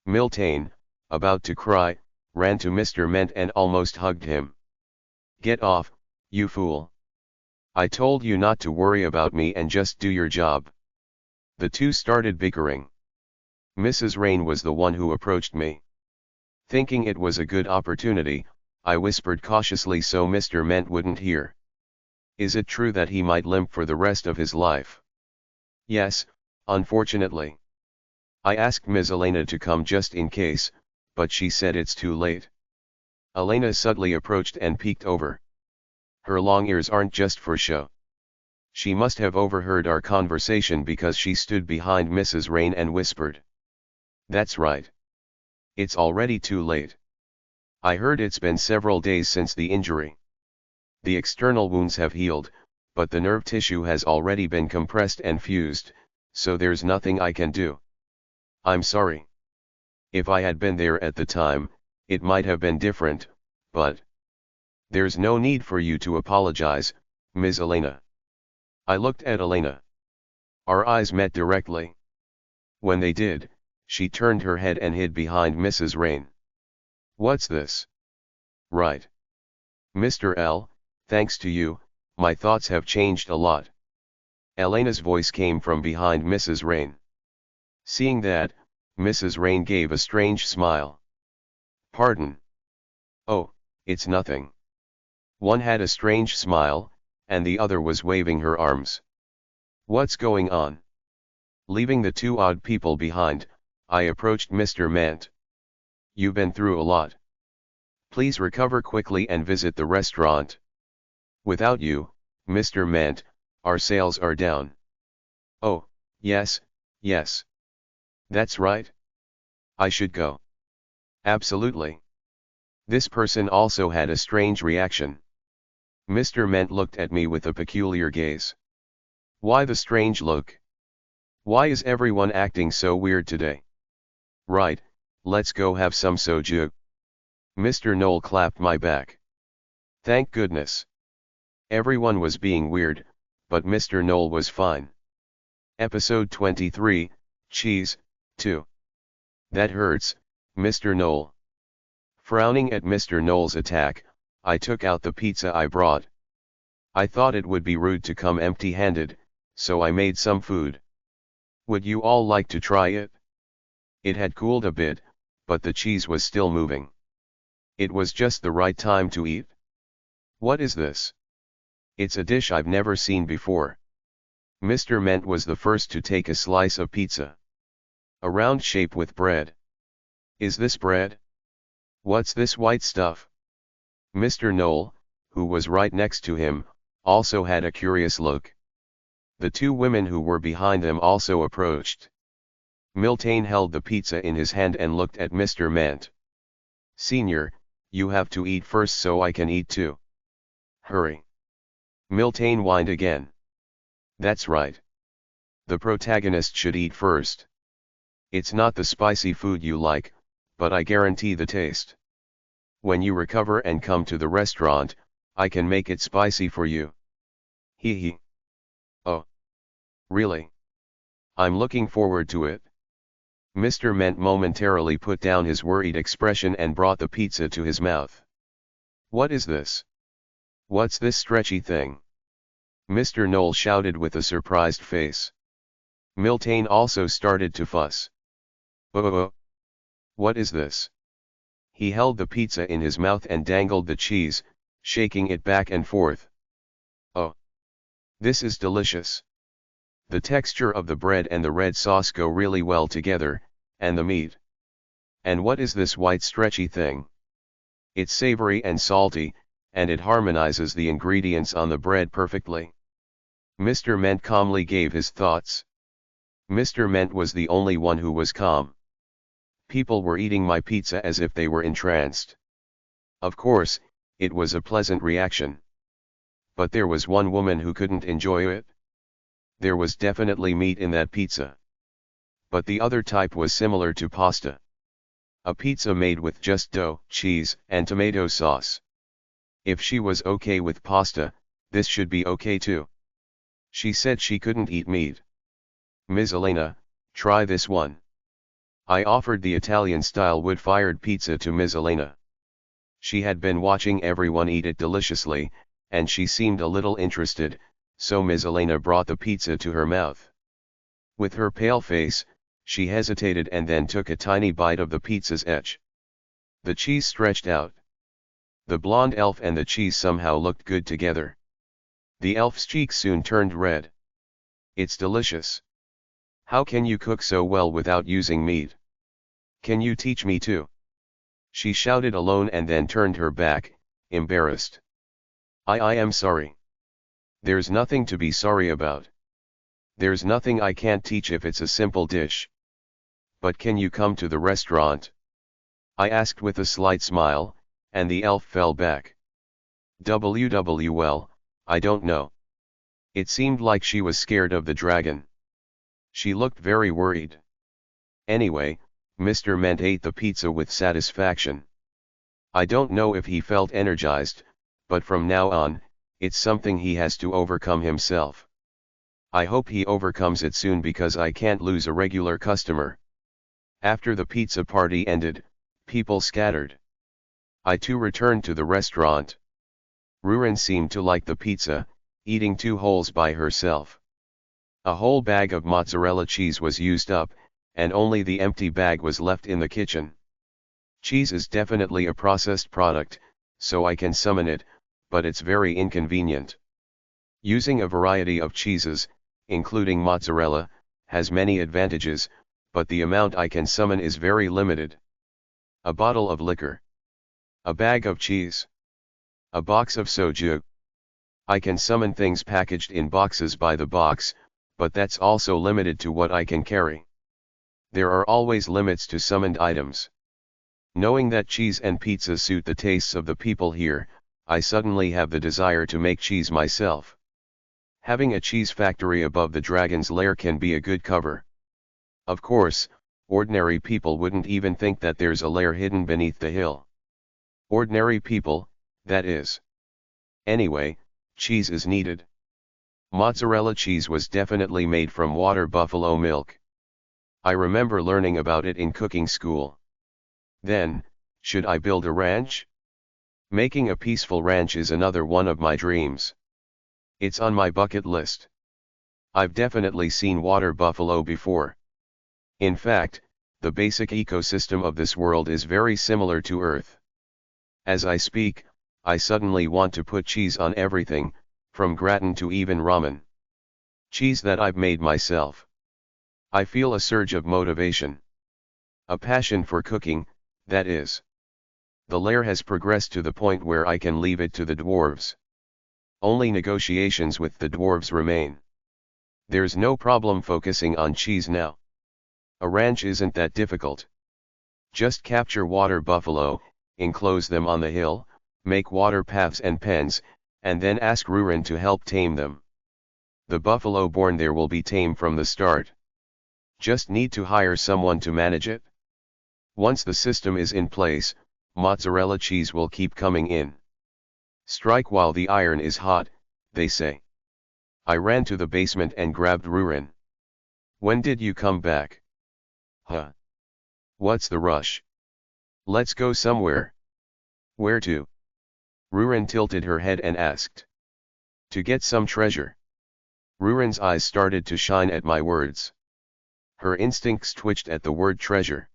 Miltane, about to cry, ran to Mr. Ment and almost hugged him. Get off, you fool. I told you not to worry about me and just do your job. The two started bickering. Mrs. Rain was the one who approached me. Thinking it was a good opportunity, I whispered cautiously so Mr. Ment wouldn't hear. Is it true that he might limp for the rest of his life? Yes, unfortunately. I asked Ms. Elena to come just in case, but she said it's too late. Elena suddenly approached and peeked over. Her long ears aren't just for show. She must have overheard our conversation because she stood behind Mrs. Rain and whispered. That's right. It's already too late. I heard it's been several days since the injury. The external wounds have healed, but the nerve tissue has already been compressed and fused, so there's nothing I can do. I'm sorry. If I had been there at the time, it might have been different, but... There's no need for you to apologize, Ms. Elena. I looked at Elena. Our eyes met directly. When they did, she turned her head and hid behind Mrs. Rain. What's this? Right. Mr. L, thanks to you, my thoughts have changed a lot. Elena's voice came from behind Mrs. Rain. Seeing that, Mrs. Rain gave a strange smile. Pardon. Oh, it's nothing. One had a strange smile, and the other was waving her arms. What's going on? Leaving the two odd people behind, I approached Mr. Ment. You've been through a lot. Please recover quickly and visit the restaurant. Without you, Mr. Ment, our sales are down. Oh, yes, yes. That's right. I should go. Absolutely. This person also had a strange reaction. Mr. Ment looked at me with a peculiar gaze. Why the strange look? Why is everyone acting so weird today? Right, let's go have some soju. Mr. Knoll clapped my back. Thank goodness. Everyone was being weird, but Mr. Knoll was fine. Episode 23, Cheese, 2. That hurts, Mr. Knoll. Frowning at Mr. Knoll's attack, I took out the pizza I brought. I thought it would be rude to come empty-handed, so I made some food. Would you all like to try it? It had cooled a bit, but the cheese was still moving. It was just the right time to eat. What is this? It's a dish I've never seen before. Mr. Ment was the first to take a slice of pizza. A round shape with bread. Is this bread? What's this white stuff? Mr. Knoll, who was right next to him, also had a curious look. The two women who were behind them also approached. Miltain held the pizza in his hand and looked at Mr. Ment. "Senior, you have to eat first so I can eat too." "Hurry." Miltain whined again. "That's right. The protagonist should eat first. It's not the spicy food you like, but I guarantee the taste. When you recover and come to the restaurant, I can make it spicy for you." Hee hee. "Oh. Really? I'm looking forward to it." Mr. Ment momentarily put down his worried expression and brought the pizza to his mouth. "What is this? What's this stretchy thing?" Mr. Knoll shouted with a surprised face. Miltain also started to fuss. "Oh, what is this?" He held the pizza in his mouth and dangled the cheese, shaking it back and forth. "Oh, this is delicious. The texture of the bread and the red sauce go really well together, and the meat. And what is this white stretchy thing? It's savory and salty, and it harmonizes the ingredients on the bread perfectly." Mr. Ment calmly gave his thoughts. Mr. Ment was the only one who was calm. People were eating my pizza as if they were entranced. Of course, it was a pleasant reaction. But there was one woman who couldn't enjoy it. There was definitely meat in that pizza. But the other type was similar to pasta. A pizza made with just dough, cheese, and tomato sauce. If she was okay with pasta, this should be okay too. She said she couldn't eat meat. "Ms. Elena, try this one." I offered the Italian-style wood-fired pizza to Ms. Elena. She had been watching everyone eat it deliciously, and she seemed a little interested, so Ms. Elena brought the pizza to her mouth. With her pale face, she hesitated and then took a tiny bite of the pizza's edge. The cheese stretched out. The blonde elf and the cheese somehow looked good together. The elf's cheeks soon turned red. "It's delicious. How can you cook so well without using meat? Can you teach me too?" She shouted alone and then turned her back, embarrassed. I am sorry. There's nothing to be sorry about. There's nothing I can't teach if it's a simple dish. But can you come to the restaurant?" I asked with a slight smile, and the elf fell back. Well, I don't know. It seemed like she was scared of the dragon. She looked very worried. Anyway, Mr. Ment ate the pizza with satisfaction. I don't know if he felt energized, but from now on, it's something he has to overcome himself. I hope he overcomes it soon because I can't lose a regular customer. After the pizza party ended, people scattered. I too returned to the restaurant. Rurin seemed to like the pizza, eating 2 holes by herself. A whole bag of mozzarella cheese was used up, and only the empty bag was left in the kitchen. Cheese is definitely a processed product, so I can summon it, but it's very inconvenient. Using a variety of cheeses, including mozzarella, has many advantages, but the amount I can summon is very limited. A bottle of liquor. A bag of cheese. A box of soju. I can summon things packaged in boxes by the box, but that's also limited to what I can carry. There are always limits to summoned items. Knowing that cheese and pizza suit the tastes of the people here, I suddenly have the desire to make cheese myself. Having a cheese factory above the dragon's lair can be a good cover. Of course, ordinary people wouldn't even think that there's a lair hidden beneath the hill. Ordinary people, that is. Anyway, cheese is needed. Mozzarella cheese was definitely made from water buffalo milk. I remember learning about it in cooking school. Then, should I build a ranch? Making a peaceful ranch is another one of my dreams. It's on my bucket list. I've definitely seen water buffalo before. In fact, the basic ecosystem of this world is very similar to Earth. As I speak, I suddenly want to put cheese on everything, from gratin to even ramen. Cheese that I've made myself. I feel a surge of motivation. A passion for cooking, that is. The lair has progressed to the point where I can leave it to the dwarves. Only negotiations with the dwarves remain. There's no problem focusing on cheese now. A ranch isn't that difficult. Just capture water buffalo, enclose them on the hill, make water paths and pens, and then ask Rurin to help tame them. The buffalo born there will be tame from the start. Just need to hire someone to manage it. Once the system is in place, mozzarella cheese will keep coming in. Strike while the iron is hot, they say. I ran to the basement and grabbed Rurin. When did you come back? Huh? What's the rush? Let's go somewhere. Where to? Rurin tilted her head and asked. To get some treasure. Rurin's eyes started to shine at my words. Her instincts twitched at the word treasure.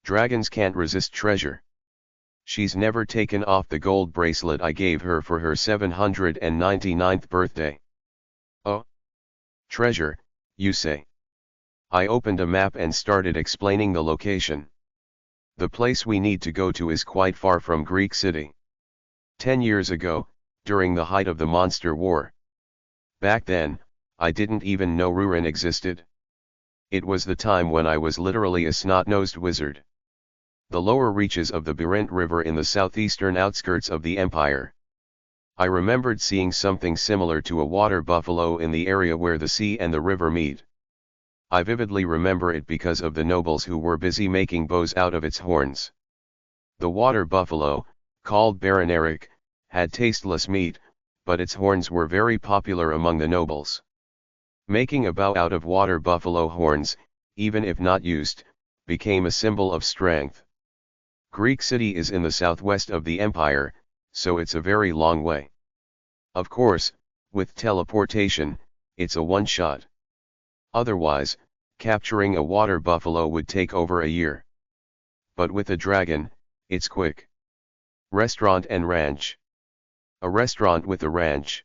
Dragons can't resist treasure. She's never taken off the gold bracelet I gave her for her 799th birthday. Oh? Treasure, you say? I opened a map and started explaining the location. The place we need to go to is quite far from Greek City. 10 years ago, during the height of the Monster War. Back then, I didn't even know Rurin existed. It was the time when I was literally a snot-nosed wizard. The lower reaches of the Birint River in the southeastern outskirts of the empire. I remembered seeing something similar to a water buffalo in the area where the sea and the river meet. I vividly remember it because of the nobles who were busy making bows out of its horns. The water buffalo, called Baroneric, had tasteless meat, but its horns were very popular among the nobles. Making a bow out of water buffalo horns, even if not used, became a symbol of strength. Greek City is in the southwest of the empire, so it's a very long way. Of course, with teleportation, it's a one-shot. Otherwise, capturing a water buffalo would take over a year. But with a dragon, it's quick. Restaurant and ranch. A restaurant with a ranch.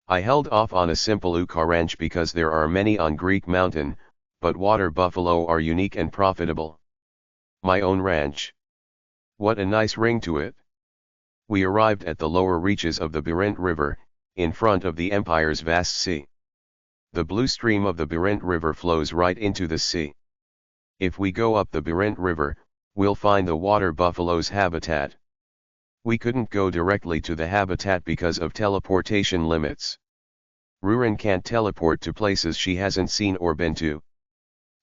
I held off on a simple Ukar ranch because there are many on Greek Mountain, but water buffalo are unique and profitable. My own ranch. What a nice ring to it. We arrived at the lower reaches of the Birint River, in front of the empire's vast sea. The blue stream of the Birint River flows right into the sea. If we go up the Birint River, we'll find the water buffalo's habitat. We couldn't go directly to the habitat because of teleportation limits. Rurin can't teleport to places she hasn't seen or been to.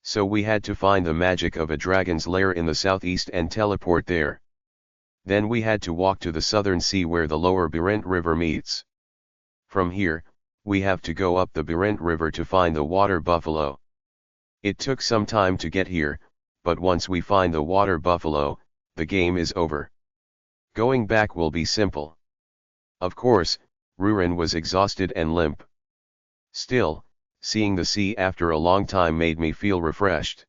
So we had to find the magic of a dragon's lair in the southeast and teleport there. Then we had to walk to the southern sea where the lower Birint River meets. From here, we have to go up the Birint River to find the water buffalo. It took some time to get here, but once we find the water buffalo, the game is over. Going back will be simple. Of course, Rurin was exhausted and limp. Still, seeing the sea after a long time made me feel refreshed.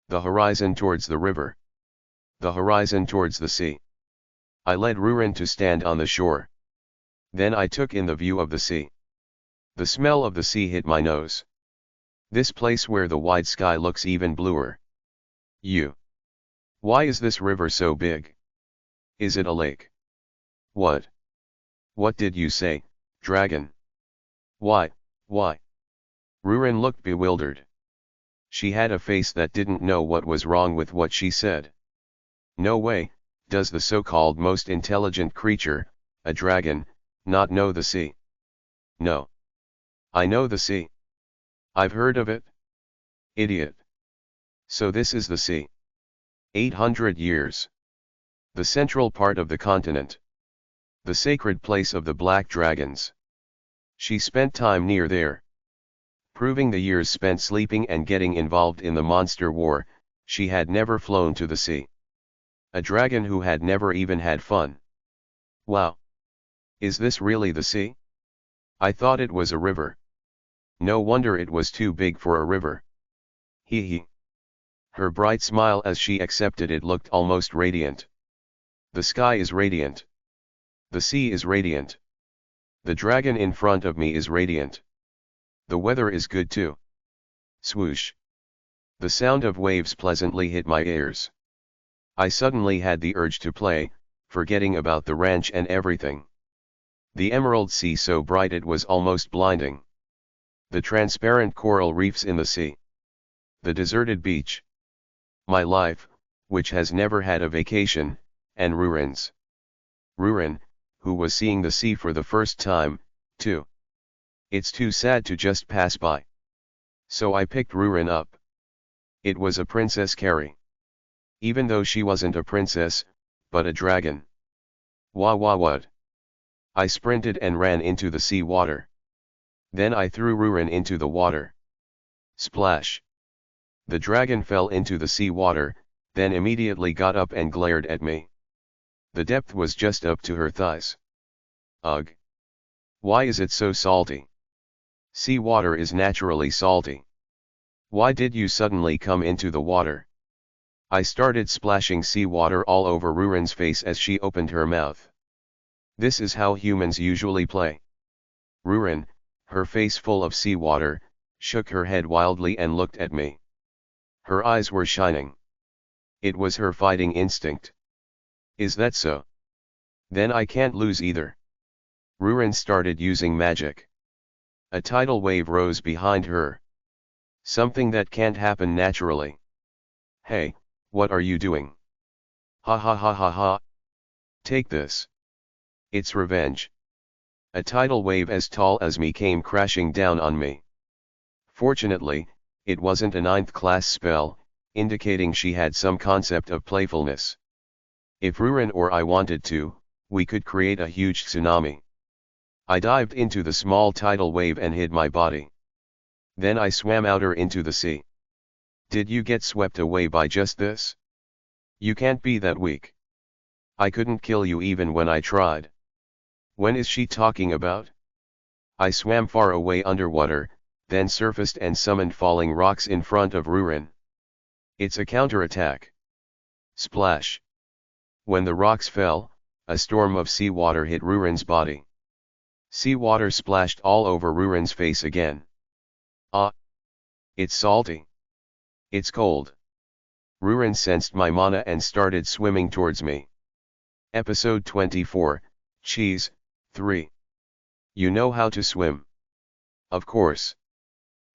The horizon towards the river. The horizon towards the sea. I led Rurin to stand on the shore. Then I took in the view of the sea. The smell of the sea hit my nose. This place where the wide sky looks even bluer. Why is this river so big? Is it a lake? What? What did you say, dragon? Why? Rurin looked bewildered. She had a face that didn't know what was wrong with what she said. No way, does the so-called most intelligent creature, a dragon, not know the sea? No. I know the sea. I've heard of it. Idiot. So this is the sea. 800 years. The central part of the continent. The sacred place of the black dragons. She spent time near there. Proving the years spent sleeping and getting involved in the monster war, she had never flown to the sea. A dragon who had never even had fun. Wow. Is this really the sea? I thought it was a river. No wonder it was too big for a river. Hee hee. Her bright smile as she accepted it looked almost radiant. The sky is radiant. The sea is radiant. The dragon in front of me is radiant. The weather is good too. Swoosh. The sound of waves pleasantly hit my ears. I suddenly had the urge to play, forgetting about the ranch and everything. The emerald sea so bright it was almost blinding. The transparent coral reefs in the sea. The deserted beach. My life, which has never had a vacation, and Rurin's. Rurin, who was seeing the sea for the first time, too. It's too sad to just pass by. So I picked Rurin up. It was a Princess Carrie. Even though she wasn't a princess, but a dragon. Wah wah what? I sprinted and ran into the sea water. Then I threw Rurin into the water. Splash! The dragon fell into the sea water, then immediately got up and glared at me. The depth was just up to her thighs. Ugh! Why is it so salty? Sea water is naturally salty. Why did you suddenly come into the water? I started splashing seawater all over Rurin's face as she opened her mouth. This is how humans usually play. Rurin, her face full of seawater, shook her head wildly and looked at me. Her eyes were shining. It was her fighting instinct. Is that so? Then I can't lose either. Rurin started using magic. A tidal wave rose behind her. Something that can't happen naturally. Hey, what are you doing? Ha ha ha ha ha. Take this. It's revenge. A tidal wave as tall as me came crashing down on me. Fortunately, it wasn't a 9th class spell, indicating she had some concept of playfulness. If Rurin or I wanted to, we could create a huge tsunami. I dived into the small tidal wave and hid my body. Then I swam outer into the sea. Did you get swept away by just this? You can't be that weak. I couldn't kill you even when I tried. When is she talking about? I swam far away underwater, then surfaced and summoned falling rocks in front of Rurin. It's a counterattack. Splash. When the rocks fell, a storm of seawater hit Rurin's body. Seawater splashed all over Rurin's face again. Ah! It's salty. It's cold. Rurin sensed my mana and started swimming towards me. Episode 24, Cheese, 3. You know how to swim. Of course.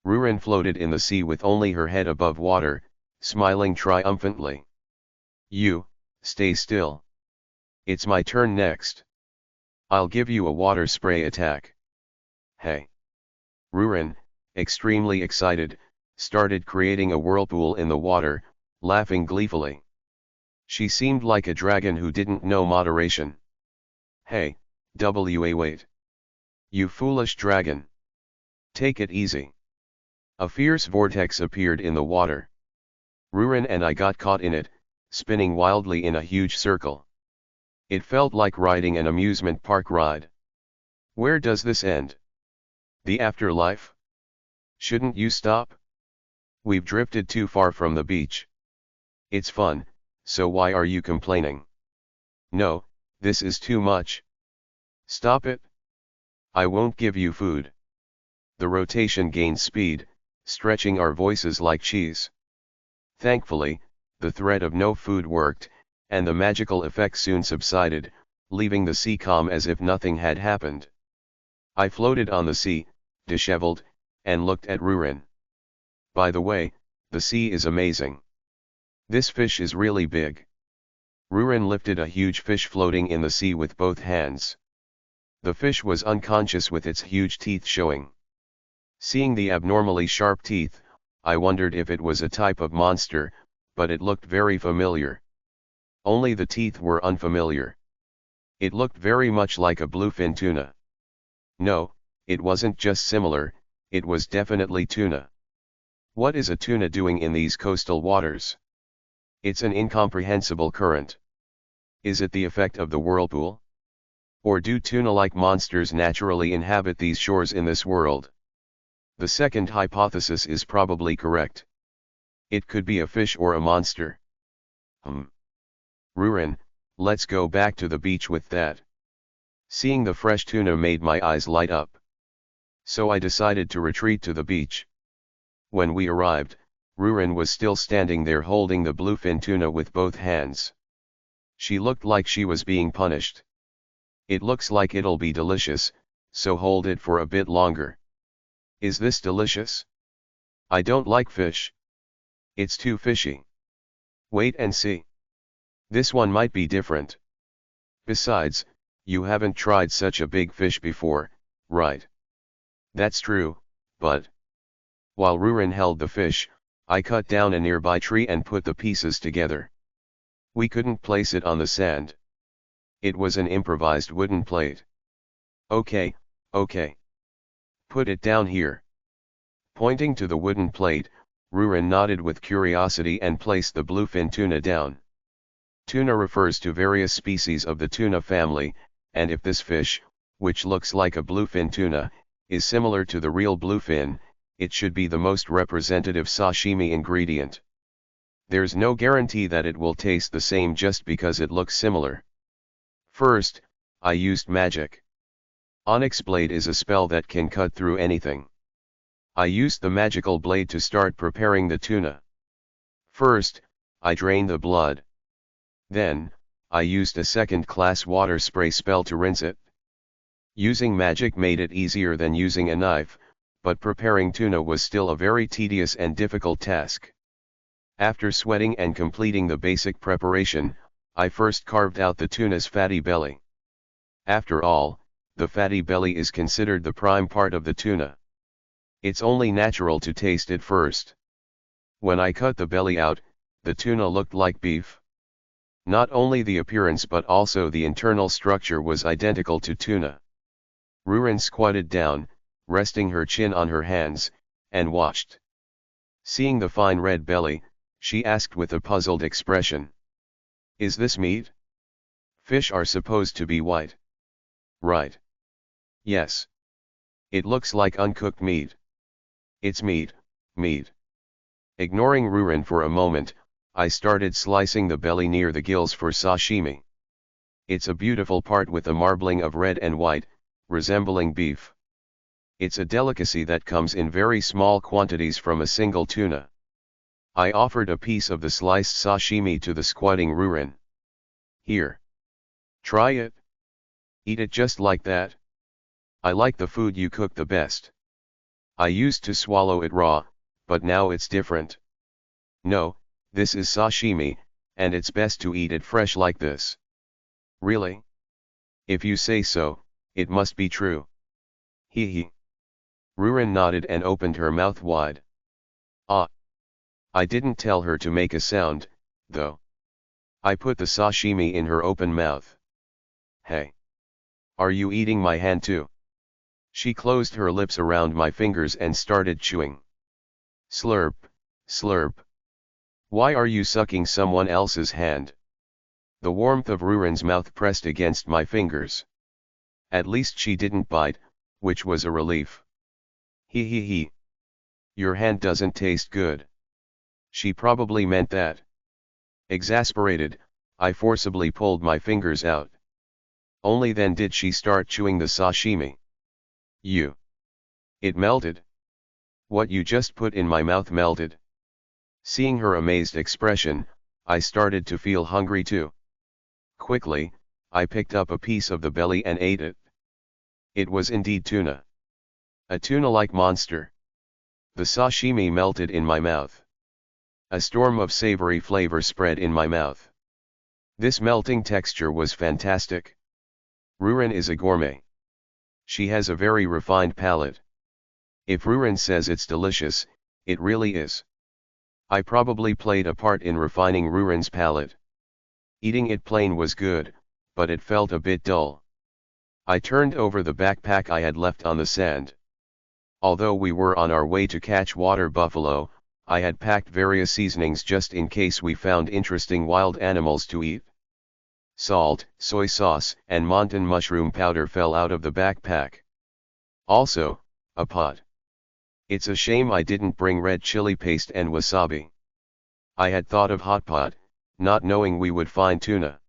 Rurin floated in the sea with only her head above water, smiling triumphantly. You, stay still. It's my turn next. I'll give you a water spray attack. Hey. Rurin, extremely excited, started creating a whirlpool in the water, laughing gleefully. She seemed like a dragon who didn't know moderation. Hey, wait. You foolish dragon. Take it easy. A fierce vortex appeared in the water. Rurin and I got caught in it, spinning wildly in a huge circle. It felt like riding an amusement park ride. Where does this end? The afterlife? Shouldn't you stop? We've drifted too far from the beach. It's fun, so why are you complaining? No, this is too much. Stop it. I won't give you food. The rotation gained speed, stretching our voices like cheese. Thankfully, the threat of no food worked, and the magical effect soon subsided, leaving the sea calm as if nothing had happened. I floated on the sea, disheveled, and looked at Rurin. By the way, the sea is amazing. This fish is really big. Rurin lifted a huge fish floating in the sea with both hands. The fish was unconscious with its huge teeth showing. Seeing the abnormally sharp teeth, I wondered if it was a type of monster, but it looked very familiar. Only the teeth were unfamiliar. It looked very much like a bluefin tuna. No, it wasn't just similar, it was definitely tuna. What is a tuna doing in these coastal waters? It's an incomprehensible current. Is it the effect of the whirlpool? Or do tuna-like monsters naturally inhabit these shores in this world? The second hypothesis is probably correct. It could be a fish or a monster. Rurin, let's go back to the beach with that. Seeing the fresh tuna made my eyes light up. So I decided to retreat to the beach. When we arrived, Ruren was still standing there holding the bluefin tuna with both hands. She looked like she was being punished. It looks like it'll be delicious, so hold it for a bit longer. Is this delicious? I don't like fish. It's too fishy. Wait and see. This one might be different. Besides, you haven't tried such a big fish before, right? That's true, but... While Ruren held the fish, I cut down a nearby tree and put the pieces together. We couldn't place it on the sand. It was an improvised wooden plate. Okay. Put it down here. Pointing to the wooden plate, Ruren nodded with curiosity and placed the bluefin tuna down. Tuna refers to various species of the tuna family, and if this fish, which looks like a bluefin tuna, is similar to the real bluefin, it should be the most representative sashimi ingredient. There's no guarantee that it will taste the same just because it looks similar. First, I used magic. Onyx Blade is a spell that can cut through anything. I used the magical blade to start preparing the tuna. First, I drained the blood. Then, I used a second-class water spray spell to rinse it. Using magic made it easier than using a knife, but preparing tuna was still a very tedious and difficult task. After sweating and completing the basic preparation, I first carved out the tuna's fatty belly. After all, the fatty belly is considered the prime part of the tuna. It's only natural to taste it first. When I cut the belly out, the tuna looked like beef. Not only the appearance but also the internal structure was identical to tuna. Ruren squatted down, resting her chin on her hands, and watched. Seeing the fine red belly, she asked with a puzzled expression. Is this meat? Fish are supposed to be white. Right. Yes. It looks like uncooked meat. It's meat. Ignoring Ruren for a moment, I started slicing the belly near the gills for sashimi. It's a beautiful part with a marbling of red and white, resembling beef. It's a delicacy that comes in very small quantities from a single tuna. I offered a piece of the sliced sashimi to the squatting Ruren. Here. Try it. Eat it just like that. I like the food you cook the best. I used to swallow it raw, but now it's different. No, this is sashimi, and it's best to eat it fresh like this. Really? If you say so, it must be true. Hee hee. Ruren nodded and opened her mouth wide. Ah. I didn't tell her to make a sound, though. I put the sashimi in her open mouth. Hey. Are you eating my hand too? She closed her lips around my fingers and started chewing. Slurp, slurp. Why are you sucking someone else's hand? The warmth of Ruren's mouth pressed against my fingers. At least she didn't bite, which was a relief. Hee hee hee. Your hand doesn't taste good. She probably meant that. Exasperated, I forcibly pulled my fingers out. Only then did she start chewing the sashimi. You. It melted. What you just put in my mouth melted. Seeing her amazed expression, I started to feel hungry too. Quickly, I picked up a piece of the belly and ate it. It was indeed tuna. A tuna-like monster. The sashimi melted in my mouth. A storm of savory flavor spread in my mouth. This melting texture was fantastic. Ruren is a gourmet. She has a very refined palate. If Ruren says it's delicious, it really is. I probably played a part in refining Ruren's palate. Eating it plain was good, but it felt a bit dull. I turned over the backpack I had left on the sand. Although we were on our way to catch water buffalo, I had packed various seasonings just in case we found interesting wild animals to eat. Salt, soy sauce, and montan mushroom powder fell out of the backpack. Also, a pot. It's a shame I didn't bring red chili paste and wasabi. I had thought of hot pot, not knowing we would find tuna.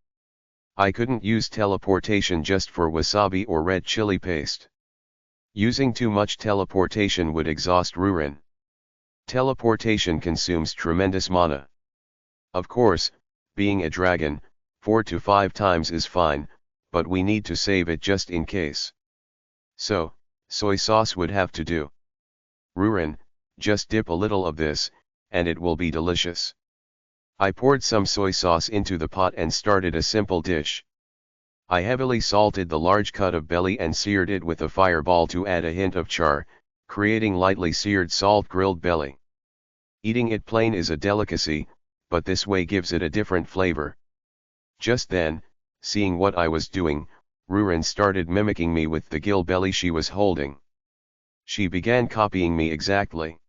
I couldn't use teleportation just for wasabi or red chili paste. Using too much teleportation would exhaust Ruren. Teleportation consumes tremendous mana. Of course, being a dragon, 4 to 5 times is fine, but we need to save it just in case. So, soy sauce would have to do. Ruren, just dip a little of this, and it will be delicious. I poured some soy sauce into the pot and started a simple dish. I heavily salted the large cut of belly and seared it with a fireball to add a hint of char, creating lightly seared salt grilled belly. Eating it plain is a delicacy, but this way gives it a different flavor. Just then, seeing what I was doing, Ruren started mimicking me with the gill belly she was holding. She began copying me exactly.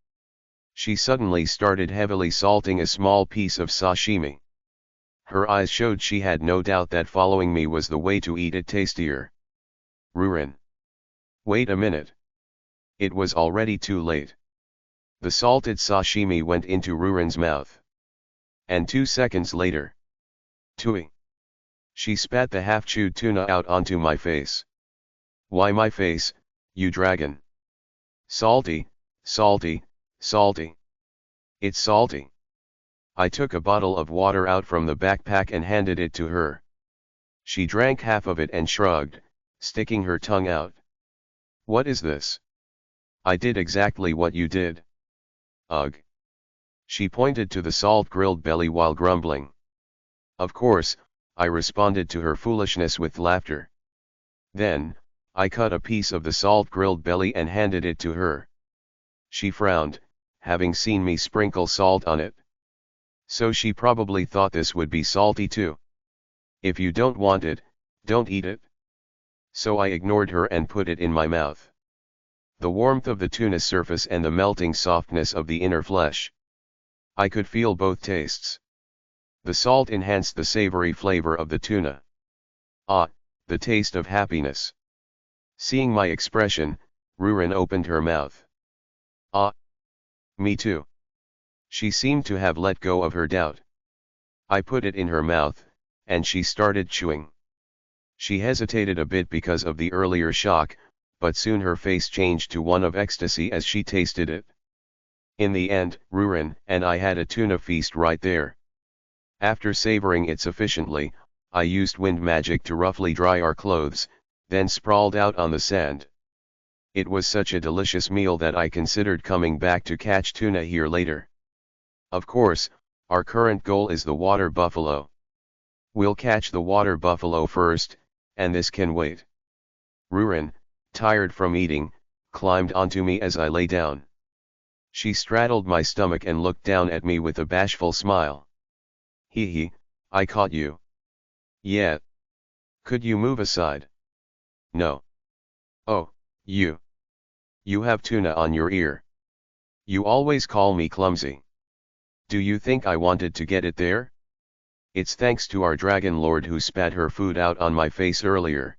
She suddenly started heavily salting a small piece of sashimi. Her eyes showed she had no doubt that following me was the way to eat it tastier. Ruren. Wait a minute. It was already too late. The salted sashimi went into Ruren's mouth. And 2 seconds later. Tui. She spat the half-chewed tuna out onto my face. Why my face, you dragon? Salty, salty, salty. It's salty. I took a bottle of water out from the backpack and handed it to her. She drank half of it and shrugged, sticking her tongue out. What is this? I did exactly what you did. Ugh. She pointed to the salt-grilled belly while grumbling. Of course, I responded to her foolishness with laughter. Then, I cut a piece of the salt-grilled belly and handed it to her. She frowned, having seen me sprinkle salt on it. So she probably thought this would be salty too. If you don't want it, don't eat it. So I ignored her and put it in my mouth. The warmth of the tuna's surface and the melting softness of the inner flesh. I could feel both tastes. The salt enhanced the savory flavor of the tuna. Ah, the taste of happiness. Seeing my expression, Ruren opened her mouth. Ah. Me too. She seemed to have let go of her doubt. I put it in her mouth, and she started chewing. She hesitated a bit because of the earlier shock, but soon her face changed to one of ecstasy as she tasted it. In the end, Ruren and I had a tuna feast right there. After savoring it sufficiently, I used wind magic to roughly dry our clothes, then sprawled out on the sand. It was such a delicious meal that I considered coming back to catch tuna here later. Of course, our current goal is the water buffalo. We'll catch the water buffalo first, and this can wait. Ruren, tired from eating, climbed onto me as I lay down. She straddled my stomach and looked down at me with a bashful smile. Hee hee, I caught you. Yeah. Could you move aside? No. Oh, you. You have tuna on your ear. You always call me clumsy. Do you think I wanted to get it there? It's thanks to our dragon lord who spat her food out on my face earlier.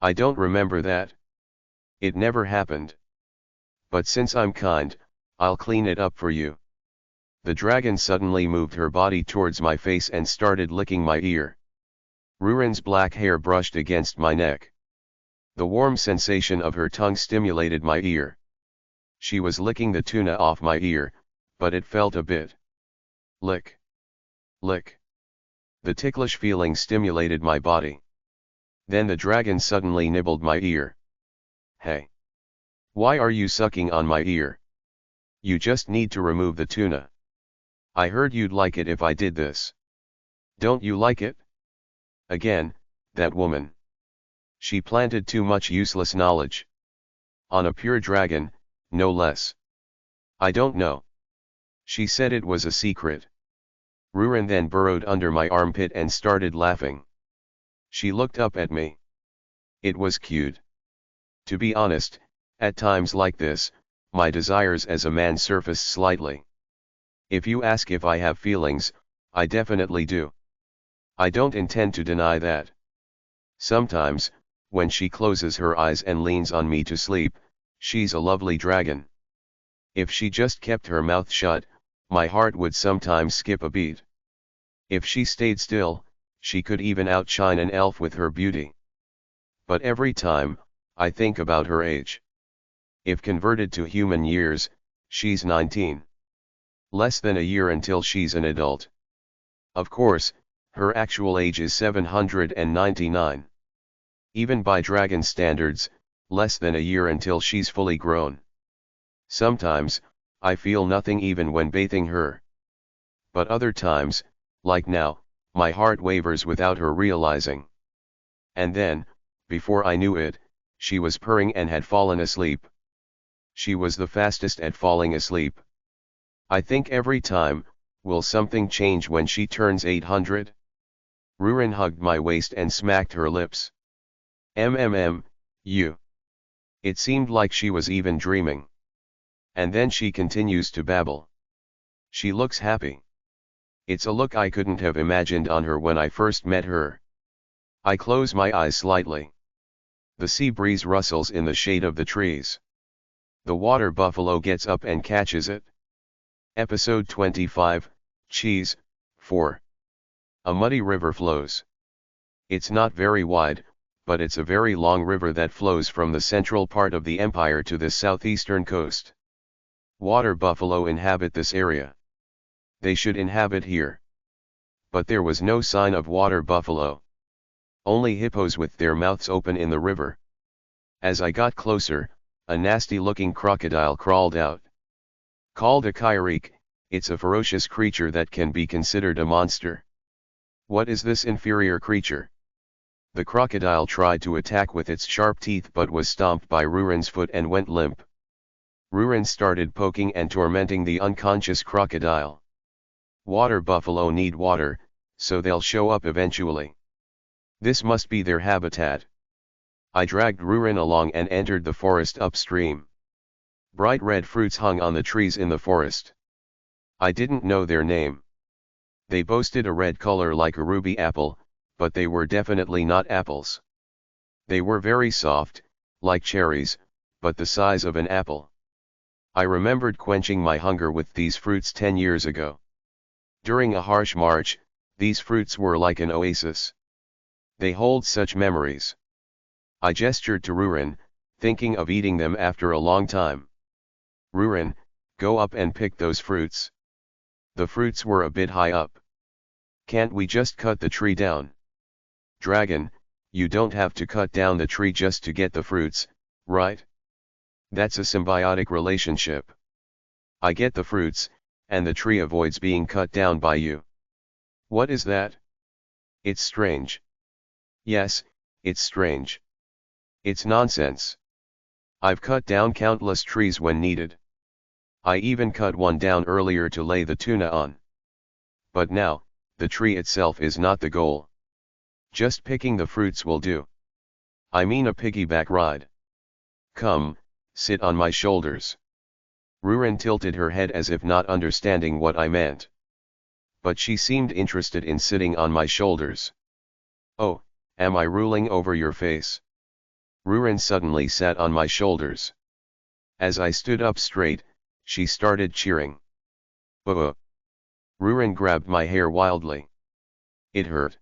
I don't remember that. It never happened. But since I'm kind, I'll clean it up for you. The dragon suddenly moved her body towards my face and started licking my ear. Ruren's black hair brushed against my neck. The warm sensation of her tongue stimulated my ear. She was licking the tuna off my ear, but it felt a bit. Lick. Lick. The ticklish feeling stimulated my body. Then the dragon suddenly nibbled my ear. Hey. Why are you sucking on my ear? You just need to remove the tuna. I heard you'd like it if I did this. Don't you like it? Again, that woman. She planted too much useless knowledge. On a pure dragon, no less. I don't know. She said it was a secret. Ruren then burrowed under my armpit and started laughing. She looked up at me. It was cute. To be honest, at times like this, my desires as a man surface slightly. If you ask if I have feelings, I definitely do. I don't intend to deny that. Sometimes, when she closes her eyes and leans on me to sleep, she's a lovely dragon. If she just kept her mouth shut, my heart would sometimes skip a beat. If she stayed still, she could even outshine an elf with her beauty. But every time, I think about her age. If converted to human years, she's 19. Less than a year until she's an adult. Of course, her actual age is 799. Even by dragon standards, less than a year until she's fully grown. Sometimes, I feel nothing even when bathing her. But other times, like now, my heart wavers without her realizing. And then, before I knew it, she was purring and had fallen asleep. She was the fastest at falling asleep. I think every time, will something change when she turns 800? Rurin hugged my waist and smacked her lips. You. It seemed like she was even dreaming. And then she continues to babble. She looks happy. It's a look I couldn't have imagined on her when I first met her. I close my eyes slightly. The sea breeze rustles in the shade of the trees. The water buffalo gets up and catches it. Episode 25, Cheese, 4. A muddy river flows. It's not very wide, but it's a very long river that flows from the central part of the empire to the southeastern coast. Water buffalo inhabit this area. They should inhabit here. But there was no sign of water buffalo. Only hippos with their mouths open in the river. As I got closer, a nasty-looking crocodile crawled out. Called a kyrique, it's a ferocious creature that can be considered a monster. What is this inferior creature? The crocodile tried to attack with its sharp teeth but was stomped by Rurin's foot and went limp. Rurin started poking and tormenting the unconscious crocodile. Water buffalo need water, so they'll show up eventually. This must be their habitat. I dragged Rurin along and entered the forest upstream. Bright red fruits hung on the trees in the forest. I didn't know their name. They boasted a red color like a ruby apple, but they were definitely not apples. They were very soft, like cherries, but the size of an apple. I remembered quenching my hunger with these fruits 10 years ago. During a harsh march, these fruits were like an oasis. They hold such memories. I gestured to Rurin, thinking of eating them after a long time. Rurin, go up and pick those fruits. The fruits were a bit high up. Can't we just cut the tree down? Dragon, you don't have to cut down the tree just to get the fruits, right? That's a symbiotic relationship. I get the fruits, and the tree avoids being cut down by you. What is that? It's strange. Yes, it's strange. It's nonsense. I've cut down countless trees when needed. I even cut one down earlier to lay the tuna on. But now, the tree itself is not the goal. Just picking the fruits will do. I mean a piggyback ride. Come, sit on my shoulders. Rurin tilted her head as if not understanding what I meant. But she seemed interested in sitting on my shoulders. Oh, am I ruling over your face? Rurin suddenly sat on my shoulders. As I stood up straight, she started cheering. Rurin grabbed my hair wildly. It hurt.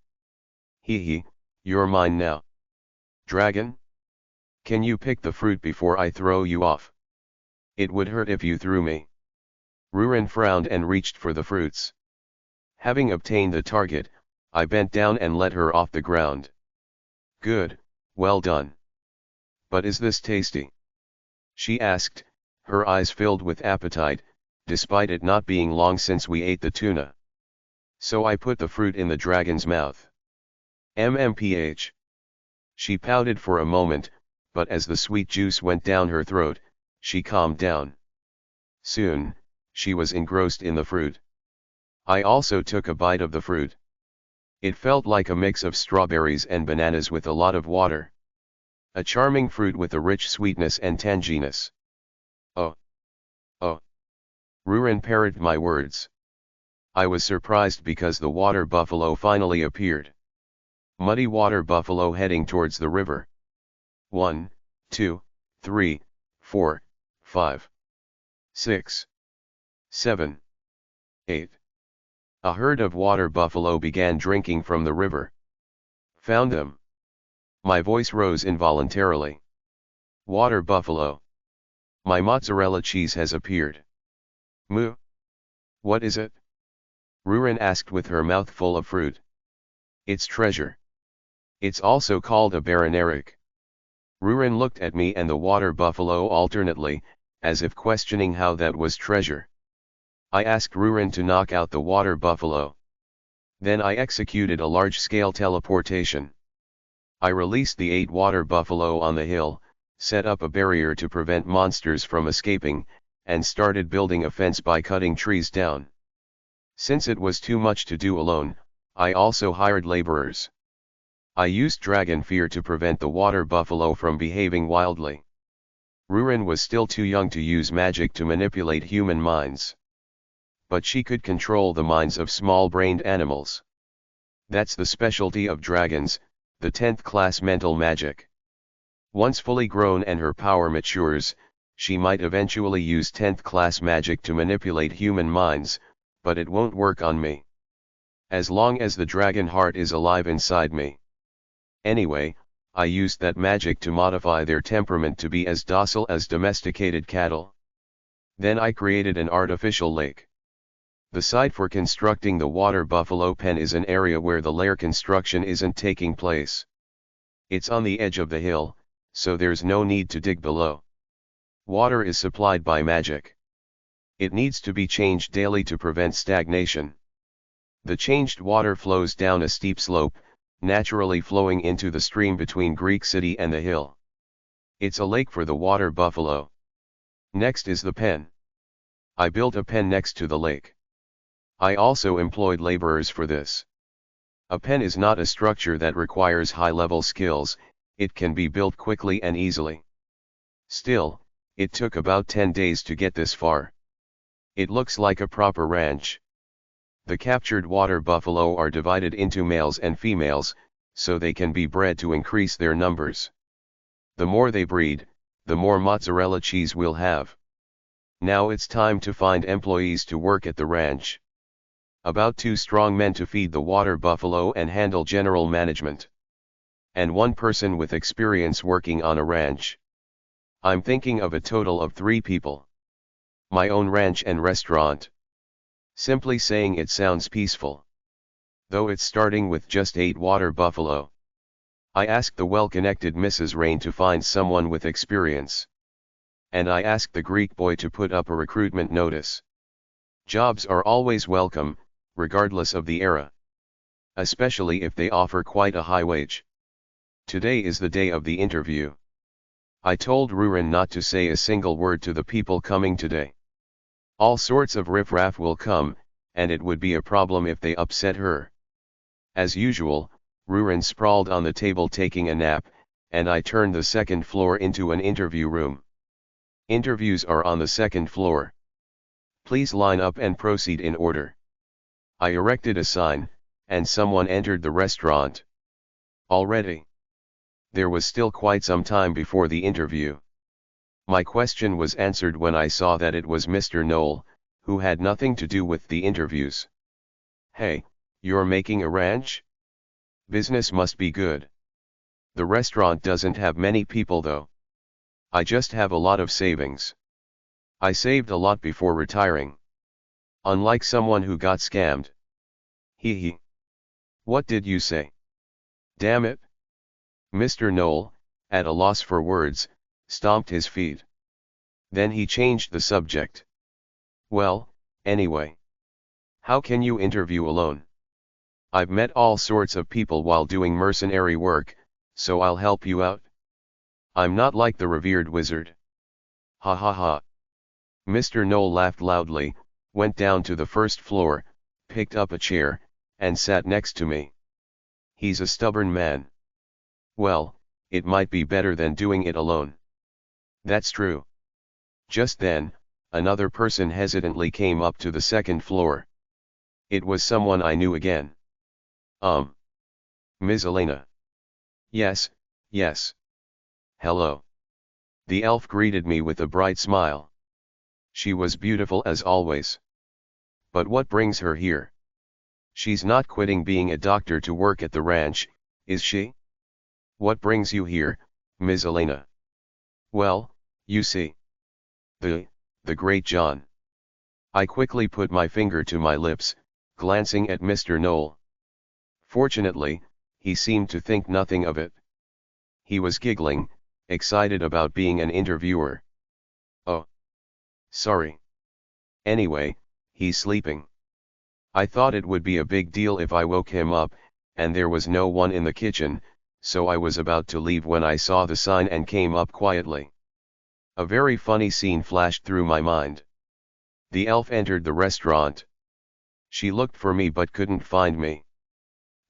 Hee, you're mine now. Dragon? Can you pick the fruit before I throw you off? It would hurt if you threw me. Rurin frowned and reached for the fruits. Having obtained the target, I bent down and let her off the ground. Good, well done. But is this tasty? She asked, her eyes filled with appetite, despite it not being long since we ate the tuna. So I put the fruit in the dragon's mouth. MMPH. She pouted for a moment, but as the sweet juice went down her throat, she calmed down. Soon, she was engrossed in the fruit. I also took a bite of the fruit. It felt like a mix of strawberries and bananas with a lot of water. A charming fruit with a rich sweetness and tanginess. Oh. Rurin parroted my words. I was surprised because the water buffalo finally appeared. Muddy water buffalo heading towards the river. 1, 2, 3, 4, 5, 6, 7, 8. A herd of water buffalo began drinking from the river. Found them. My voice rose involuntarily. Water buffalo. My mozzarella cheese has appeared. Moo. What is it? Rurin asked with her mouth full of fruit. It's treasure. It's also called a baroneric. Rurin looked at me and the water buffalo alternately, as if questioning how that was treasure. I asked Rurin to knock out the water buffalo. Then I executed a large-scale teleportation. I released the 8 water buffalo on the hill, set up a barrier to prevent monsters from escaping, and started building a fence by cutting trees down. Since it was too much to do alone, I also hired laborers. I used dragon fear to prevent the water buffalo from behaving wildly. Rurin was still too young to use magic to manipulate human minds. But she could control the minds of small-brained animals. That's the specialty of dragons, the 10th class mental magic. Once fully grown and her power matures, she might eventually use 10th class magic to manipulate human minds, but it won't work on me. As long as the dragon heart is alive inside me. Anyway, I used that magic to modify their temperament to be as docile as domesticated cattle. Then I created an artificial lake. The site for constructing the water buffalo pen is an area where the lair construction isn't taking place. It's on the edge of the hill, so there's no need to dig below. Water is supplied by magic. It needs to be changed daily to prevent stagnation. The changed water flows down a steep slope, naturally flowing into the stream between Greek City and the hill. It's a lake for the water buffalo. Next is the pen. I built a pen next to the lake. I also employed laborers for this. A pen is not a structure that requires high-level skills, it can be built quickly and easily. Still, it took about 10 days to get this far. It looks like a proper ranch. The captured water buffalo are divided into males and females, so they can be bred to increase their numbers. The more they breed, the more mozzarella cheese we'll have. Now it's time to find employees to work at the ranch. About 2 strong men to feed the water buffalo and handle general management. And 1 person with experience working on a ranch. I'm thinking of a total of 3 people. My own ranch and restaurant. Simply saying it sounds peaceful. Though it's starting with just 8 water buffalo. I asked the well-connected Mrs. Rain to find someone with experience. And I asked the Greek boy to put up a recruitment notice. Jobs are always welcome, regardless of the era. Especially if they offer quite a high wage. Today is the day of the interview. I told Rurin not to say a single word to the people coming today. All sorts of riffraff will come, and it would be a problem if they upset her. As usual, Rurin sprawled on the table taking a nap, and I turned the 2nd floor into an interview room. Interviews are on the 2nd floor. Please line up and proceed in order. I erected a sign, and someone entered the restaurant. Already. There was still quite some time before the interview. My question was answered when I saw that it was Mr. Knoll, who had nothing to do with the interviews. Hey, you're making a ranch? Business must be good. The restaurant doesn't have many people though. I just have a lot of savings. I saved a lot before retiring. Unlike someone who got scammed. Hee. What did you say? Damn it. Mr. Knoll, at a loss for words, stomped his feet. Then he changed the subject. Well, anyway. How can you interview alone? I've met all sorts of people while doing mercenary work, so I'll help you out. I'm not like the revered wizard. Ha ha ha. Mr. Knoll laughed loudly, went down to the 1st floor, picked up a chair, and sat next to me. He's a stubborn man. Well, it might be better than doing it alone. That's true. Just then, another person hesitantly came up to the 2nd floor. It was someone I knew again. Ms. Elena. Yes, yes. Hello. The elf greeted me with a bright smile. She was beautiful as always. But what brings her here? She's not quitting being a doctor to work at the ranch, is she? What brings you here, Ms. Elena? Well, you see. The great John. I quickly put my finger to my lips, glancing at Mr. Knoll. Fortunately, he seemed to think nothing of it. He was giggling, excited about being an interviewer. Oh. Sorry. Anyway, he's sleeping. I thought it would be a big deal if I woke him up, and there was no one in the kitchen, so I was about to leave when I saw the sign and came up quietly. A very funny scene flashed through my mind. The elf entered the restaurant. She looked for me but couldn't find me.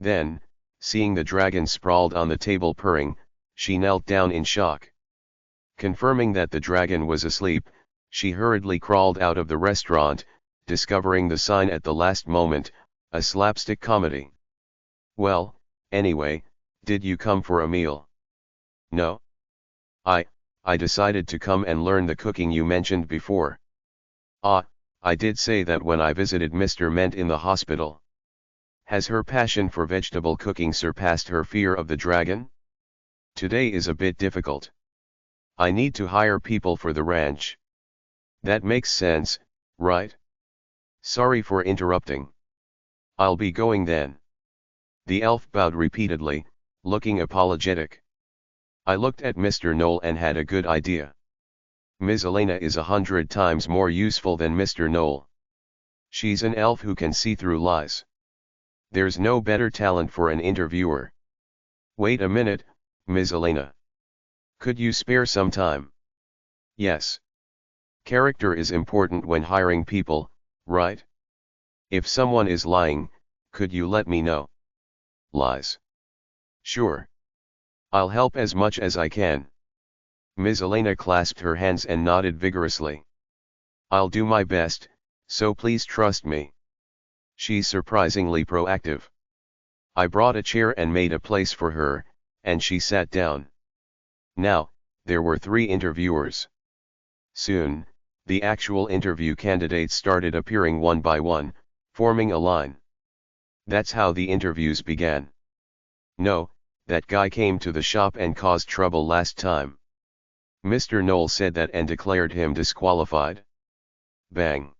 Then, seeing the dragon sprawled on the table purring, she knelt down in shock. Confirming that the dragon was asleep, she hurriedly crawled out of the restaurant, discovering the sign at the last moment, a slapstick comedy. Well, anyway, did you come for a meal? No. I decided to come and learn the cooking you mentioned before. Ah, I did say that when I visited Mr. Ment in the hospital. Has her passion for vegetable cooking surpassed her fear of the dragon? Today is a bit difficult. I need to hire people for the ranch. That makes sense, right? Sorry for interrupting. I'll be going then. The elf bowed repeatedly, looking apologetic. I looked at Mr. Knoll and had a good idea. Ms. Elena is 100 times more useful than Mr. Knoll. She's an elf who can see through lies. There's no better talent for an interviewer. Wait a minute, Ms. Elena. Could you spare some time? Yes. Character is important when hiring people, right? If someone is lying, could you let me know? Lies. Sure. I'll help as much as I can. Ms. Elena clasped her hands and nodded vigorously. I'll do my best, so please trust me. She's surprisingly proactive. I brought a chair and made a place for her, and she sat down. Now, there were 3 interviewers. Soon, the actual interview candidates started appearing one by one, forming a line. That's how the interviews began. No, that guy came to the shop and caused trouble last time. Mr. Knoll said that and declared him disqualified. Bang.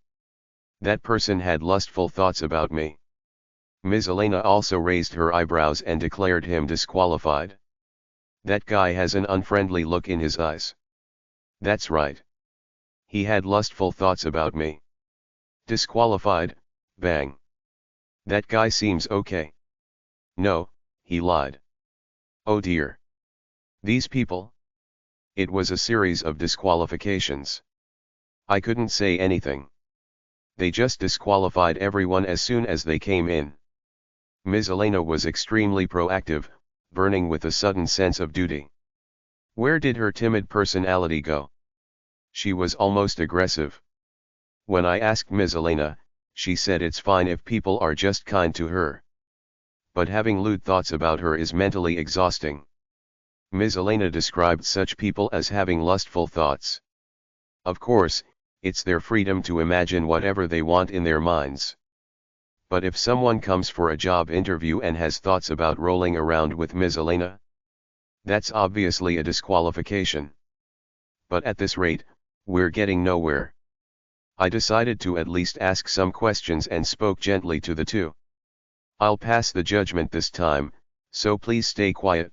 That person had lustful thoughts about me. Ms. Elena also raised her eyebrows and declared him disqualified. That guy has an unfriendly look in his eyes. That's right. He had lustful thoughts about me. Disqualified, bang. That guy seems okay. No, he lied. Oh dear. These people? It was a series of disqualifications. I couldn't say anything. They just disqualified everyone as soon as they came in. Ms. Elena was extremely proactive, burning with a sudden sense of duty. Where did her timid personality go? She was almost aggressive. When I asked Ms. Elena, she said it's fine if people are just kind to her. But having lewd thoughts about her is mentally exhausting. Ms. Elena described such people as having lustful thoughts. Of course, it's their freedom to imagine whatever they want in their minds. But if someone comes for a job interview and has thoughts about rolling around with Ms. Elena, that's obviously a disqualification. But at this rate, we're getting nowhere. I decided to at least ask some questions and spoke gently to the 2. I'll pass the judgment this time, so please stay quiet.